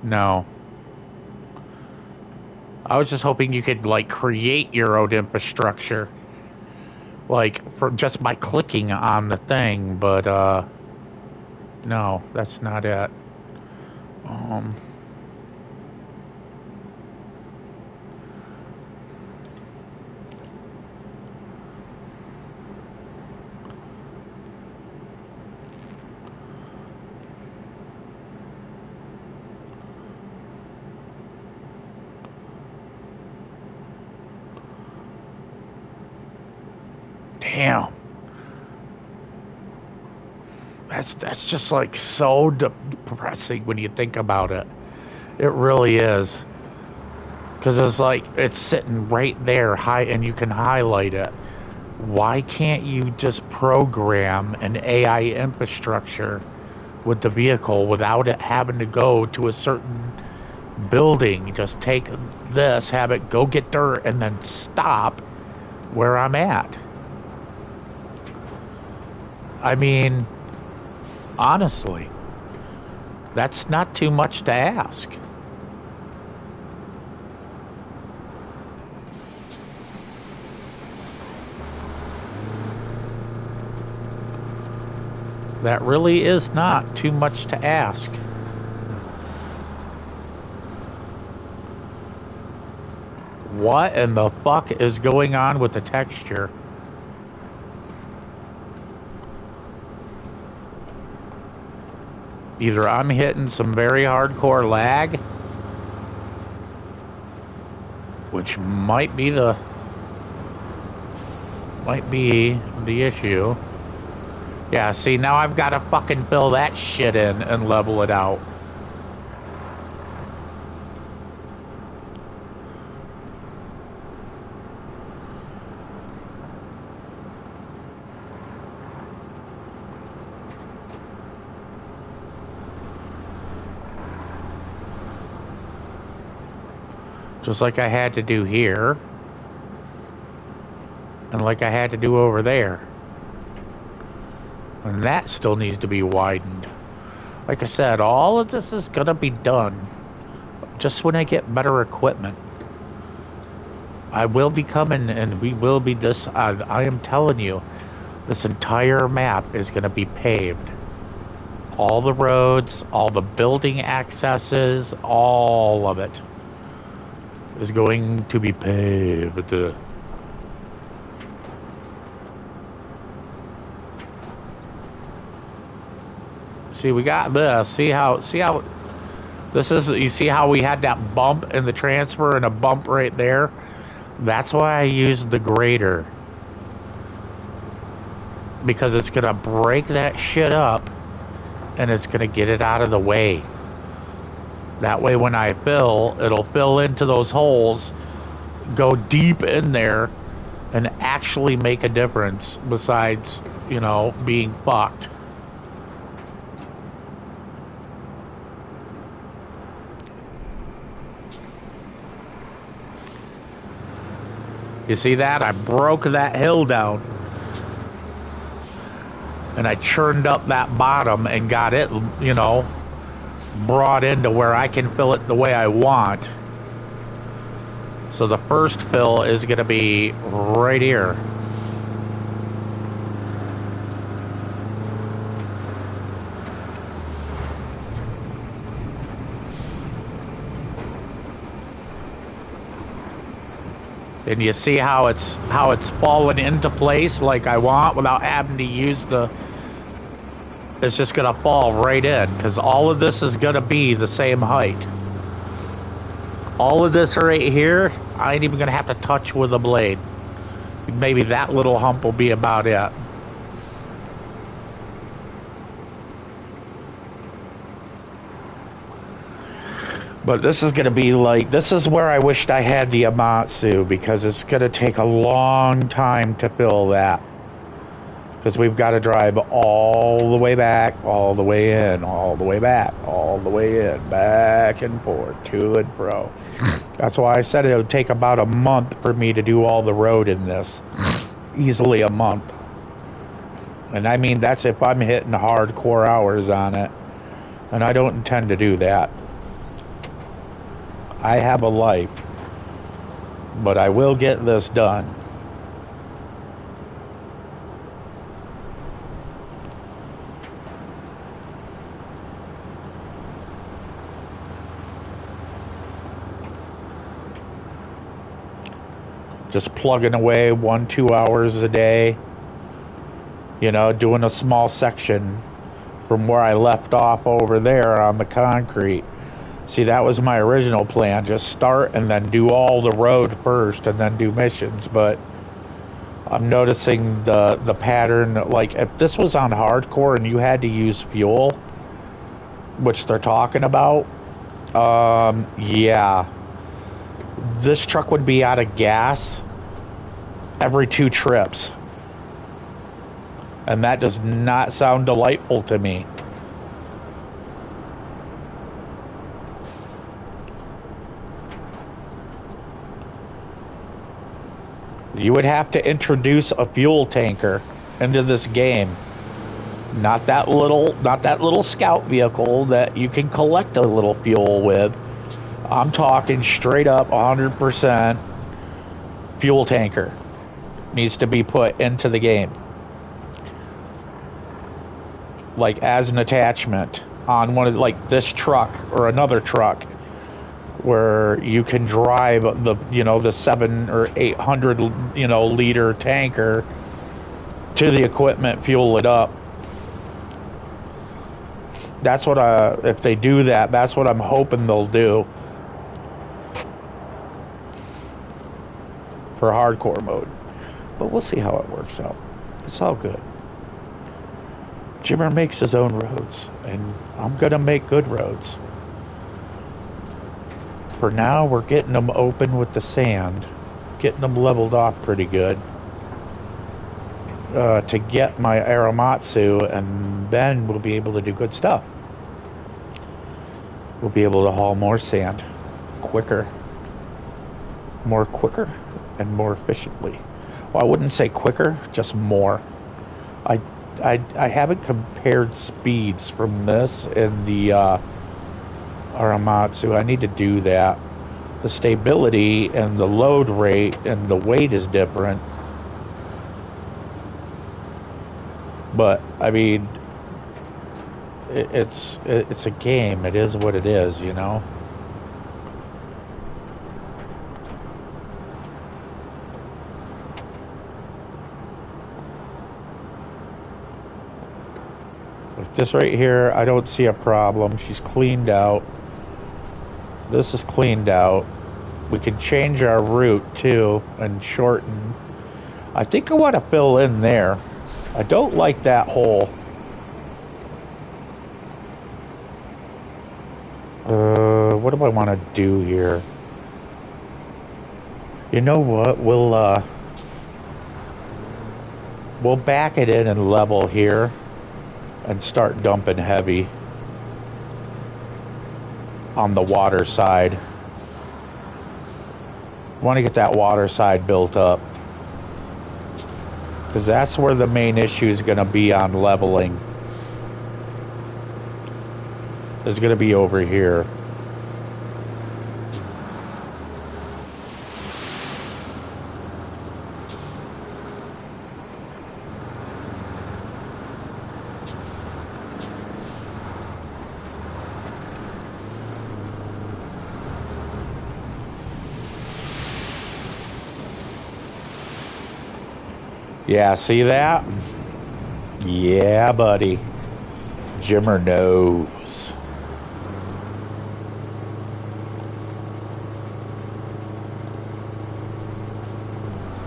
No. I was just hoping you could, like, create your own infrastructure. Like, for just by clicking on the thing, but, no, that's not it. Damn. That's just like so depressing when you think about it. It really is. Because it's like, it's sitting right there, and you can highlight it. Why can't you just program an AI infrastructure with the vehicle without it having to go to a certain building? Just take this, have it go get dirt, and then stop where I'm at. I mean, honestly, that's not too much to ask. That really is not too much to ask. What in the fuck is going on with the texture? Either I'm hitting some very hardcore lag, which might be the issue. Yeah, see, now I've got to fucking fill that shit in and level it out. Just like I had to do here. And like I had to do over there. And that still needs to be widened. Like I said, all of this is gonna be done just when I get better equipment. I will be coming and we will be this. I am telling you, this entire map is gonna be paved. All the roads, all the building accesses, all of it is going to be paved. See, we got this. See how this is, you see how we had that bump in the transfer and a bump right there? That's why I used the grader. because it's gonna break that shit up and it's gonna get it out of the way. That way when I fill, it'll fill into those holes, go deep in there, and actually make a difference besides, you know, being fucked. You see that? I broke that hill down. And I churned up that bottom and got it, you know, brought into where I can fill it the way I want. So the first fill is going to be right here. And you see how it's fallen into place like I want without having to use the... It's just going to fall right in because all of this is going to be the same height. All of this right here, I ain't even going to have to touch with a blade. Maybe that little hump will be about it. But this is going to be like, this is where I wished I had the Amatsu, because it's going to take a long time to fill that. Because we've got to drive all the way back, all the way in, all the way back, all the way in, back and forth, to and fro. That's why I said it would take about a month for me to do all the road in this. Easily a month. And I mean, that's if I'm hitting hardcore hours on it. And I don't intend to do that. I have a life. But I will get this done. Just plugging away 1-2 hours a day, you know, doing a small section from where I left off over there on the concrete. See, that was my original plan, just start and then do all the road first and then do missions. But I'm noticing the pattern, like if this was on hardcore and you had to use fuel, which they're talking about, yeah, this truck would be out of gas every 2 trips. And that does not sound delightful to me. You would have to introduce a fuel tanker into this game. Not that little scout vehicle that you can collect a little fuel with. I'm talking straight up 100% fuel tanker needs to be put into the game. Like as an attachment on one of, like this truck or another truck, where you can drive the, you know, the 700 or 800, you know, liter tanker to the equipment, fuel it up. That's what if they do that, that's what I'm hoping they'll do for hardcore mode. But we'll see how it works out. It's all good. Jimmer makes his own roads, and I'm gonna make good roads. For now, we're getting them open with the sand, getting them leveled off pretty good, to get my Aramatsu, and then we'll be able to do good stuff. We'll be able to haul more sand quicker, and more efficiently. Well, I wouldn't say quicker, just more. I haven't compared speeds from this and the Aramatsu. I need to do that. The stability and the load rate and the weight is different. But I mean, it's a game. It is what it is, you know. Like this right here, I don't see a problem. She's cleaned out. This is cleaned out. We can change our route too and shorten. I think I want to fill in there I don't like that hole. What do I want to do here? You know what? We'll back it in and level here and start dumping heavy on the water side. Want to get that water side built up, because that's where the main issue is going to be on leveling. It's going to be over here. Yeah, see that? Yeah, buddy. Jimmer knows.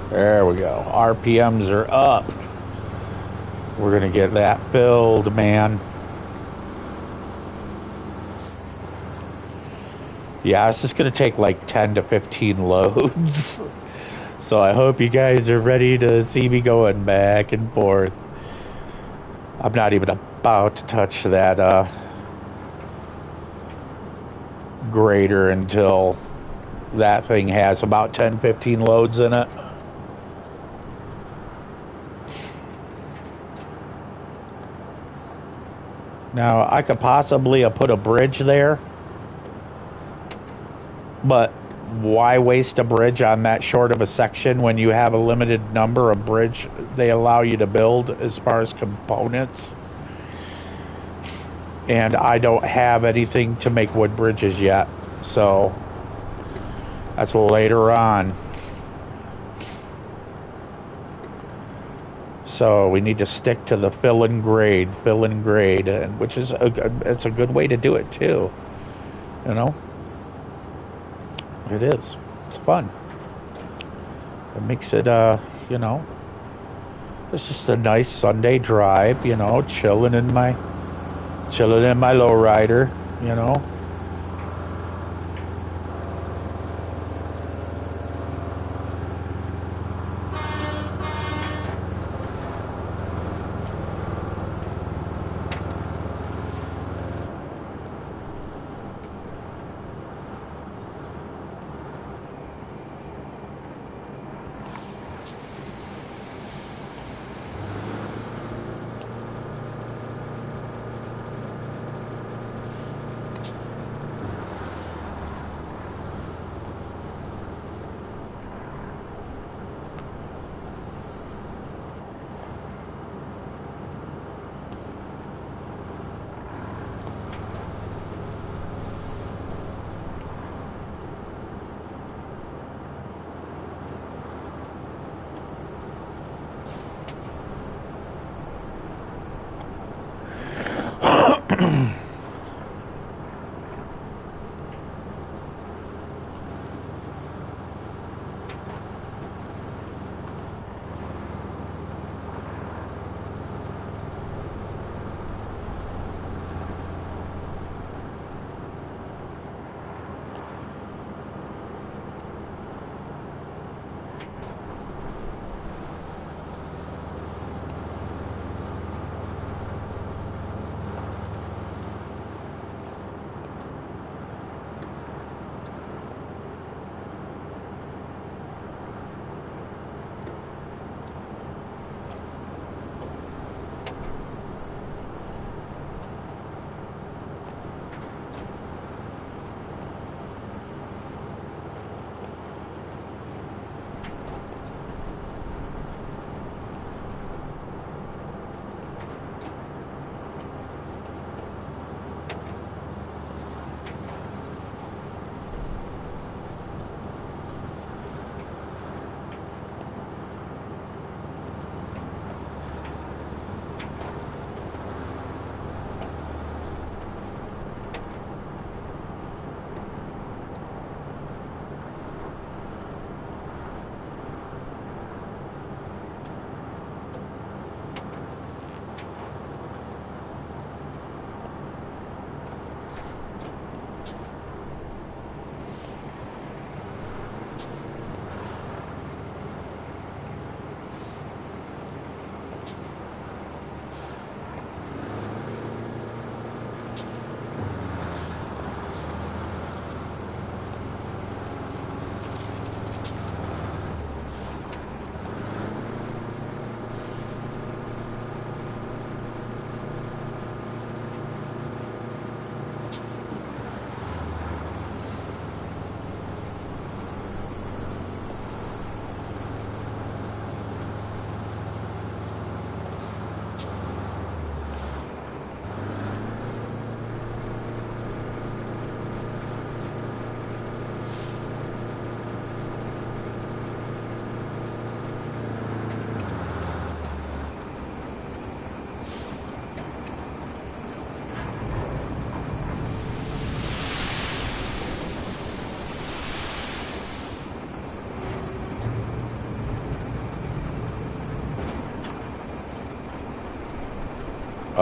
There we go. RPMs are up. We're going to get that filled, man. Yeah, it's just going to take like 10 to 15 loads. So I hope you guys are ready to see me going back and forth. I'm not even about to touch that grader until that thing has about 10, 15 loads in it. Now, I could possibly have put a bridge there, but why waste a bridge on that short of a section when you have a limited number of bridge they allow you to build as far as components? And I don't have anything to make wood bridges yet, so that's later on. So we need to stick to the fill and grade, and which is it's a good way to do it too. You know, it is. It's fun. It makes it, you know, it's just a nice Sunday drive. You know, chilling in my lowrider. You know.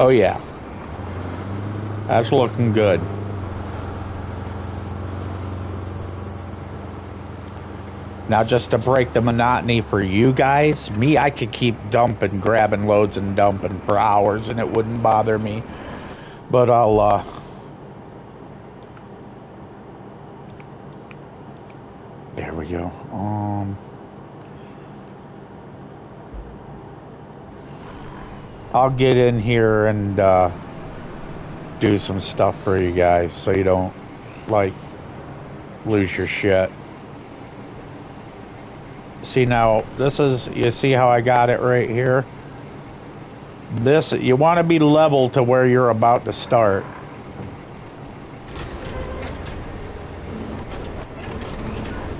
Oh yeah. That's looking good. Now, just to break the monotony for you guys, me, I could keep dumping, grabbing loads and dumping for hours and it wouldn't bother me. But there we go. I'll get in here and do some stuff for you guys so you don't, like, lose your shit. See, now, this is, you see how I got it right here? This, you want to be level to where you're about to start.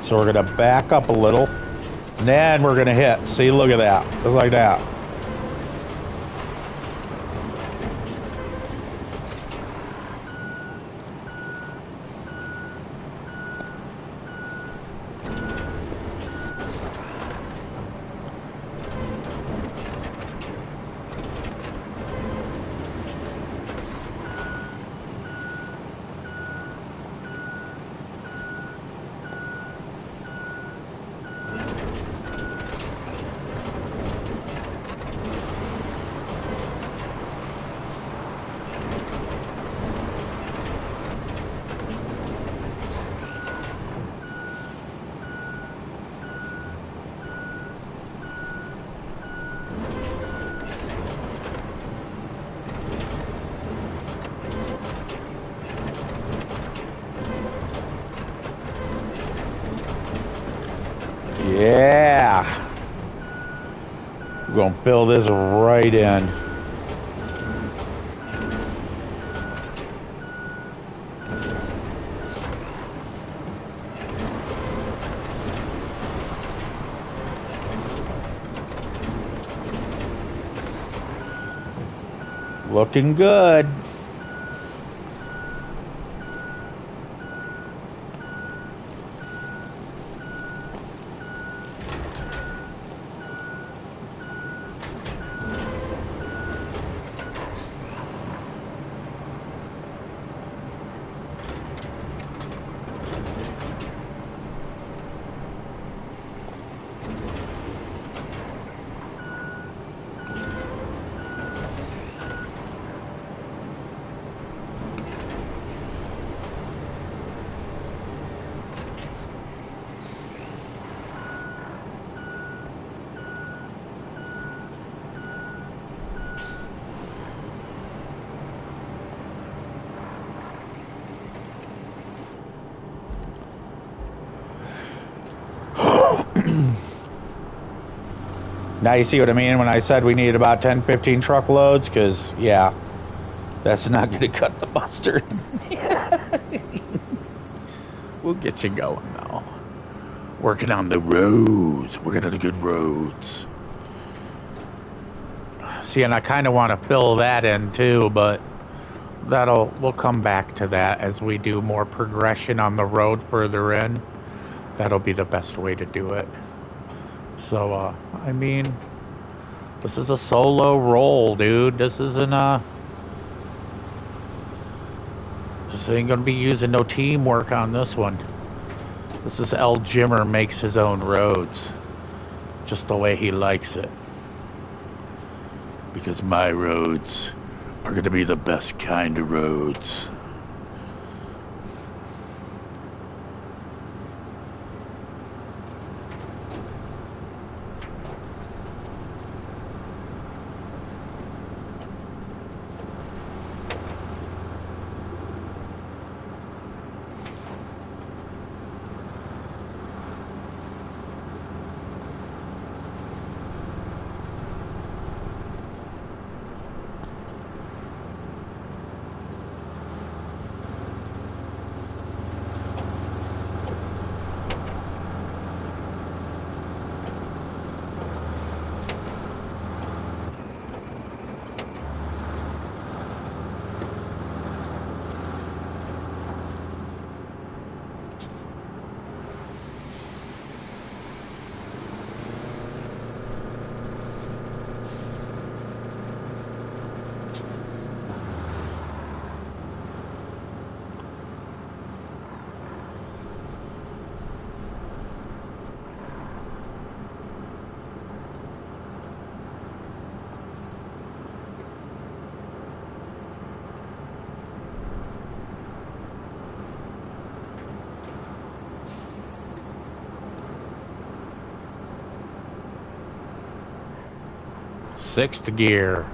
So we're going to back up a little. And then we're going to hit. See, look at that. Just like that. Yeah. We're going to fill this right in. Looking good. Now you see what I mean when I said we need about 10-15 truckloads? Because, yeah, that's not going to cut the mustard. We'll get you going, though. Working on the roads. Working on the good roads. See, and I kind of want to fill that in, too, but we'll come back to that as we do more progression on the road further in. That'll be the best way to do it. So, I mean, this is a solo roll, dude. This isn't this ain't gonna be using no teamwork on this one. This is L. Jimmer makes his own roads. Just the way he likes it. Because my roads are gonna be the best kind of roads. Sixth gear.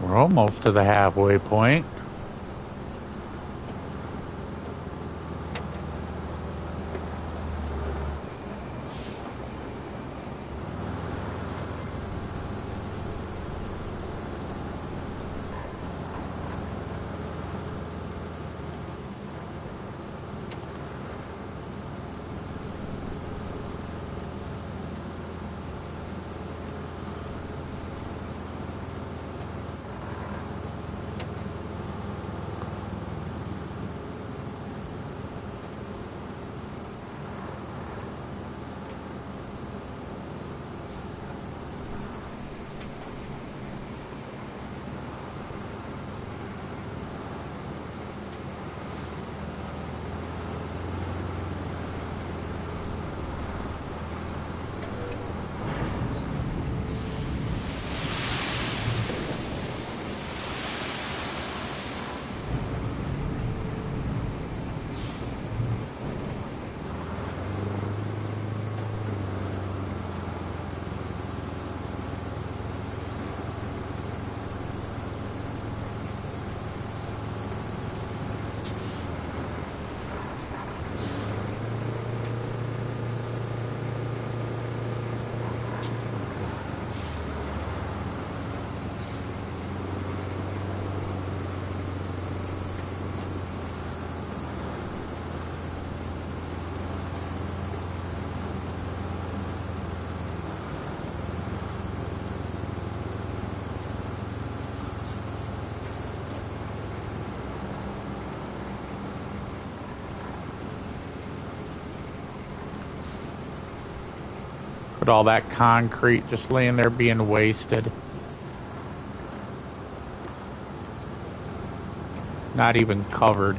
We're almost to the halfway point. But all that concrete just laying there being wasted. Not even covered.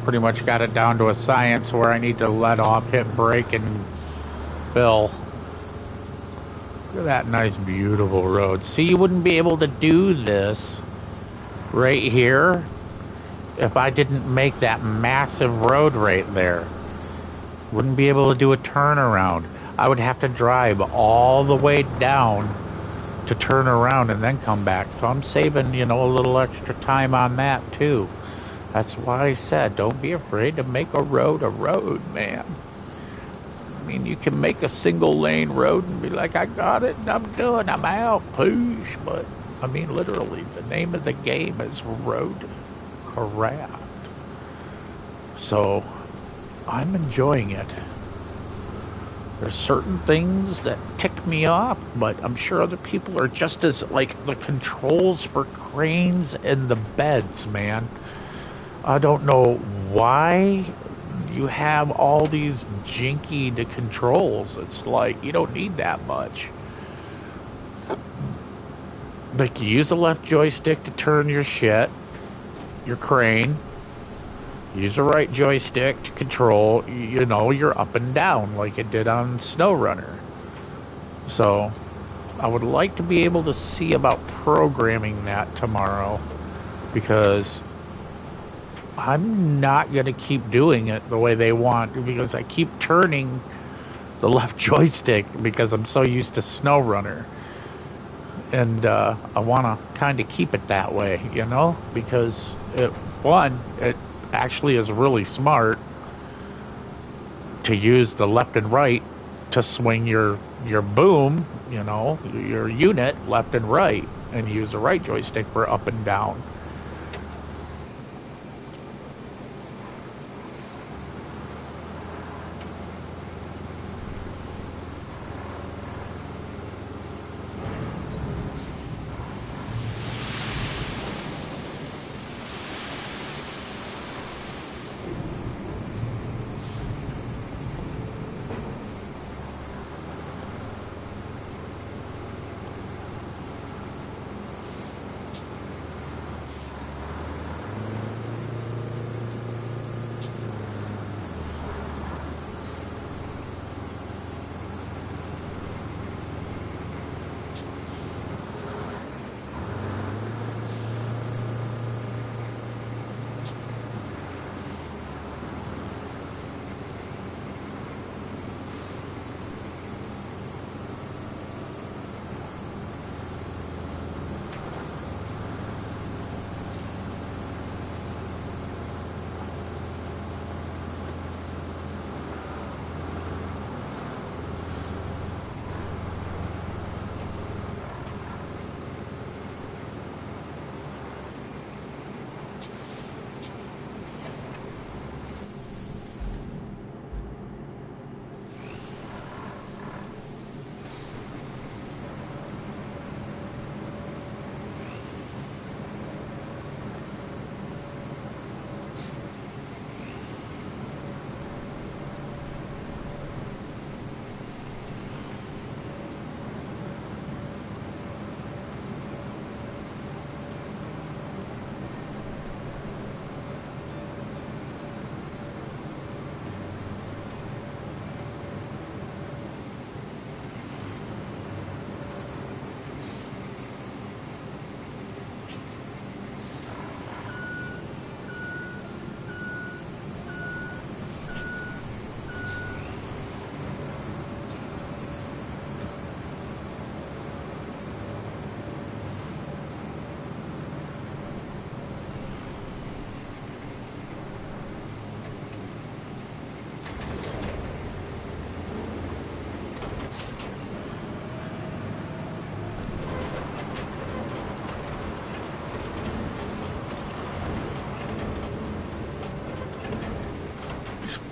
Pretty much got it down to a science where I need to let off, hit brake, and fill. Look at that nice, beautiful road. See, you wouldn't be able to do this right here if I didn't make that massive road right there. Wouldn't be able to do a turnaround. I would have to drive all the way down to turn around and then come back. So I'm saving, you know, a little extra time on that too. That's why I said don't be afraid to make a road, man. I mean, you can make a single lane road and be like, I got it and I'm done, I'm out, push. But, I mean, literally, the name of the game is RoadCraft. So, I'm enjoying it. There's certain things that tick me off, but I'm sure other people are just as, like, the controls for cranes and the beds, man. I don't know why you have all these jinky controls. It's like you don't need that much. Like you use the left joystick to turn your shit, your crane. Use the right joystick to control, you know, your up and down like it did on SnowRunner. So I would like to be able to see about programming that tomorrow because I'm not going to keep doing it the way they want because I keep turning the left joystick because I'm so used to SnowRunner. And I want to kind of keep it that way, you know, because it actually is really smart to use the left and right to swing your boom, you know, your unit left and right, and use the right joystick for up and down.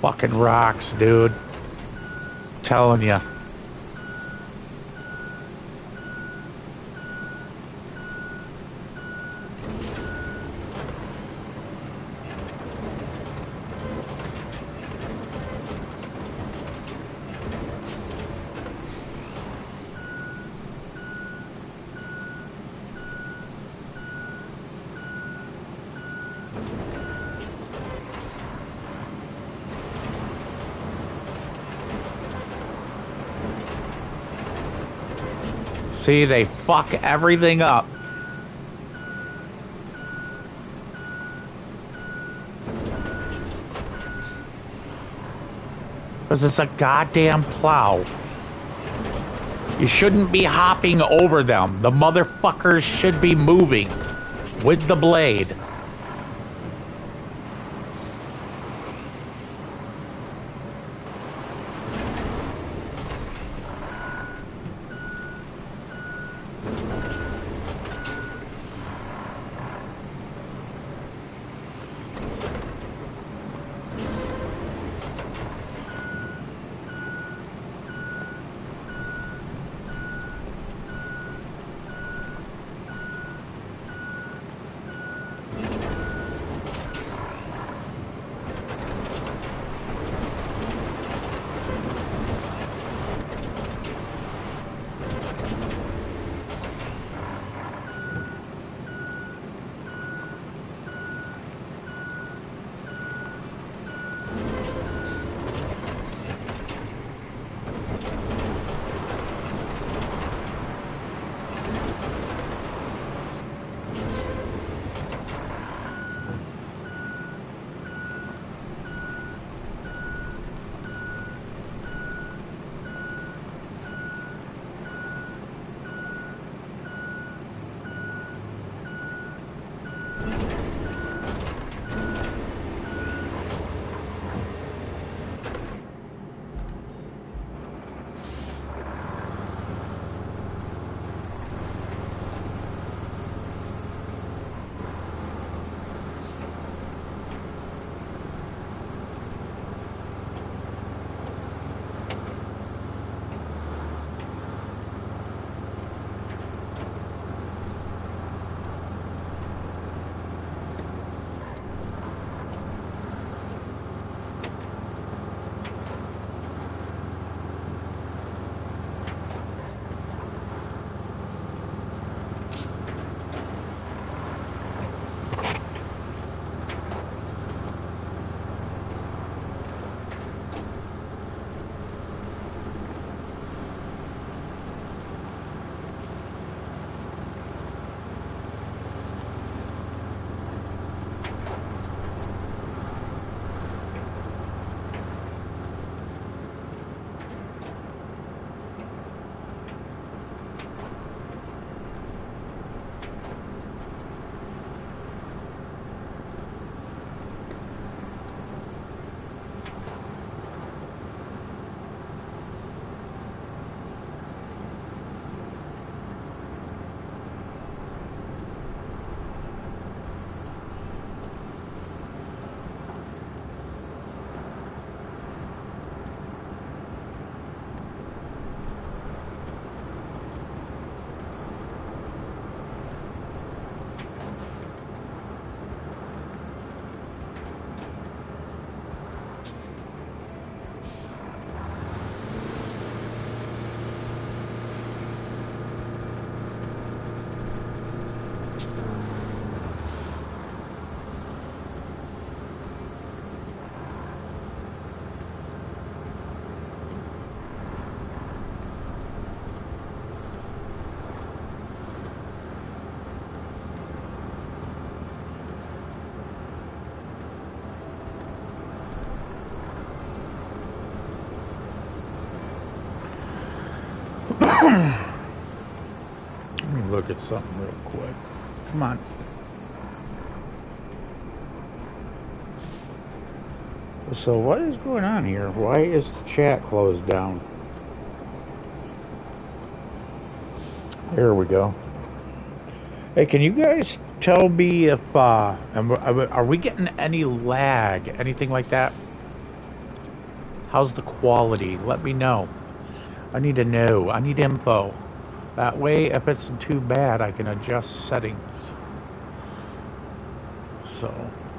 Fucking rocks, dude. Telling you. See, they fuck everything up. Because it's a goddamn plow. You shouldn't be hopping over them. The motherfuckers should be moving with the blade. Let me look at something real quick. Come on. So what is going on here? Why is the chat closed down? There we go. Hey, can you guys tell me if are we getting any lag, anything like that? How's the quality? Let me know. I need to know. I need info. That way, if it's too bad, I can adjust settings. So,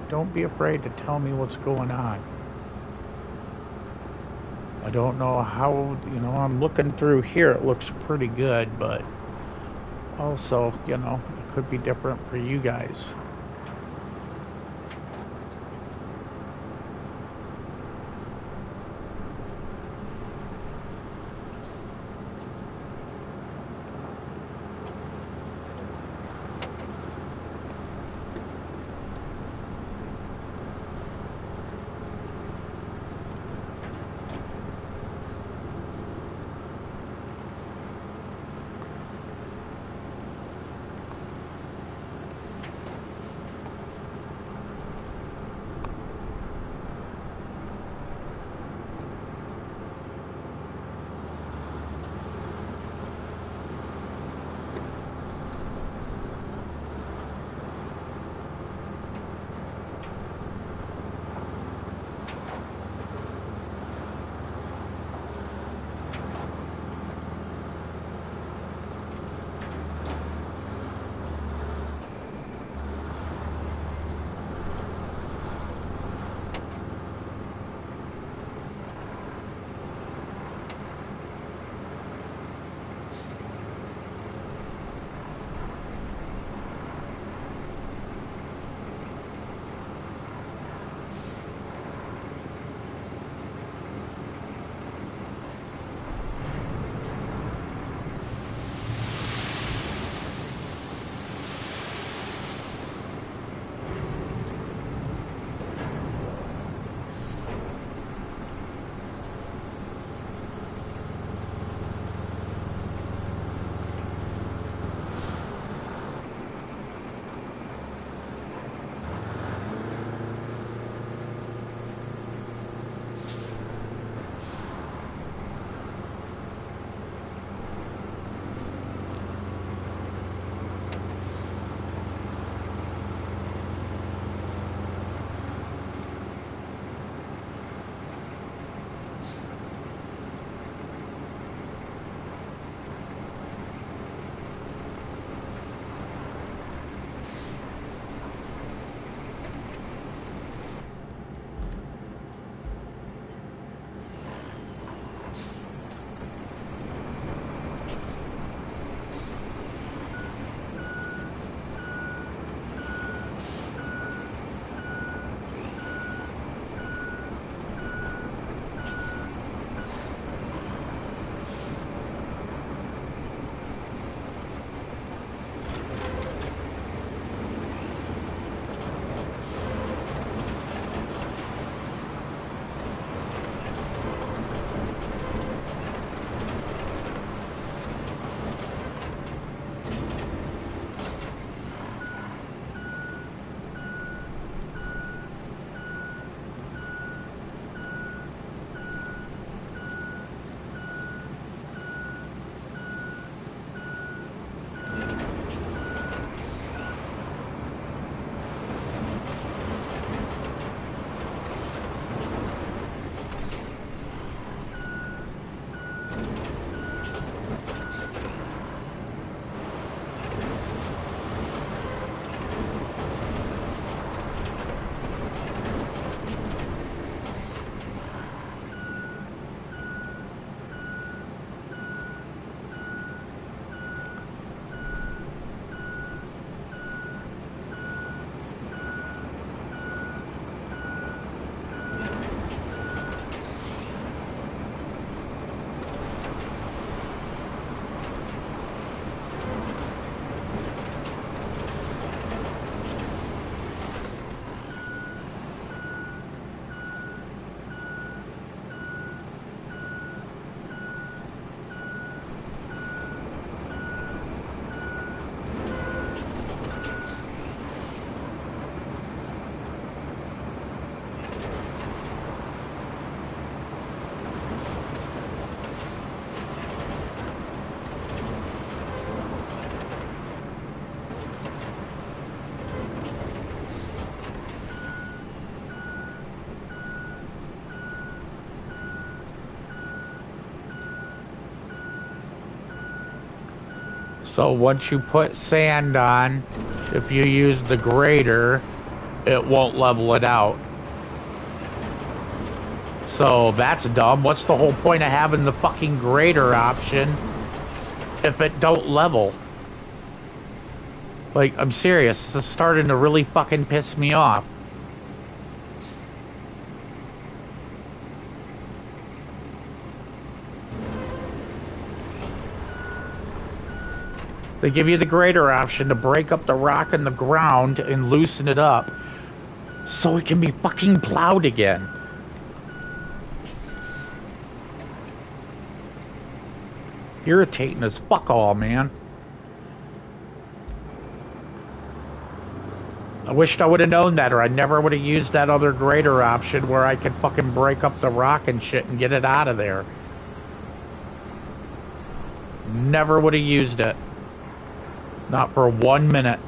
don't be afraid to tell me what's going on. I don't know how, I'm looking through here. It looks pretty good, but also, it could be different for you guys. So once you put sand on, if you use the grader, it won't level it out. So that's dumb. What's the whole point of having the fucking grader option if it don't level? Like, I'm serious. This is starting to really fucking piss me off. They give you the grader option to break up the rock in the ground and loosen it up so it can be fucking plowed again. Irritating as fuck all, man. I wished I would have known that, or I never would have used that other grader option where I could fucking break up the rock and shit and get it out of there. Never would have used it. Not for 1 minute.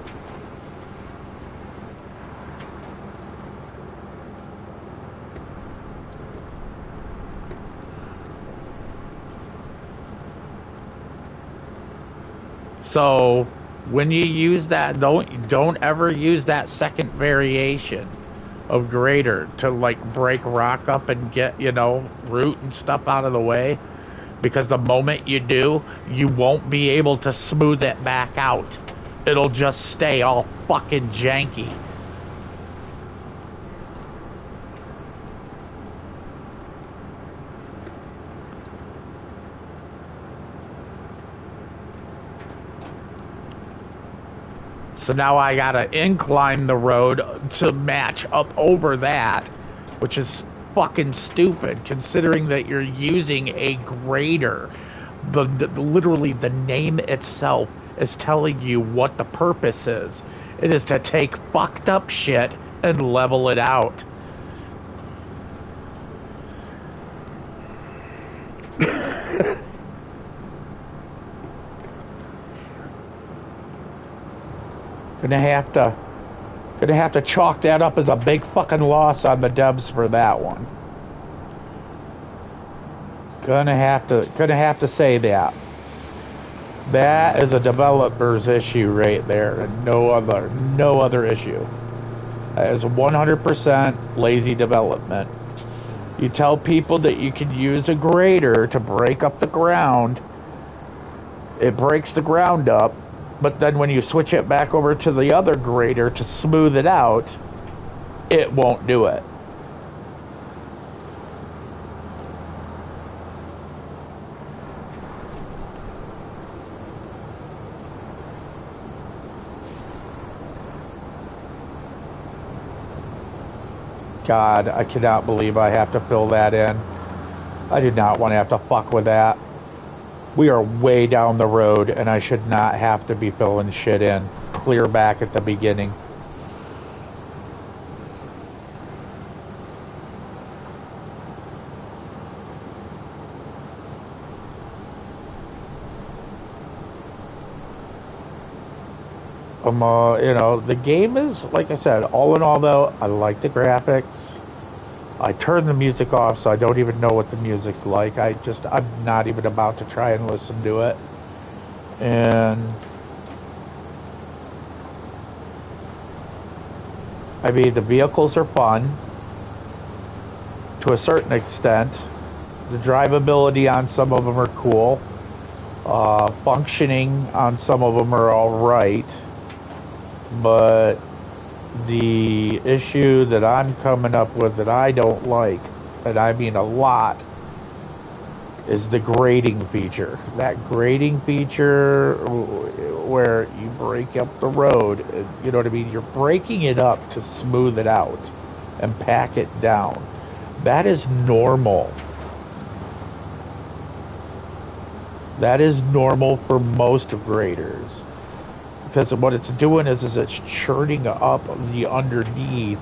So when you use that, don't ever use that second variation of grader to like break rock up and get, you know, root and stuff out of the way. Because the moment you do, you won't be able to smooth it back out. It'll just stay all fucking janky. So now I gotta incline the road to match up over that, which is fucking stupid considering that you're using a grader. Literally the name itself is telling you what the purpose is. It is to take fucked up shit and level it out. Gonna have to chalk that up as a big fucking loss on the devs for that one. Gonna have to say that. That is a developer's issue right there, and no other issue. That is 100% lazy development. You tell people that you can use a grader to break up the ground. It breaks the ground up. But then when you switch it back over to the other grader to smooth it out, it won't do it. God, I cannot believe I have to fill that in. I did not want to have to fuck with that. We are way down the road, and I should not have to be filling shit in. Clear back at the beginning. You know, the game is, like I said, all in all, though, I like the graphics. I turn the music off, so I don't even know what the music's like. I'm not even about to try and listen to it. And I mean, the vehicles are fun to a certain extent. The drivability on some of them are cool. Functioning on some of them are all right. But the issue that I'm coming up with that I don't like, and I mean a lot, is the grading feature. That grading feature where you break up the road, you know what I mean? You're breaking it up to smooth it out and pack it down. That is normal. That is normal for most graders. Because what it's doing is it's churning up the underneath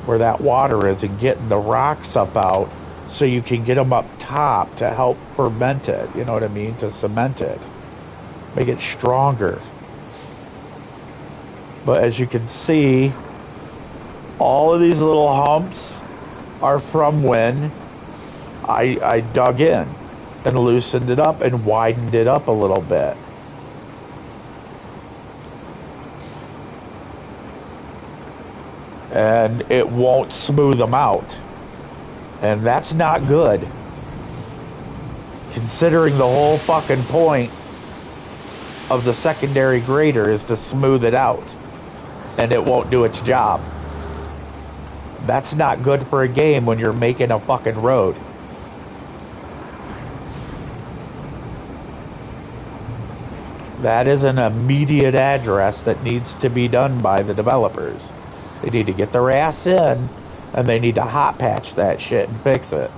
where that water is and getting the rocks up out so you can get them up top to help ferment it, you know what I mean, to cement it, make it stronger. But as you can see, all of these little humps are from when I dug in and loosened it up and widened it up a little bit. and it won't smooth them out. And that's not good, considering the whole fucking point of the secondary grader is to smooth it out, and it won't do its job. That's not good for a game when you're making a fucking road. That is an immediate address that needs to be done by the developers. They need to get their ass in, and they need to hot patch that shit and fix it.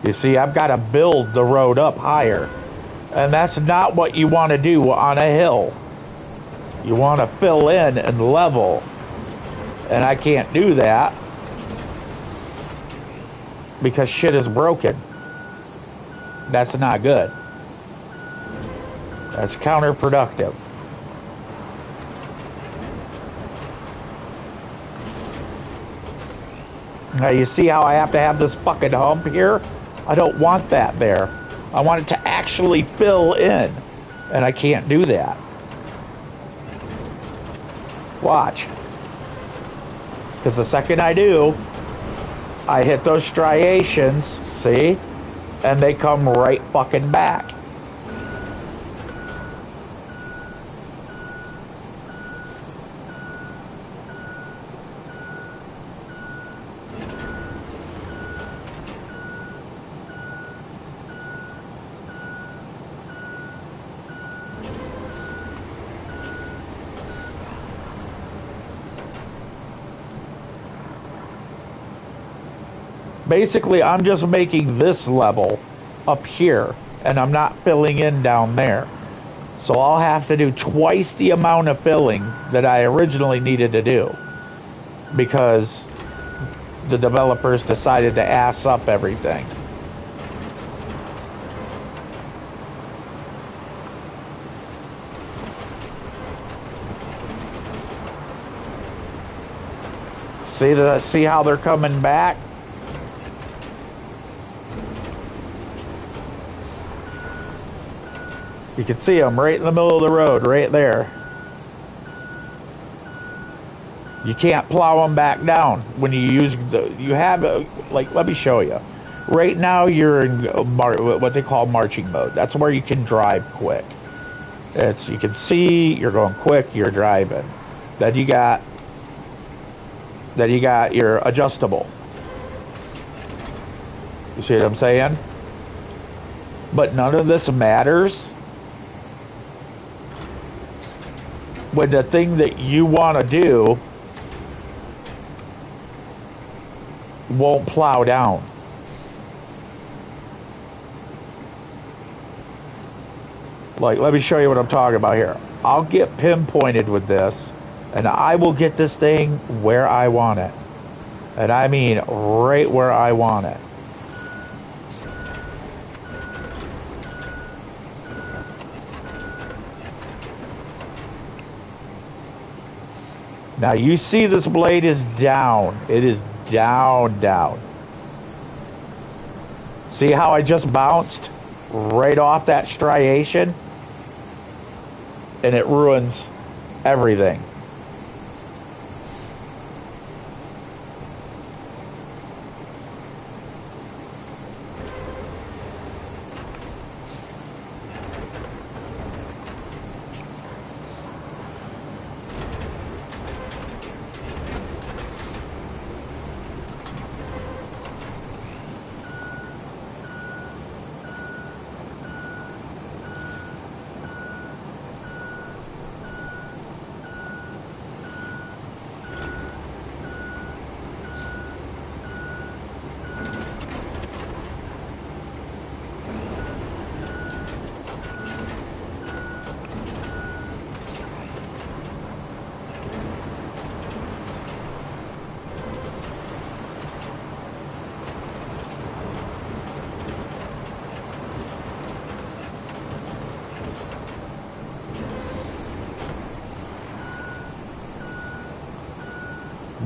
You see, I've got to build the road up higher. And that's not what you want to do on a hill. You want to fill in and level. And I can't do that because shit is broken. That's not good. That's counterproductive. Now you see how I have to have this fucking hump here? I don't want that there. I want it to actually fill in. And I can't do that. Watch. Because the second I do, I hit those striations, see? And they come right fucking back. Basically, I'm just making this level up here, and I'm not filling in down there. So I'll have to do twice the amount of filling that I originally needed to do, because the developers decided to ass up everything. See how they're coming back? You can see them right in the middle of the road, right there. You can't plow them back down when you use you have, like, let me show you. Right now you're in what they call marching mode. That's where you can drive quick. You can see you're going quick, you're driving. Then you got your adjustable. You see what I'm saying? But none of this matters when the thing that you want to do won't plow down. Like, let me show you what I'm talking about here. I'll get pinpointed with this, and I will get this thing where I want it. And I mean right where I want it. Now you see this blade is down. It is down. See how I just bounced right off that striation? And it ruins everything.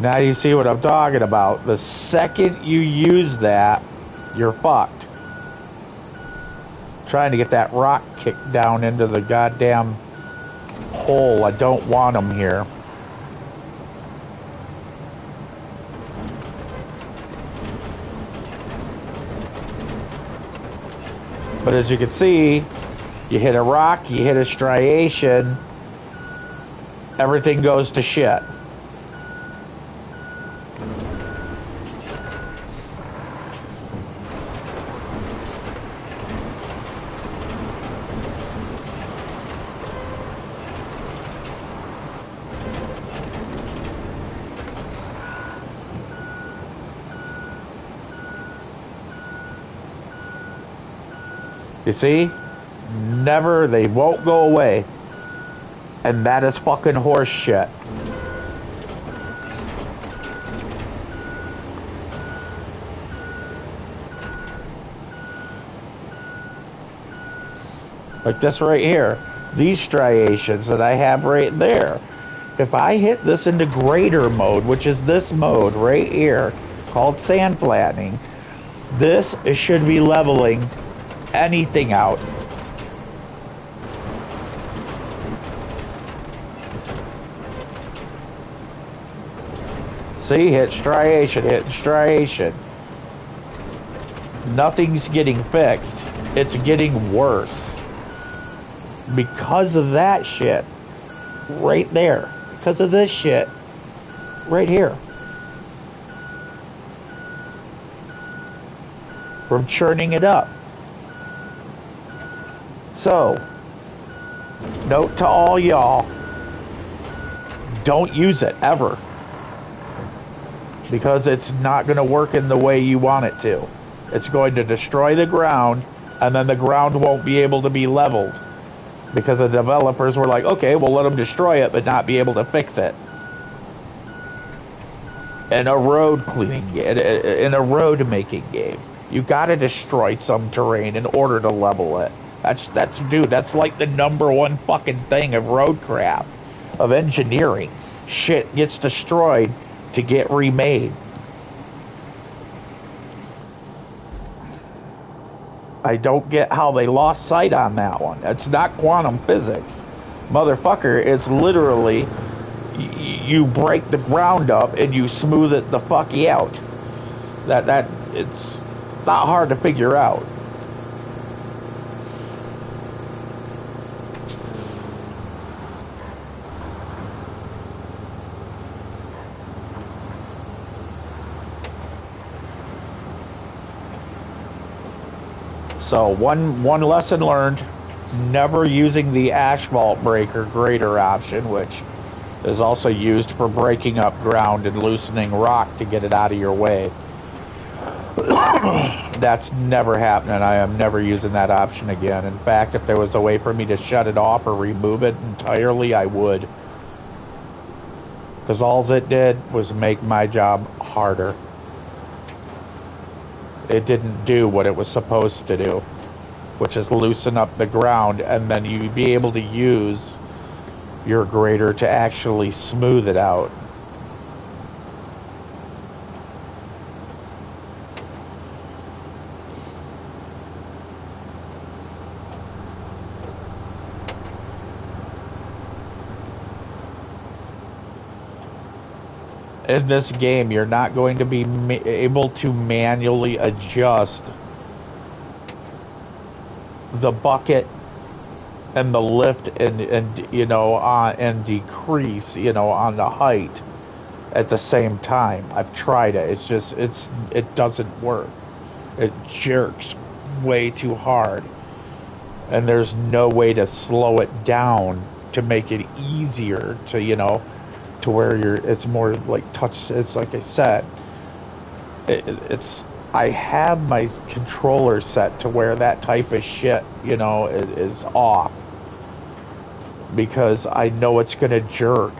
Now you see what I'm talking about. The second you use that, you're fucked. Trying to get that rock kicked down into the goddamn hole. I don't want them here. But as you can see, you hit a rock, you hit a striation, everything goes to shit. You see? Never, they won't go away. And that is fucking horse shit. Like this right here. These striations that I have right there. If I hit this into grader mode, which is this mode right here, called sand flattening, this should be leveling anything out. See, hit striation. Nothing's getting fixed. It's getting worse. Because of that shit. Right there. Because of this shit. Right here. From churning it up. So, note to all y'all, don't use it ever. Because it's not going to work in the way you want it to. It's going to destroy the ground, and then the ground won't be able to be leveled. Because the developers were like, okay, we'll let them destroy it, but not be able to fix it. In a road cleaning, in a road making game, you got to destroy some terrain in order to level it. That's like the #1 fucking thing of RoadCraft, of engineering. Shit gets destroyed to get remade. I don't get how they lost sight on that one. It's not quantum physics. Motherfucker, it's literally you break the ground up and you smooth it the fuck out. That it's not hard to figure out. So one lesson learned, never using the asphalt breaker grader option, which is also used for breaking up ground and loosening rock to get it out of your way. That's never happening. I am never using that option again. In fact, if there was a way for me to shut it off or remove it entirely, I would. Because all it did was make my job harder. It didn't do what it was supposed to do, which is loosen up the ground, and then you'd be able to use your grader to actually smooth it out. In this game, you're not going to be able to manually adjust the bucket and the lift and you know and decrease, you know, on the height at the same time. I've tried it. It's just it doesn't work. It jerks way too hard, and there's no way to slow it down to make it easier to, you know, to where it's more like touch. It's like I said, it's I have my controller set to where that type of shit, you know, is off, because I know it's gonna jerk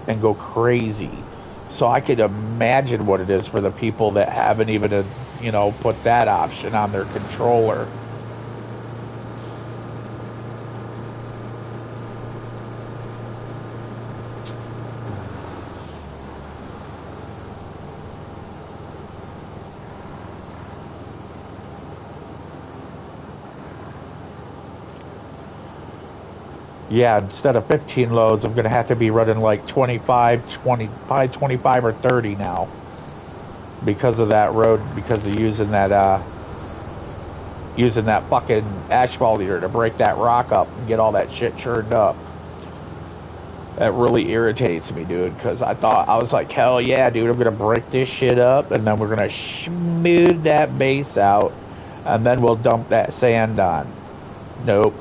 and go crazy. So I could imagine what it is for the people that haven't even, you know, put that option on their controller. Yeah, instead of 15 loads, I'm going to have to be running like 25 or 30 now. Because of that road, because of using that fucking asphalt here to break that rock up and get all that shit churned up. That really irritates me, dude, because I was like, hell yeah, dude, I'm going to break this shit up, and then we're going to smooth that base out, and then we'll dump that sand on. Nope.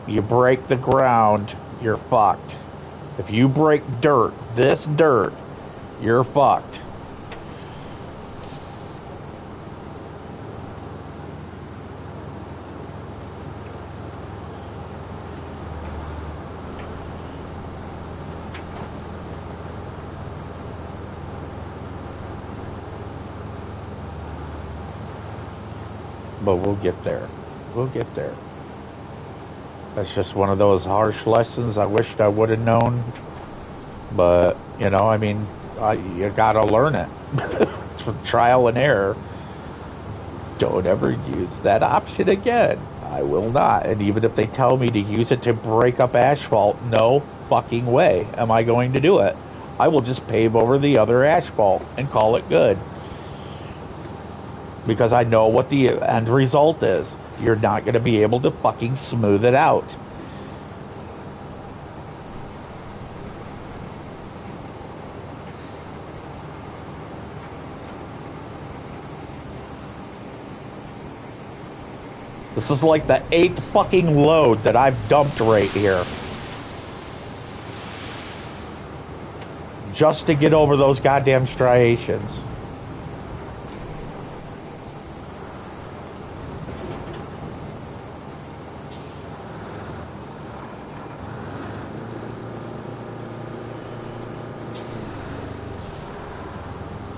You break the ground, you're fucked. If you break dirt, this dirt, you're fucked. But we'll get there. We'll get there. That's just one of those harsh lessons I wished I would have known. But, you know, I mean, you gotta learn it. Trial and error. Don't ever use that option again. I will not. And even if they tell me to use it to break up asphalt, no fucking way am I going to do it. I will just pave over the other asphalt and call it good. Because I know what the end result is. You're not going to be able to fucking smooth it out. This is like the 8th fucking load that I've dumped right here. Just to get over those goddamn striations.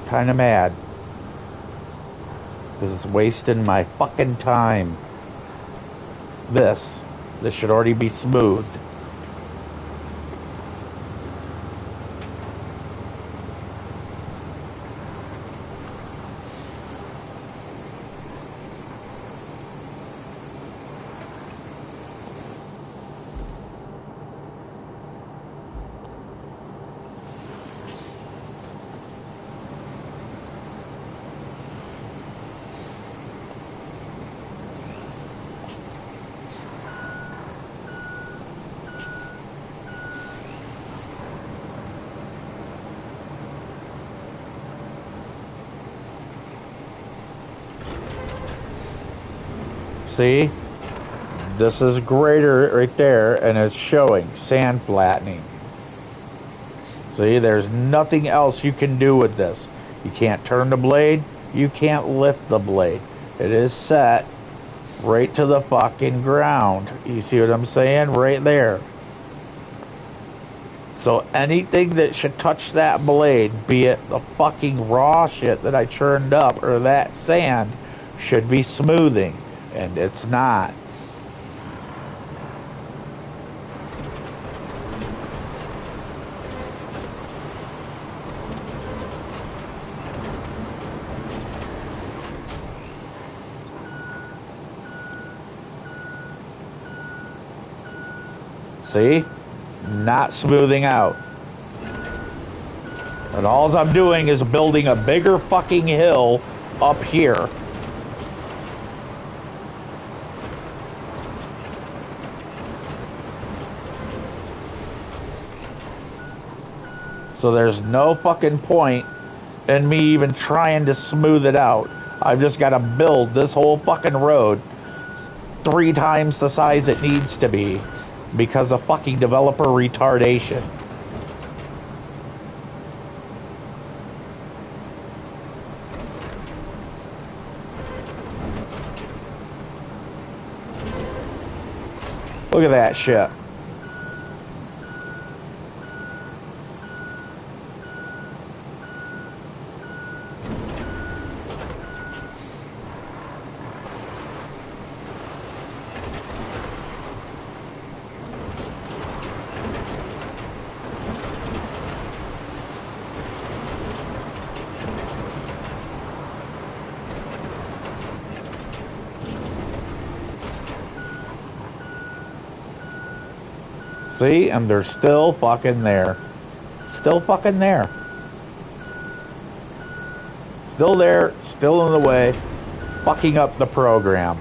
Kinda mad. Because it's wasting my fucking time. This should already be smoothed. See? This is greater right there, and it's showing sand flattening. See, there's nothing else you can do with this. You can't turn the blade. You can't lift the blade. It is set right to the fucking ground. You see what I'm saying? Right there. So anything that should touch that blade, be it the fucking raw shit that I churned up or that sand, should be smoothing. And it's not. See? Not smoothing out. And all I'm doing is building a bigger fucking hill up here. So there's no fucking point in me even trying to smooth it out. I've just got to build this whole fucking road 3 times the size it needs to be because of fucking developer retardation. Look at that shit. See? And they're still fucking there. Still fucking there. Still there, still in the way, fucking up the program.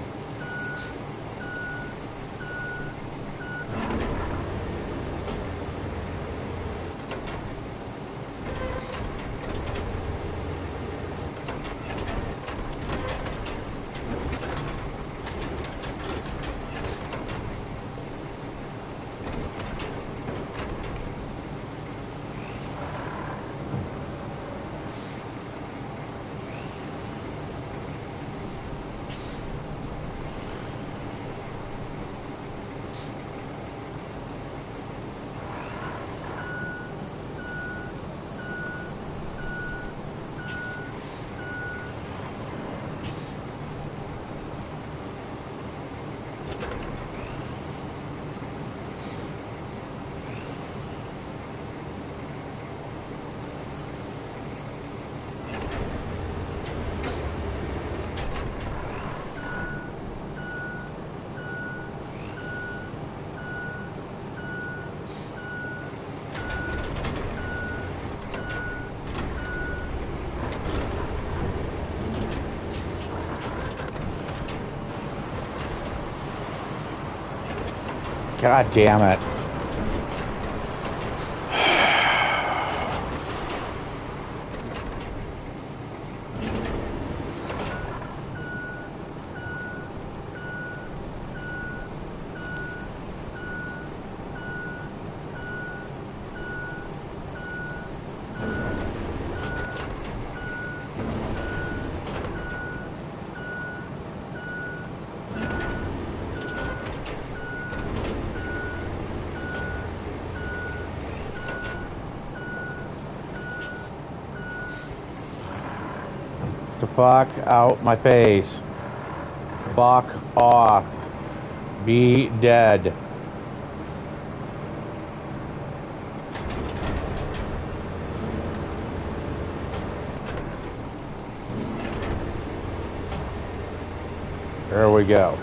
God damn it. The fuck out my face. Fuck off. Be dead. There we go.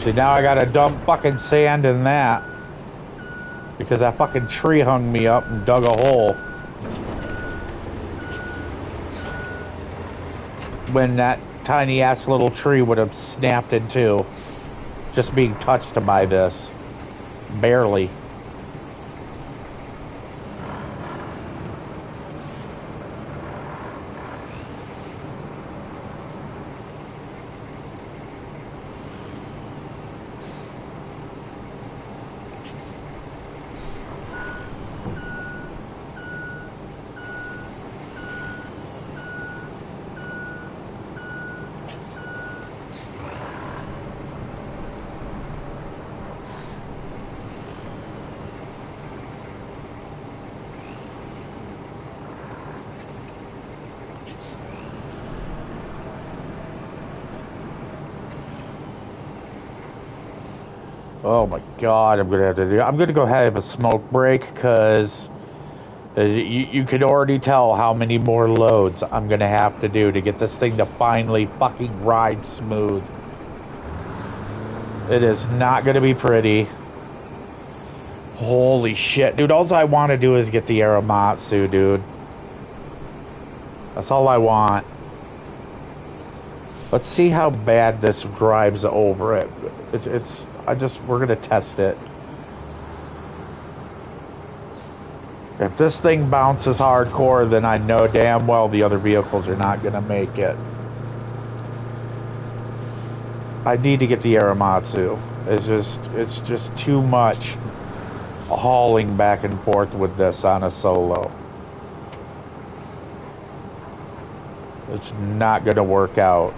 See, now I gotta dump fucking sand in that. Because that fucking tree hung me up and dug a hole. When that tiny ass little tree would have snapped in two. Just being touched by this. Barely. Oh my god, I'm gonna go ahead and have a smoke break, because you can already tell how many more loads I'm gonna have to do to get this thing to finally fucking ride smooth. It is not gonna be pretty. Holy shit, dude, all I want to do is get the Aramatsu, dude. That's all I want. Let's see how bad this drives over it. We're gonna test it. If this thing bounces hardcore, then I know damn well the other vehicles are not gonna make it. I need to get the Aramatsu. It's just too much hauling back and forth with this on a solo. It's not gonna work out.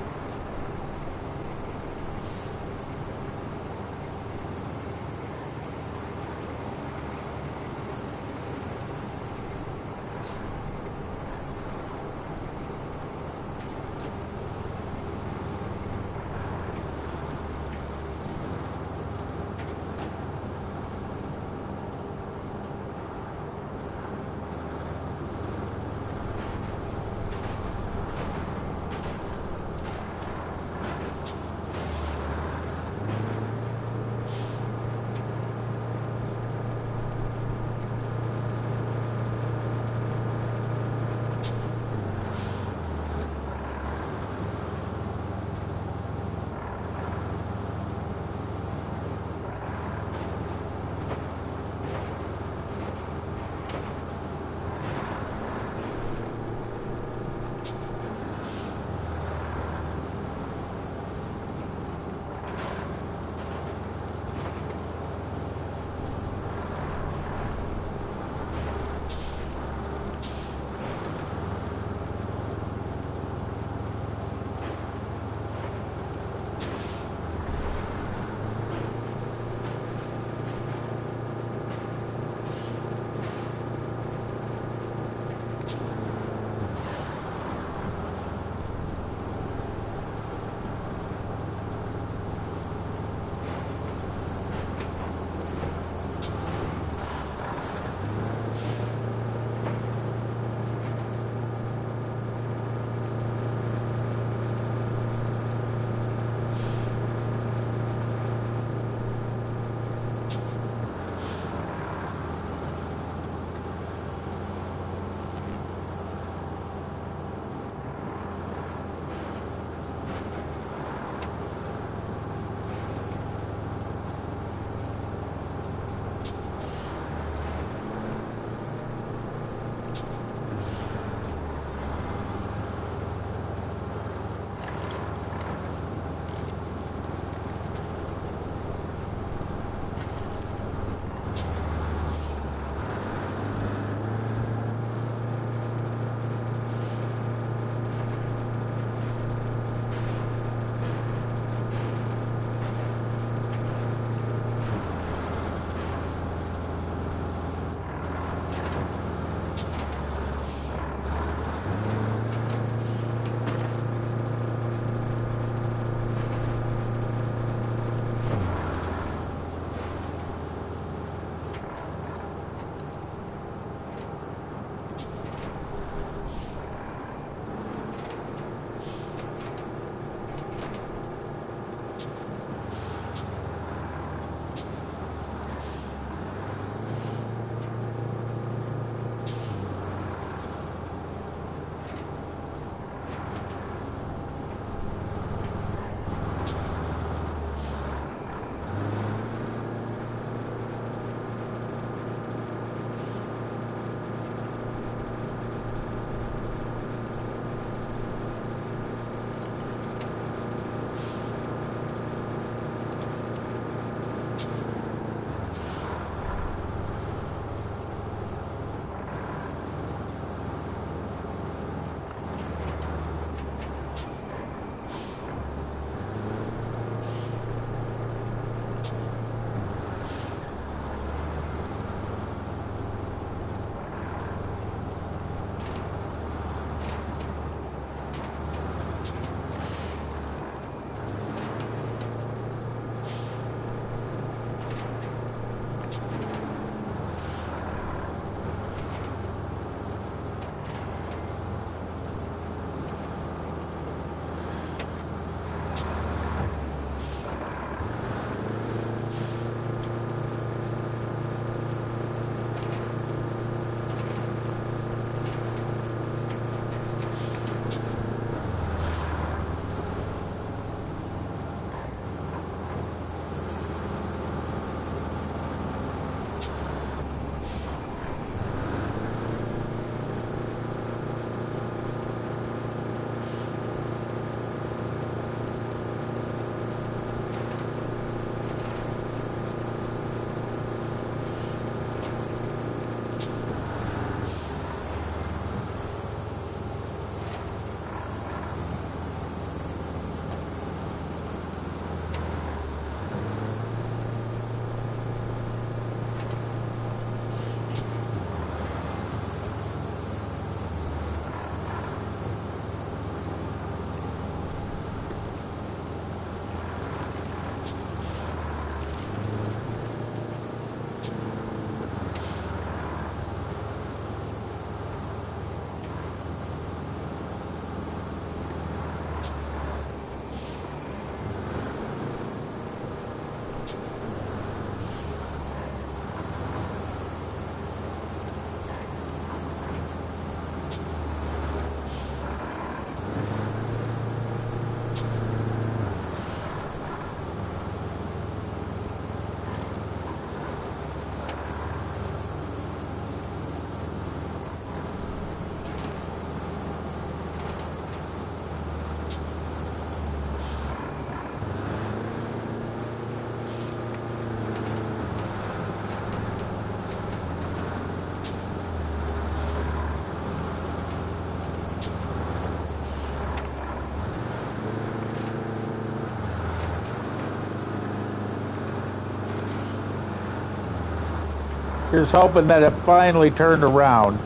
Just hoping that it finally turned around.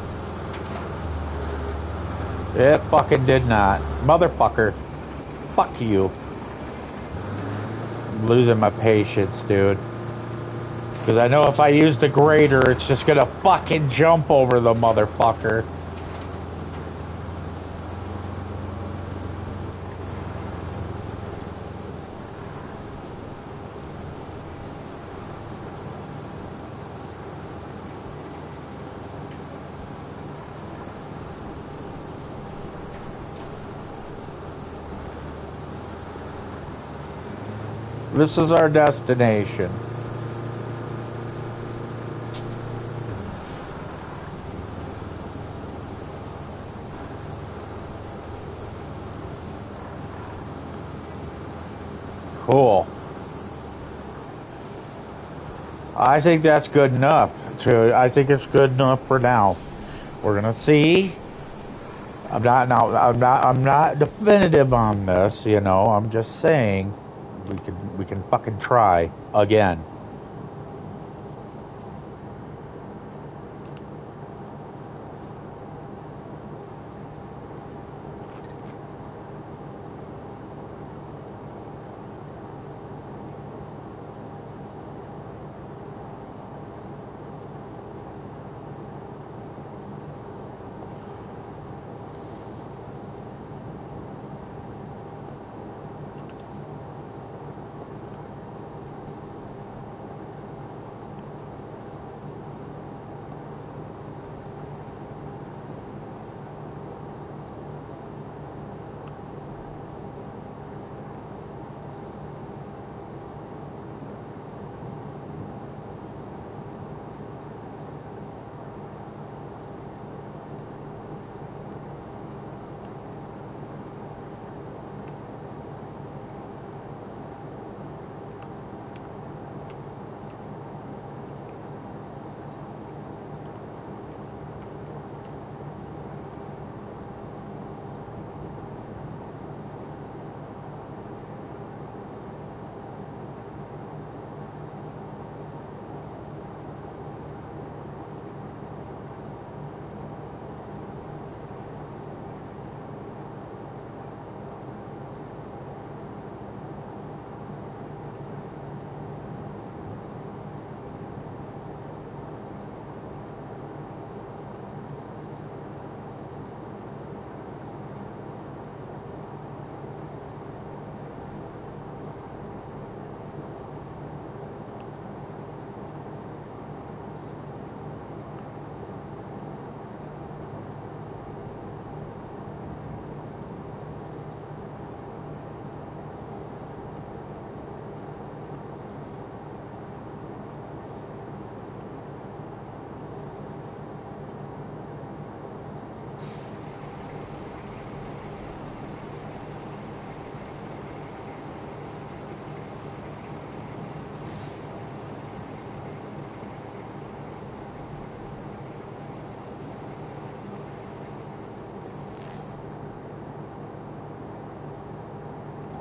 It fucking did not. Motherfucker. Fuck you. I'm losing my patience, dude. Because I know if I use the grader, it's just gonna fucking jump over the motherfucker. This is our destination. Cool. I think that's good enough. I think it's good enough for now. We're gonna see. I'm not definitive on this, you know. I'm just saying we can fucking try again.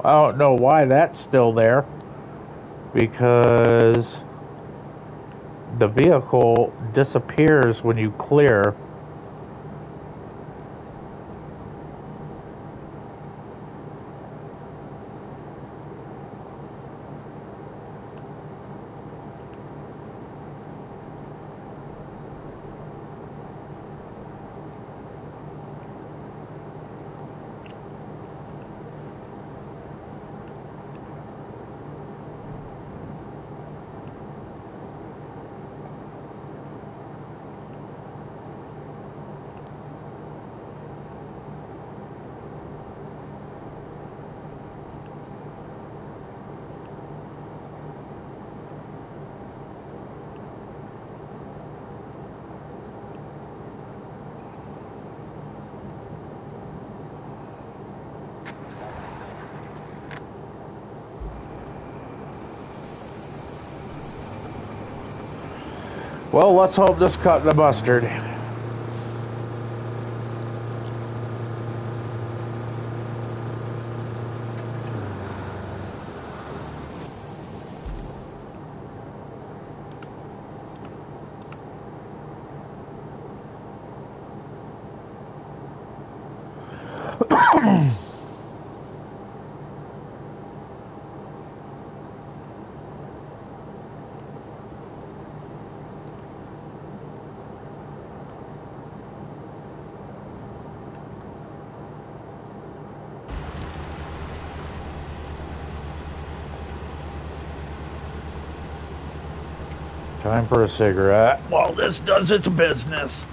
I don't know why that's still there, because the vehicle disappears when you clear. Well, let's hope this cut the mustard. Time for a cigarette while this does its business.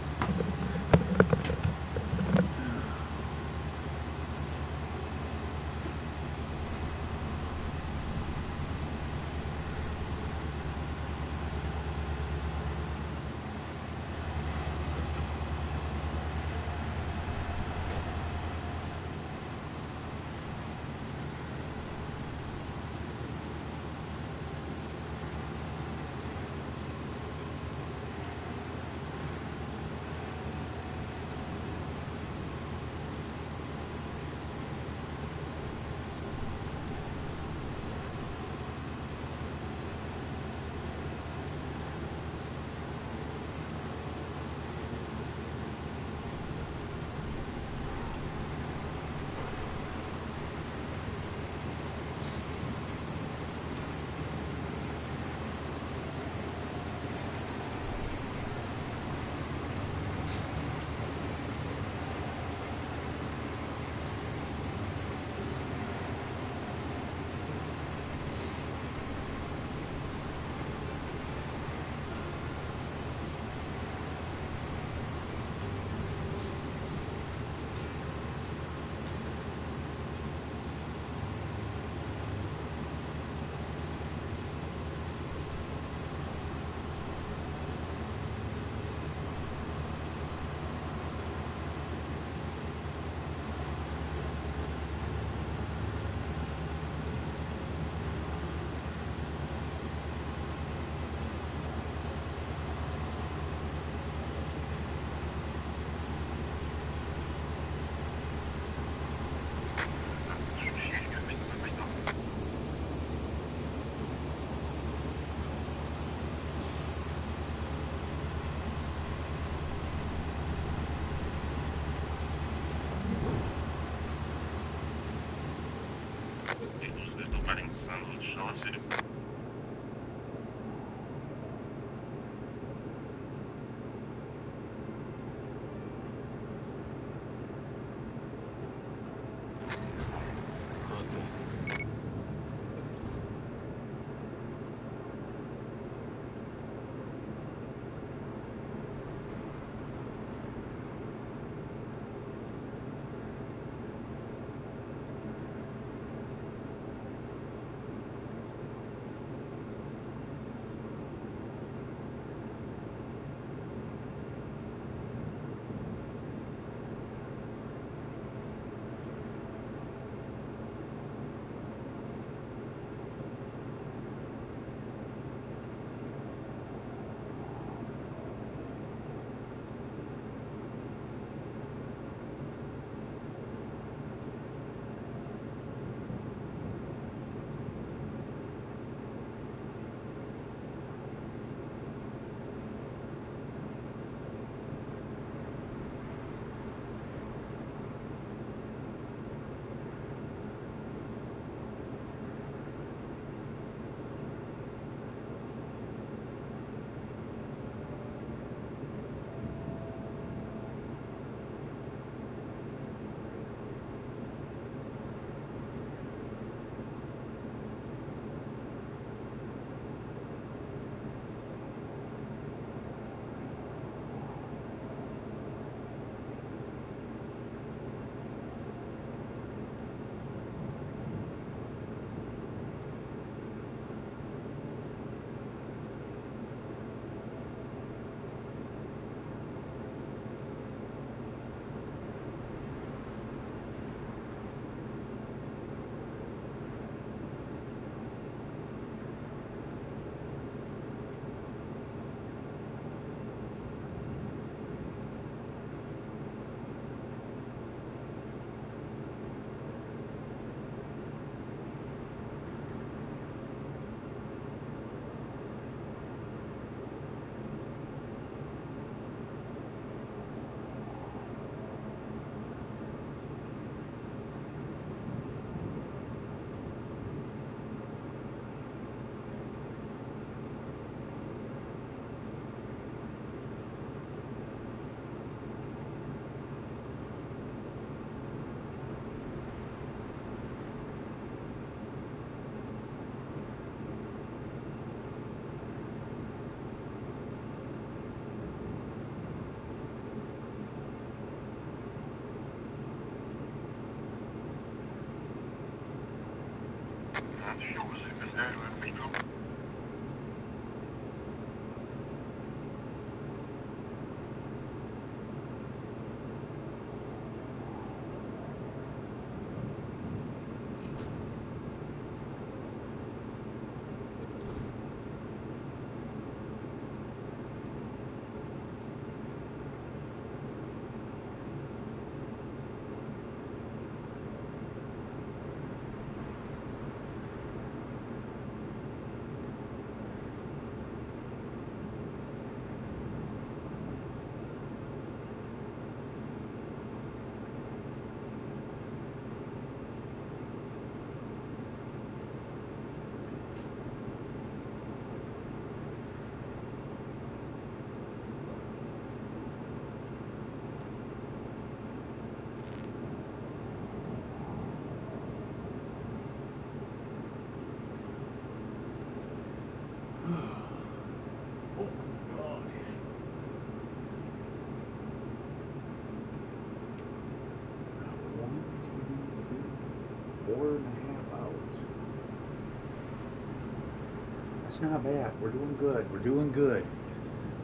That's not bad. We're doing good. We're doing good.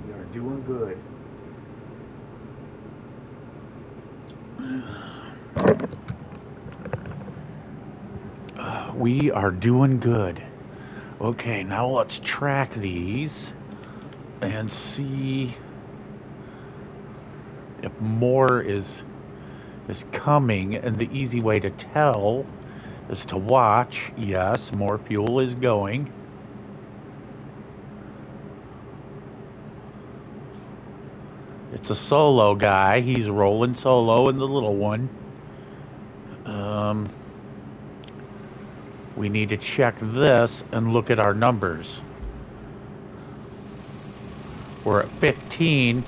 We are doing good. We are doing good. Okay, now let's track these and see if more is coming. And the easy way to tell is to watch. Yes, more fuel is going. It's a solo guy. He's rolling solo in the little one. We need to check this and look at our numbers. We're at 15.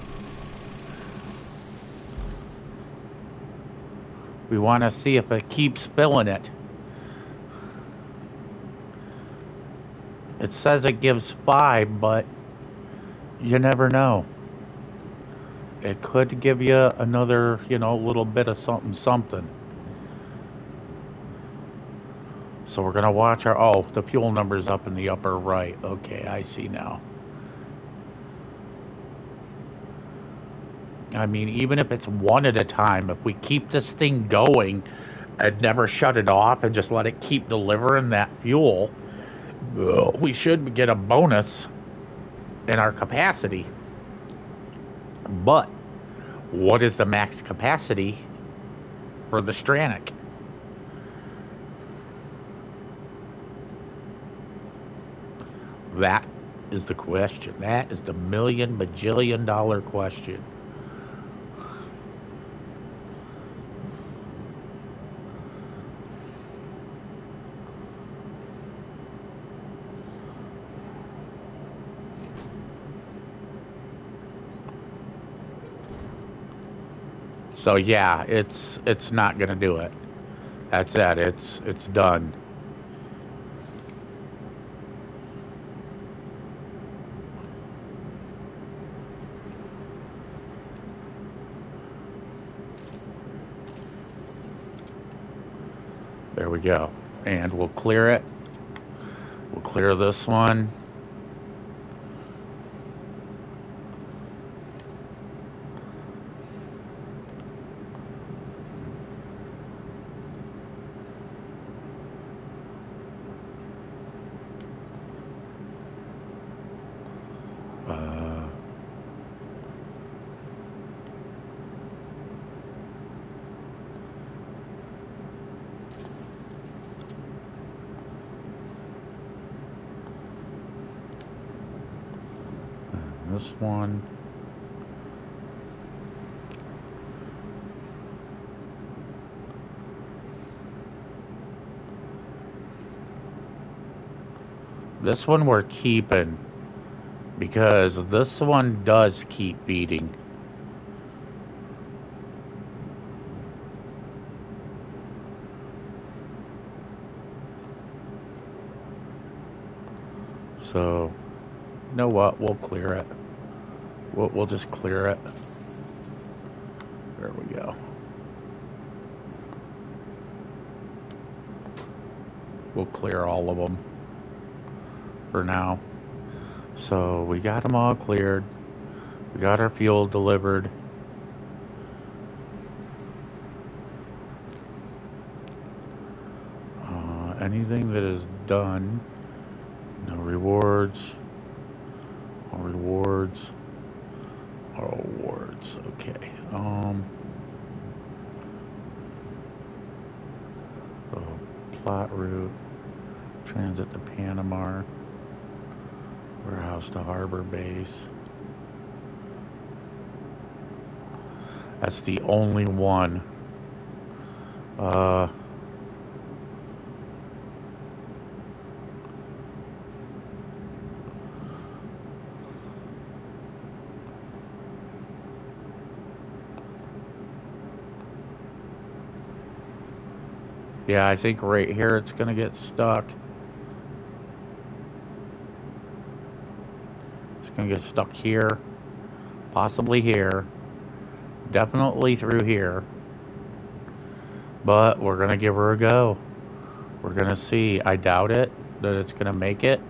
We want to see if it keeps filling it. It says it gives 5, but you never know. It could give you another, little bit of something. So we're going to watch the fuel number's up in the upper right. Okay, I see now. I mean, even if it's one at a time, if we keep this thing going and never shut it off and just let it keep delivering that fuel, we should get a bonus in our capacity. But what is the max capacity for the Stranic? That is the question. That is the million bajillion dollar question. So yeah, it's not gonna do it. That's it. It's done. There we go. And we'll clear it. We'll clear this one. This one. This one we're keeping because this one does keep beating. So, you know what? We'll clear it. We'll just clear it. There we go. we'll clear all of them for now. So we got them all cleared. We got our fuel delivered. Anything that is done, no rewards, all rewards, all awards. Okay. So plot route, transit to Panama, warehouse to harbor base. That's the only one. Yeah, I think right here it's gonna get stuck. It's gonna get stuck here, possibly here, definitely through here. But we're gonna give her a go. We're gonna see. I doubt it that it's gonna make it,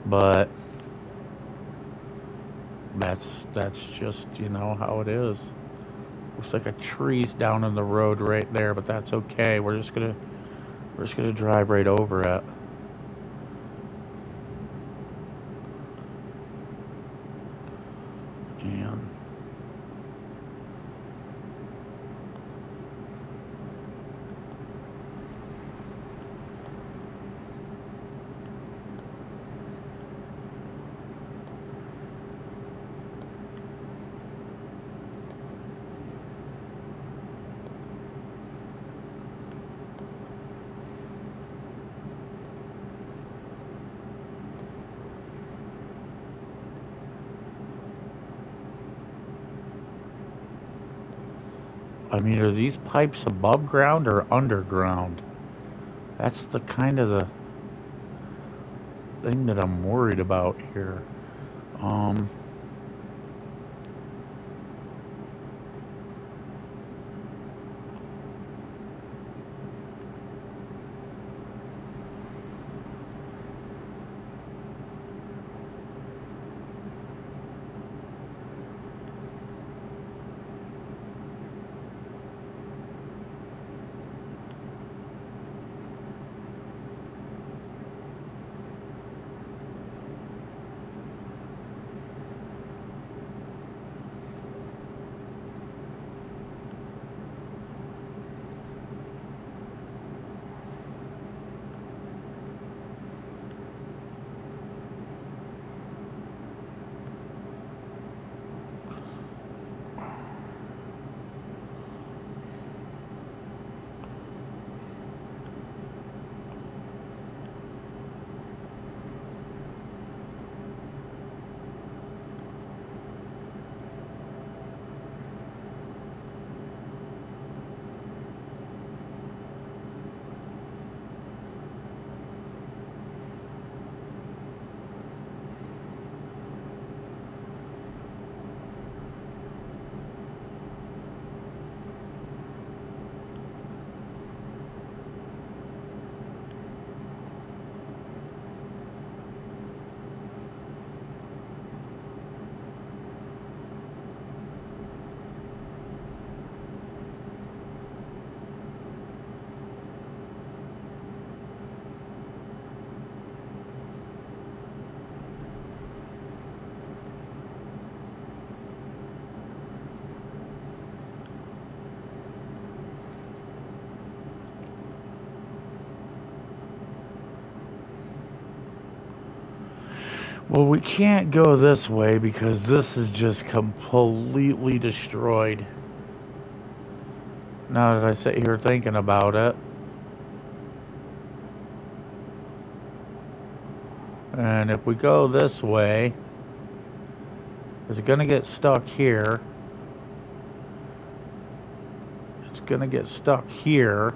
but that's just, you know, how it is. Looks like a tree's down in the road right there, but that's okay. We're just gonna drive right over it. And I mean, are these pipes above ground or underground? That's the kind of the thing that I'm worried about here. Well, we can't go this way because this is just completely destroyed. Now that I sit here thinking about it. And if we go this way, it's going to get stuck here. It's going to get stuck here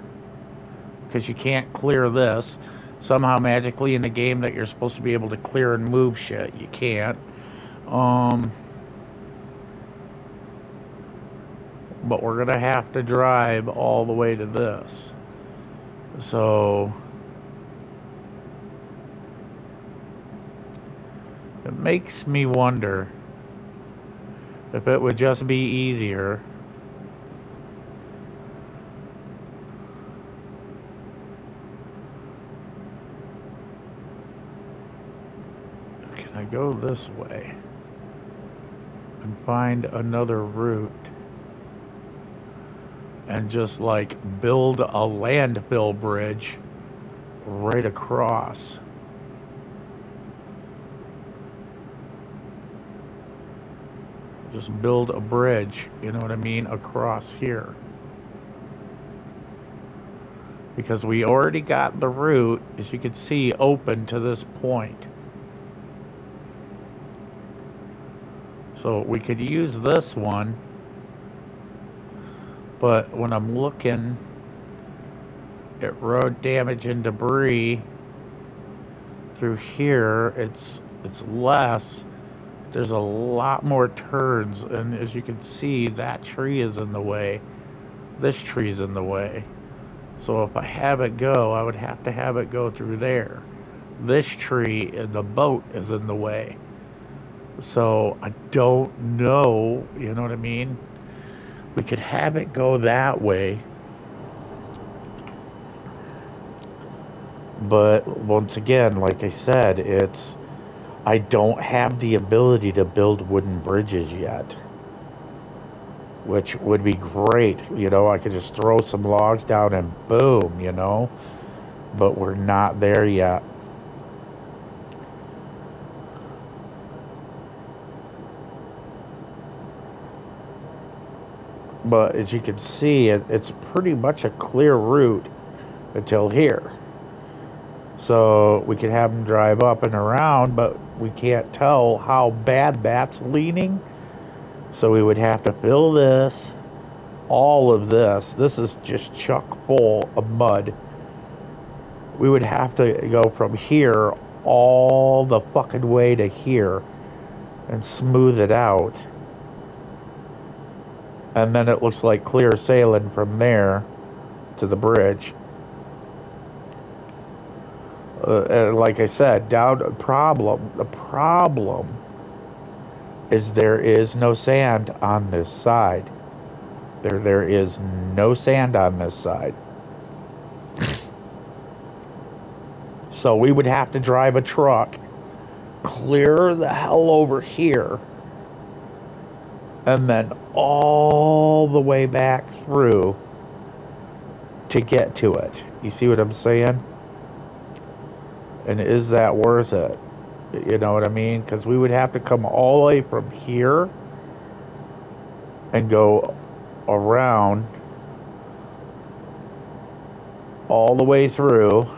because you can't clear this. Somehow magically in the game that you're supposed to be able to clear and move shit, you can't. But we're gonna have to drive all the way to this. So It makes me wonder if it would just be easier can I go this way and find another route and just like build a landfill bridge right across. Just build a bridge, you know what I mean, across here. Because we already got the route, as you can see, open to this point. So we could use this one, but when I'm looking at road damage and debris through here, it's less. There's a lot more turns, and as you can see, that tree is in the way. This tree's in the way. So if I have it go, I would have to have it go through there. This tree and the boat is in the way. So I don't know, you know what I mean? We could have it go that way. But once again, like I said, I don't have the ability to build wooden bridges yet, which would be great. You know, I could just throw some logs down and boom, you know, but we're not there yet. But as you can see, it's pretty much a clear route until here. So we could have them drive up and around, but we can't tell how bad that's leaning. So we would have to fill this, all of this. This is just chock full of mud. We would have to go from here all the fucking way to here and smooth it out. And then it looks like clear sailing from there to the bridge. And like I said, the problem is there is no sand on this side. There is no sand on this side. So we would have to drive a truck clear the hell over here and then all the way back through to get to it. You see what I'm saying? And is that worth it? You know what I mean? Because we would have to come all the way from here and go around all the way through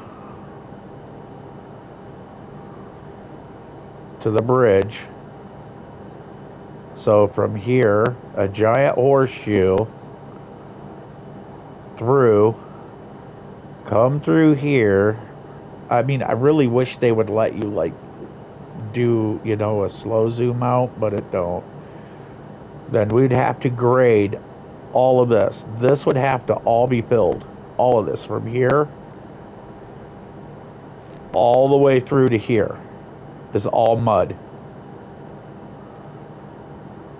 to the bridge. So from here, a giant horseshoe through, come through here. I mean, I really wish they would let you like do, you know, a slow zoom out, but it don't. Then we'd have to grade all of this. This would have to all be filled. All of this from here all the way through to here is all mud.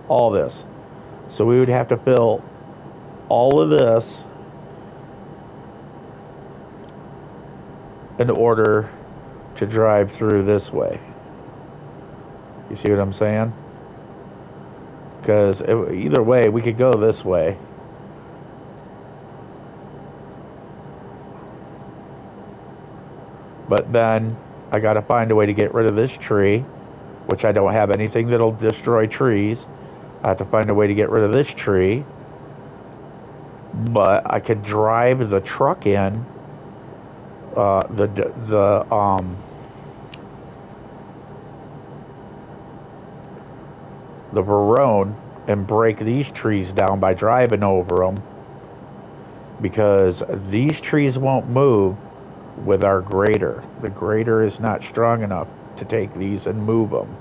All this. So we would have to fill all of this in order to drive through this way. You see what I'm saying? Because either way, we could go this way. But then I got to find a way to get rid of this tree, which I don't have anything that'll destroy trees. I have to find a way to get rid of this tree. But I could drive the truck in. The Verone and break these trees down by driving over them, because these trees won't move with our grader. The grader is not strong enough to take these and move them.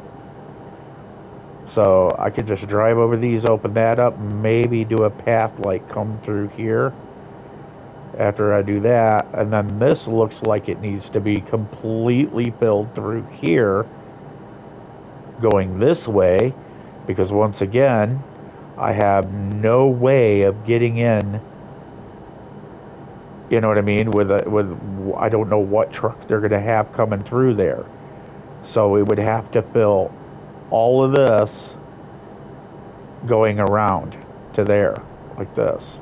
So I could just drive over these, open that up, maybe do a path like come through here after I do that, and then this looks like it needs to be completely filled through here going this way, because once again, I have no way of getting in. You know what I mean? With I don't know what truck they're going to have coming through there. So we would have to fill all of this going around to there, like this.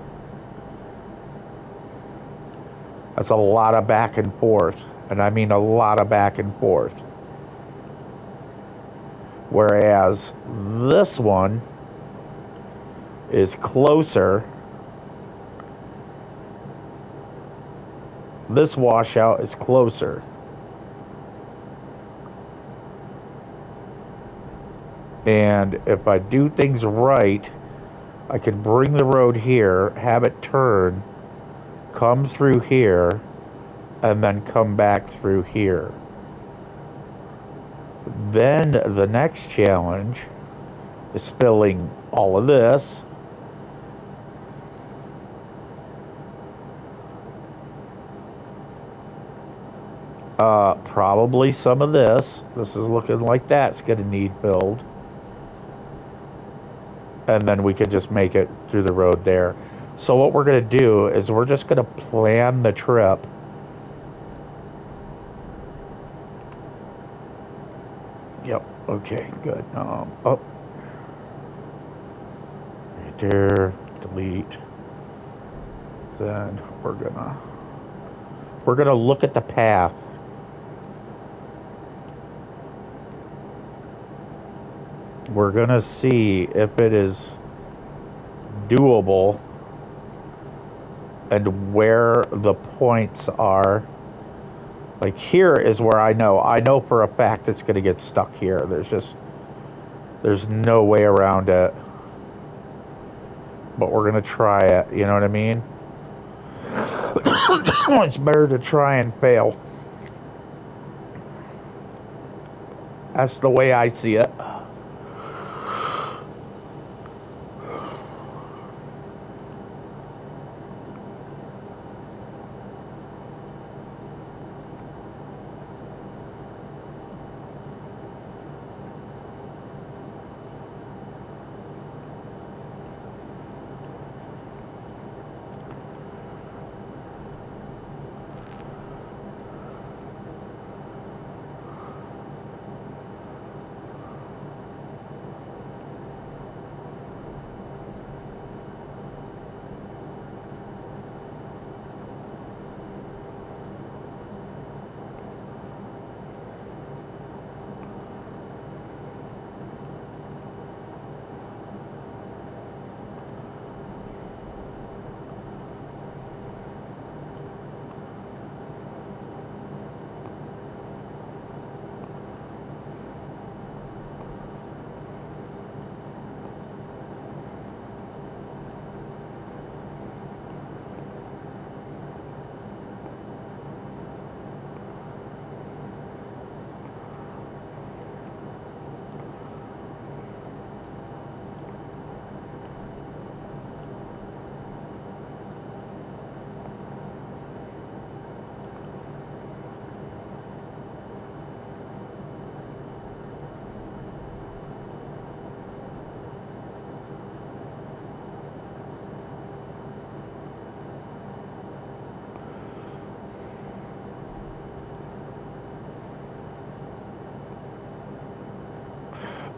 That's a lot of back and forth, and I mean a lot of back and forth. Whereas this one is closer. This washout is closer. And if I do things right, I could bring the road here, have it turn, come through here, and then come back through here. Then the next challenge is filling all of this. Probably some of this. This is looking like that's going to need filled. And then we could just make it through the road there. So what we're going to do is we're just going to plan the trip. Yep. Okay, good. Oh. Right there. Delete. Then we're gonna look at the path. We're gonna see if it is doable and where the points are. Like here is where I know for a fact it's gonna get stuck here. There's no way around it. But we're gonna try it, you know what I mean? It's better to try and fail. That's the way I see it.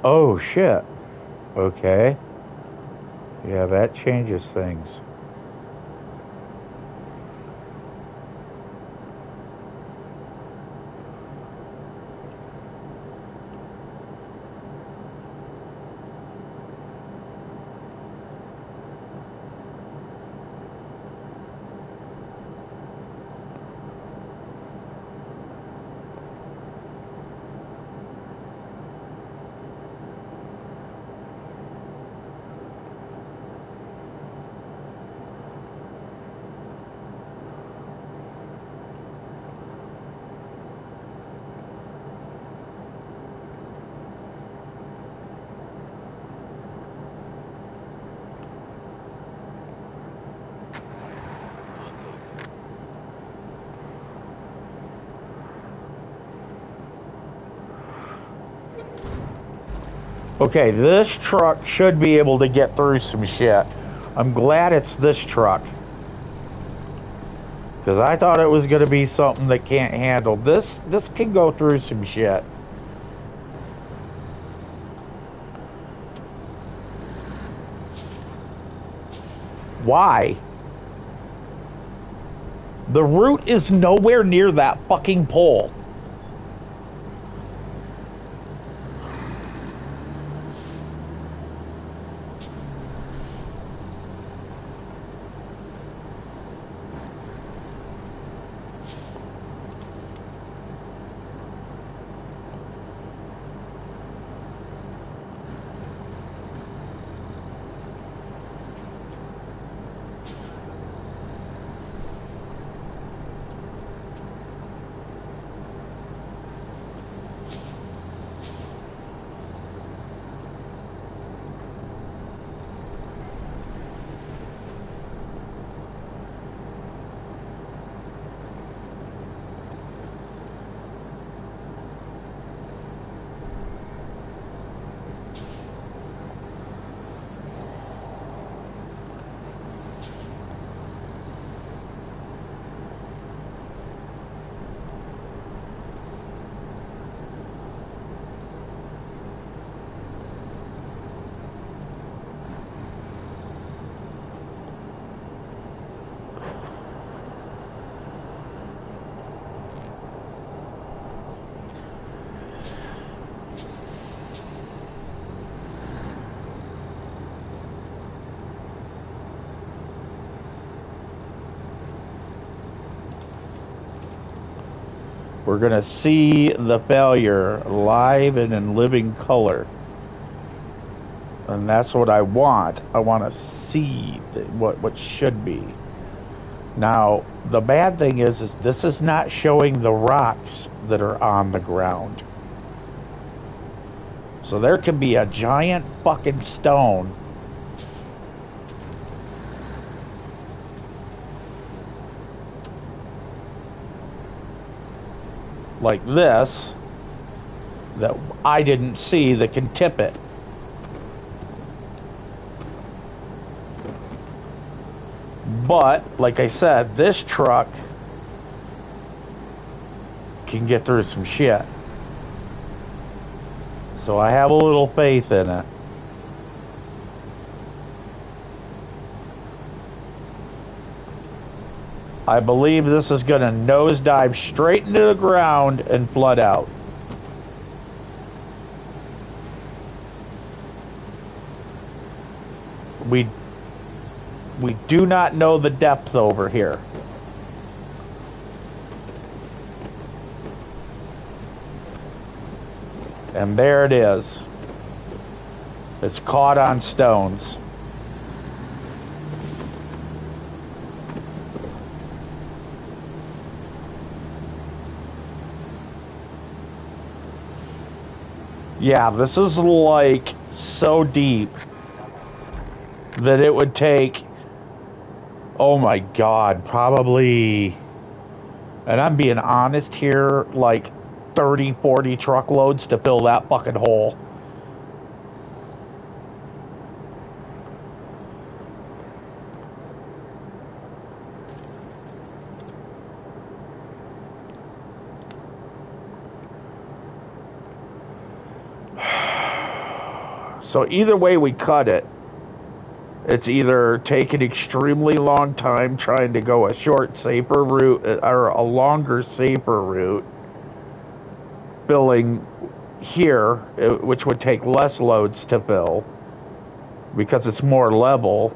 Oh shit. Okay. Yeah, that changes things. Okay, this truck should be able to get through some shit. I'm glad it's this truck. Because I thought it was going to be something that can't handle. This can go through some shit. Why? The route is nowhere near that fucking pole. We're going to see the failure live and in living color. And that's what I want. I want to see what should be. Now, the bad thing is this is not showing the rocks that are on the ground. So there can be a giant fucking stone like this that I didn't see that can tip it. But, like I said, this truck can get through some shit. So I have a little faith in it. I believe this is going to nosedive straight into the ground and flood out. We do not know the depth over here. And there it is. It's caught on stones. Yeah, this is like so deep that it would take, oh my God, probably, and I'm being honest here, like 30, 40 truckloads to fill that fucking hole. So either way we cut it, it's either take an extremely long time trying to go a short, safer route, or a longer, safer route, filling here, which would take less loads to fill because it's more level.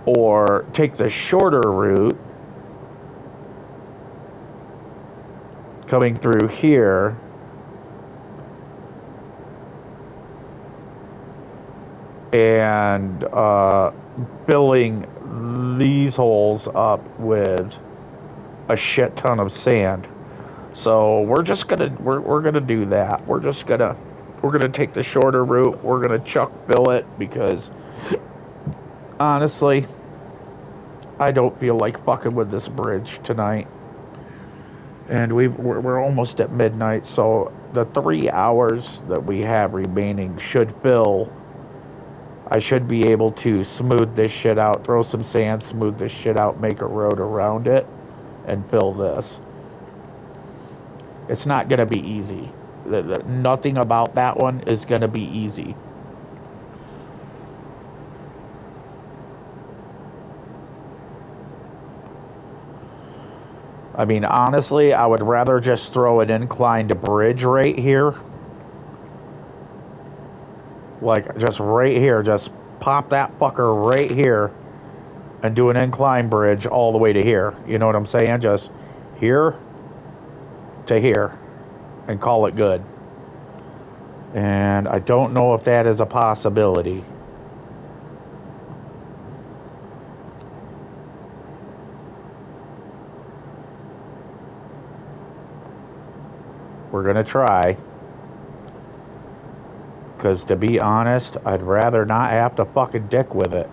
Or take the shorter route, coming through here, and filling these holes up with a shit ton of sand. So we're just gonna we're gonna do that. We're gonna take the shorter route. We're gonna chuck fill it because honestly, I don't feel like fucking with this bridge tonight. And we're almost at midnight, so the 3 hours that we have remaining should fill. I should be able to smooth this shit out, throw some sand, smooth this shit out, make a road around it, and fill this. It's not going to be easy. Nothing about that one is going to be easy. I mean, honestly, I would rather just throw an inclined bridge right here. Like, just right here. Just pop that fucker right here and do an incline bridge all the way to here. You know what I'm saying? Just here to here and call it good. And I don't know if that is a possibility. We're going to try. Because to be honest, I'd rather not have to fucking dick with it.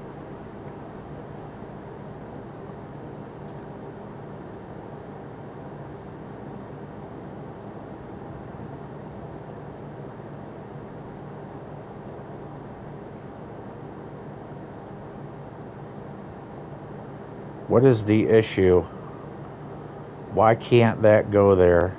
What is the issue? Why can't that go there?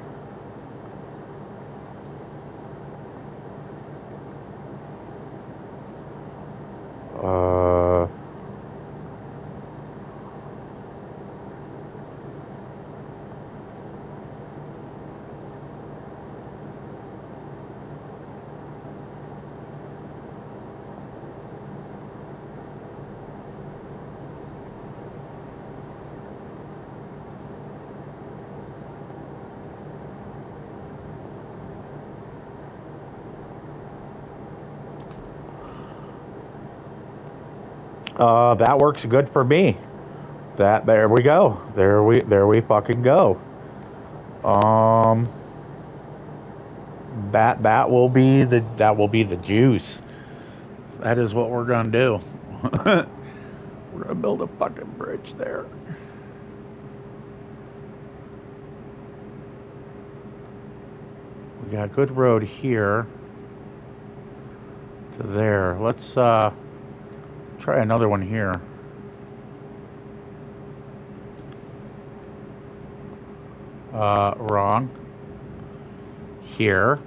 That works good for me. There we go. There we fucking go. That will be the juice. That is what we're gonna do. We're gonna build a fucking bridge there. We got a good road here to there. Let's try another one here. Wrong. Here.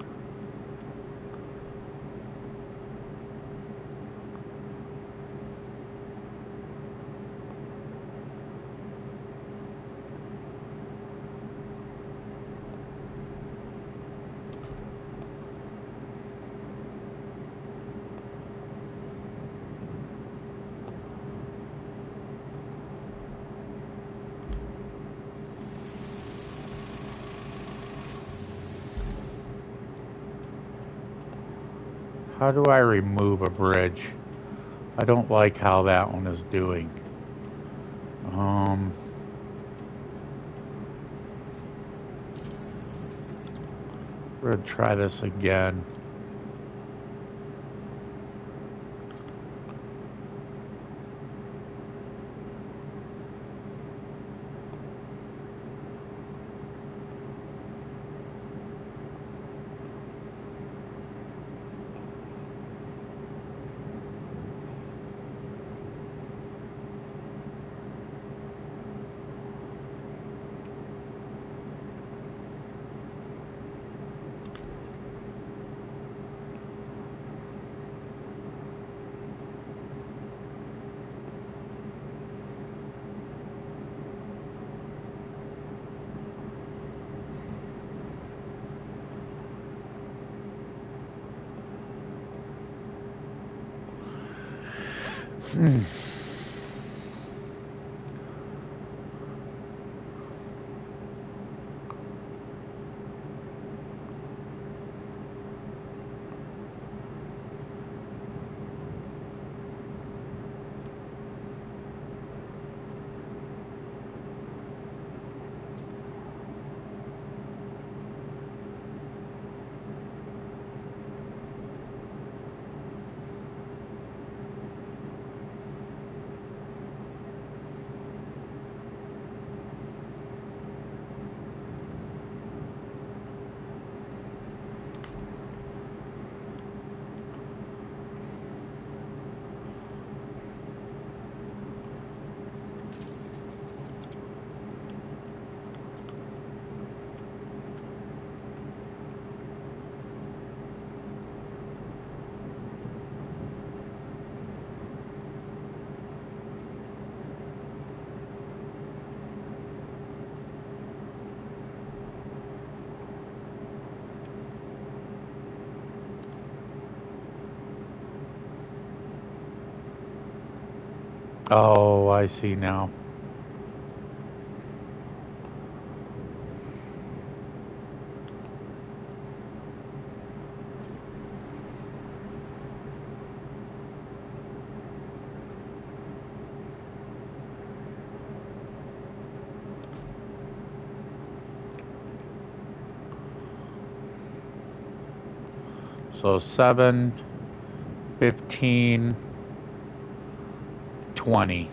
How do I remove a bridge? I don't like how that one is doing. We're gonna try this again. Oh, I see now. So 7, 15, 20.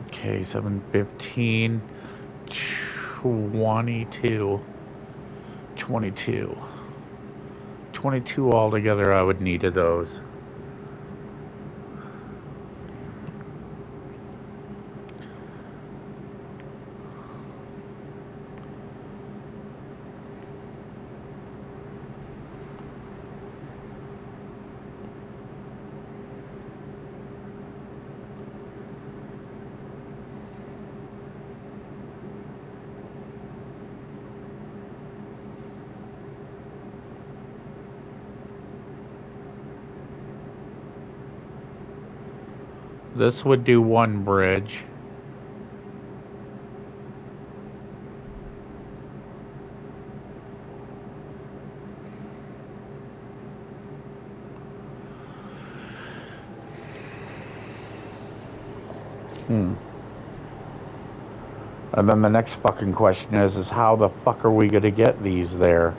Okay, 7, 15, 22. 22. 22 altogether I would need of those. This would do one bridge. And then the next fucking question is how the fuck are we gonna get these there?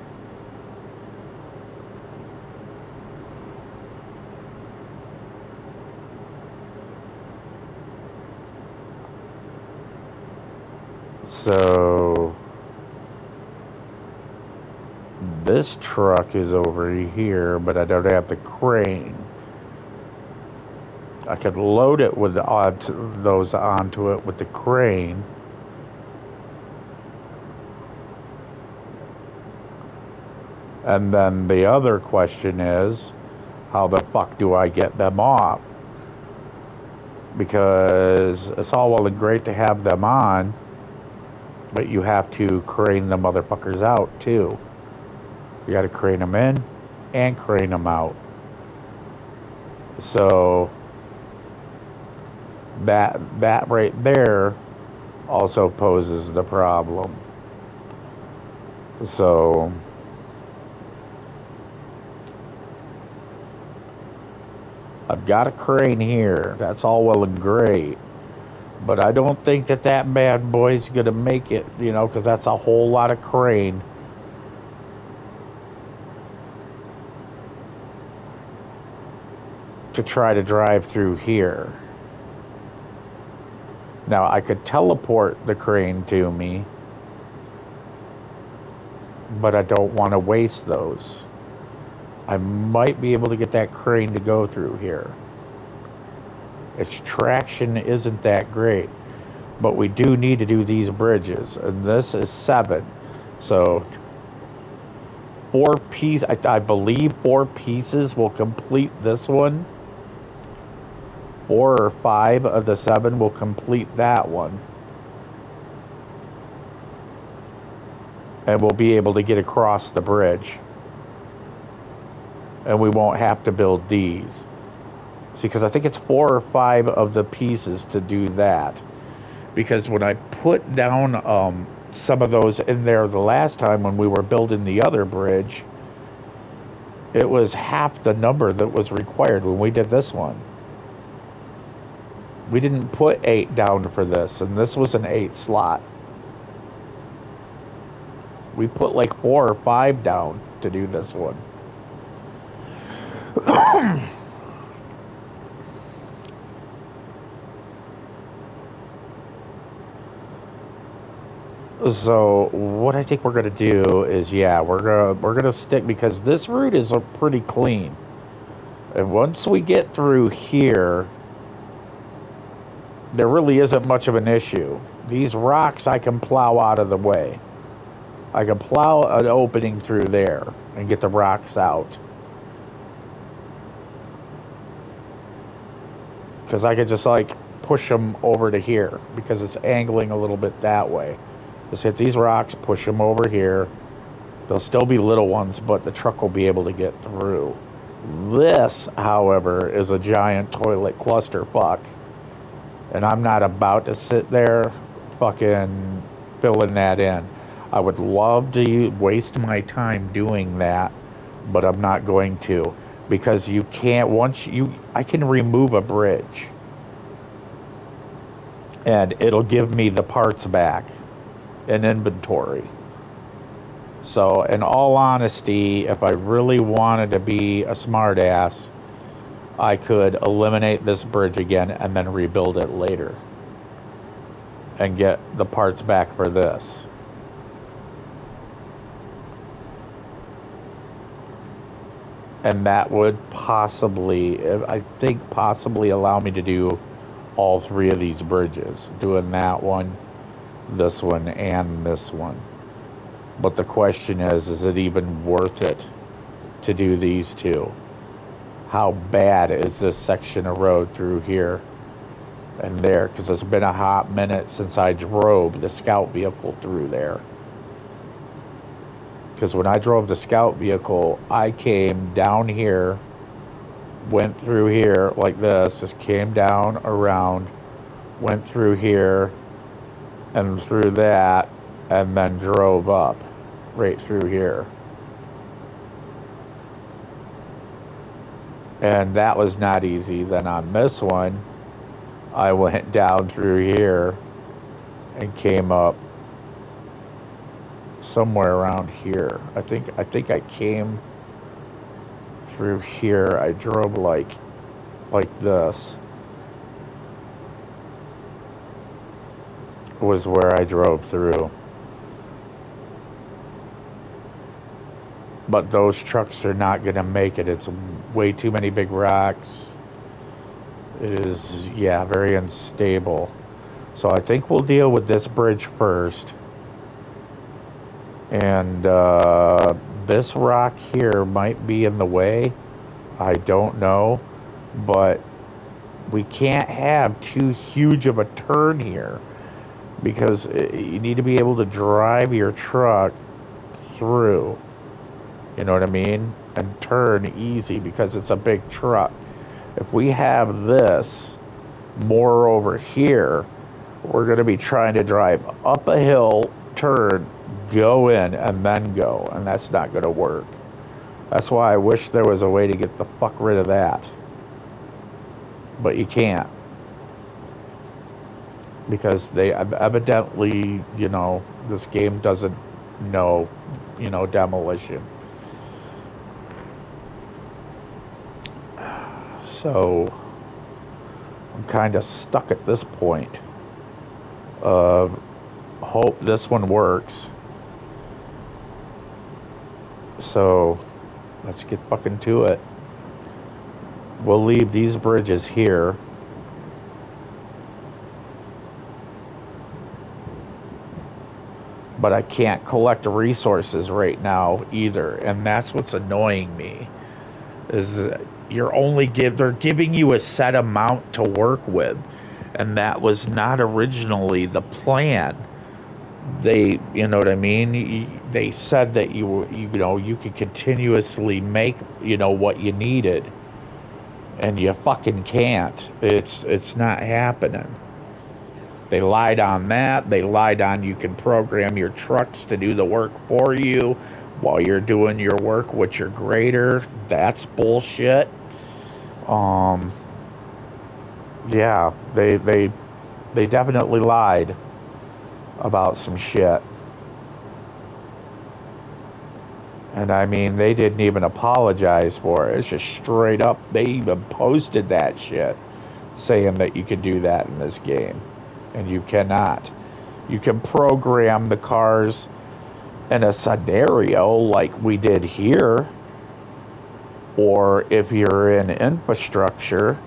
So this truck is over here, but I don't have the crane. I could load it with those onto it with the crane. And then the other question is, how the fuck do I get them off? Because it's all well and great to have them on, but you have to crane the motherfuckers out too. You gotta crane them in and crane them out. So that right there also poses the problem. So I've got a crane here. That's all well and great. But I don't think that bad boy's going to make it, because that's a whole lot of crane. To try to drive through here. Now, I could teleport the crane to me, but I don't want to waste those. I might be able to get that crane to go through here. Its traction isn't that great, but we do need to do these bridges, and this is 7. So 4 pieces, I believe 4 pieces will complete this one. 4 or 5 of the 7 will complete that one. And we'll be able to get across the bridge. And we won't have to build these. See, because I think it's 4 or 5 of the pieces to do that. Because when I put down some of those in there the last time when we were building the other bridge, it was half the number that was required when we did this one. We didn't put 8 down for this, and this was an 8 slot. We put like 4 or 5 down to do this one. So what I think we're gonna do is, yeah, we're gonna stick, because this route is pretty clean, and once we get through here, there really isn't much of an issue. These rocks I can plow out of the way. I can plow an opening through there and get the rocks out, because I could just like push them over to here because it's angling a little bit that way. Just hit these rocks, push them over here. They'll still be little ones, but the truck will be able to get through. This, however, is a giant toilet clusterfuck, and I'm not about to sit there fucking filling that in. I would love to waste my time doing that, but I'm not going to, because you can't, I can remove a bridge and it'll give me the parts back in inventory. So, in all honesty, if I really wanted to be a smartass, I could eliminate this bridge again and then rebuild it later and get the parts back for this. And that would possibly, I think, possibly allow me to do all three of these bridges. Doing that one, this one, and this one. But the question is it even worth it to do these two? How bad is this section of road through here and there? Because it's been a hot minute since I drove the scout vehicle through there. Because when I drove the scout vehicle, I came down here, went through here like this, just came down around, went through here and through that, and then drove up right through here. And that was not easy. Then on this one, I went down through here and came up somewhere around here. I think I came through here. I drove like this was where I drove through. But those trucks are not going to make it. It's way too many big rocks. It is, yeah, very unstable. So I think we'll deal with this bridge first. And this rock here might be in the way. I don't know. But we can't have too huge of a turn here, because you need to be able to drive your truck through. You know what I mean? And turn easy, because it's a big truck. If we have this more over here, we're going to be trying to drive up a hill, turn, go in, and then go. And that's not going to work. That's why I wish there was a way to get the fuck rid of that. But you can't. Because they evidently, this game doesn't know, demolition. So I'm kind of stuck at this point. Hope this one works. So let's get fucking to it. We'll leave these bridges here. But I can't collect the resources right now either, and that's what's annoying me. Is they're giving you a set amount to work with, and that was not originally the plan. They, you know what I mean? They said that you could continuously make, what you needed, and you fucking can't. It's not happening. They lied on that. They lied on you can program your trucks to do the work for you while you're doing your work with your grader. That's bullshit. Yeah, they definitely lied about some shit. And I mean, they didn't even apologize for it. It's just straight up. They even posted that shit saying that you could do that in this game. And you cannot. You can program the cars in a scenario like we did here. Or if you're in infrastructure,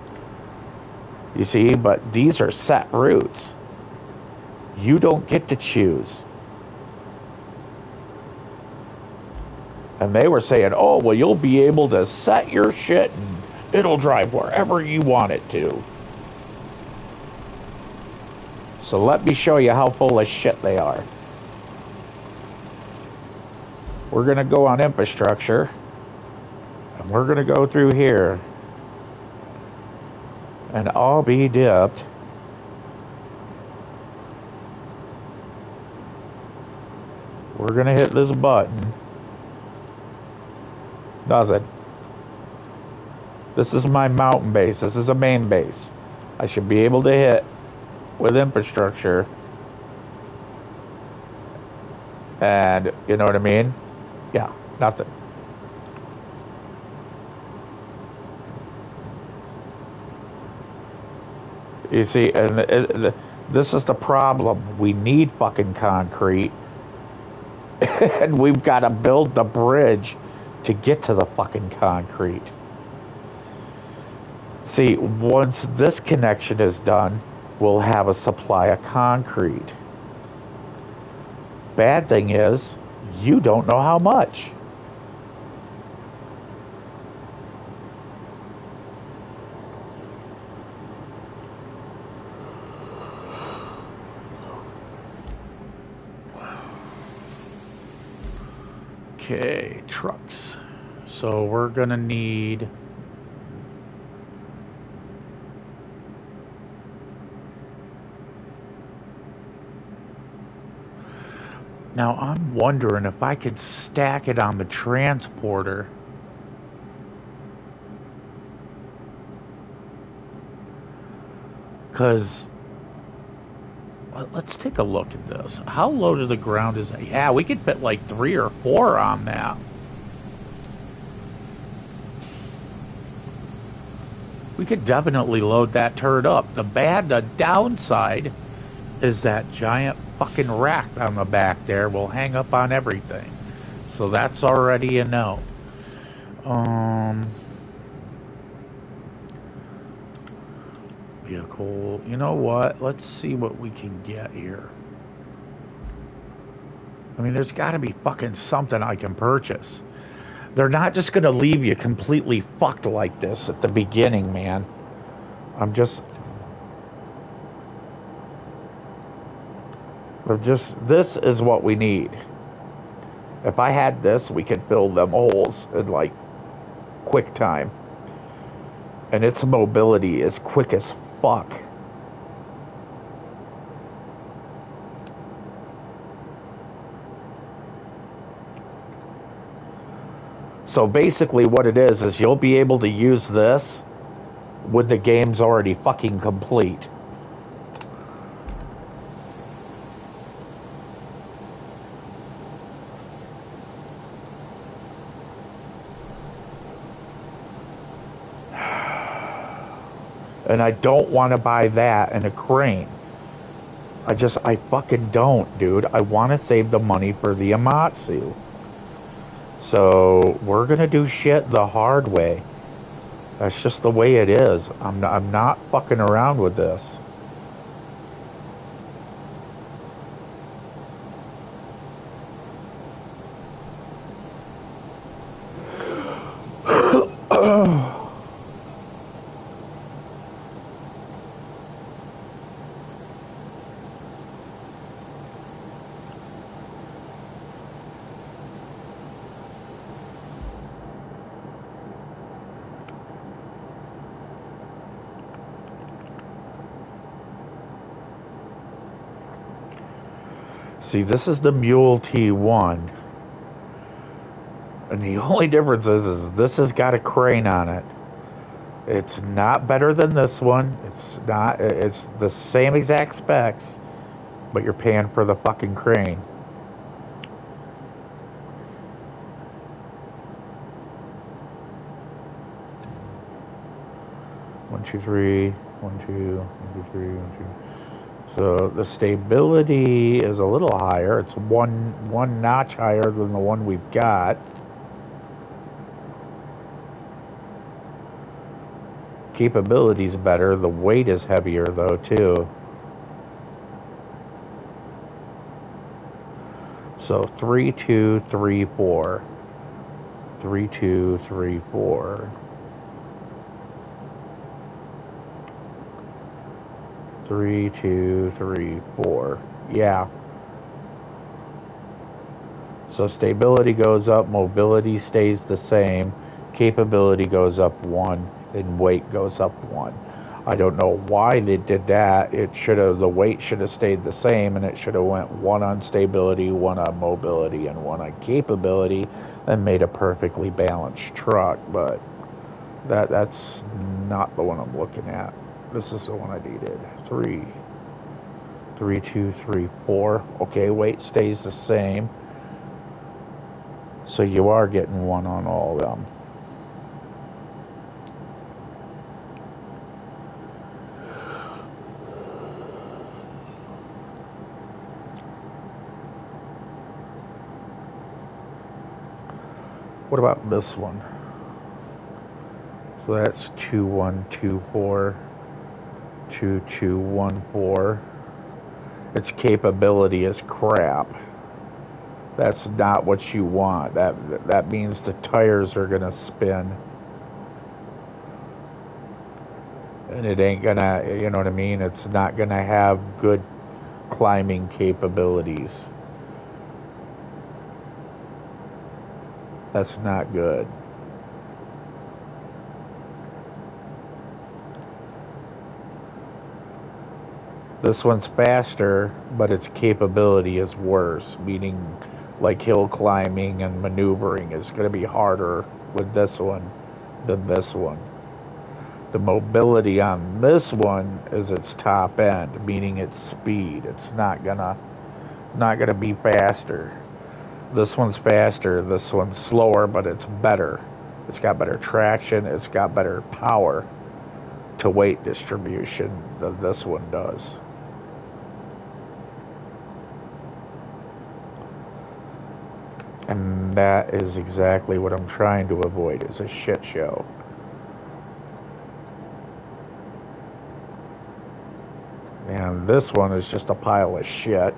you see, but these are set routes. You don't get to choose. And they were saying, oh, well, you'll be able to set your shit and it'll drive wherever you want it to. So let me show you how full of shit they are. We're going to go on infrastructure. And we're going to go through here. And I'll be dipped. We're going to hit this button. Nothing. This is my mountain base. This is a main base. I should be able to hit with infrastructure. And, you know what I mean? Yeah, nothing. You see, and this is the problem. We need fucking concrete. And we've got to build the bridge to get to the fucking concrete. See, once this connection is done, we'll have a supply of concrete. Bad thing is, you don't know how much. Okay, trucks. So we're gonna need now I'm wondering if I could stack it on the transporter. Cause let's take a look at this. How low to the ground is that? Yeah, we could fit like 3 or 4 on that. We could definitely load that turd up. The downside is that giant fucking rack on the back there will hang up on everything. So that's already a no. Vehicle. You know what? Let's see what we can get here. I mean, there's got to be fucking something I can purchase. They're not just going to leave you completely fucked like this at the beginning, man. This is what we need. If I had this, we could fill them holes in like quick time. And its mobility is quick as fuck. So basically what it is you'll be able to use this when the game's already fucking complete. And I don't want to buy that and a crane. I fucking don't, dude. I want to save the money for the Amatsu. So we're gonna do shit the hard way. That's just the way it is. I'm not fucking around with this. See, this is the Mule T1. And the only difference is this has got a crane on it. It's not better than this one. It's the same exact specs, but you're paying for the fucking crane. 1, 2, 3, 1, 2, 1, 2, 3, 1, 2. So the stability is a little higher. It's one notch higher than the one we've got. Capability's better. The weight is heavier though too. So 3, 2, 3, 4. 3, 2, 3, 4. 3, 2, 3, 4. Yeah. So stability goes up, mobility stays the same, capability goes up 1, and weight goes up 1. I don't know why they did that. The weight should have stayed the same, and it should have went 1 on stability, 1 on mobility, and 1 on capability, and made a perfectly balanced truck. But that's not the one I'm looking at. This is the one I needed. 3, 2, 3, 4. Okay, weight stays the same. So you are getting 1 on all of them. What about this one? So that's 2, 1, 2, 4, 2, 2, 1, 4. Its capability is crap. That's not what you want. That means the tires are gonna spin. And it ain't gonna, you know what I mean? It's not gonna have good climbing capabilities. That's not good. This one's faster, but its capability is worse, meaning like hill climbing and maneuvering is going to be harder with this one than this one. The mobility on this one is its top end, meaning its speed. It's not gonna be faster. This one's faster, this one's slower, but it's better. It's got better traction, it's got better power to weight distribution than this one does. And that is exactly what I'm trying to avoid, is a shit show. And this one is just a pile of shit.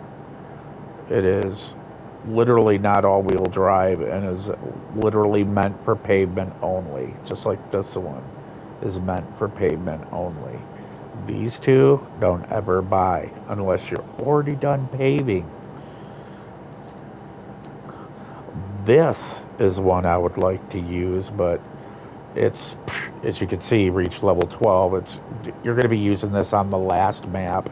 It is literally not all-wheel drive and is literally meant for pavement only, just like this one is meant for pavement only. These two, don't ever buy unless you're already done paving. This is one I would like to use, but it's, as you can see, reach level 12. You're going to be using this on the last map.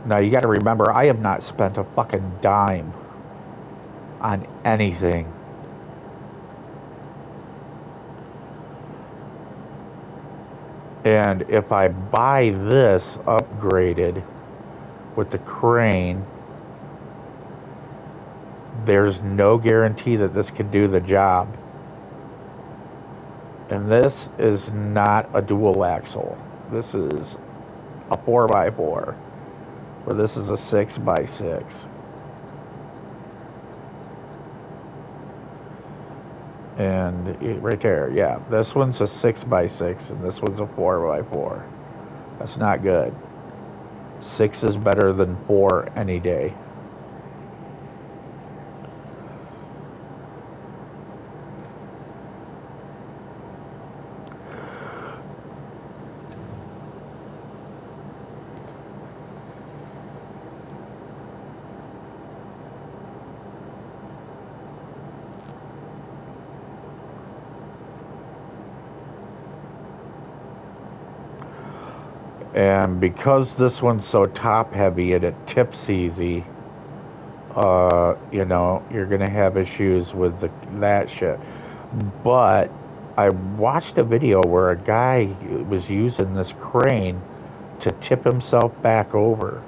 Now you got to remember, I have not spent a fucking dime on anything. And if I buy this upgraded with the crane, there's no guarantee that this can do the job. And this is not a dual axle. This is a 4x4. Or this is a 6x6. And right there, yeah. This one's a 6x6 and this one's a 4x4. That's not good. 6 is better than 4 any day. And because this one's so top heavy and it tips easy, you know, you're gonna have issues with that shit. But I watched a video where a guy was using this crane to tip himself back over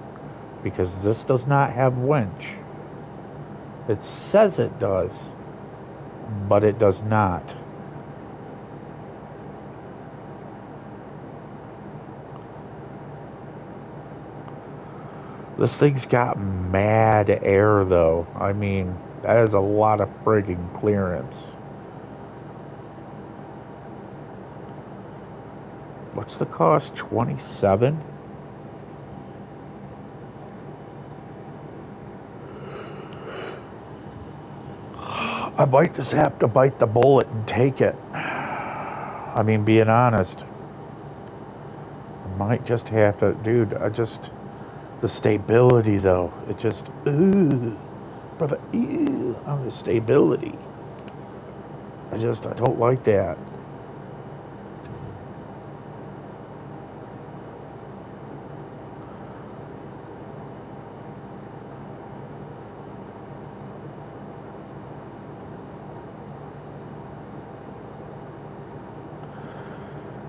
because this does not have winch. It says it does. but it does not. This thing's got mad air though. I mean, that is a lot of friggin' clearance. What's the cost? 27? I might just have to bite the bullet and take it. I mean, being honest. I might just have to, dude, the stability though. It just, brother, on the stability. I don't like that.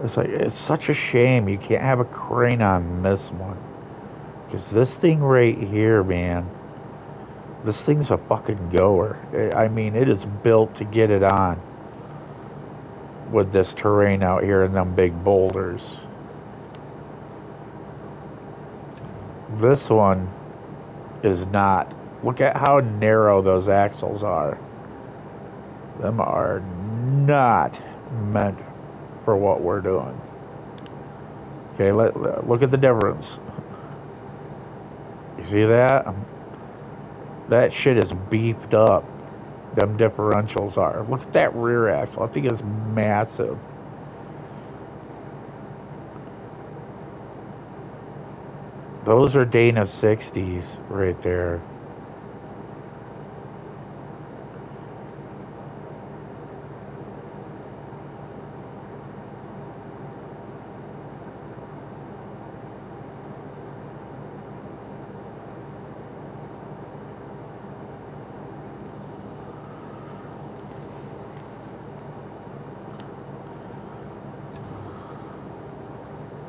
It's like, it's such a shame you can't have a crane on this one. Because this thing right here, man, this thing's a fucking goer. I mean, it is built to get it on with this terrain out here and them big boulders. This one is not. Look at how narrow those axles are. Them are not meant for what we're doing. Okay, look at the difference. You see that? That shit is beefed up. Them differentials are. Look at that rear axle. I think it's massive. Those are Dana 60s right there.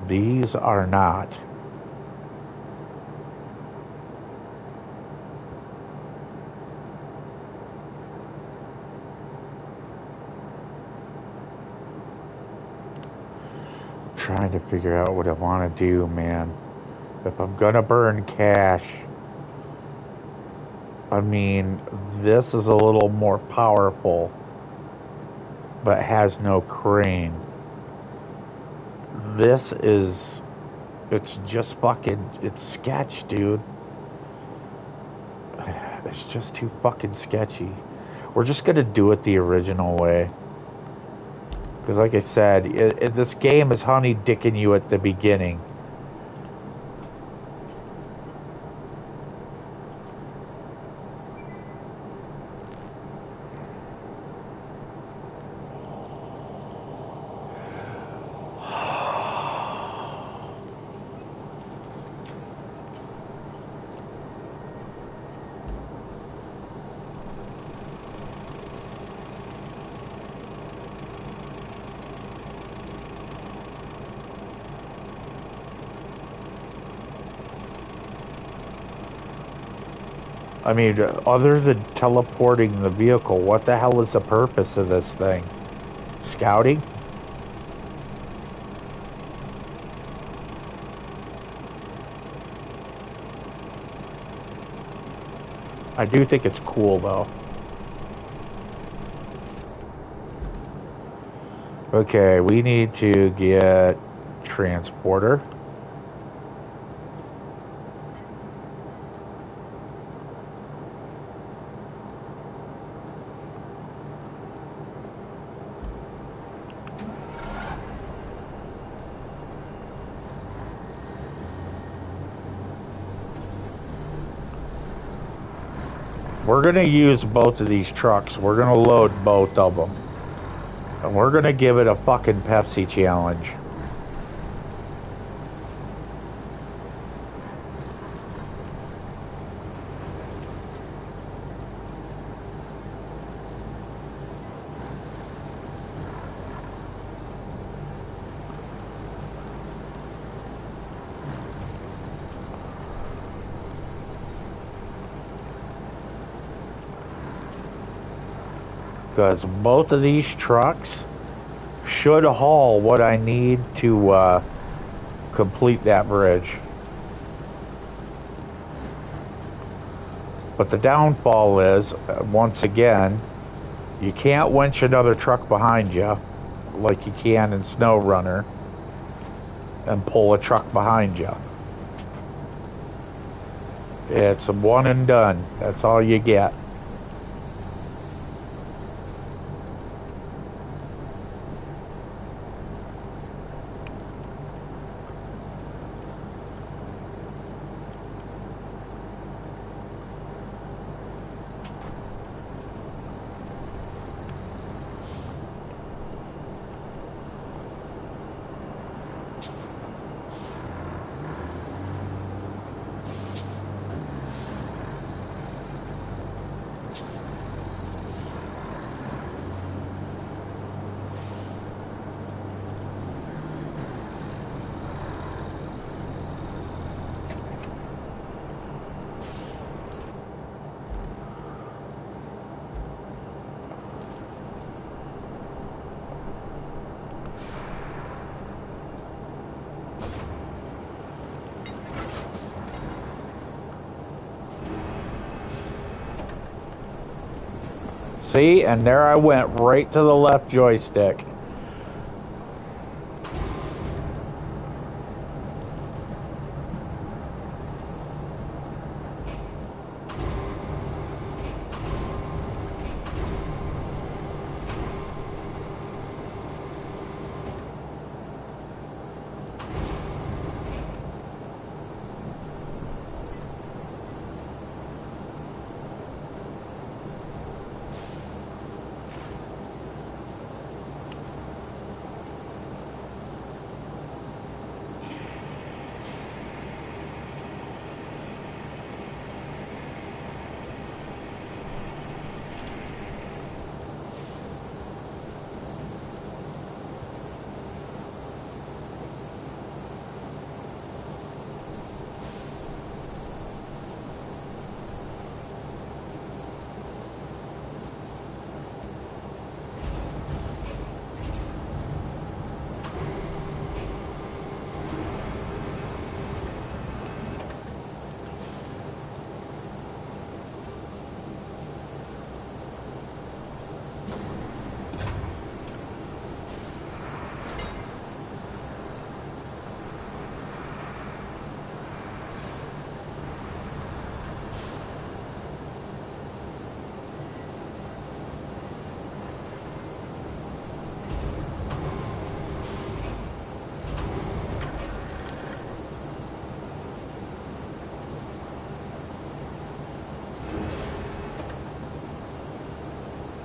These are not. Trying to figure out what I want to do, man. If I'm gonna burn cash, I mean, this is a little more powerful, but has no crane. This is, it's just fucking, it's sketch, dude. It's just too fucking sketchy. We're just gonna do it the original way. Because like I said, this game is honey dicking you at the beginning. I mean, other than teleporting the vehicle, what the hell is the purpose of this thing? Scouting? I do think it's cool, though. Okay, we need to get transporter. We're going to use both of these trucks. We're going to load both of them. And we're going to give it a fucking Pepsi challenge. because both of these trucks should haul what I need to complete that bridge. But the downfall is, once again, you can't winch another truck behind you like you can in Snow Runner and pull a truck behind you. It's a one and done. That's all you get. See, and there I went right to the left joystick.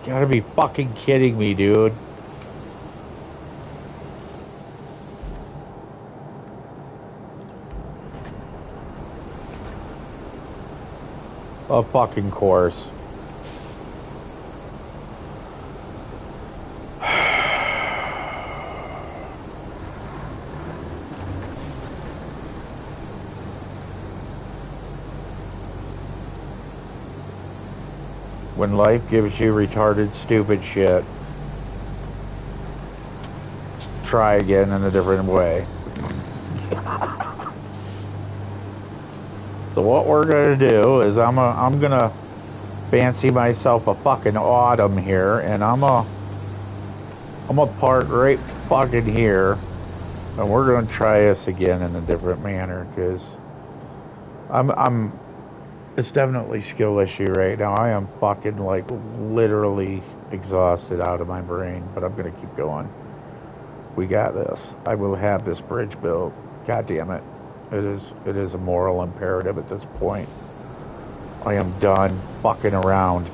Gotta be fucking kidding me, dude. Of fucking course. When life gives you retarded, stupid shit, try again in a different way. So what we're gonna do is I'm gonna fancy myself a fucking autumn here, and I'm gonna park right fucking here, and we're gonna try this again in a different manner, because it's definitely skill issue right now. I am fucking like literally exhausted out of my brain, but I'm gonna keep going. We got this. I will have this bridge built. God damn it. It is a moral imperative at this point. I am done fucking around.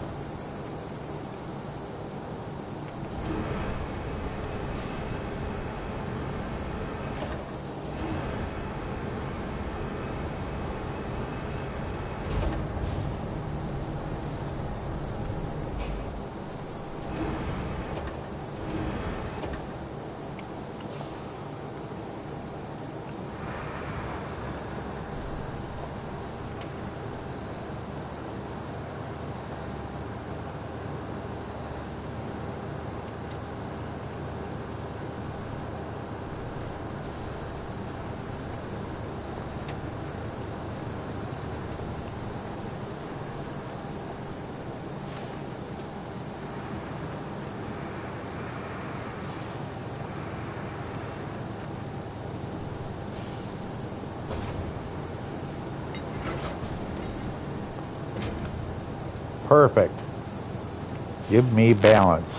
Perfect. Give me balance.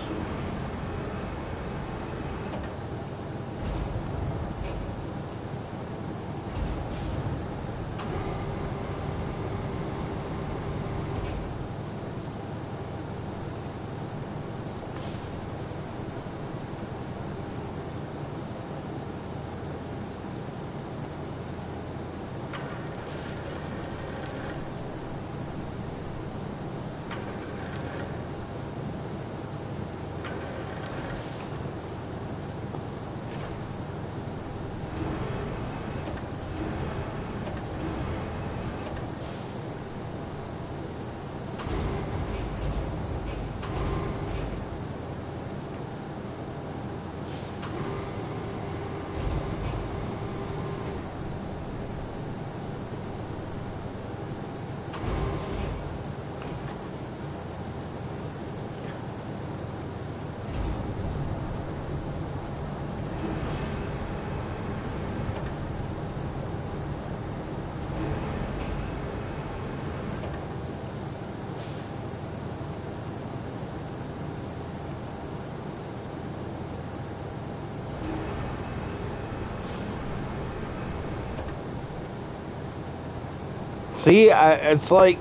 See, it's like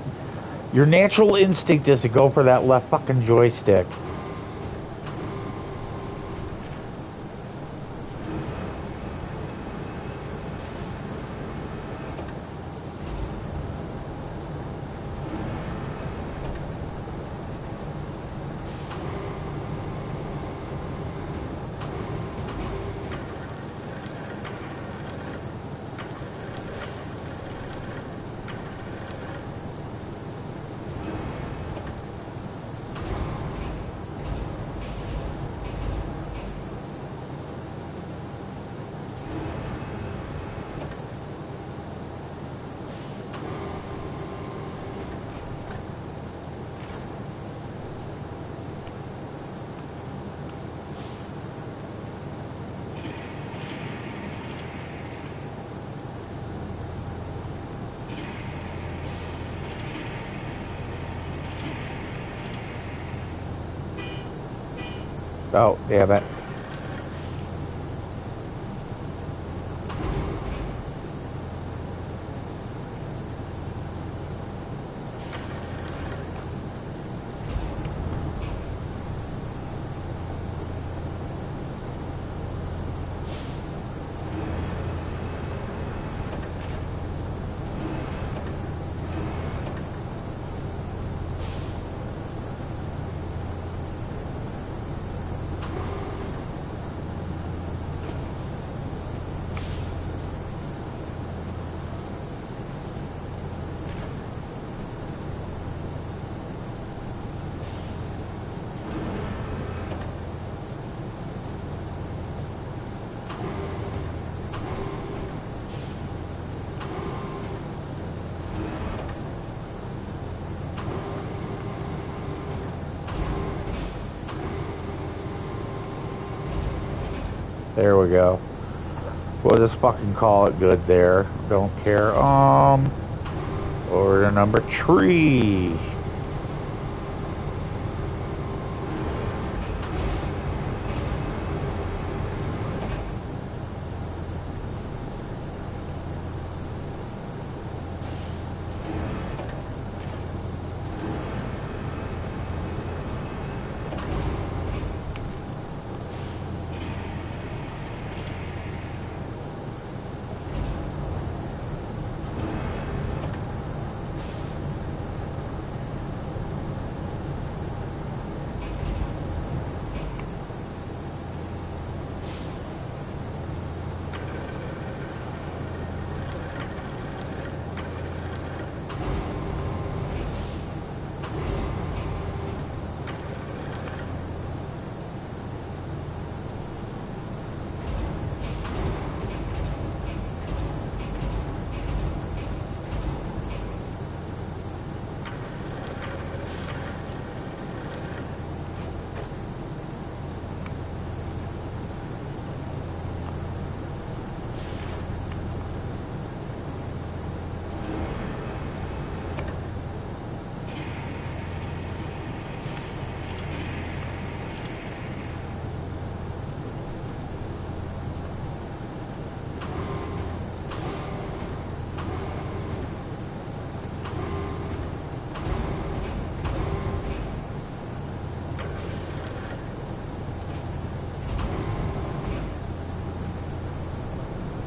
your natural instinct is to go for that left fucking joystick. Oh, damn it. There we go. We'll just fucking call it good there. Don't care. Order number 3.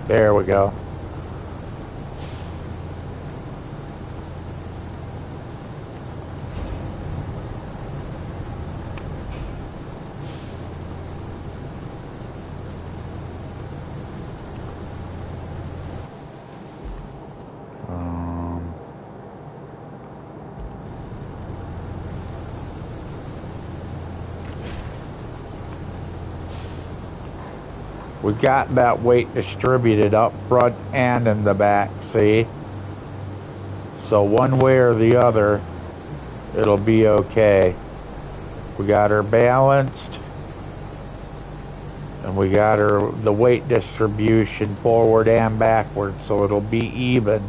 There we go. We got that weight distributed up front and in the back, see? So one way or the other, it'll be okay. We got her balanced, and we got her the weight distribution forward and backward, so it'll be even.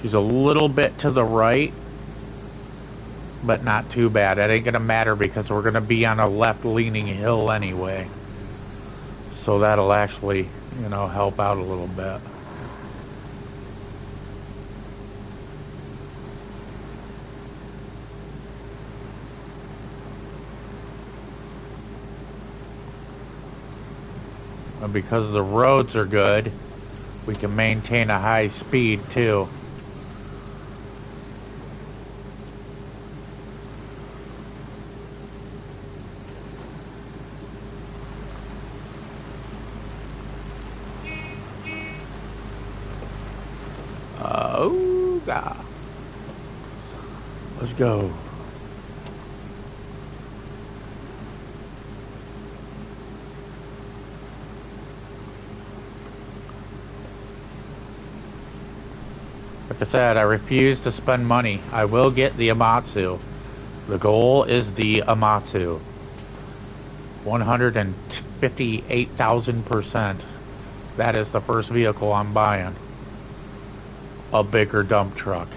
She's a little bit to the right, but not too bad. That ain't gonna matter because we're gonna be on a left-leaning hill anyway. So that'll actually, you know, help out a little bit. And because the roads are good, we can maintain a high speed too. Oh God. Let's go. Like I said, I refuse to spend money. I will get the Amatsu. The goal is the Amatsu. 158,000%. That is the first vehicle I'm buying. A bigger dump truck.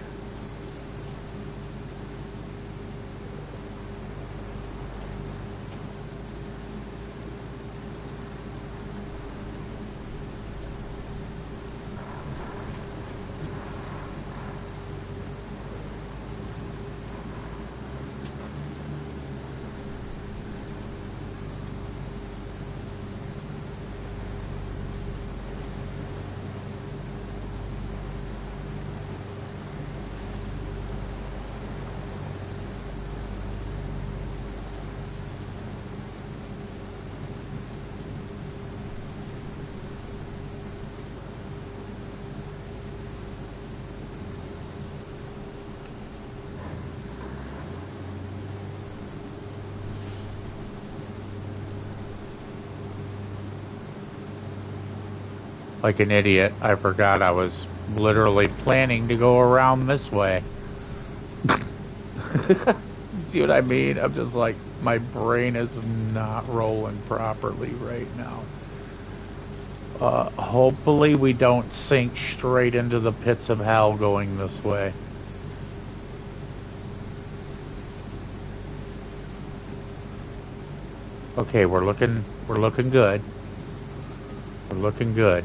Like an idiot, I forgot I was literally planning to go around this way. See what I mean? I'm just like, my brain is not rolling properly right now. Hopefully we don't sink straight into the pits of hell going this way. Okay, we're looking good. We're looking good.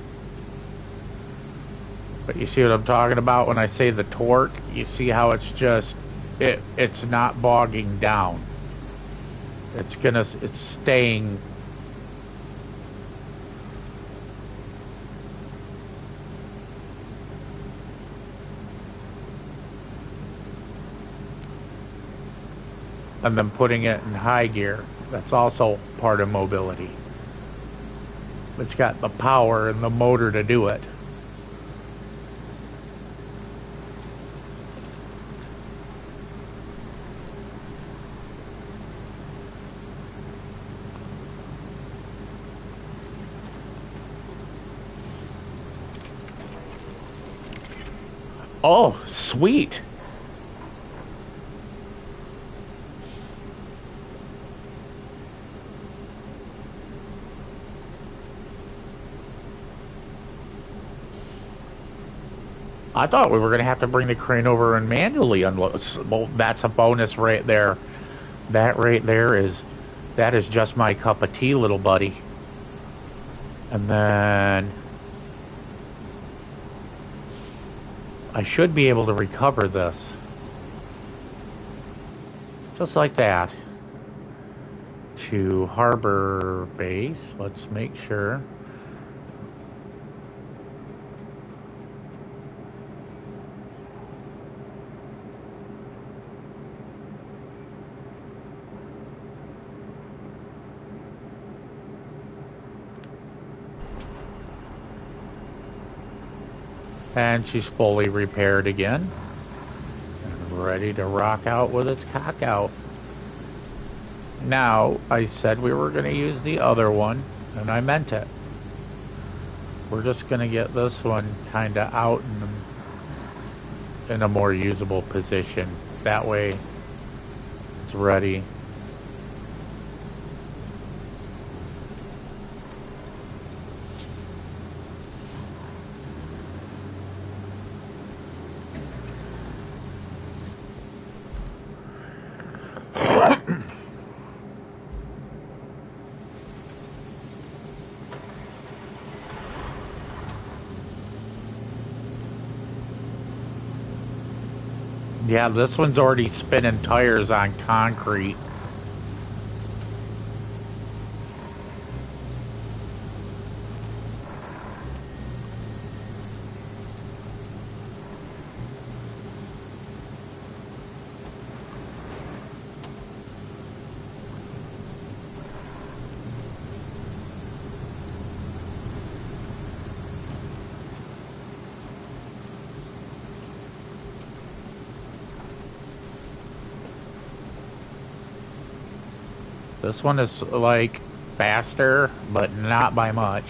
But you see what I'm talking about when I say the torque? You see how it's just, it's not bogging down. It's staying. And then putting it in high gear. That's also part of mobility. It's got the power and the motor to do it. Oh, sweet. I thought we were going to have to bring the crane over and manually unload. Well, that's a bonus right there. That right there that is just my cup of tea, little buddy. And then I should be able to recover this. Just like that. To harbor base. Let's make sure. And she's fully repaired again. And ready to rock out with its cock out. Now, I said we were going to use the other one, and I meant it. We're just going to get this one kind of out in a more usable position. That way, it's ready. Yeah, this one's already spinning tires on concrete. This one is like faster, but not by much.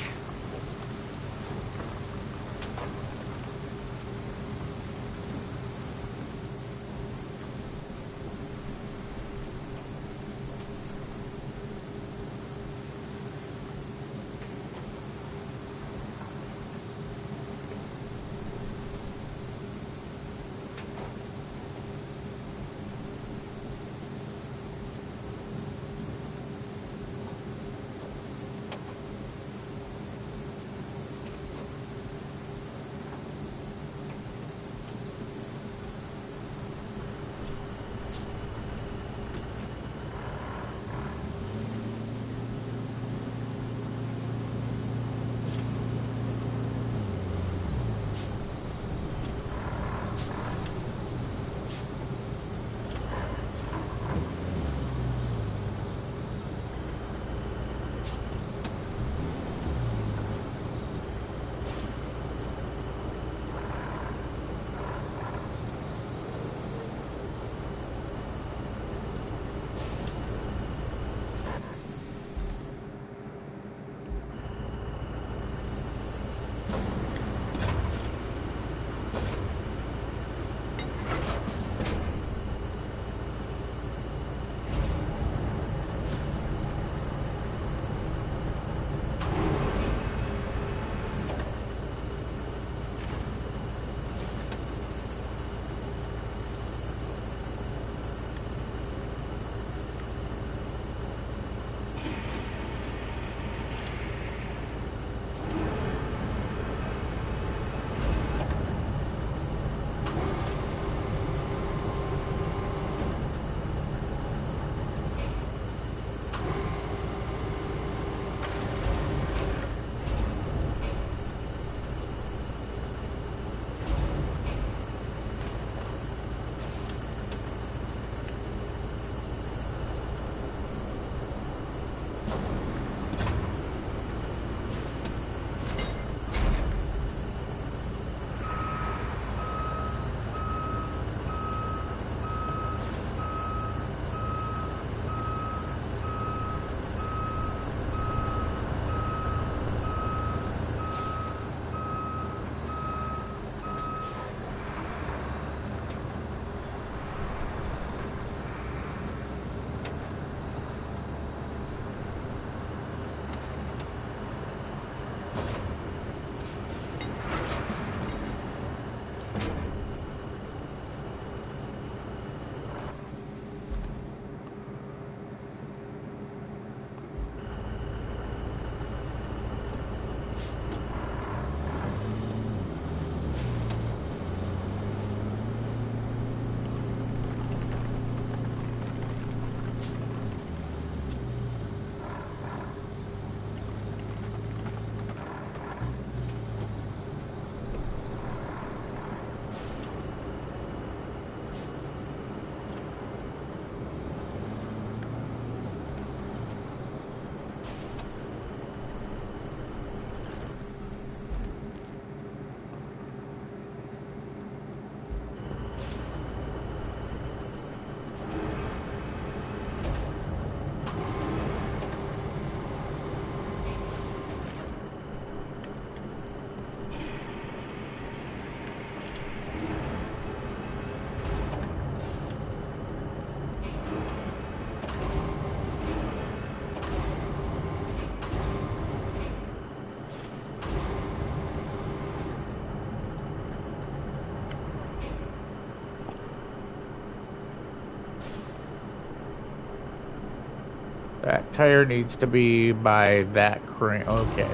Back tire needs to be by that crane. Okay.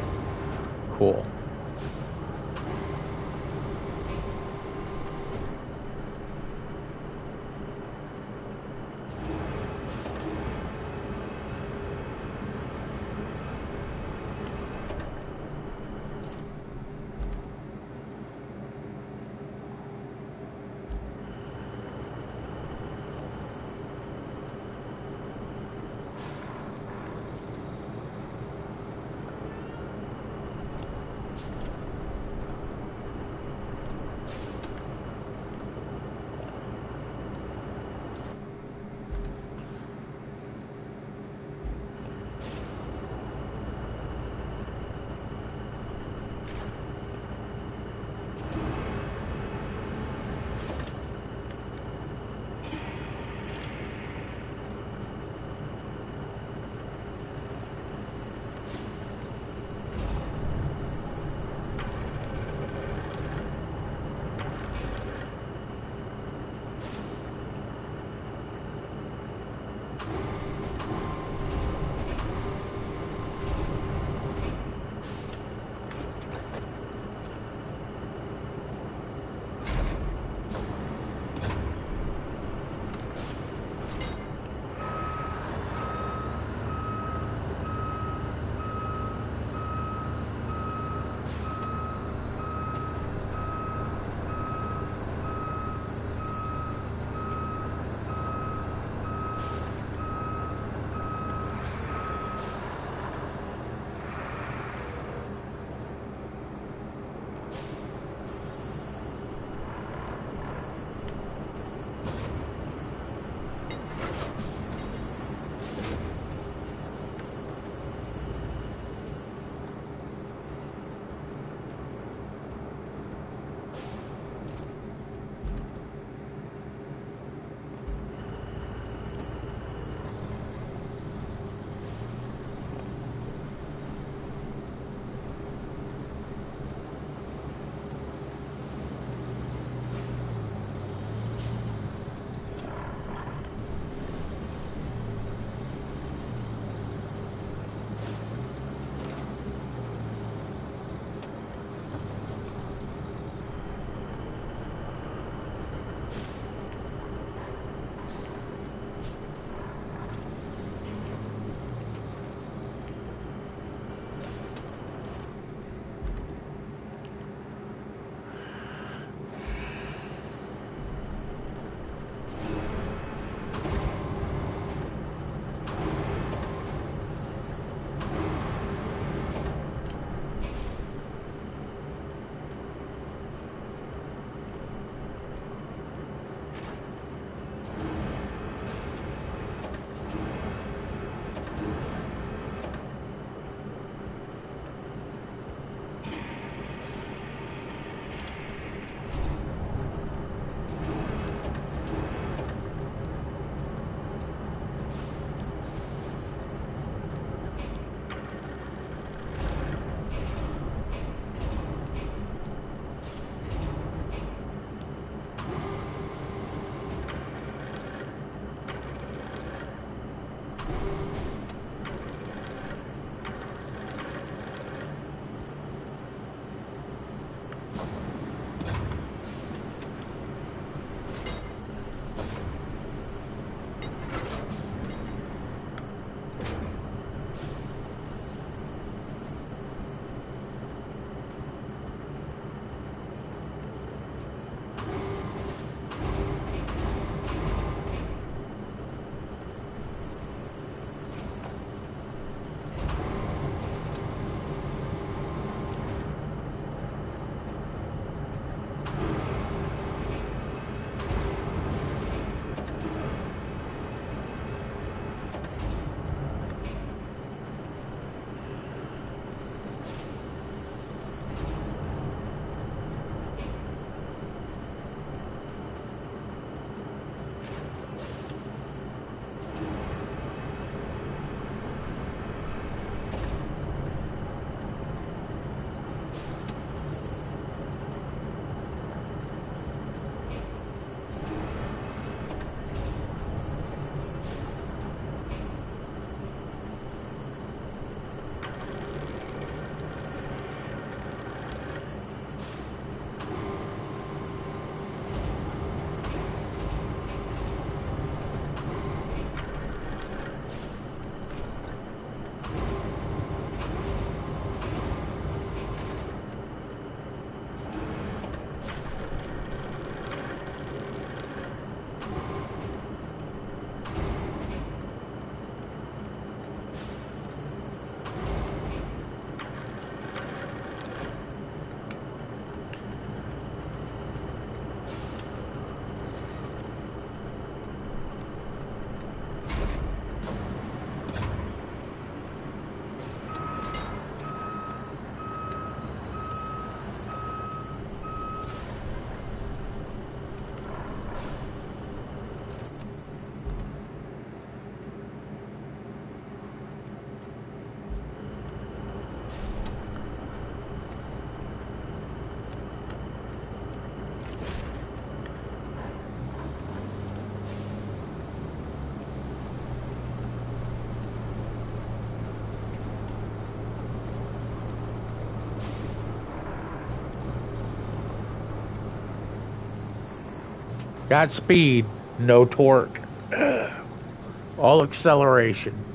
Cool. Got speed, no torque. All acceleration.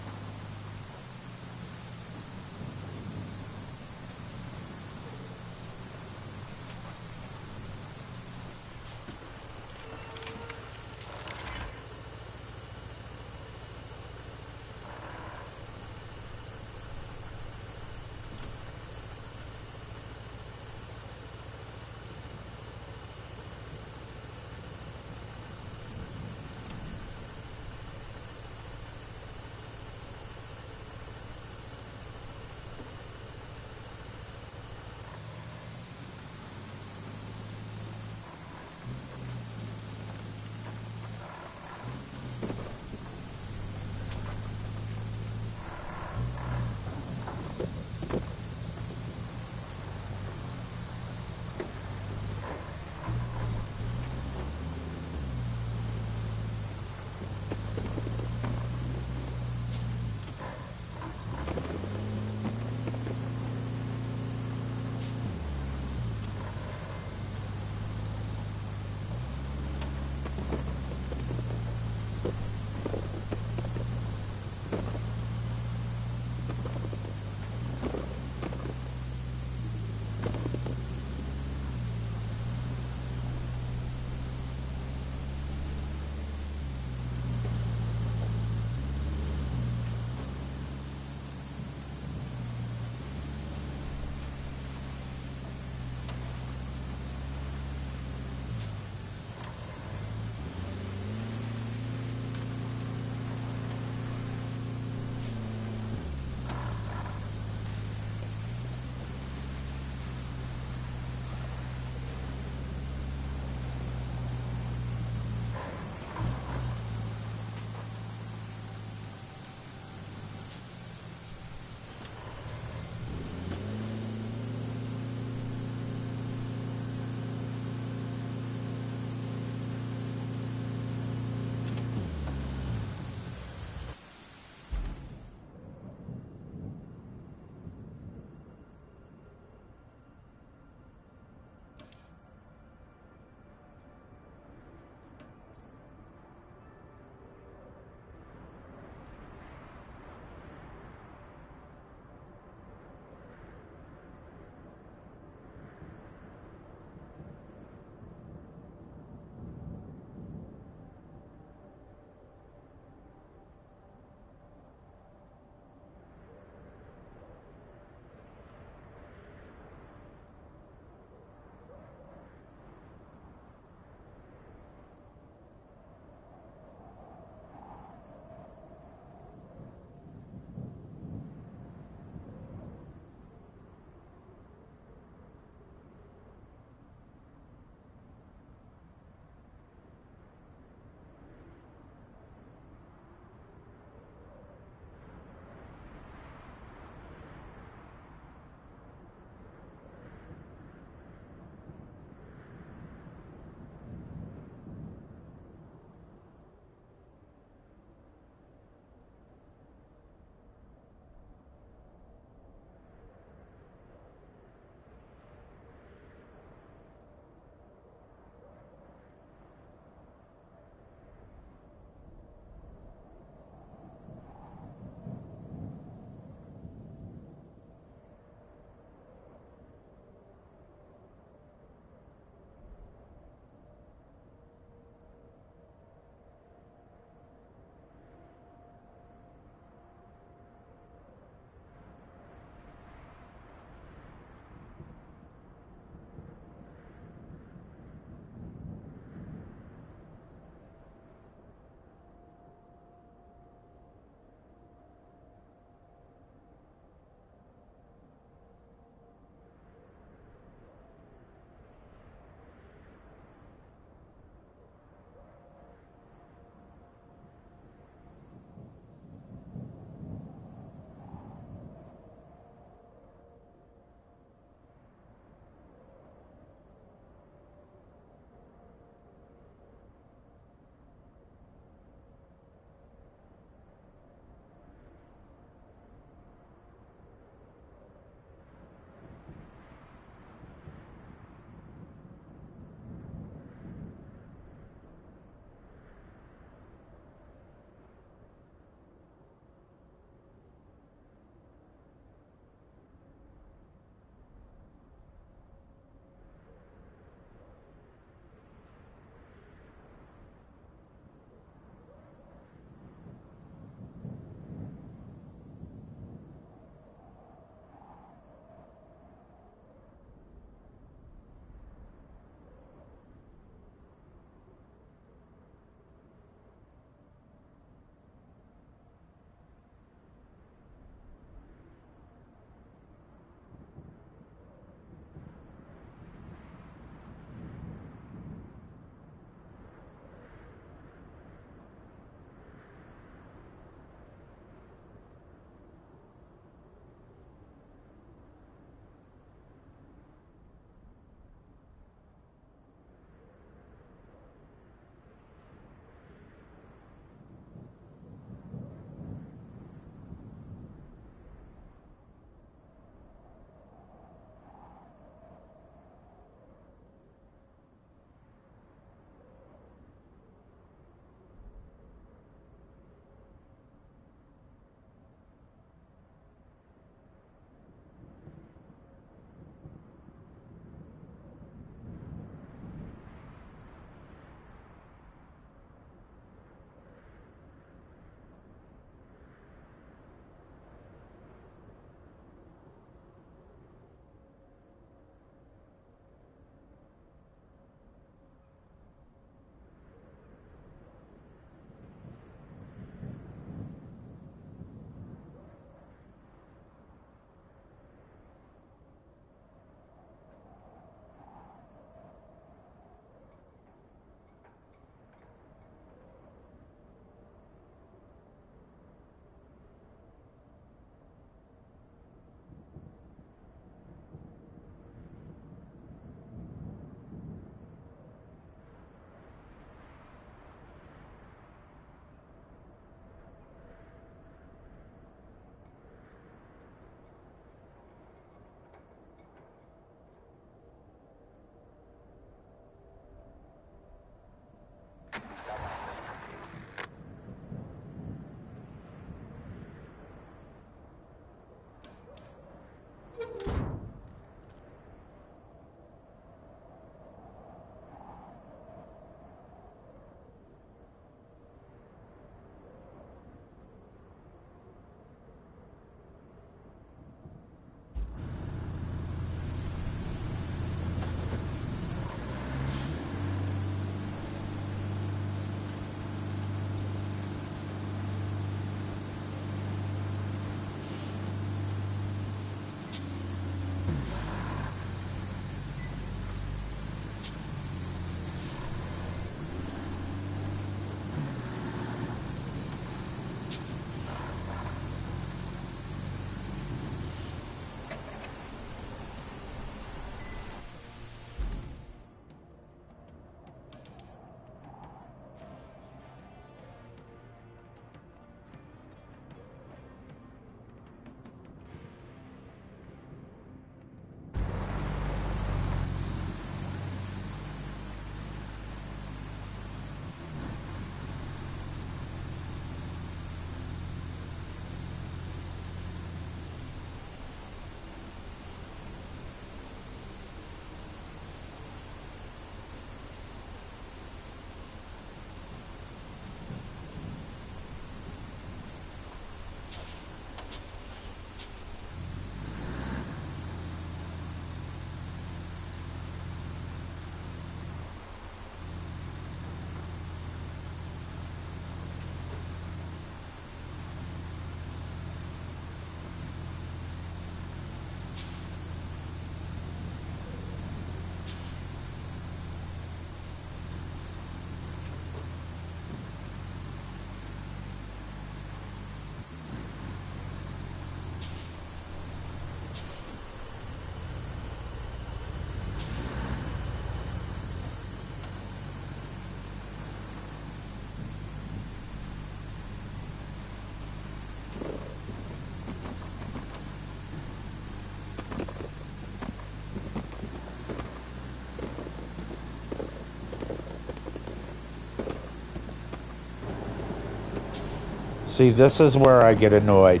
See, this is where I get annoyed.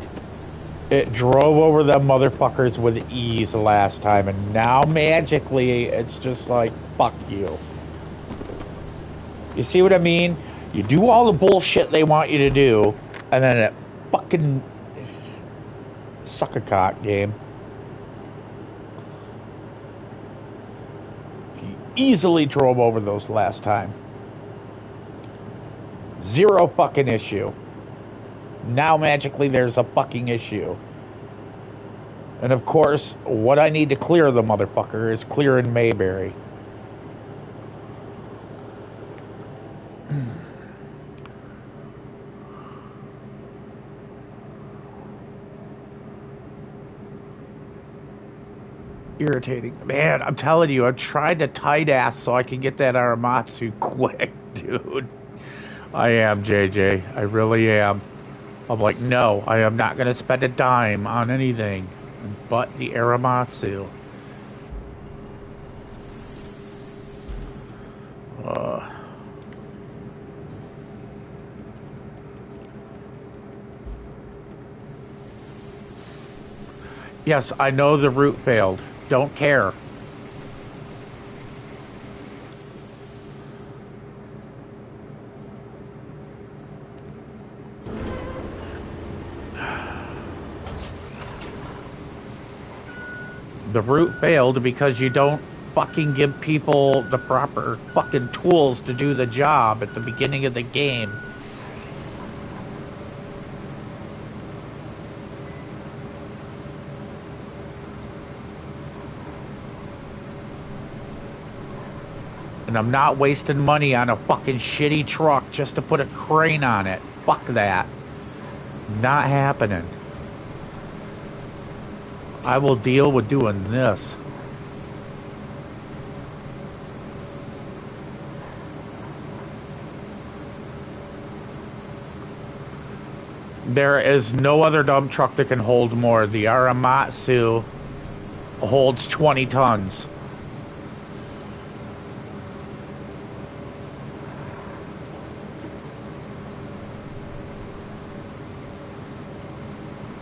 It drove over them motherfuckers with ease last time, and now magically it's just like, fuck you. You see what I mean? You do all the bullshit they want you to do, and then it fucking suck a cock game. He easily drove over those last time. Zero fucking issue. Now magically there's a fucking issue. And of course, what I need to clear the motherfucker is clearing Mayberry. Irritating. Man, I'm telling you, I've tried to tight ass so I can get that Aramatsu quick, dude. I am, JJ. I really am. I'm like, no, I am not going to spend a dime on anything but the Aramatsu. Yes, I know the route failed. Don't care. The route failed because you don't fucking give people the proper fucking tools to do the job at the beginning of the game. And I'm not wasting money on a fucking shitty truck just to put a crane on it. Fuck that. Not happening. I will deal with doing this. There is no other dump truck that can hold more. The Aramatsu holds 20 tons.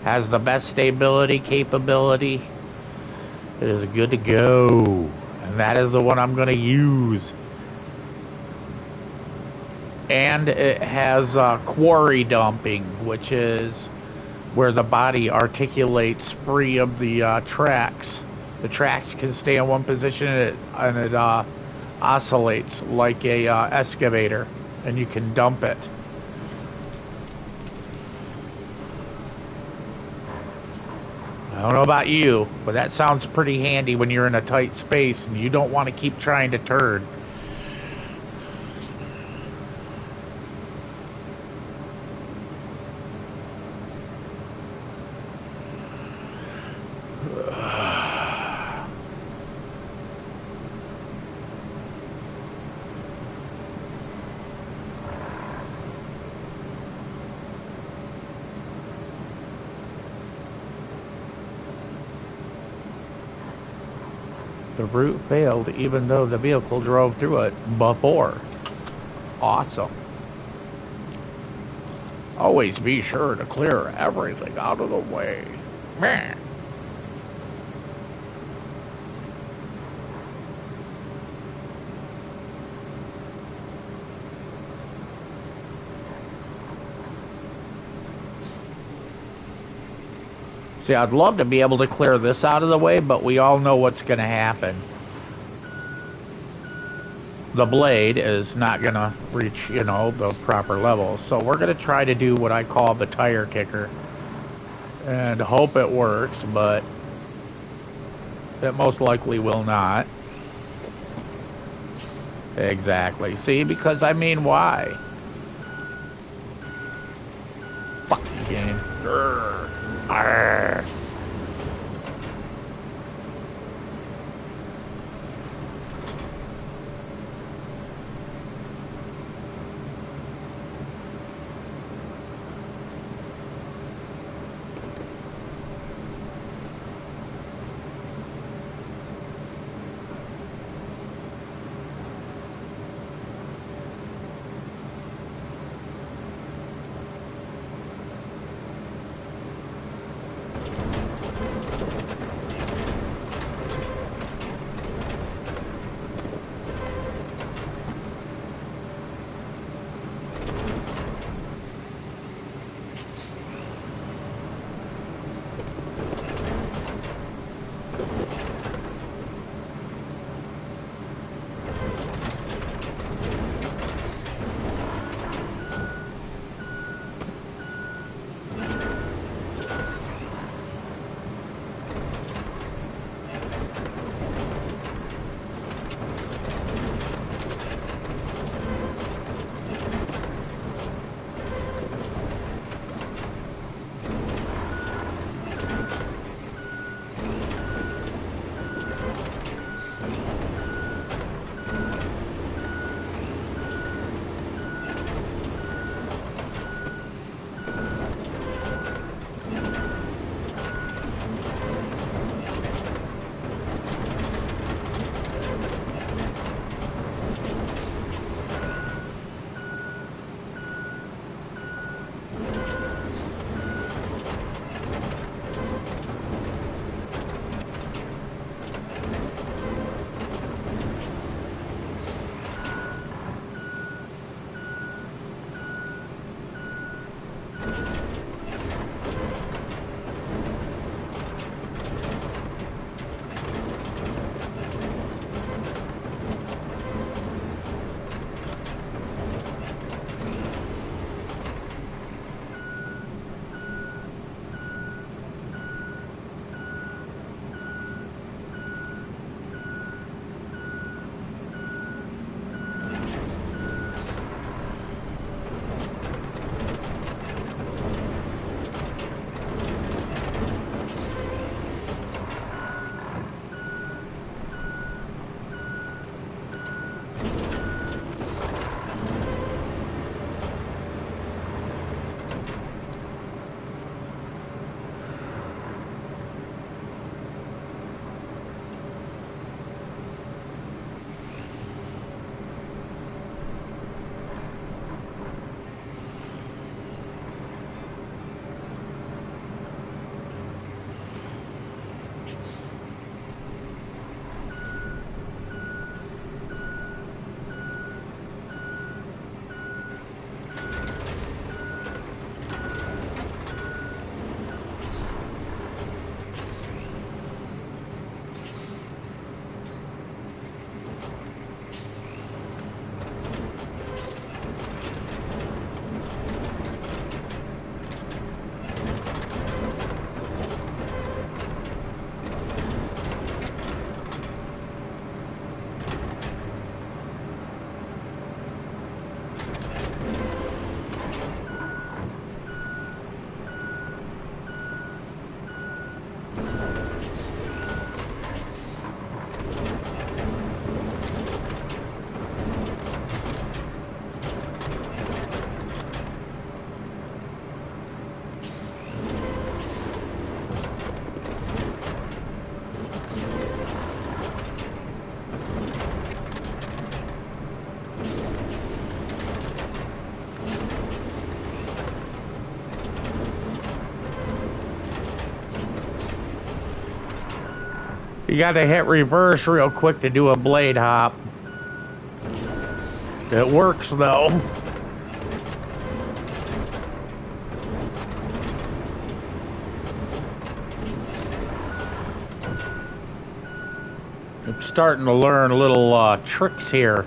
Has the best stability capability. It is good to go. And that is the one I'm going to use. And it has quarry dumping, which is where the body articulates free of the tracks. The tracks can stay in one position and it oscillates like a excavator, and you can dump it. I don't know about you, but that sounds pretty handy when you're in a tight space and you don't want to keep trying to turn. The route failed even though the vehicle drove through it before. Awesome. Always be sure to clear everything out of the way. Man. See, I'd love to be able to clear this out of the way, but we all know what's going to happen. The blade is not going to reach, you know, the proper level. So we're going to try to do what I call the tire kicker. And hope it works, but it most likely will not. Exactly. See, because I mean, why? Fuck you, game. Arr. You gotta hit reverse real quick to do a blade hop. It works though. I'm starting to learn little tricks here.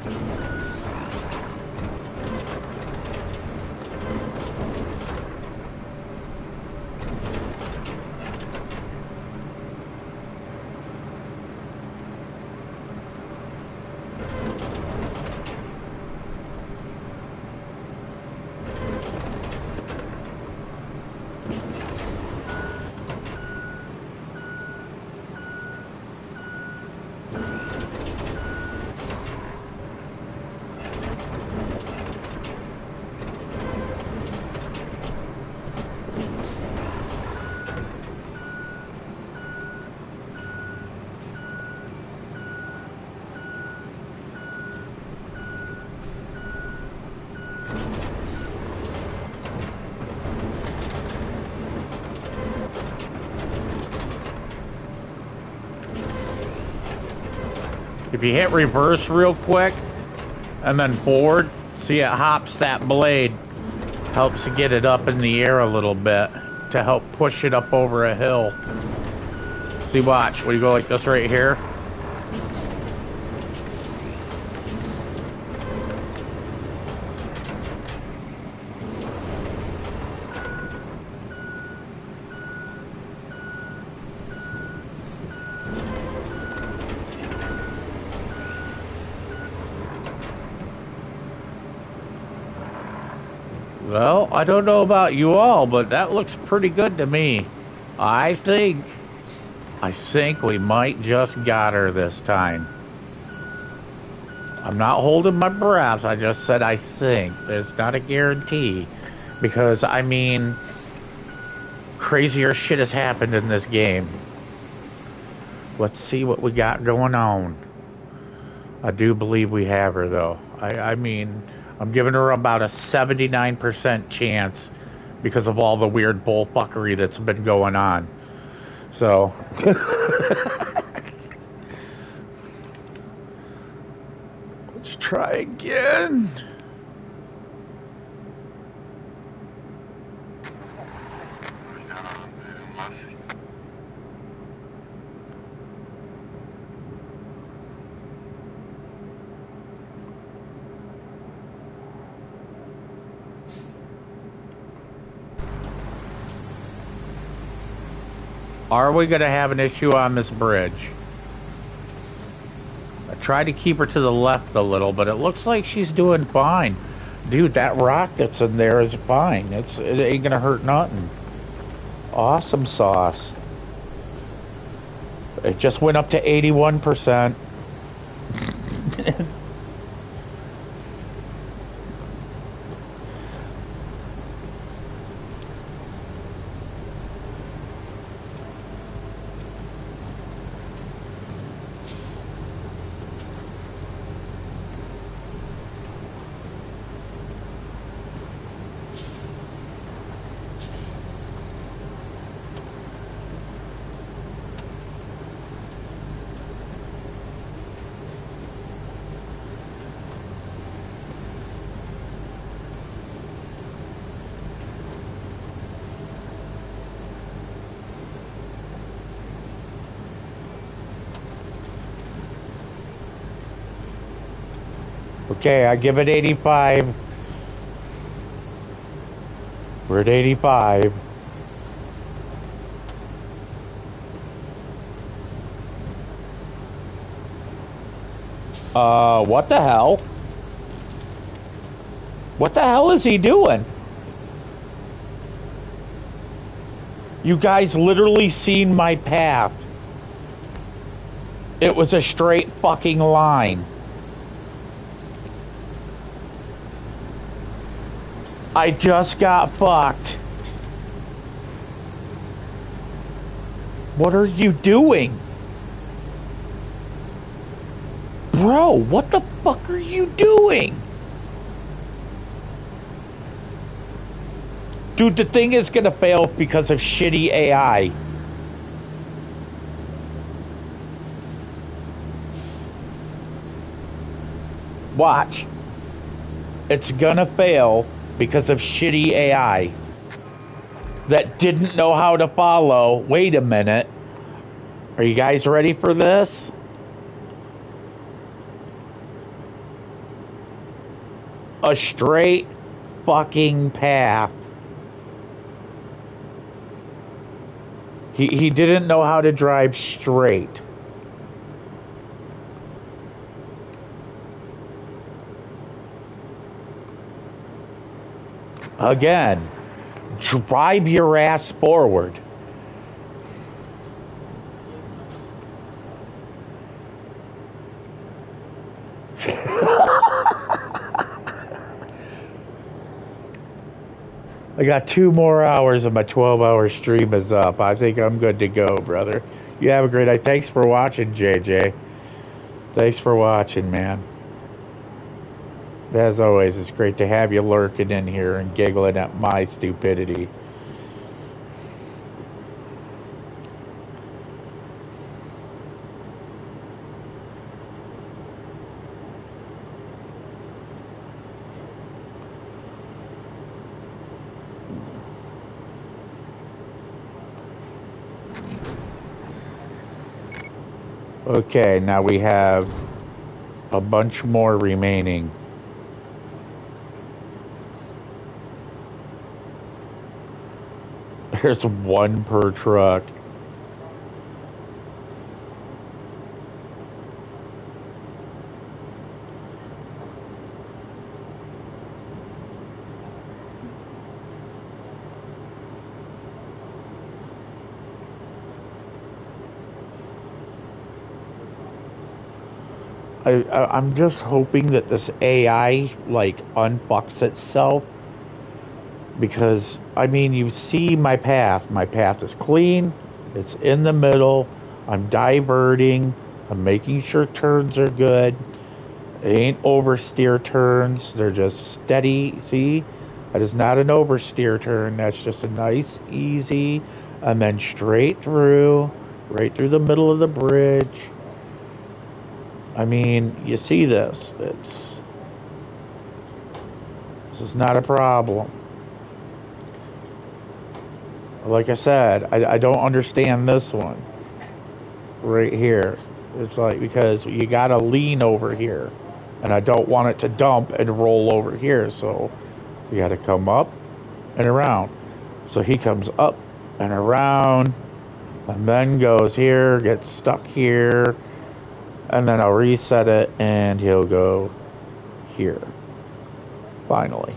If you hit reverse real quick and then forward, see it hops that blade, helps to get it up in the air a little bit to help push it up over a hill. See, watch, when you go like this right here. Well, I don't know about you all, but that looks pretty good to me. I think we might just got her this time. I'm not holding my breath. I just said I think. It's not a guarantee. Because, I mean, crazier shit has happened in this game. Let's see what we got going on. I do believe we have her, though. I mean, I'm giving her about a 79% chance because of all the weird bullfuckery that's been going on. So... let's try again. Are we going to have an issue on this bridge? I tried to keep her to the left a little, but it looks like she's doing fine. Dude, that rock that's in there is fine. It ain't going to hurt nothing. Awesome sauce. It just went up to 81%. Okay, I give it 85. We're at 85. What the hell? What the hell is he doing? You guys literally seen my path. It was a straight fucking line. I just got fucked. What are you doing? Bro, what the fuck are you doing? Dude, the thing is gonna fail because of shitty AI. Watch. It's gonna fail because of shitty AI that didn't know how to follow. Wait a minute. Are you guys ready for this? A straight fucking path. He didn't know how to drive straight. Again, drive your ass forward. I got 2 more hours and my 12-hour stream is up. I think I'm good to go, brother. You have a great night. Thanks for watching, JJ. Thanks for watching, man. As always, it's great to have you lurking in here and giggling at my stupidity. Okay, now we have a bunch more remaining. There's 1 per truck. I'm just hoping that this AI like unfucks itself, because I mean, you see my path. My path is clean. It's in the middle. I'm diverting. I'm making sure turns are good. It ain't oversteer turns. They're just steady. See, that is not an oversteer turn. That's just a nice, easy, and then straight through, right through the middle of the bridge. I mean, you see this. This is not a problem. Like I said, I don't understand this one right here. It's like, because you gotta lean over here, and I don't want it to dump and roll over here, so you gotta come up and around. So he comes up and around, and then goes here, gets stuck here, and then I'll reset it, and he'll go here. Finally.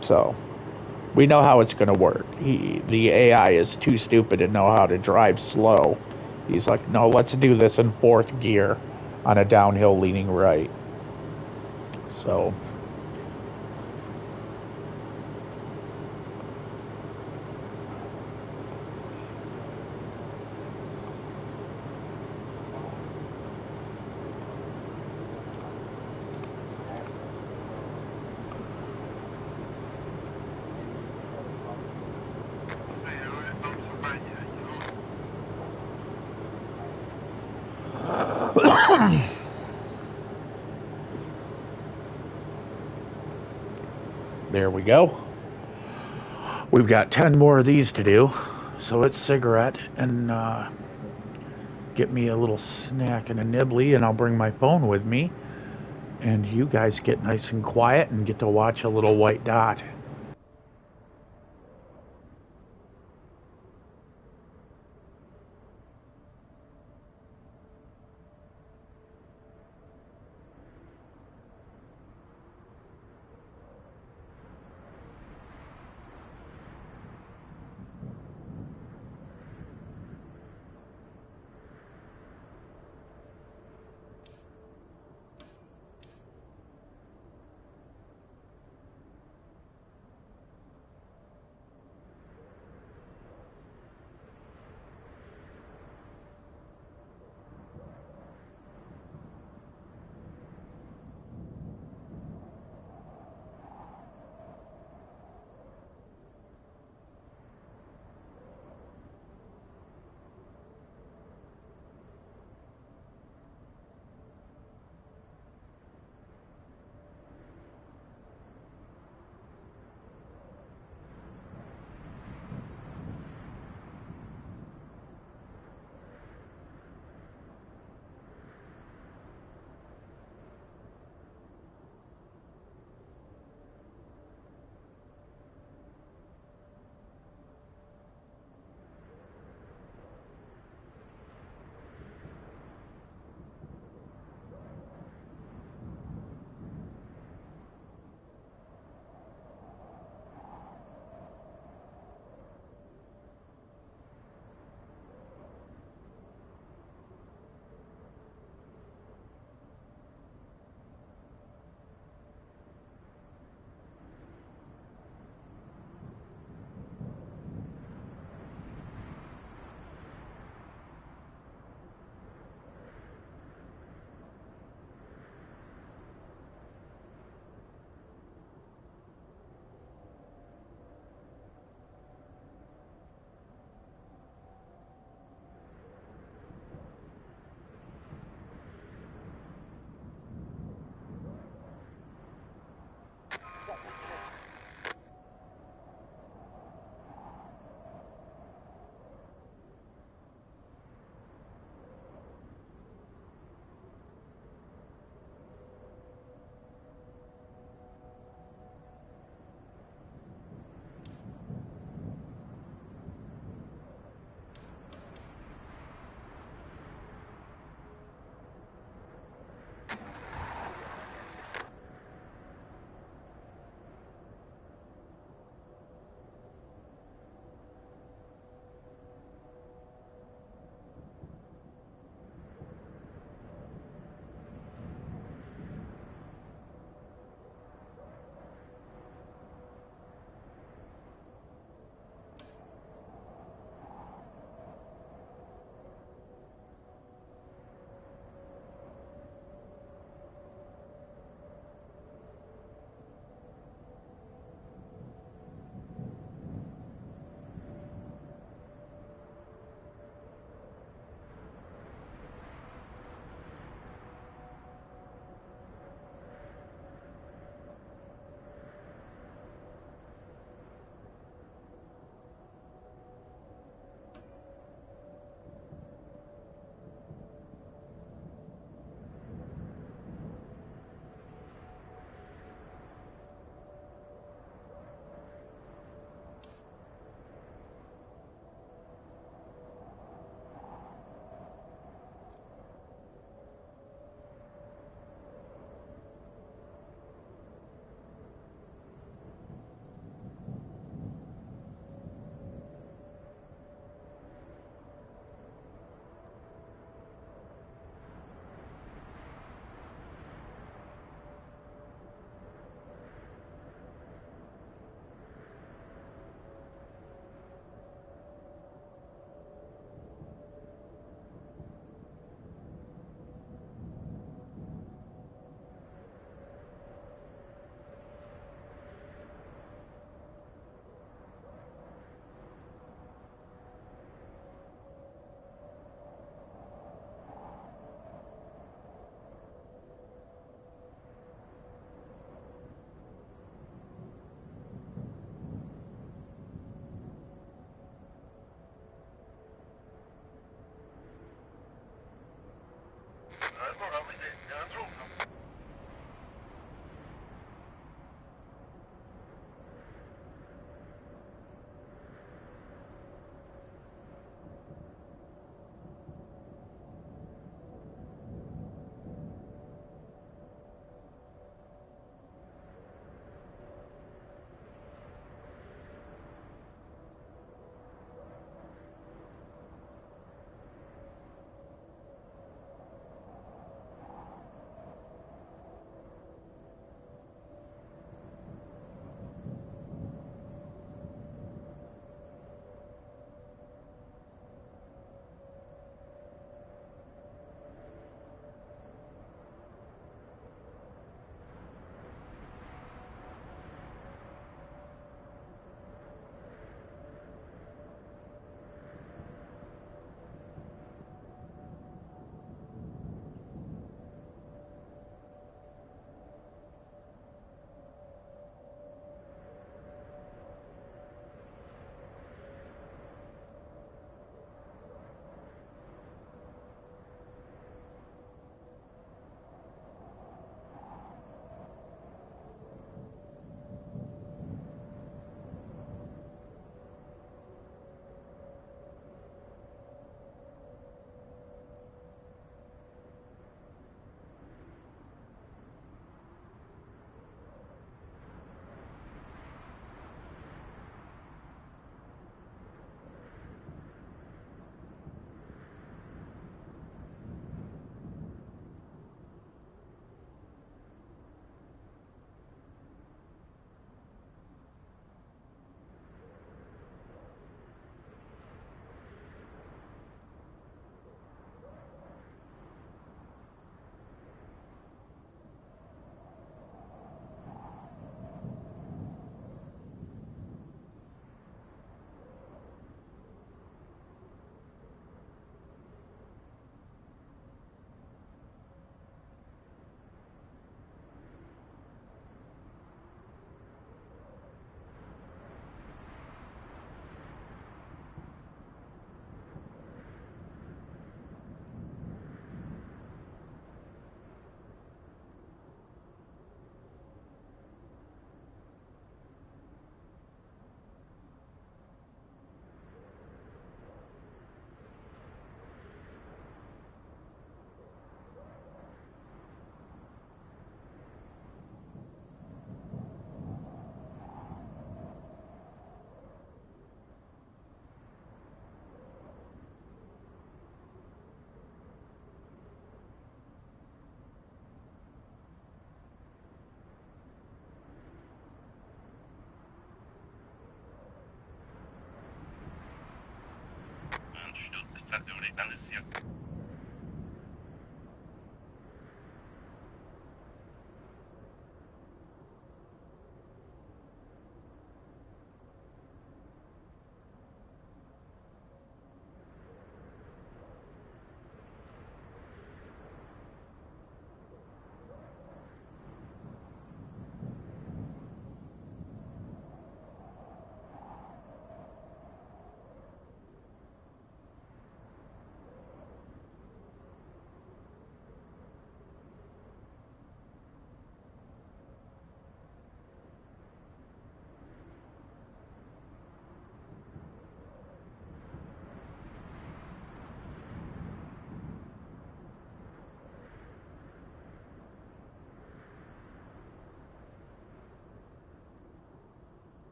So we know how it's going to work. The AI is too stupid to know how to drive slow. He's like, no, let's do this in 4th gear on a downhill leaning right. So there we go. We've got 10 more of these to do. So it's cigarette and get me a little snack and a nibbly, and I'll bring my phone with me. And you guys get nice and quiet and get to watch a little white dot.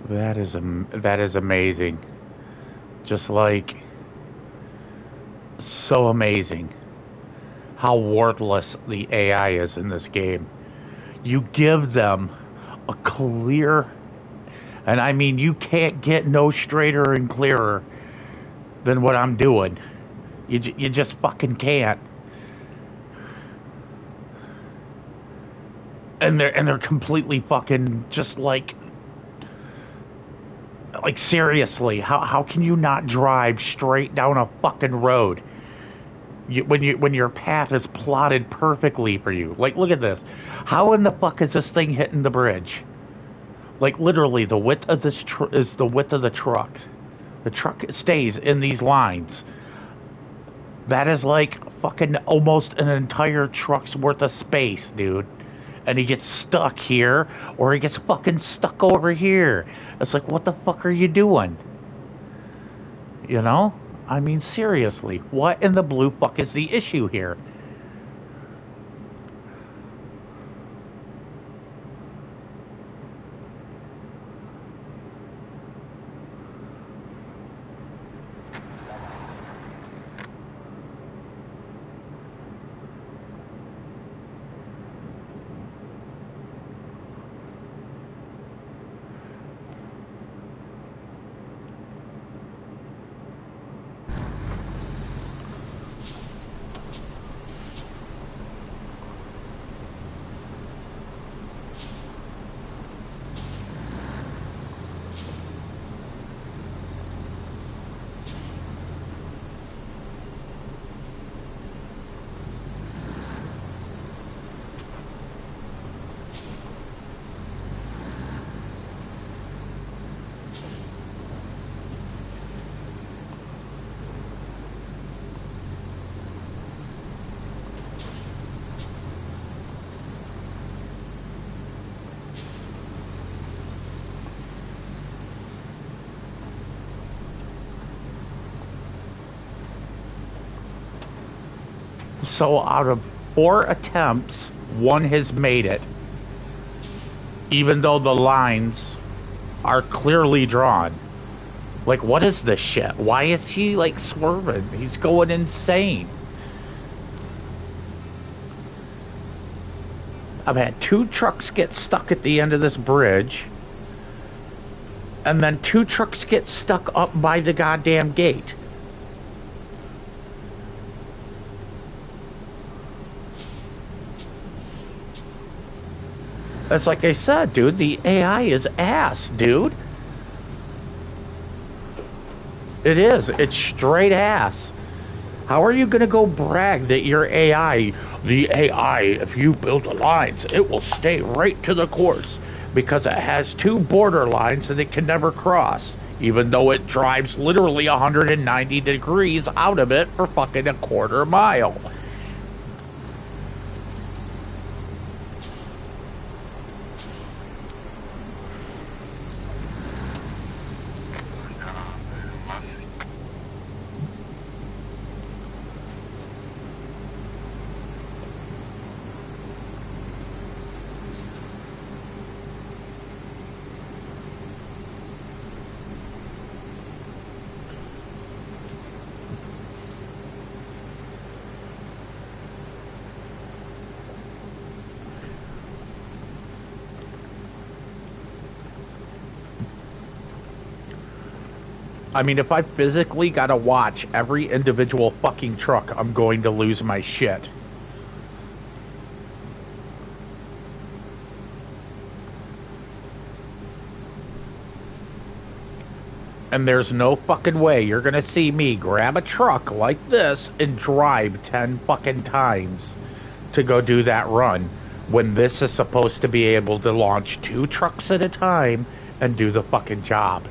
That is amazing. Just like So amazing how worthless the AI is in this game. You give them a clear, and I mean, you can't get no straighter and clearer than what I'm doing. You just fucking can't. And they're completely fucking just like seriously, how can you not drive straight down a fucking road when your path is plotted perfectly for you? Like, look at this. How in the fuck is this thing hitting the bridge? Like, literally, the width of this is the width of the truck. The truck stays in these lines. That is like fucking almost an entire truck's worth of space, dude. And he gets stuck here, or he gets fucking stuck over here. It's like, what the fuck are you doing? You know? I mean, seriously, what in the blue fuck is the issue here? So out of 4 attempts, one has made it, even though the lines are clearly drawn. Like, what is this shit? Why is he like swerving? He's going insane. I've had 2 trucks get stuck at the end of this bridge, and then 2 trucks get stuck up by the goddamn gate. That's like I said, dude, the AI is ass, dude. It is. It's straight ass. How are you going to go brag that your AI, the AI, if you build the lines, it will stay right to the course because it has 2 border lines that it can never cross, even though it drives literally 190 degrees out of it for fucking a quarter mile. I mean, if I physically gotta watch every individual fucking truck, I'm going to lose my shit. And there's no fucking way you're gonna see me grab a truck like this and drive 10 fucking times to go do that run when this is supposed to be able to launch 2 trucks at a time and do the fucking job.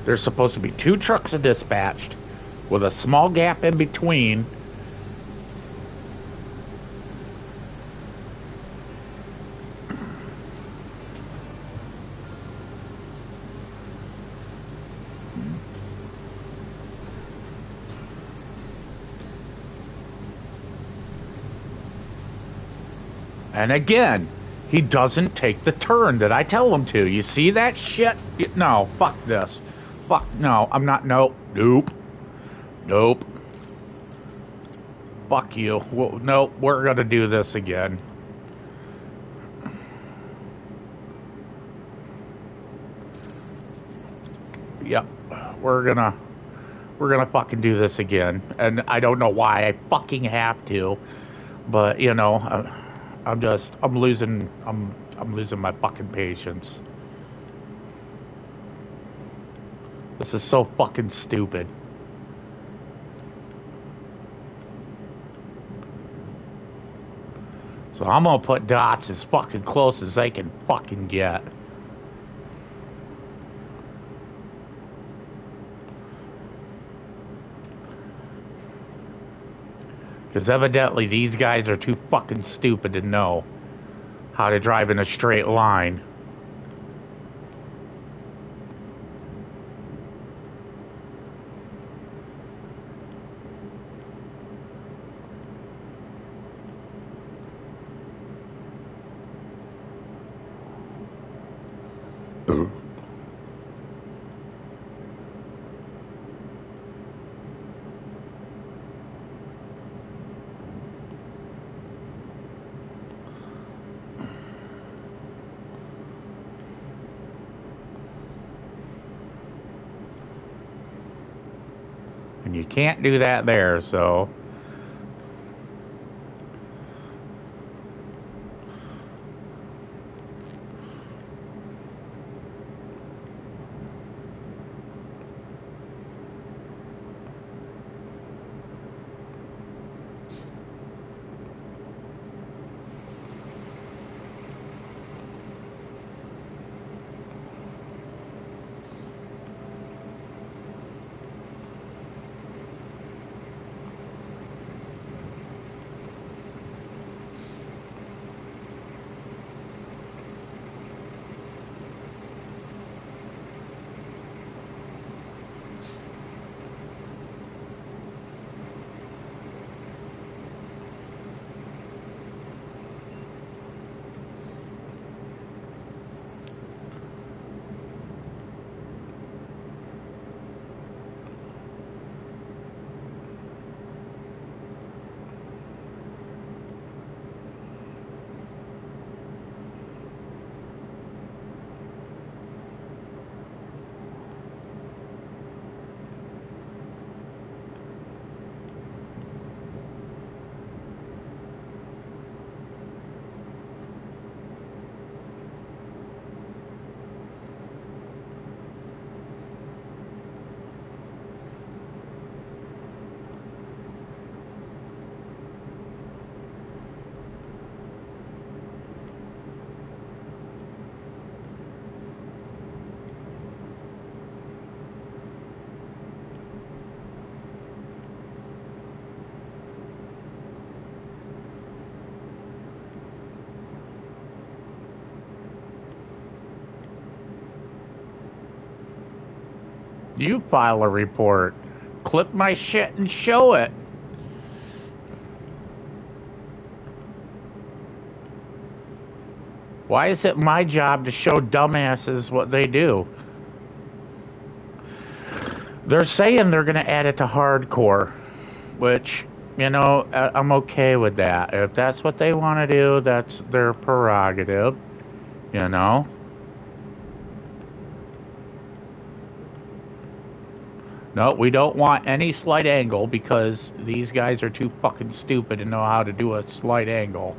There's supposed to be 2 trucks dispatched with a small gap in between. And again, he doesn't take the turn that I tell him to. You see that shit? No, fuck this. Fuck, no, I'm not, nope, nope, nope. Fuck you. Well, nope, we're gonna do this again. Yep, we're gonna fucking do this again. And I don't know why I fucking have to, but you know, I'm losing my fucking patience. This is so fucking stupid. So I'm gonna put dots as fucking close as they can fucking get. Because evidently these guys are too fucking stupid to know how to drive in a straight line. And you can't do that there, so... You file a report. Clip my shit and show it. Why is it my job to show dumbasses what they do? They're saying they're going to add it to hardcore, which, you know, I'm okay with that. If that's what they want to do, that's their prerogative, you know? No, we don't want any slight angle because these guys are too fucking stupid to know how to do a slight angle.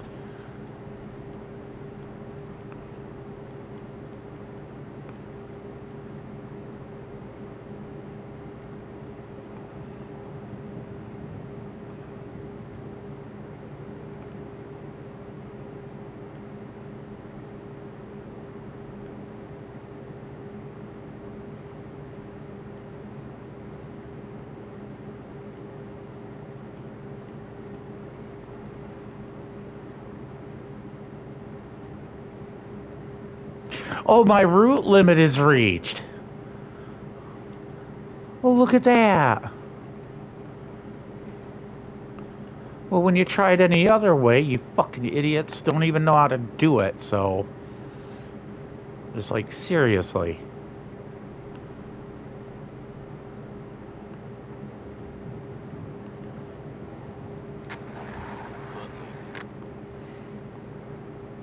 Oh, my route limit is reached. Oh, look at that. Well, when you try it any other way, you fucking idiots don't even know how to do it, so... It's like, seriously.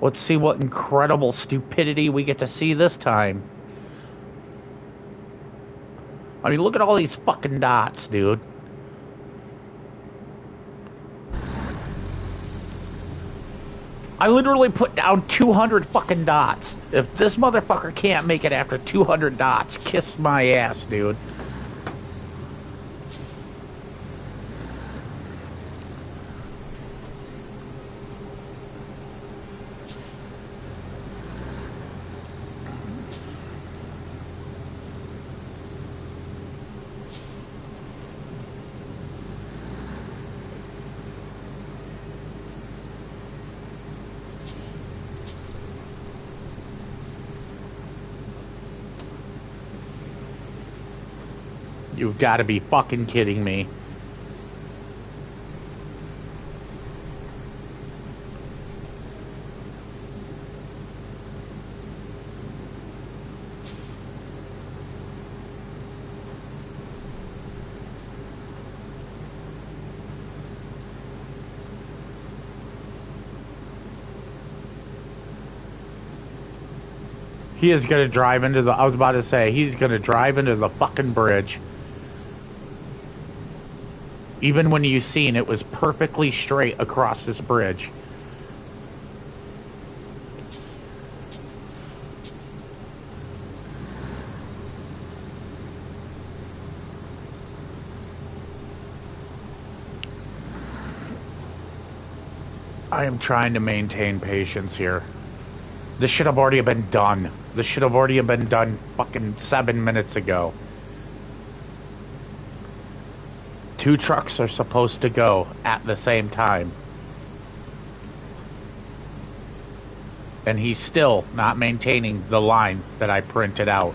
Let's see what incredible stupidity we get to see this time. I mean, look at all these fucking dots, dude. I literally put down 200 fucking dots. If this motherfucker can't make it after 200 dots, kiss my ass, dude. You've got to be fucking kidding me. He is going to drive into the... I was about to say, he's going to drive into the fucking bridge. Even when you seen it was perfectly straight across this bridge. I am trying to maintain patience here. This should have already been done. This should have already been done fucking 7 minutes ago. 2 trucks are supposed to go at the same time. And he's still not maintaining the line that I printed out.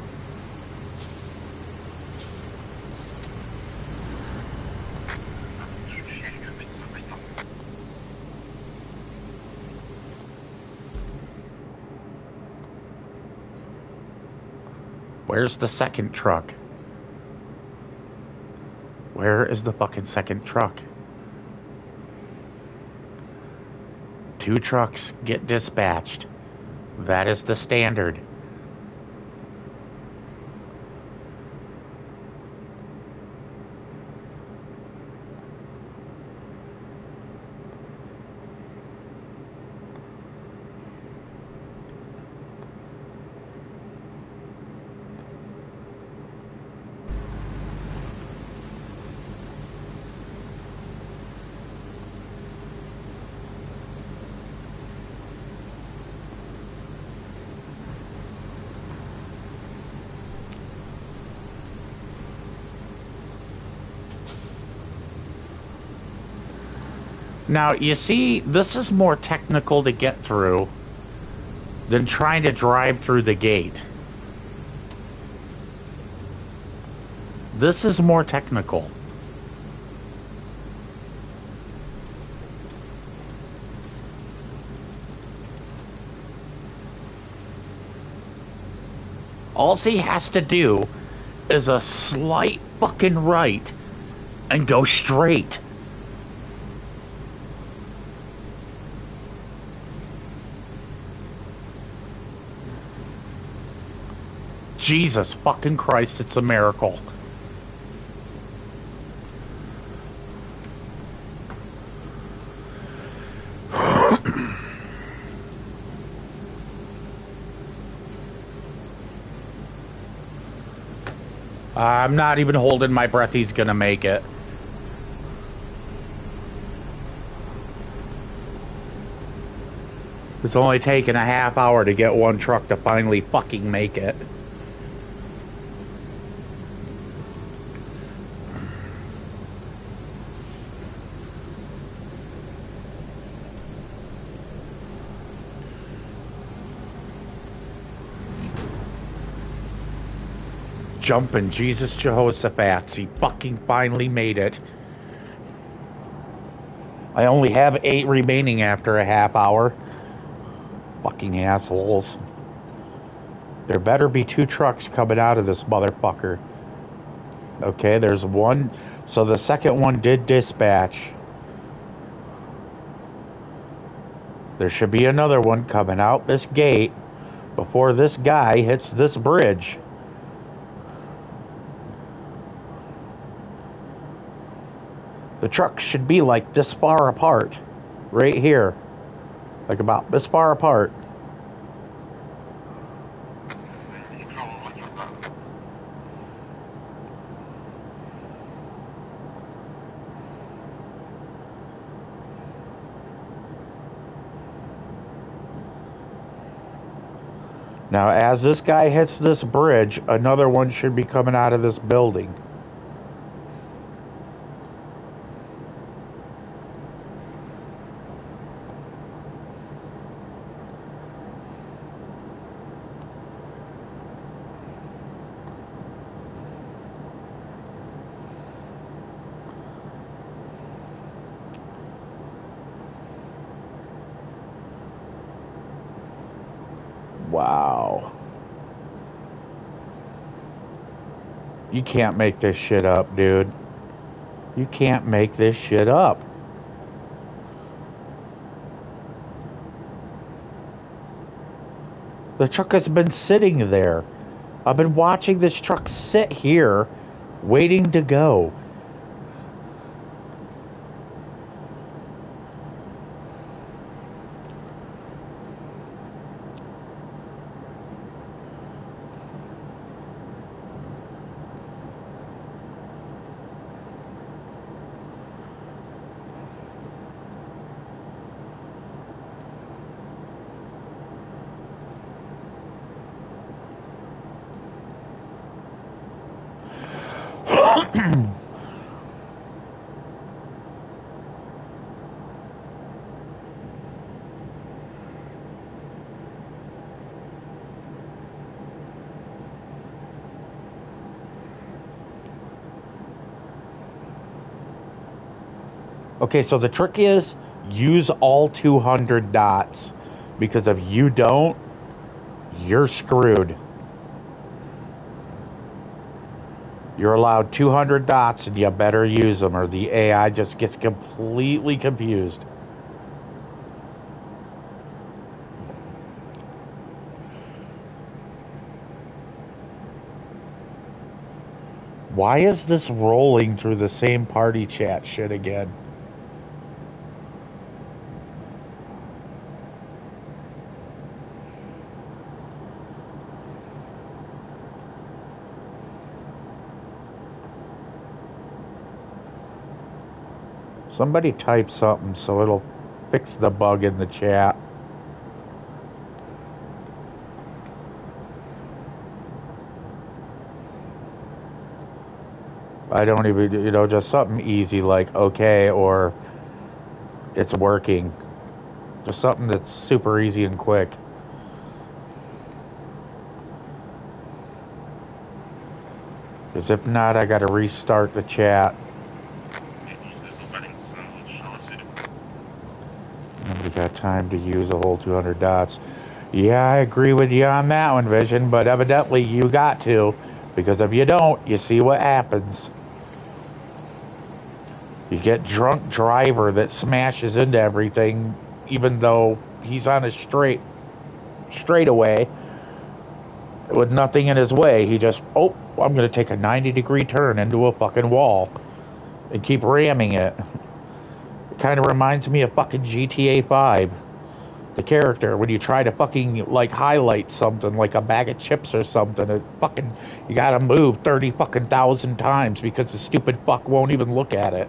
Where's the second truck? Where is the fucking second truck? 2 trucks get dispatched. That is the standard. Now, you see, this is more technical to get through than trying to drive through the gate. This is more technical. All he has to do is a slight fucking right and go straight. Jesus fucking Christ, it's a miracle. I'm not even holding my breath he's gonna make it. It's only taken a half hour to get one truck to finally fucking make it. Jumping Jesus Jehoshaphat, he fucking finally made it. I only have 8 remaining after a half hour. Fucking assholes. There better be 2 trucks coming out of this motherfucker. Okay, there's one. So the second one did dispatch. There should be another one coming out this gate before this guy hits this bridge. The trucks should be like this far apart. Right here. Like about this far apart. Now, as this guy hits this bridge, another one should be coming out of this building. Wow. You can't make this shit up, dude. You can't make this shit up. The truck has been sitting there. I've been watching this truck sit here, waiting to go. Okay, so the trick is use all 200 dots, because if you don't, you're screwed. You're allowed 200 dots and you better use them or the AI just gets completely confused. Why is this rolling through the same party chat shit again? Somebody type something so it'll fix the bug in the chat. I don't even, just something easy like okay or it's working. Just something that's super easy and quick. Because if not, I gotta restart the chat. Nobody got time to use a whole 200 dots. Yeah, I agree with you on that one, Vision, but evidently you got to. Because if you don't, you see what happens. You get drunk driver that smashes into everything, even though he's on a straightaway with nothing in his way. He just, I'm going to take a 90-degree turn into a fucking wall and keep ramming it. It kind of reminds me of fucking GTA 5. The character, when you try to fucking, like, highlight something, like a bag of chips or something, you gotta move 30 fucking thousand times because the stupid fuck won't even look at it.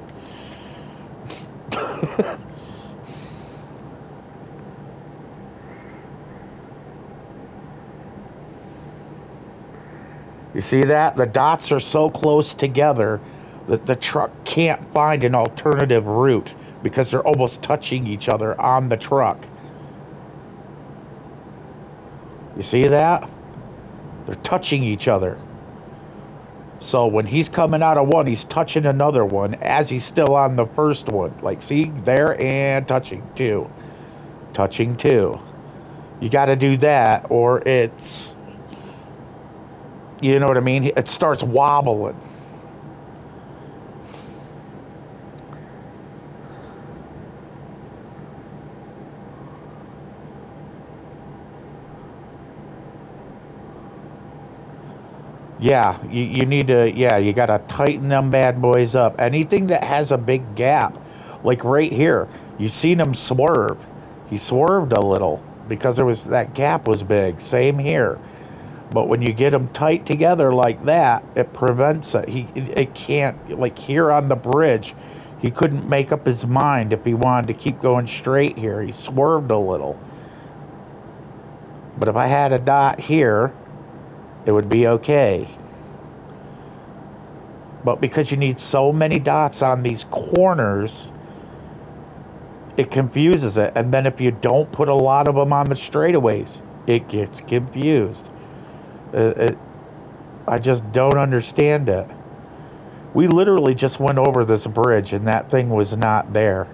You see that? The dots are so close together that the truck can't find an alternative route because they're almost touching each other on the truck. You see that? They're touching each other. So when he's coming out of one, he's touching another one as he's still on the first one. Like, see, there, and touching two. Touching two. You got to do that, or it's, you know what I mean? It starts wobbling. Yeah, you need to, yeah, you got to tighten them bad boys up. Anything that has a big gap, like right here, you seen him swerve. He swerved a little because there was, that gap was big. Same here. But when you get them tight together like that, it prevents it. It can't, like here on the bridge, he couldn't make up his mind if he wanted to keep going straight here. He swerved a little. But if I had a dot here, it would be okay. But because you need so many dots on these corners, it confuses it. And then if you don't put a lot of them on the straightaways, it gets confused. I just don't understand it. We literally just went over this bridge and that thing was not there.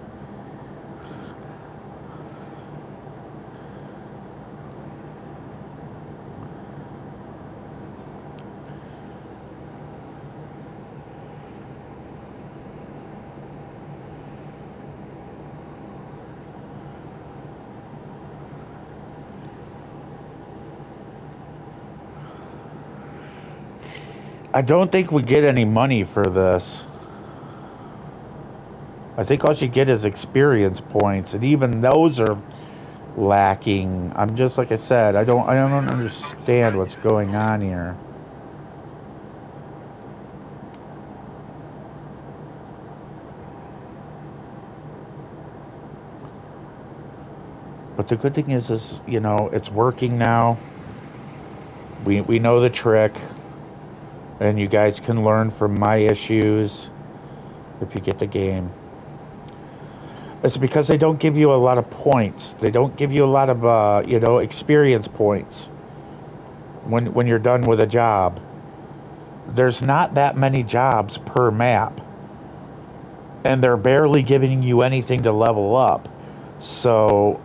I don't think we get any money for this. I think all you get is experience points, and even those are lacking. I'm just, like I said, I don't understand what's going on here. But the good thing is you know, it's working now. We know the trick, and you guys can learn from my issues if you get the game. It's because they don't give you a lot of points. They don't give you a lot of you know, experience points when you're done with a job. There's not that many jobs per map, and they're barely giving you anything to level up. So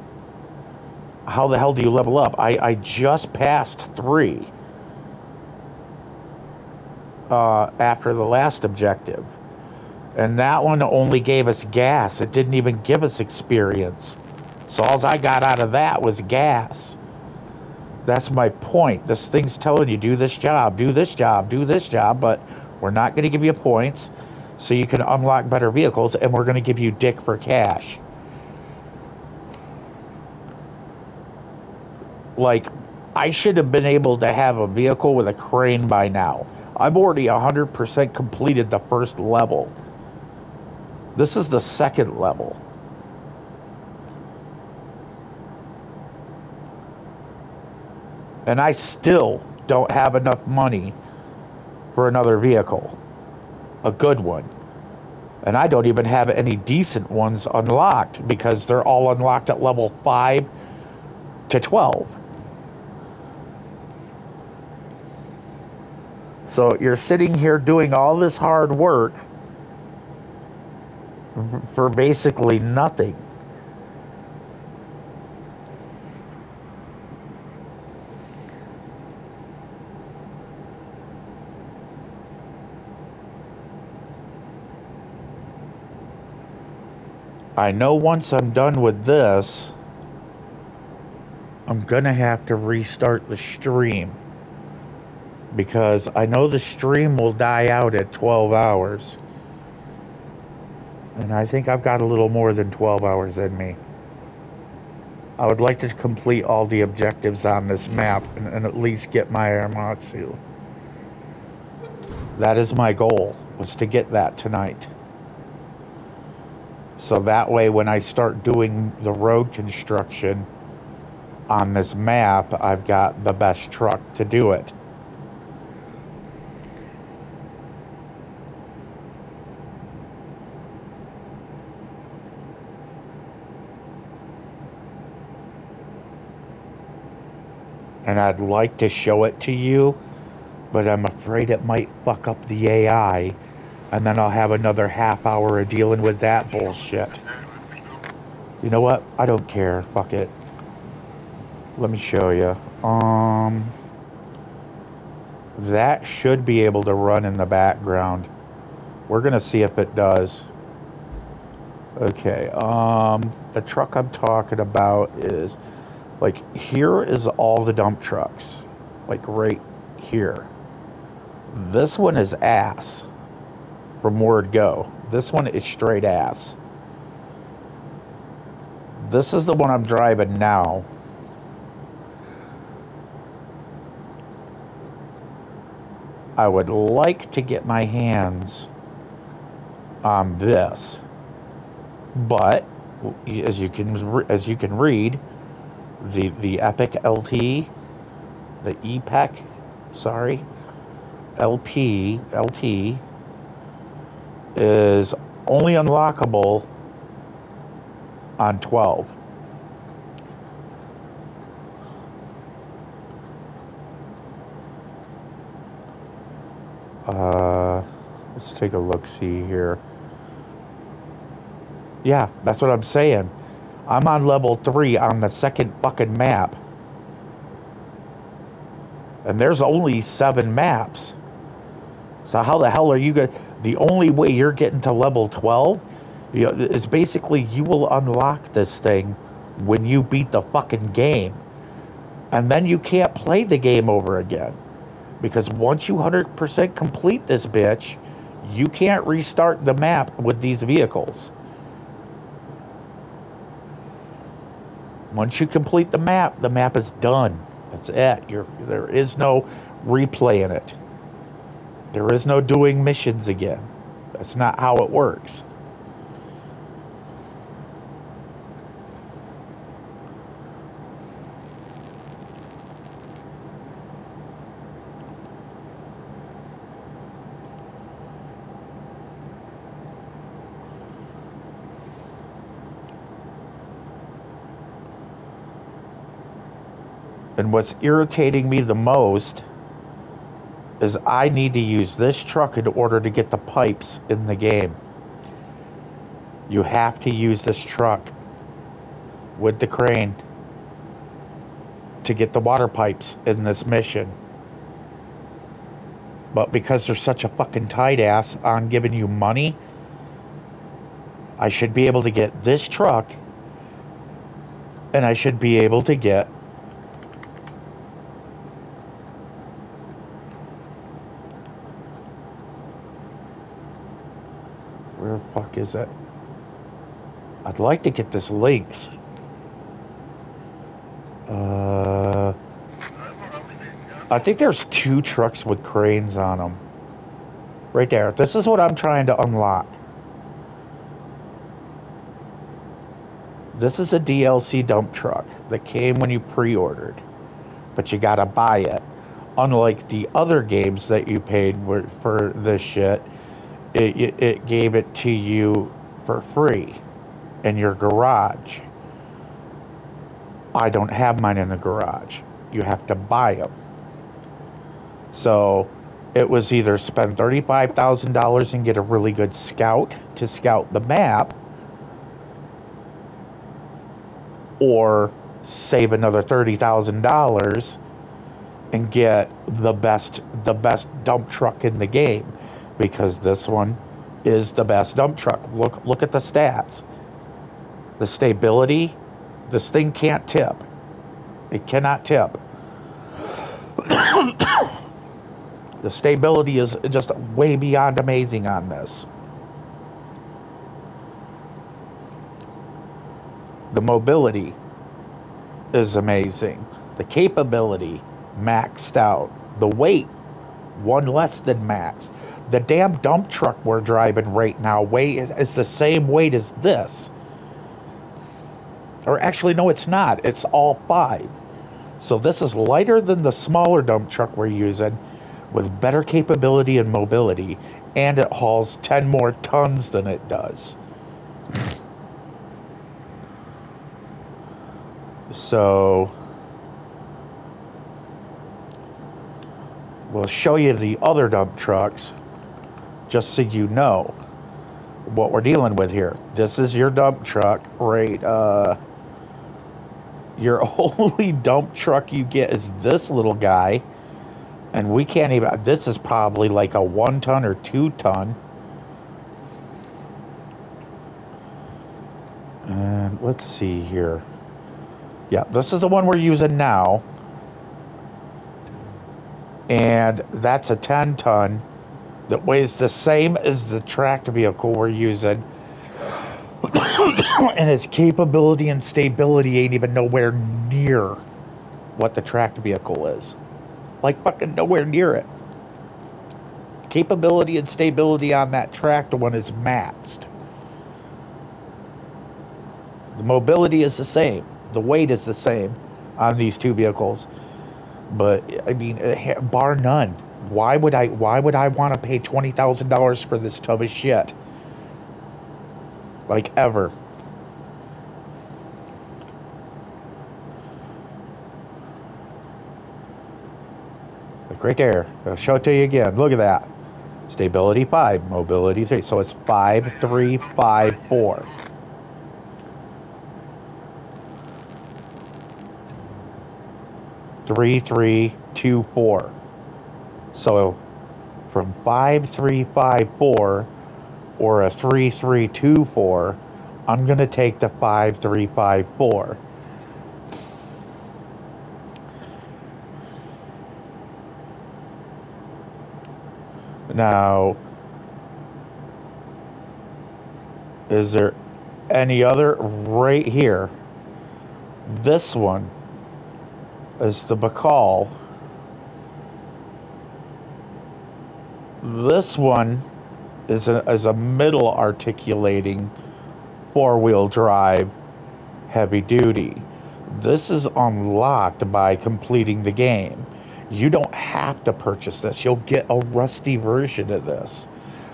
how the hell do you level up? I just passed 3 after the last objective, and that one only gave us gas. It didn't even give us experience. So all I got out of that was gas. That's my point. This thing's telling you, do this job, do this job, do this job, but we're not going to give you points so you can unlock better vehicles, and we're going to give you dick for cash. Like, I should have been able to have a vehicle with a crane by now. I've already 100% completed the first level. This is the second level. And I still don't have enough money for another vehicle. A good one. And I don't even have any decent ones unlocked because they're all unlocked at level 5 to 12. So you're sitting here doing all this hard work for basically nothing. I know once I'm done with this, I'm gonna have to restart the stream, because I know the stream will die out at 12 hours. And I think I've got a little more than 12 hours in me. I would like to complete all the objectives on this map and at least get my Aramatsu. That is my goal, was to get that tonight. So that way when I start doing the road construction on this map, I've got the best truck to do it. And I'd like to show it to you, but I'm afraid it might fuck up the AI, and then I'll have another half hour of dealing with that bullshit. You know what? I don't care. Fuck it. Let me show you. That should be able to run in the background. We're gonna see if it does. Okay, the truck I'm talking about is, like, here is all the dump trucks. Like, right here. This one is ass. From word go. This one is straight ass. This is the one I'm driving now. I would like to get my hands on this, but as you can read, the Epic LT, the EPEC, sorry, LT is only unlockable on 12. Let's take a look, see here. Yeah, that's what I'm saying. I'm on level 3 on the second fucking map. And there's only 7 maps. So how the hell are you going to... The only way you're getting to level 12 is basically you will unlock this thing when you beat the fucking game. And then you can't play the game over again. Because once you 100% complete this bitch, you can't restart the map with these vehicles. Once you complete the map is done. That's it. There is no replaying it. There is no doing missions again. That's not how it works. And what's irritating me the most is I need to use this truck in order to get the pipes in the game. You have to use this truck with the crane to get the water pipes in this mission. But because they're such a fucking tight ass on giving you money, I should be able to get this truck, and I should be able to get where the fuck is it? I'd like to get this linked. I think there's 2 trucks with cranes on them. Right there. This is what I'm trying to unlock. This is a DLC dump truck that came when you pre-ordered, but you gotta buy it. Unlike the other games that you paid for this shit, it gave it to you for free in your garage. I don't have mine in the garage. You have to buy them. So it was either spend $35,000 and get a really good scout to scout the map, or save another $30,000 and get the best dump truck in the game, because this one is the best dump truck. Look at the stats. The stability, this thing can't tip. It cannot tip. The stability is just way beyond amazing on this. The mobility is amazing. The capability, maxed out. The weight, one less than max. The damn dump truck we're driving right now is the same weight as this. Or actually, no, it's not. It's all 5. So this is lighter than the smaller dump truck we're using, with better capability and mobility, and it hauls 10 more tons than it does. So we'll show you the other dump trucks just so you know what we're dealing with here. This is your dump truck, right? Your only dump truck you get is this little guy, and we can't even. This is probably like a 1 ton or 2 ton. And let's see here. Yeah, this is the one we're using now, and that's a 10 ton that weighs the same as the tracked vehicle we're using. And its capability and stability ain't even nowhere near what the tracked vehicle is. Like fucking nowhere near it. Capability and stability on that tracked one is matched. The mobility is the same. The weight is the same on these two vehicles. But I mean, bar none. Why would I want to pay $20,000 for this tub of shit? Like ever. Like right there. I'll show it to you again. Look at that. Stability 5, mobility 3. So it's 5, 3, 5, 4. Three, 3, 2, 4. So from 5, 3, 5, 4 or a 3, 3, 2, 4, I'm gonna take the 5, 3, 5, 4. Now, is there any other right here? This one is the Bacall. This one is a middle articulating 4-wheel drive heavy duty. This is unlocked by completing the game. You don't have to purchase this. You'll get a rusty version of this.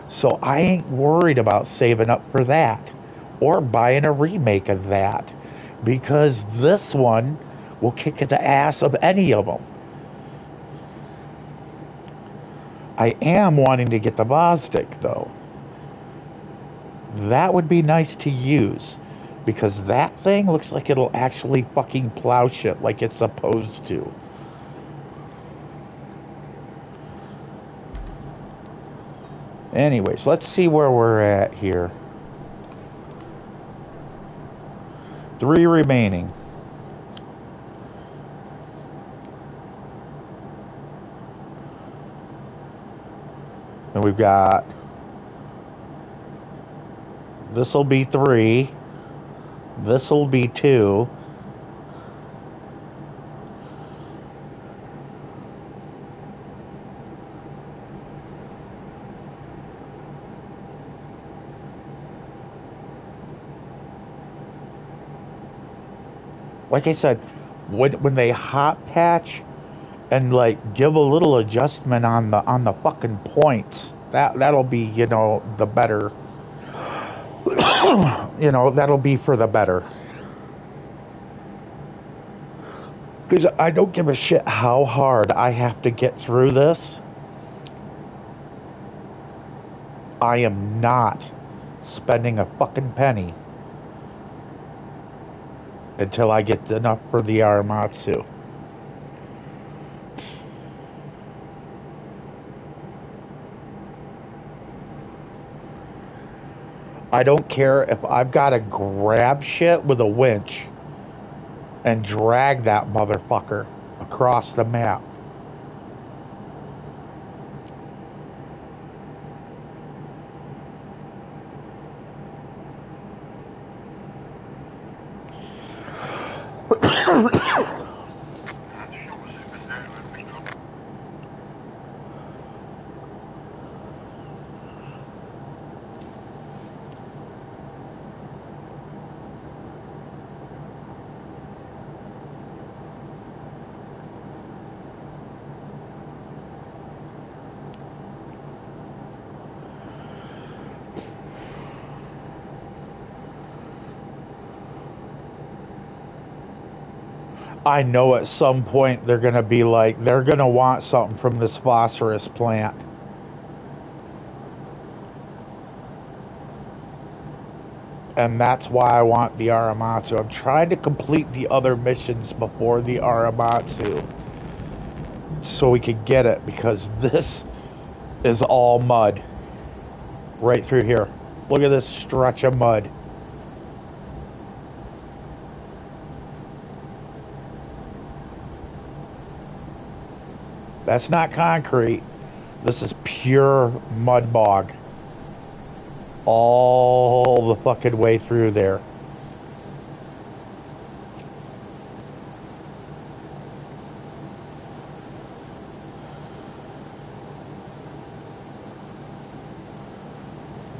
So I ain't worried about saving up for that or buying a remake of that, because this one will kick the ass of any of them. I am wanting to get the Bostic though. That would be nice to use, because that thing looks like it'll actually fucking plow shit like it's supposed to. Anyways, let's see where we're at here. 3 remaining. And we've got, this'll be 3. This'll be 2. Like I said, when they hot patch and like give a little adjustment on the fucking points, that'll be, you know, the better. You know, that'll be for the better. Because I don't give a shit how hard I have to get through this. I am not spending a fucking penny until I get enough for the Aramatsu. I don't care if I've got to grab shit with a winch and drag that motherfucker across the map. I know at some point they're going to be like, they're going to want something from this phosphorus plant. And that's why I want the Aramatsu. I'm trying to complete the other missions before the Aramatsu so we could get it, because this is all mud right through here. Look at this stretch of mud. That's not concrete. This is pure mud bog. All the fucking way through there.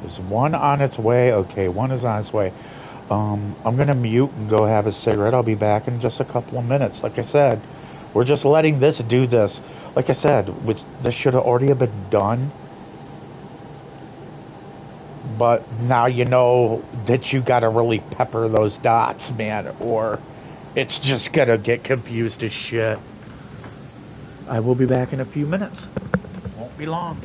There's one on its way. Okay, one is on its way. I'm gonna mute and go have a cigarette. I'll be back in just a couple of minutes. Like I said, we're just letting this do this. Like I said, which this should have already been done. But now you know that you gotta really pepper those dots, man, or it's just gonna get confused as shit. I will be back in a few minutes. Won't be long.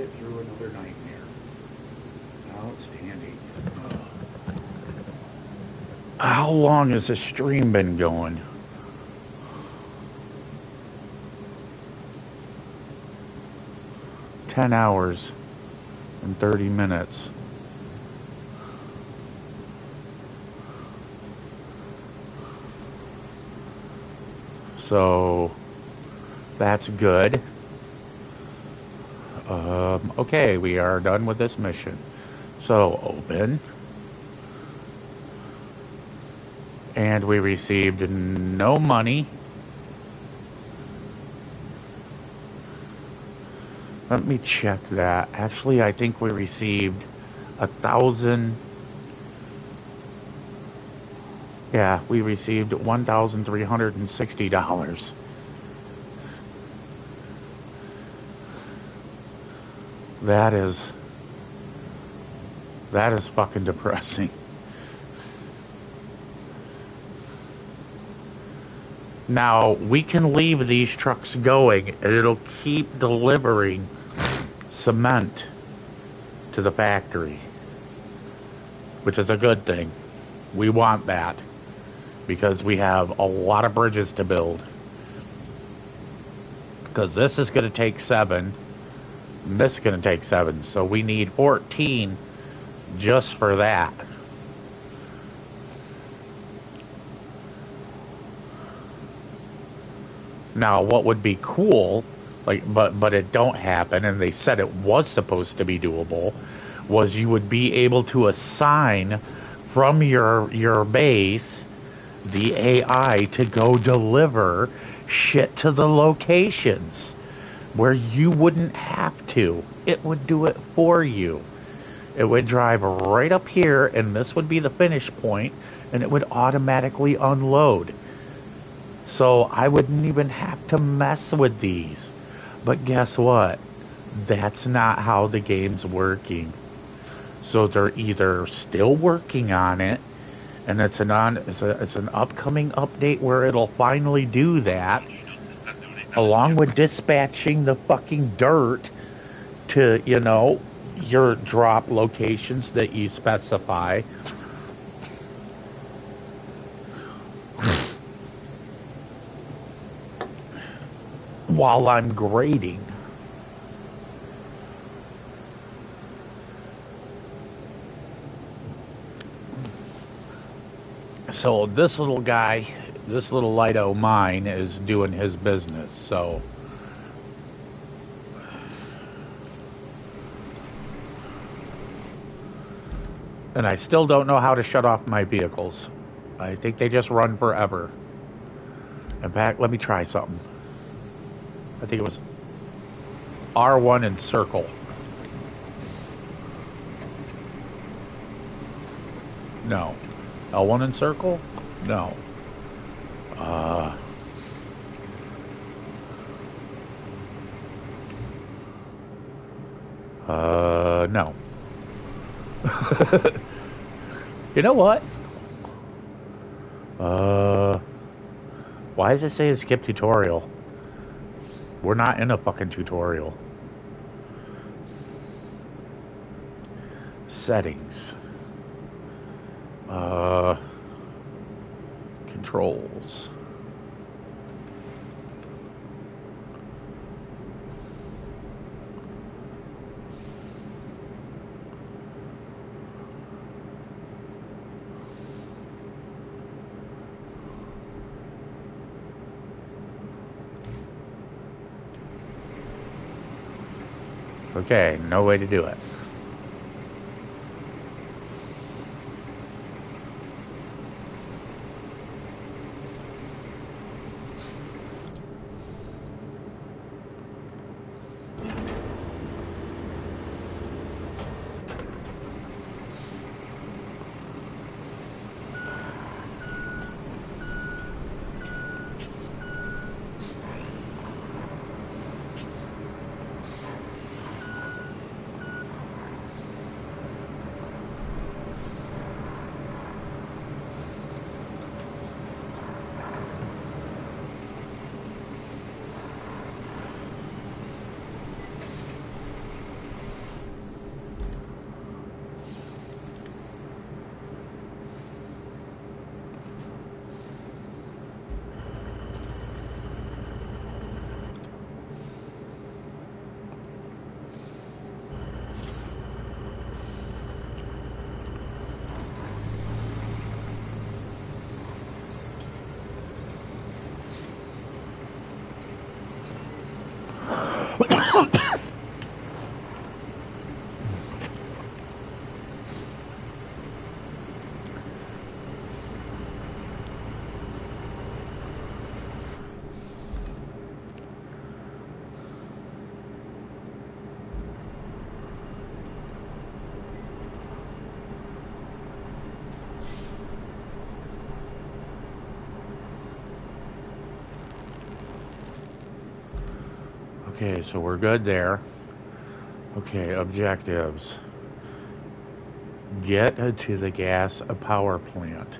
get through another nightmare. Outstanding. How long has this stream been going? $10 hours and 30 minutes. So that's good. Okay, we are done with this mission. So open. And we received no money. Let me check that. Actually, I think we received 1,000. Yeah, we received $1,360. That is fucking depressing. Now, we can leave these trucks going, and it'll keep delivering cement to the factory, which is a good thing. We want that, because we have a lot of bridges to build. Because this is going to take 7, and this is going to take 7, so we need 14 just for that. Now, what would be cool, but it don't happen, and they said it was supposed to be doable, was you would be able to assign from your base the AI to go deliver shit to the locations where you wouldn't have to. It would do it for you. It would drive right up here, and this would be the finish point, and it would automatically unload. So I wouldn't even have to mess with these. But guess what? That's not how the game's working. So they're either still working on it, and it's an upcoming update where it'll finally do that, along with dispatching the fucking dirt to, your drop locations that you specify. While I'm grading. So this little guy, this little Lido mine is doing his business, so. And I still don't know how to shut off my vehicles. I think they just run forever. In fact, let me try something. I think it was R1 and circle. No. L1 and circle? No. No. You know what? Why does it say skip tutorial? We're not in a fucking tutorial. Settings. Controls. Okay, no way to do it. Okay, so we're good there. Okay, objectives. Get to the gas power plant.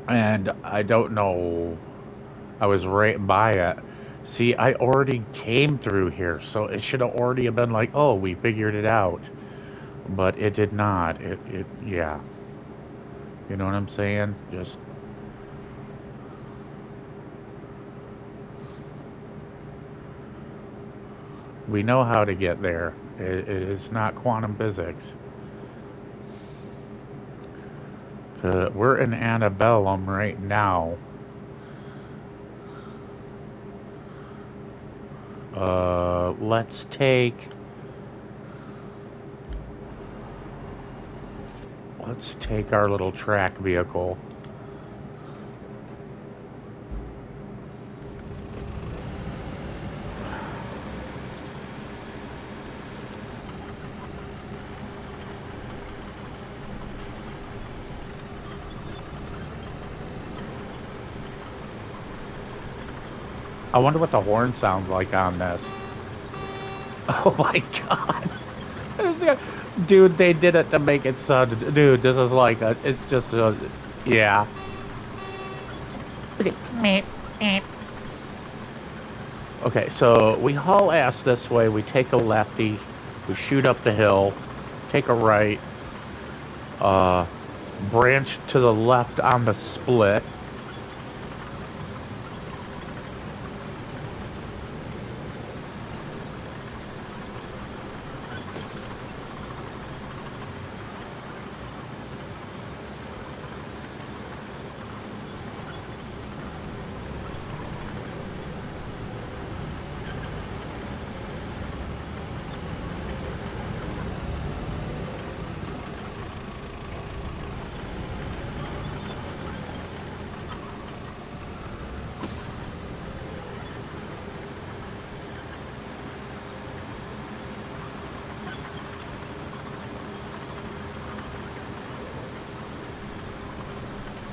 And I don't know, I was right by it. See, I already came through here, so it should have already have been like, oh, we figured it out. But it did not. Yeah. You know what I'm saying? Just, we know how to get there. It is not quantum physics. We're in Antebellum right now. Let's take our little track vehicle. I wonder what the horn sounds like on this. Oh my god. Dude, they did it to make it sound... Dude, this is like a... It's just a... Yeah. Okay, so we haul ass this way. We take a lefty. We shoot up the hill. Take a right. Branch to the left on the split.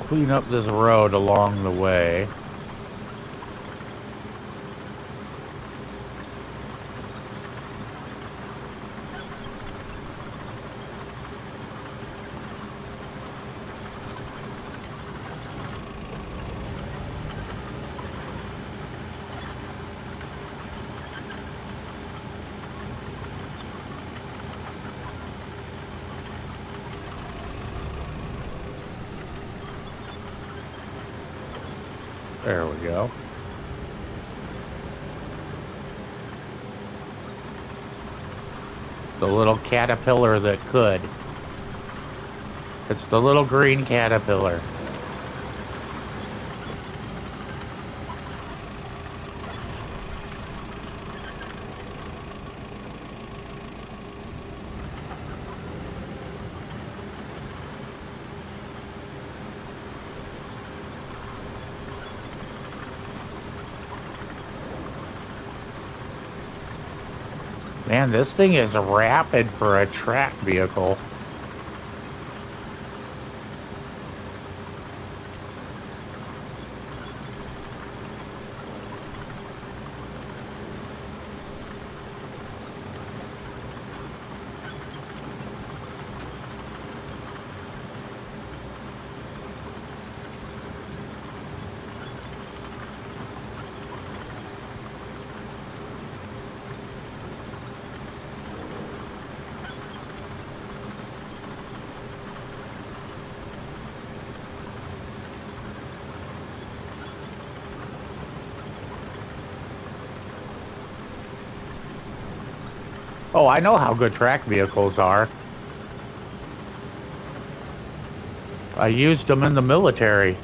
Clean up this road along the way. There we go. The little caterpillar that could. It's the little green caterpillar. Man, this thing is rapid for a track vehicle. Oh, I know how good track vehicles are. I used them in the military.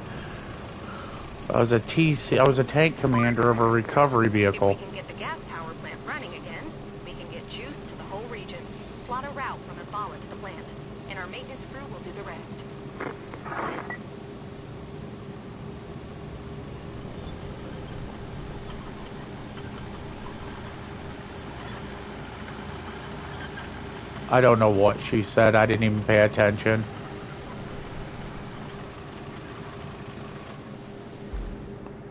I was a tank commander of a recovery vehicle. If we can get the gas power plant running again, we can get juice to the whole region. Plot a route from Embala to the plant, and our maintenance crew will do the rest. I don't know what she said. I didn't even pay attention.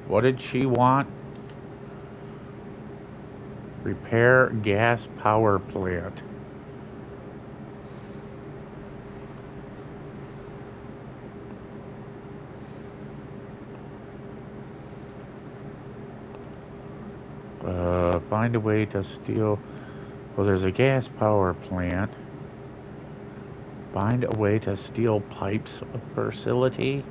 What did she want? Repair gas power plant. Find a way to steal. Well, there's a gas power plant. Find a way to steal pipes of facility.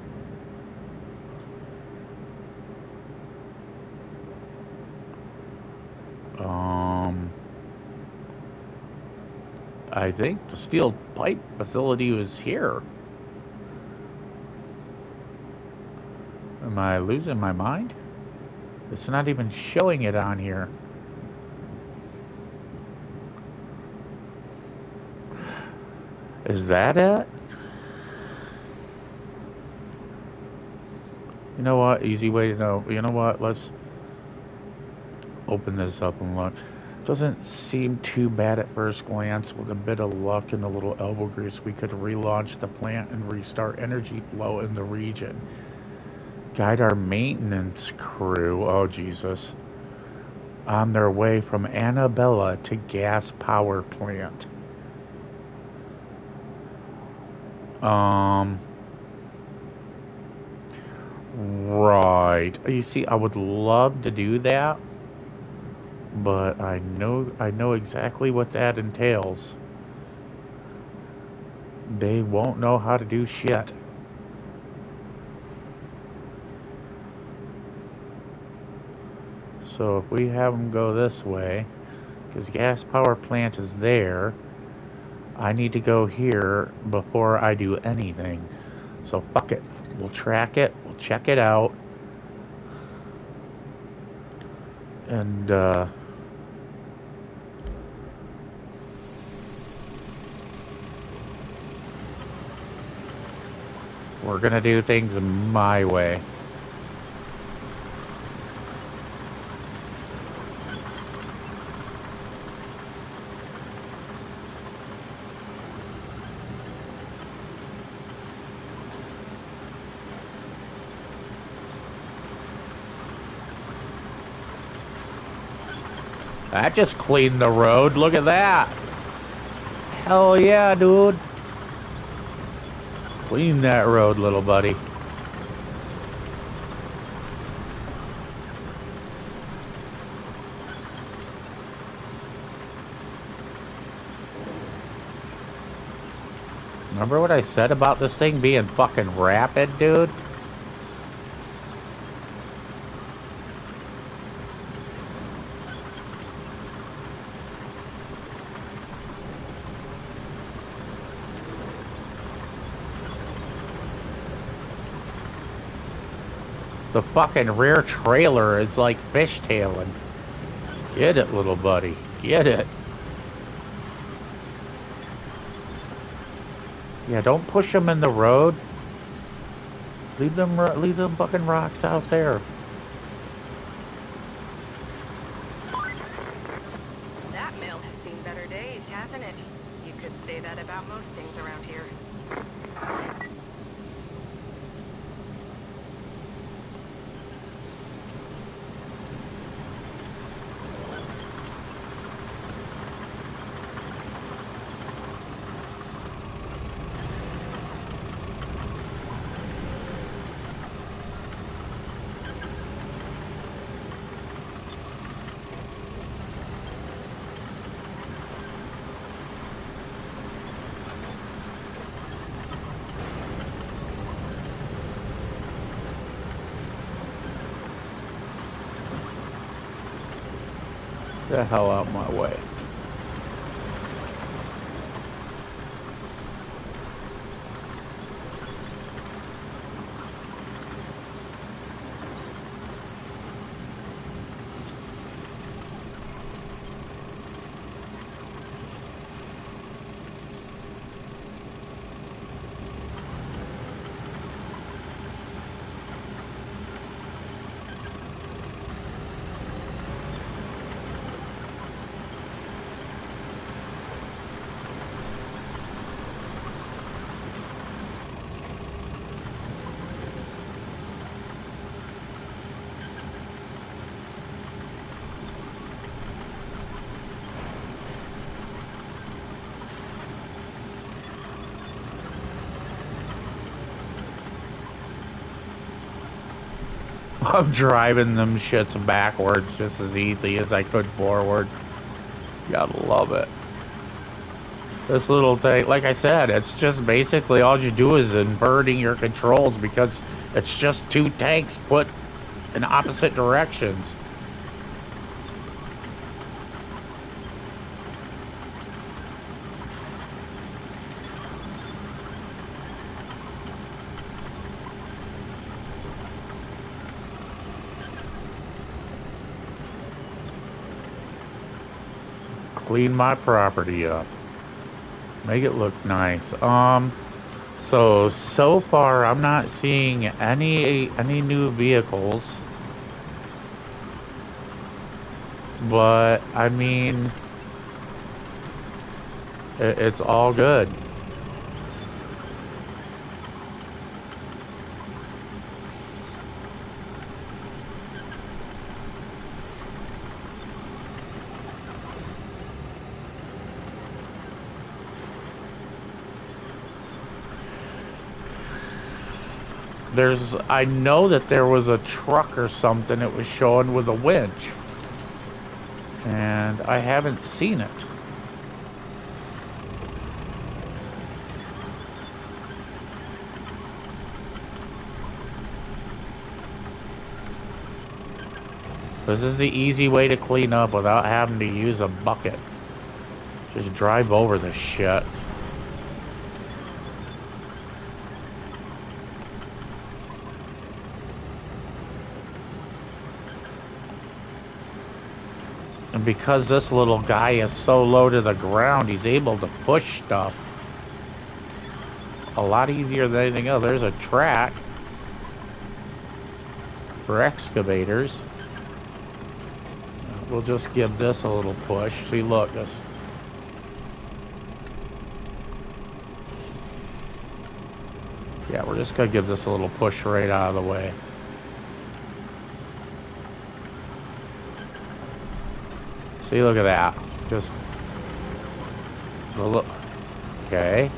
I think the steel pipe facility was here. Am I losing my mind? It's not even showing it on here. Is that it? You know what? Easy way to know. You know what? Let's open this up and look. Doesn't seem too bad at first glance. With a bit of luck and a little elbow grease, we could relaunch the plant and restart energy flow in the region. Guide our maintenance crew, oh Jesus, on their way from Annabella to gas power plant. Right. You see, I would love to do that, but I know exactly what that entails. They won't know how to do shit. So if we have them go this way, because gas power plant is there, I need to go here before I do anything. So fuck it. We'll track it. We'll check it out. And we're gonna do things my way. That just cleaned the road. Look at that. Hell yeah, dude. Clean that road, little buddy. Remember what I said about this thing being fucking rapid, dude? The fucking rear trailer is like fishtailing. Get it, little buddy. Get it. Yeah, don't push them in the road. Leave them fucking rocks out there. That mill has seen better days, hasn't it? You could say that about most things around here. Get the hell out my way. I'm driving them shits backwards just as easy as I could forward. Gotta love it. This little thing, like I said, it's just basically all you do is inverting your controls because it's just two tanks put in opposite directions. Clean my property up. Make it look nice. So far I'm not seeing any new vehicles. But I mean it's all good. I know that there was a truck or something it was showing with a winch. And I haven't seen it. This is the easy way to clean up without having to use a bucket. Just drive over the shit. And because this little guy is so low to the ground, he's able to push stuff a lot easier than anything else. There's a track for excavators. We'll just give this a little push. See, look, this. Yeah, we're just gonna give this a little push right out of the way. See, look at that. Just look. Okay.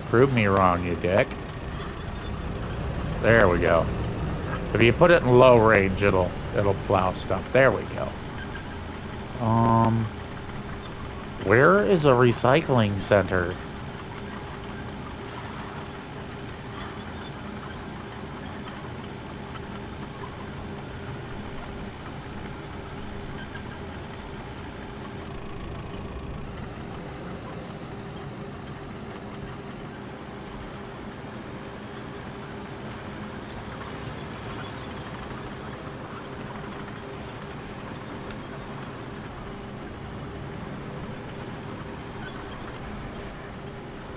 Prove me wrong, you dick. There we go. If you put it in low range, it'll plow stuff. There we go. Where is a recycling center?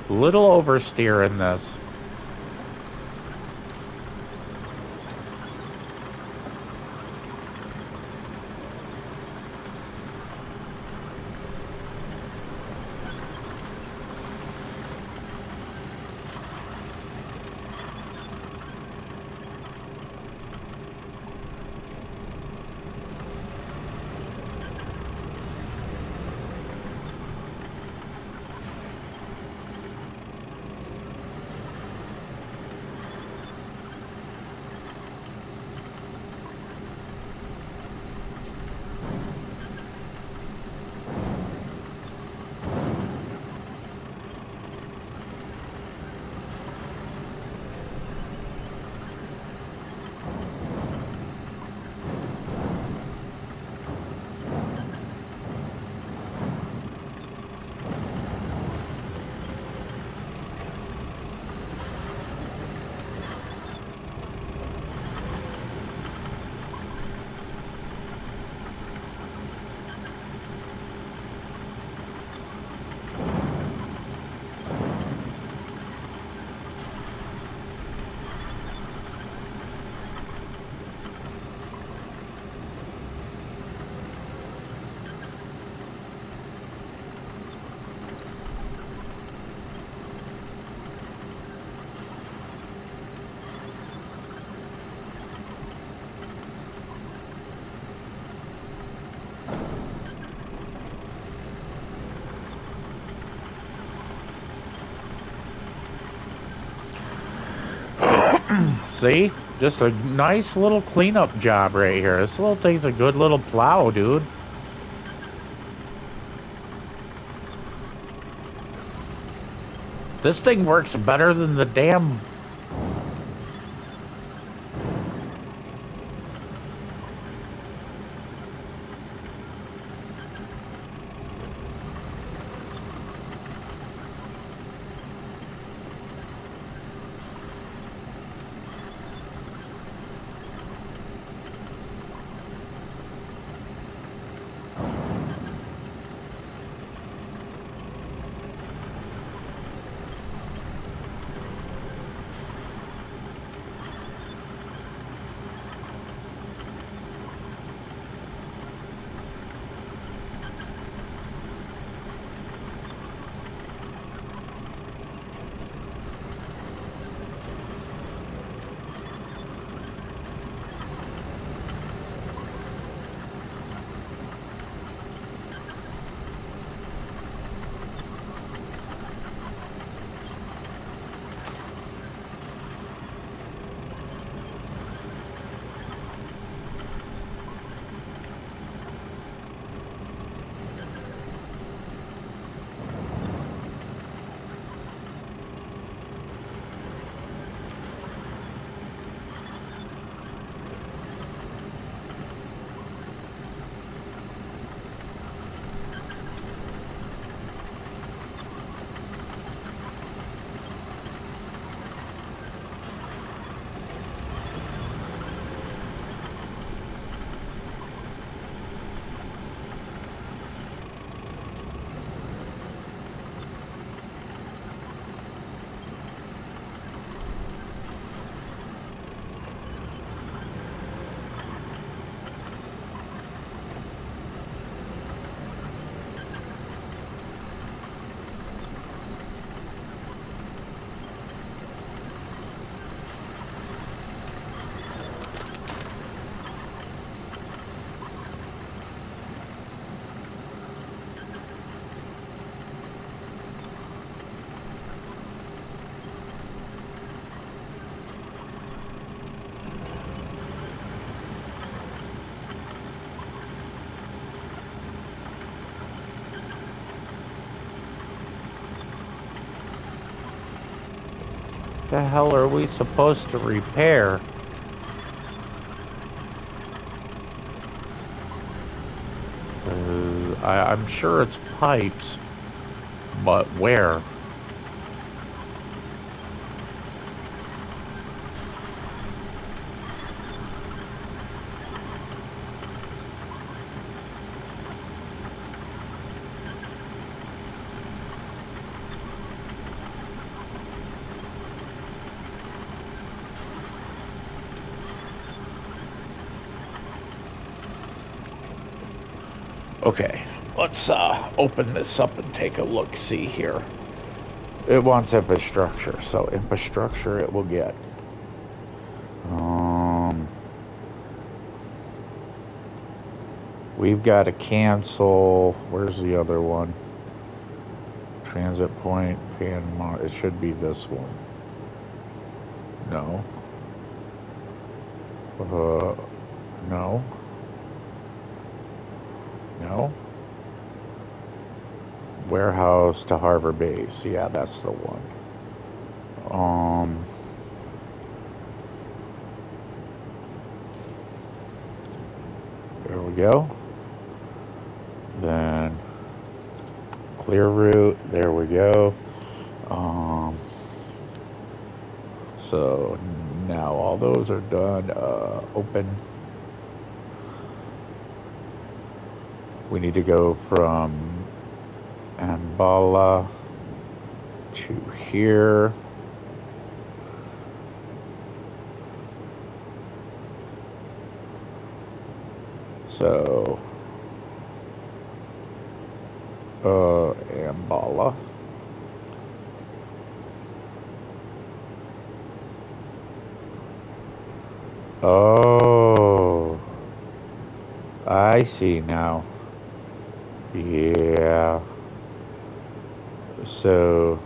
Little oversteer in this. See? Just a nice little cleanup job right here. This little thing's a good little plow, dude. This thing works better than the damn... The hell are we supposed to repair? I'm sure it's pipes, but where? Okay, let's open this up and take a look. See here. It wants infrastructure, so infrastructure it will get. We've got to cancel. Where's the other one? Transit point, Panama. It should be this one. No. No. No. Warehouse to Harbor Base. Yeah, that's the one. There we go. Then clear route. There we go. So now all those are done. Open. We need to go from Ambala to here. So, Ambala. Oh, I see now. Yeah. So,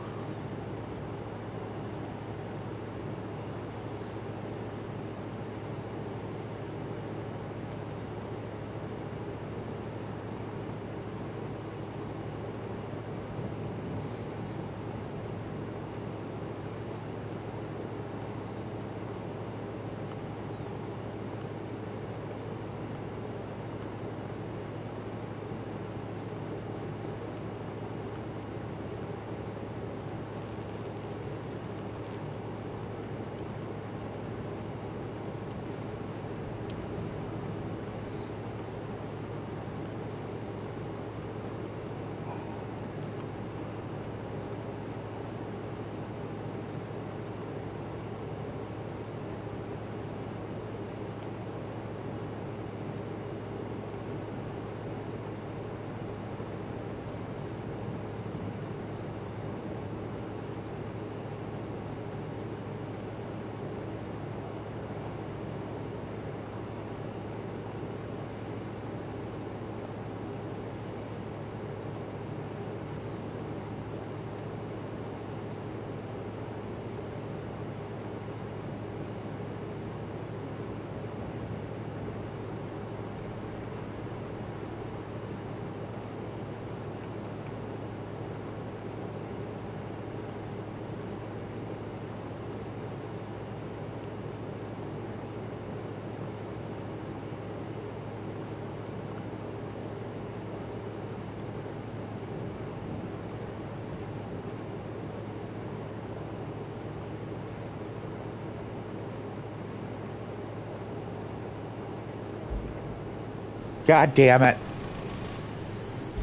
God damn it.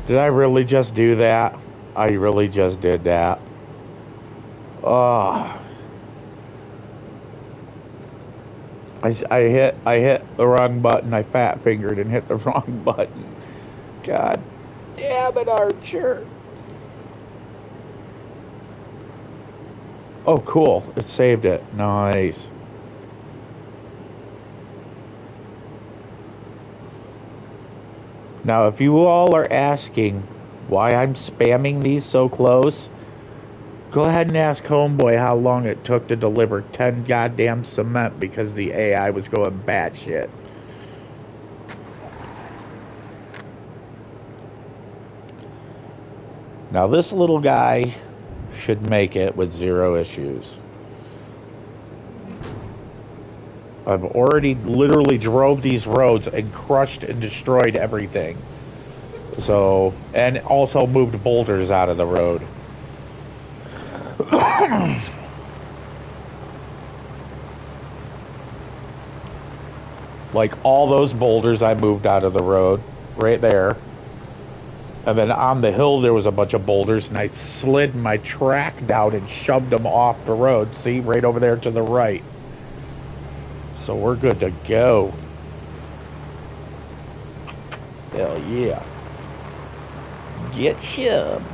Did I really just do that? I really just did that. Oh. I hit the wrong button. I fat fingered and hit the wrong button. God damn it, Archer. Oh, cool. It saved it. Nice. Now, if you all are asking why I'm spamming these so close, go ahead and ask Homeboy how long it took to deliver 10 goddamn cement because the AI was going batshit. Now, this little guy should make it with 0 issues. I've already literally drove these roads and crushed and destroyed everything. So, and also moved boulders out of the road. Like all those boulders I moved out of the road, right there. And then on the hill there was a bunch of boulders and I slid my track down and shoved them off the road. See, right over there to the right. So we're good to go. Hell yeah. Get some.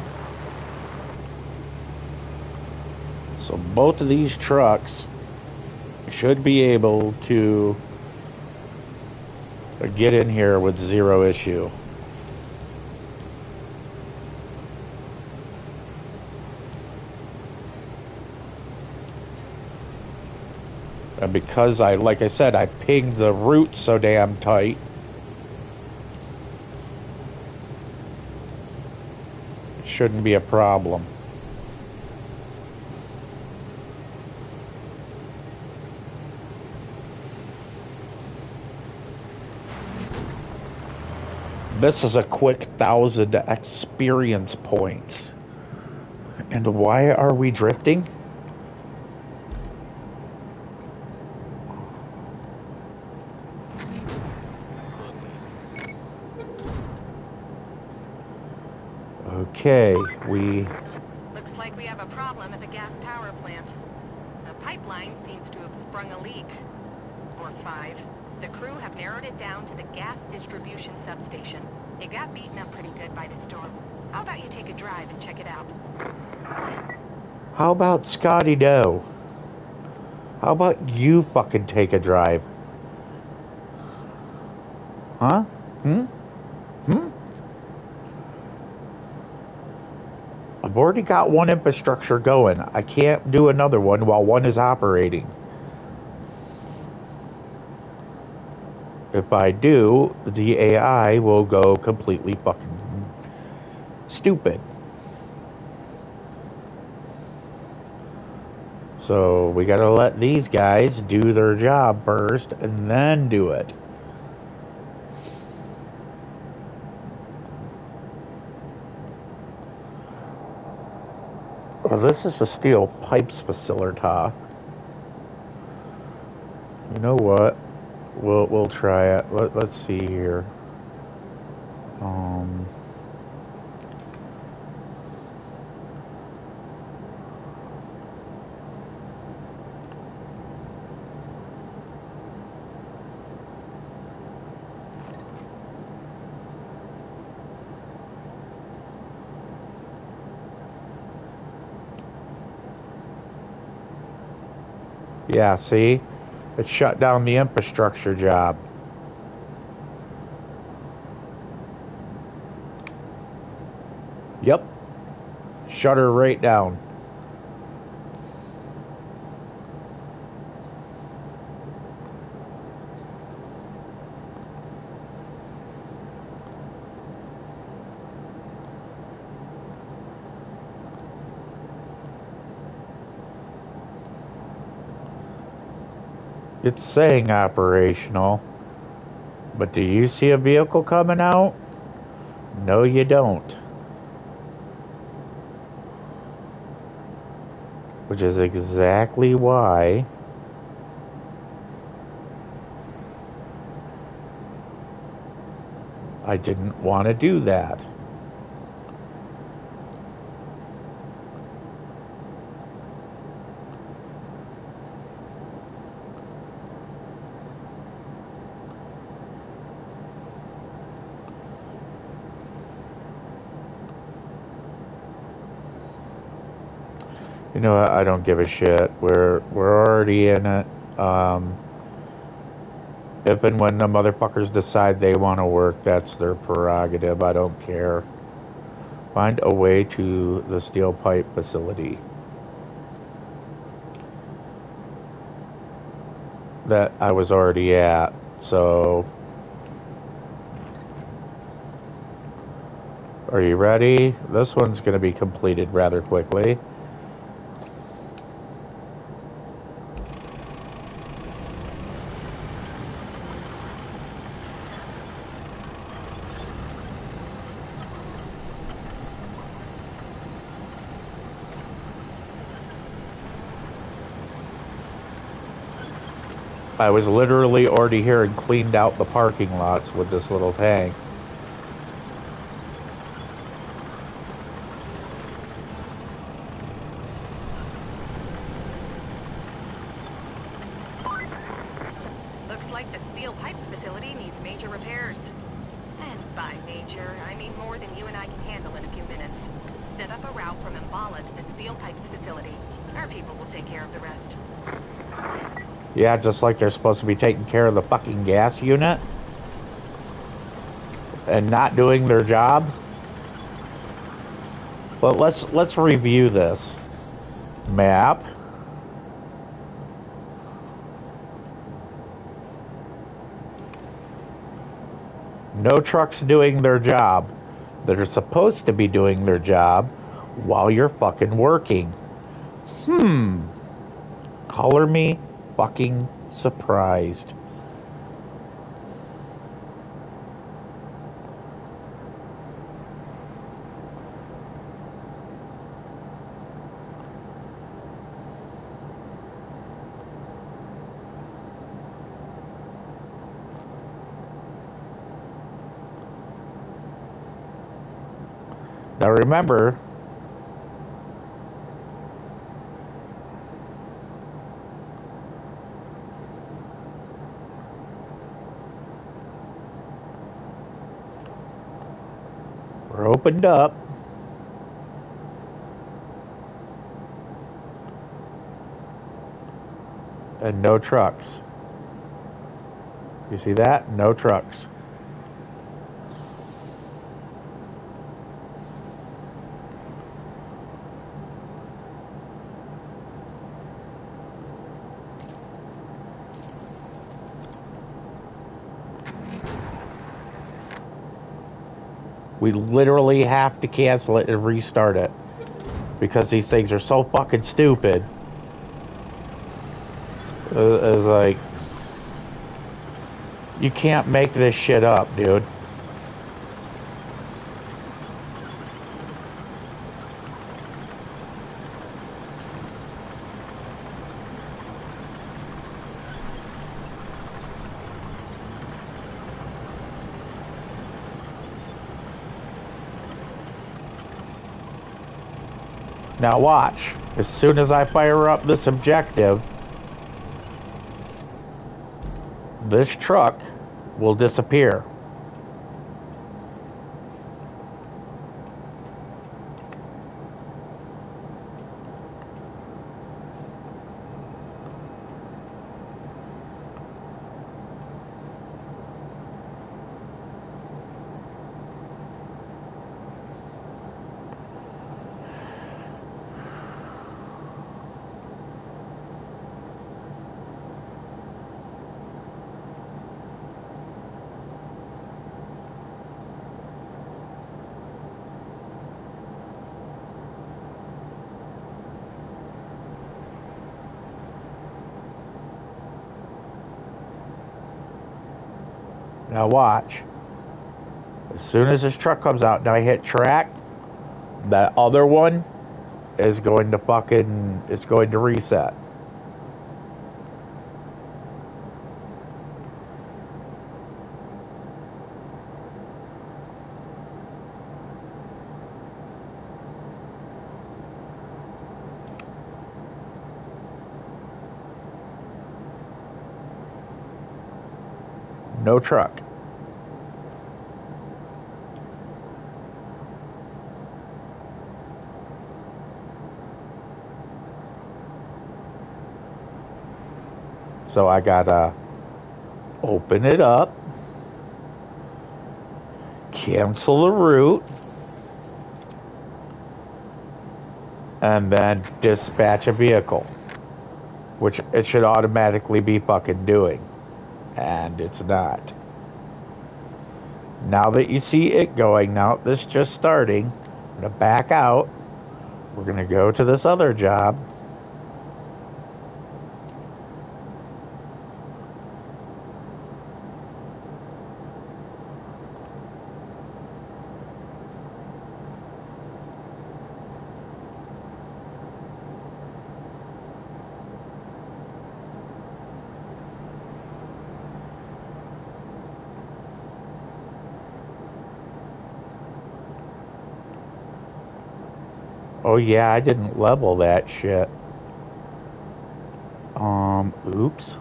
So both of these trucks should be able to get in here with 0 issue. And because like I said, I pinged the route so damn tight, it shouldn't be a problem. This is a quick 1,000 experience points. And why are we drifting? Okay, Looks like we have a problem at the gas power plant. The pipeline seems to have sprung a leak. Or 5. The crew have narrowed it down to the gas distribution substation. It got beaten up pretty good by the storm. How about you take a drive and check it out? How about Scotty Doe? How about you fucking take a drive? Huh? I've already got one infrastructure going. I can't do another one while one is operating. If I do, the AI will go completely fucking stupid. So we gotta let these guys do their job first and then do it. Well, this is a steel pipes facility. You know what? We'll try it. Let's see here. Yeah, see? It shut down the infrastructure job. Yep. Shut her right down. It's saying operational. But do you see a vehicle coming out? No, you don't. Which is exactly why I didn't want to do that. You know what? I don't give a shit. We're already in it. If and when the motherfuckers decide they want to work, that's their prerogative. I don't care. Find a way to the steel pipe facility that I was already at. So, are you ready? This one's going to be completed rather quickly. I was literally already here and cleaned out the parking lots with this little tank. Looks like the steel pipes facility needs major repairs. And by major, I mean more than you and I can handle in a few minutes. Set up a route from Mbala to the steel pipes facility. Our people will take care of the rest. Yeah, just like they're supposed to be taking care of the fucking gas unit and not doing their job. But let's review this map. No trucks doing their job. They're supposed to be doing their job while you're fucking working. Color me fucking surprised. Now remember, we're opened up. And no trucks. You see that? No trucks. We literally have to cancel it and restart it because these things are so fucking stupid. It's like, you can't make this shit up, dude. Now watch. As soon as I fire up this objective, this truck will disappear. Now watch. As soon as this truck comes out and I hit track, that other one is going to fucking, it's going to reset. no truck. So I gotta open it up, cancel the route, and then dispatch a vehicle, which it should automatically be fucking doing, and it's not. Now that you see it going, now this just starting, I'm gonna back out. We're gonna go to this other job. Oh yeah, I didn't level that shit. Oops.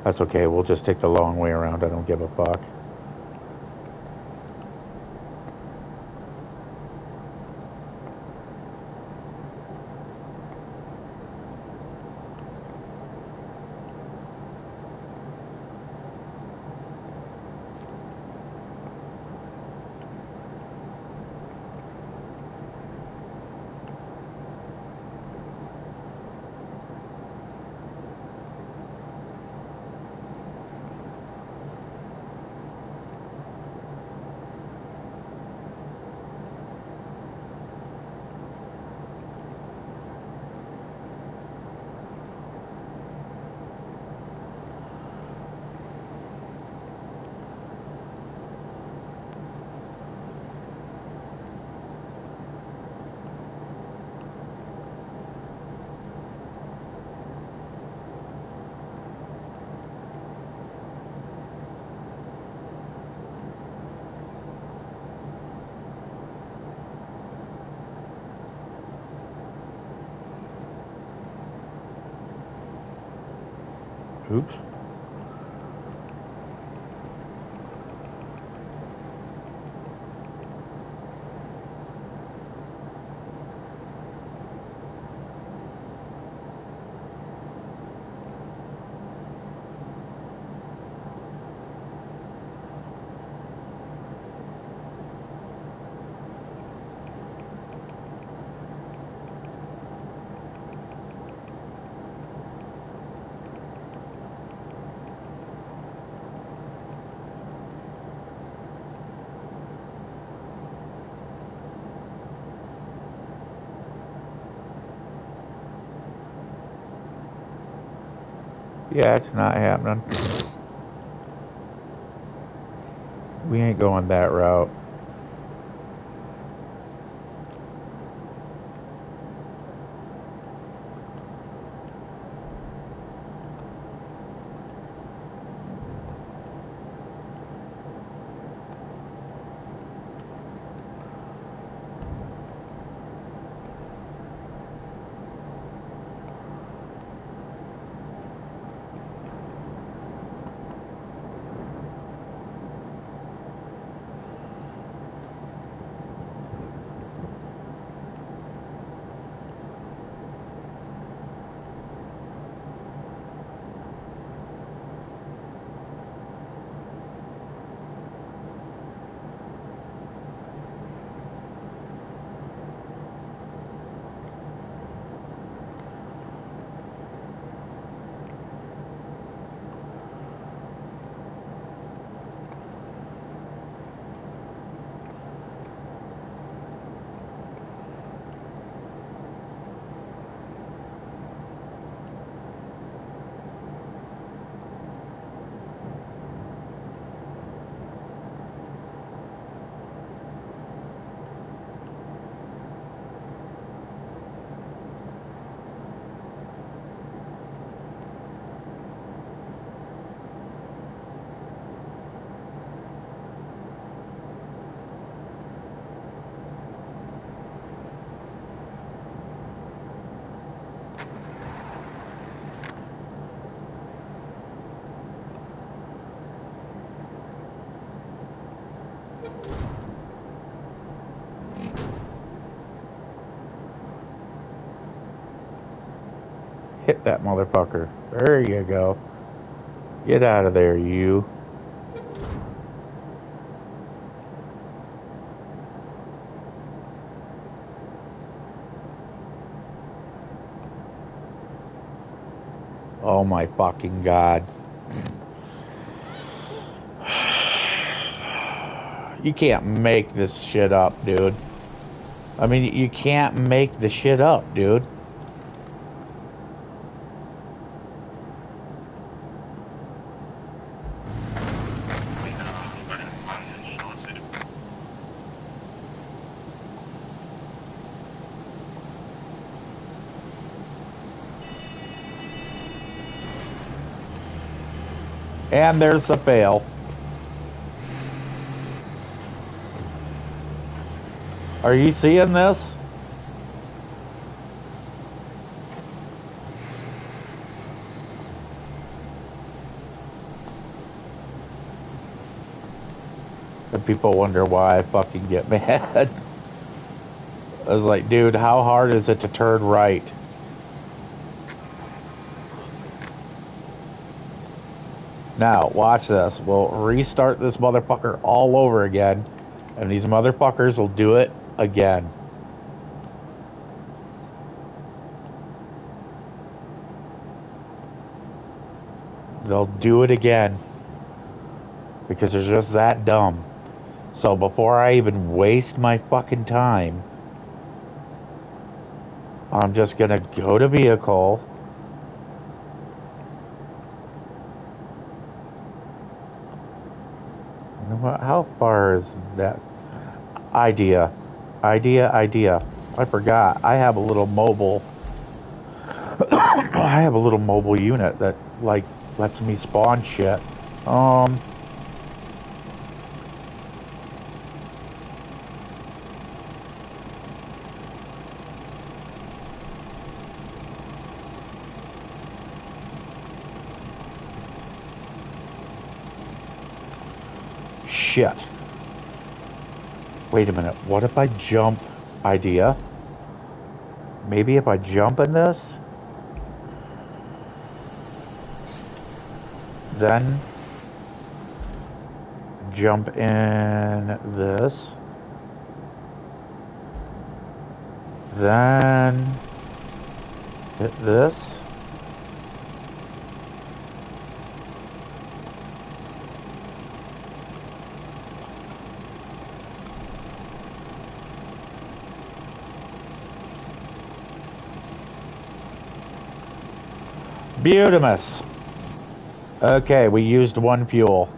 That's okay, we'll just take the long way around, I don't give a fuck. Oops. Yeah, it's not happening. We ain't going that route. Hit that motherfucker. There you go. Get out of there, you. Oh my fucking god. You can't make this shit up, dude. I mean, you can't make the shit up, dude. And there's a fail. Are you seeing this? And people wonder why I fucking get mad. I was like, dude, how hard is it to turn right? Now, watch this. We'll restart this motherfucker all over again, and these motherfuckers will do it again. They'll do it again. Because they're just that dumb. So before I even waste my fucking time, I'm just gonna go to vehicle. You know what? How far is that? Idea. I forgot. I have a little mobile. I have a little mobile unit that, like, lets me spawn shit. Shit. Wait a minute. What if I jump? Idea. Maybe if I jump in this, then jump in this, then hit this. Beautimous. Okay, we used one fuel.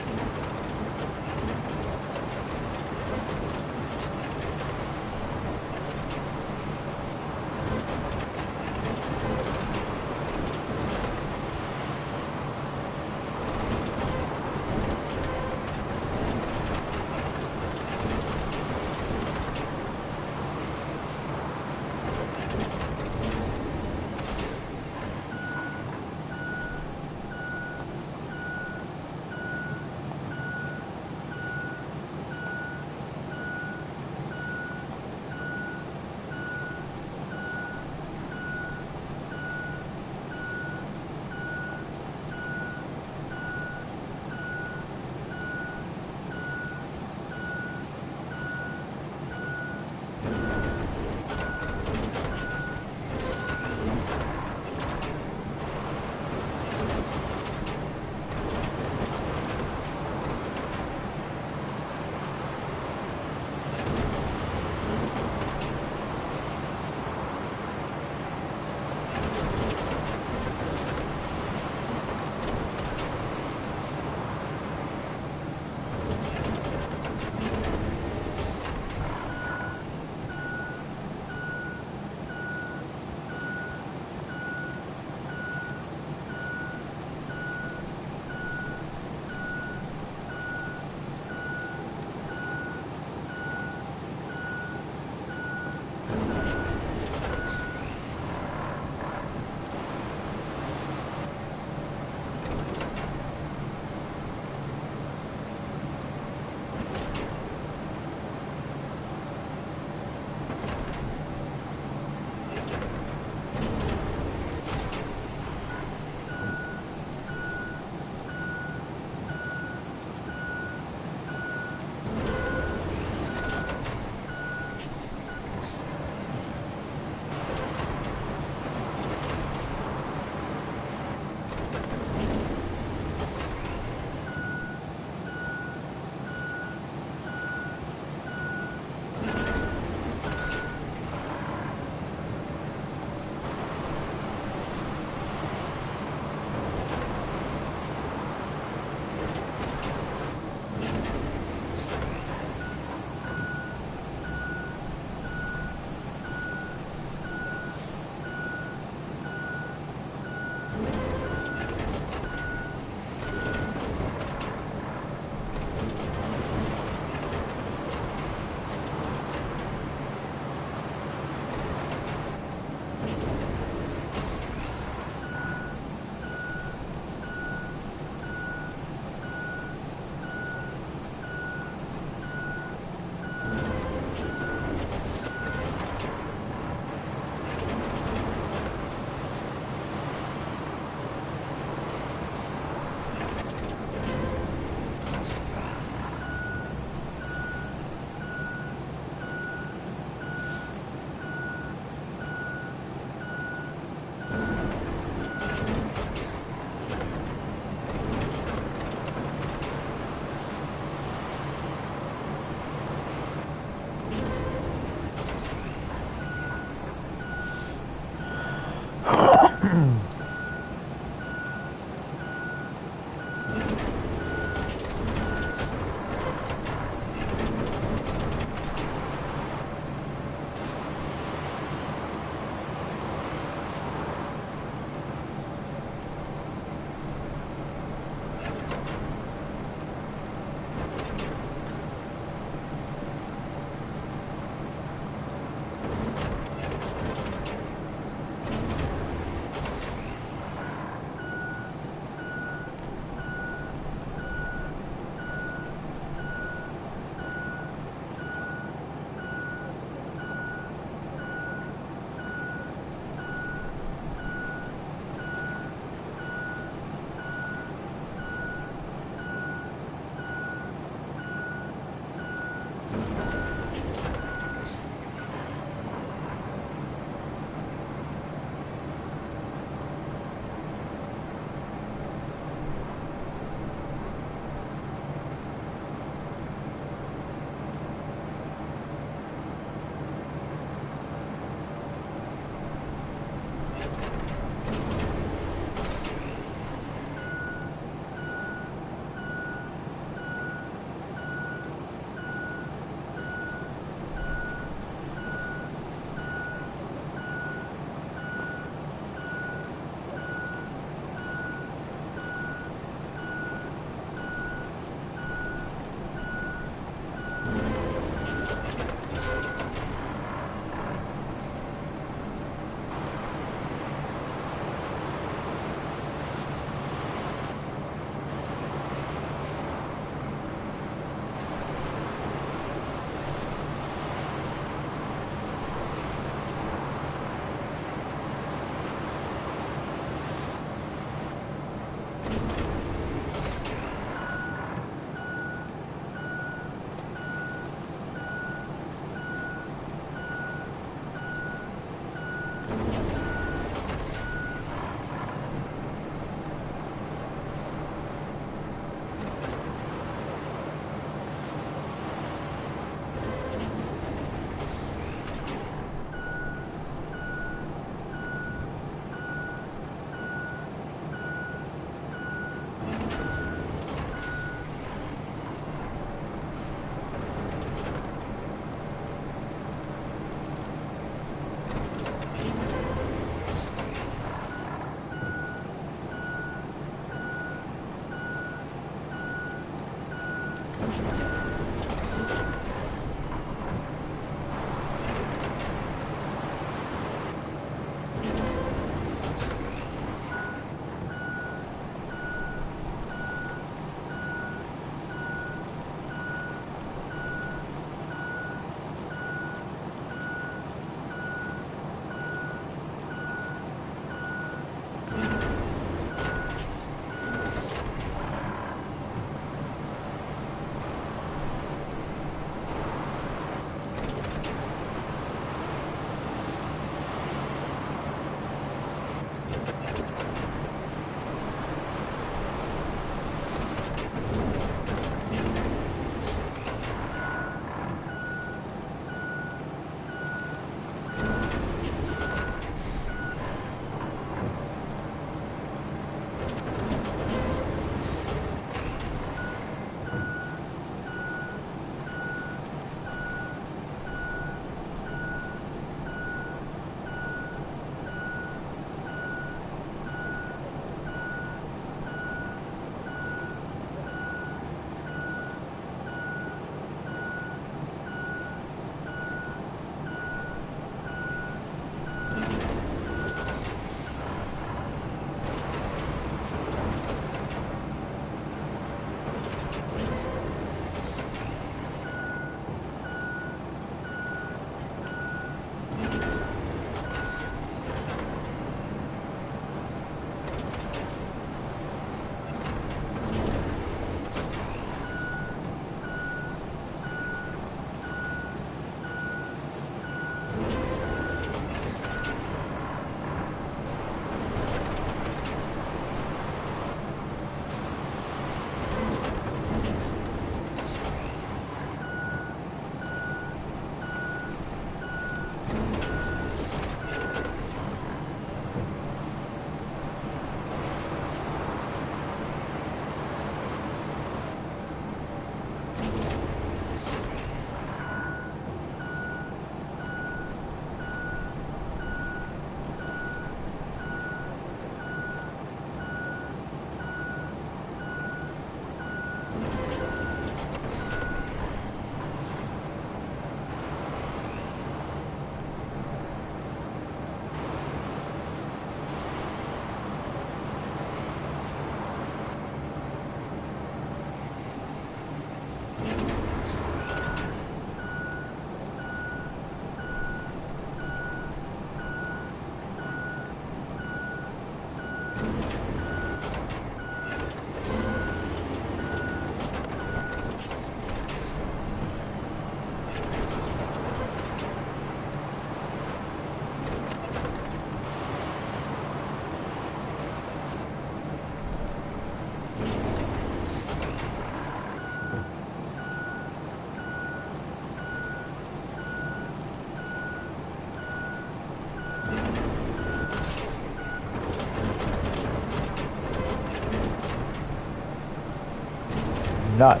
nut.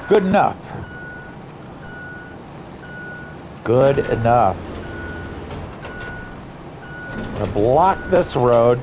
Good enough. Good enough. I'm gonna block this road.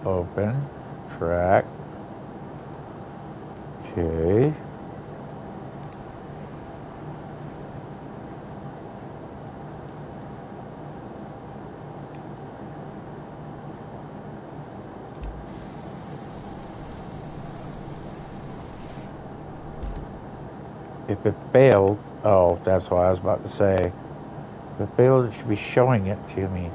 Open. Track. Okay. If it failed, oh, that's what I was about to say. If it failed, it should be showing it to me.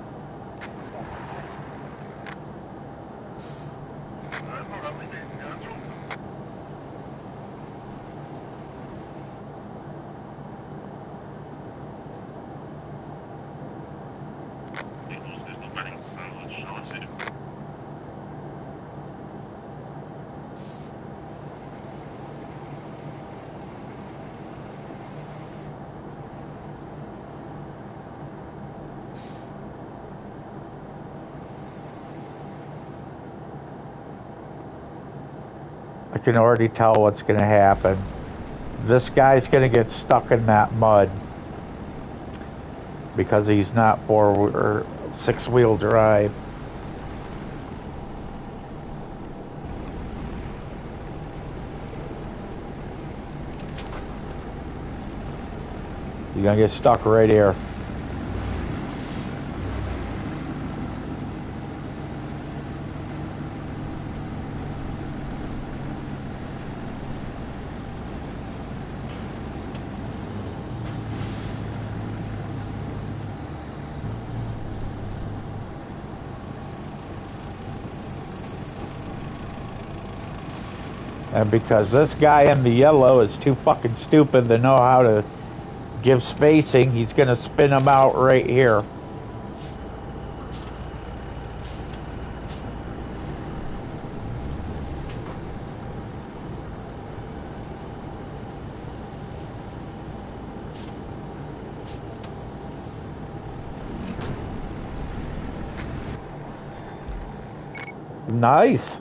I can already tell what's going to happen. This guy's going to get stuck in that mud because he's not six-wheel drive. You're going to get stuck right here. And because this guy in the yellow is too fucking stupid to know how to give spacing, he's going to spin him out right here. Nice.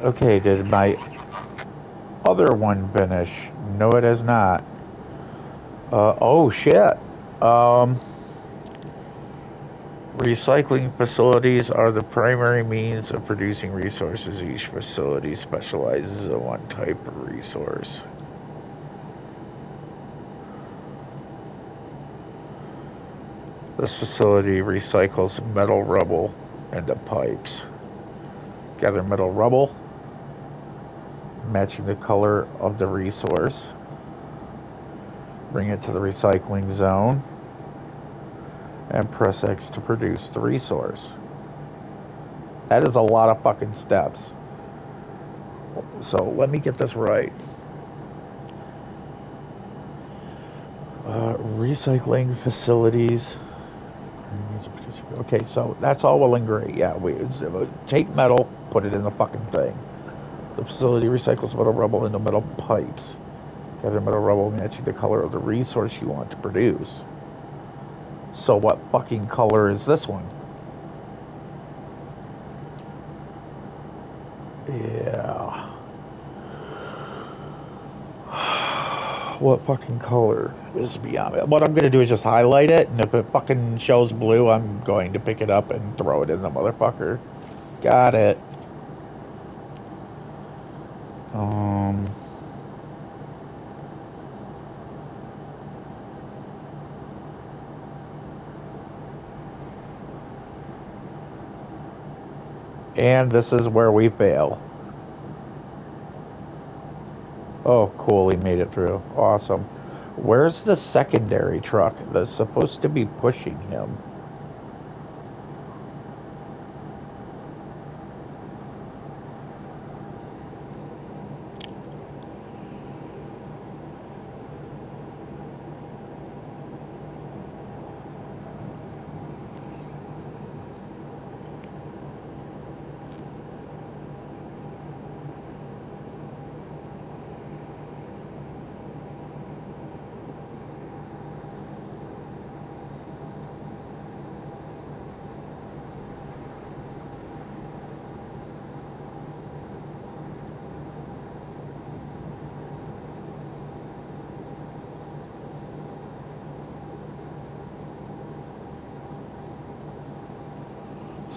Okay, did my other one finish? No, it has not. Oh shit. Recycling facilities are the primary means of producing resources. Each facility specializes in one type of resource. This facility recycles metal rubble into pipes. Gather metal rubble, matching the color of the resource. Bring it to the recycling zone and press X to produce the resource. That is a lot of fucking steps. So let me get this right. Recycling facilities. Okay, so that's all well and great. Yeah, we take metal, put it in the fucking thing. The facility recycles metal rubble into metal pipes. Gather metal rubble matching the color of the resource you want to produce. So what fucking color is this one? Yeah. What fucking color is beyond it? What I'm gonna do is just highlight it, and if it fucking shows blue, I'm going to pick it up and throw it in the motherfucker. Got it. And this is where we fail. Oh, cool, he made it through. Awesome. Where's the secondary truck that's supposed to be pushing him?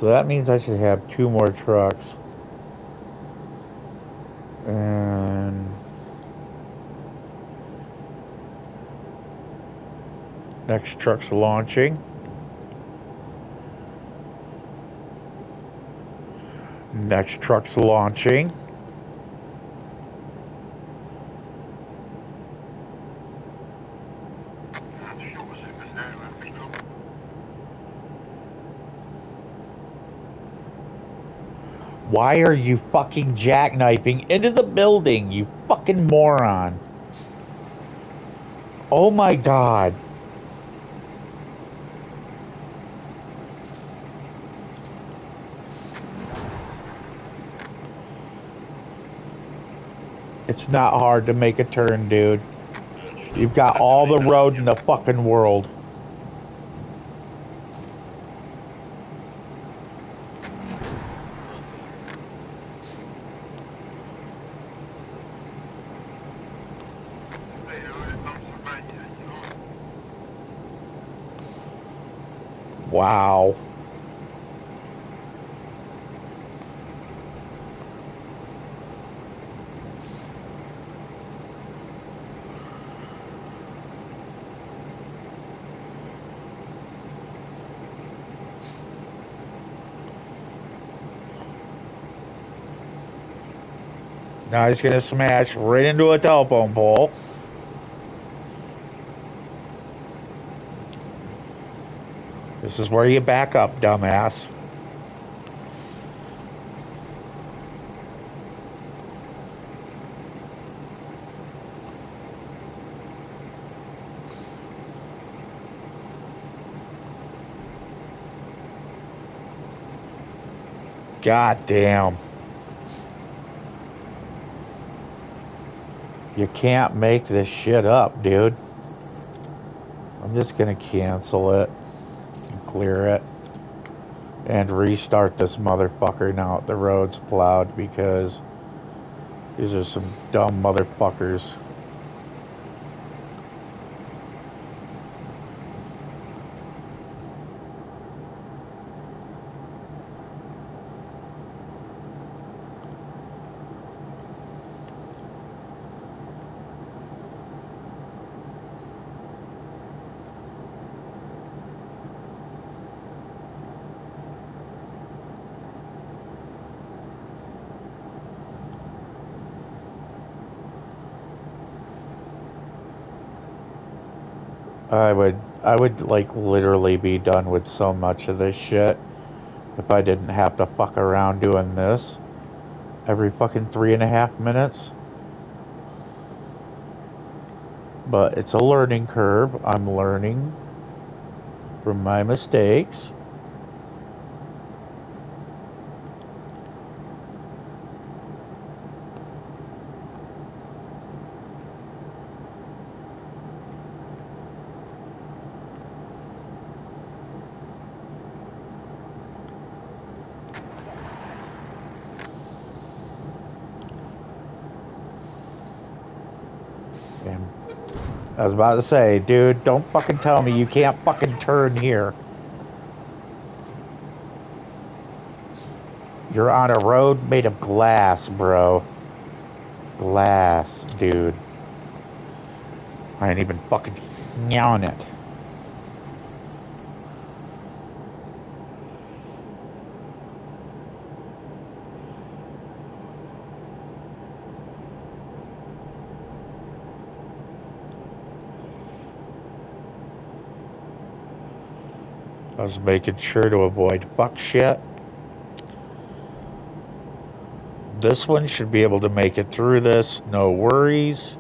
So that means I should have 2 more trucks. And next truck's launching. Next truck's launching. Why are you fucking jackknifing into the building, you fucking moron? Oh my god. It's not hard to make a turn, dude. You've got all the road in the fucking world. Wow. Now he's gonna smash right into a telephone pole. This is where you back up, dumbass. God damn. You can't make this shit up, dude. I'm just gonna cancel it and clear it and restart this motherfucker now that the road's plowed, because these are some dumb motherfuckers. I would like literally be done with so much of this shit if I didn't have to fuck around doing this every fucking 3.5 minutes. But it's a learning curve. I'm learning from my mistakes. And I was about to say, dude, don't fucking tell me you can't fucking turn here. You're on a road made of glass, bro. Glass, dude. I ain't even fucking on it. I was making sure to avoid fuck shit. This one should be able to make it through this, no worries.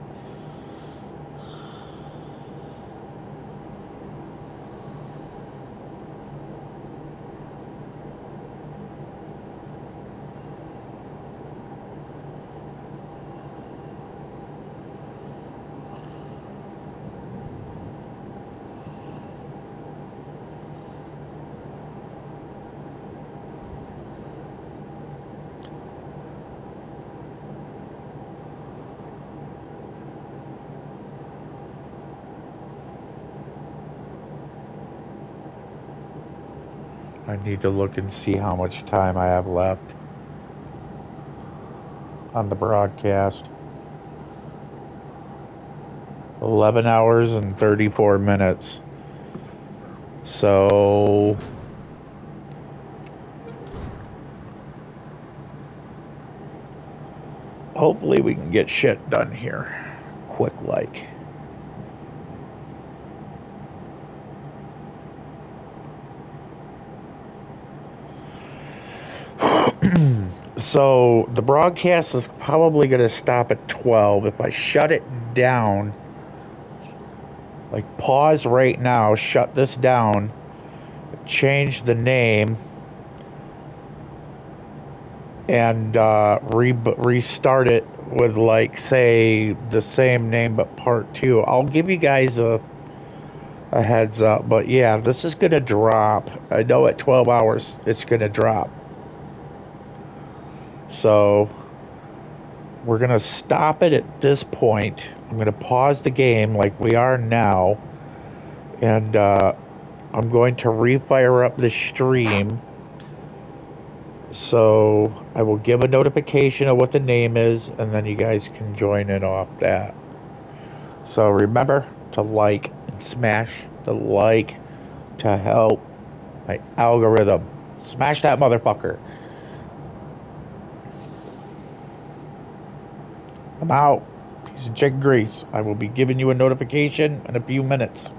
I need to look and see how much time I have left on the broadcast. 11 hours and 34 minutes. So hopefully we can get shit done here quick like. So the broadcast is probably going to stop at 12. If I shut it down, like pause right now, shut this down, change the name, and restart it with, like, say, the same name but part 2. I'll give you guys a heads up. But yeah, this is going to drop. I know at 12 hours it's going to drop. So we're going to stop it at this point. I'm going to pause the game like we are now. And I'm going to refire up the stream. So I will give a notification of what the name is, and then you guys can join in off that. So remember to like and smash the like to help my algorithm. Smash that motherfucker. I'm out. Piece of chicken grease. I will be giving you a notification in a few minutes.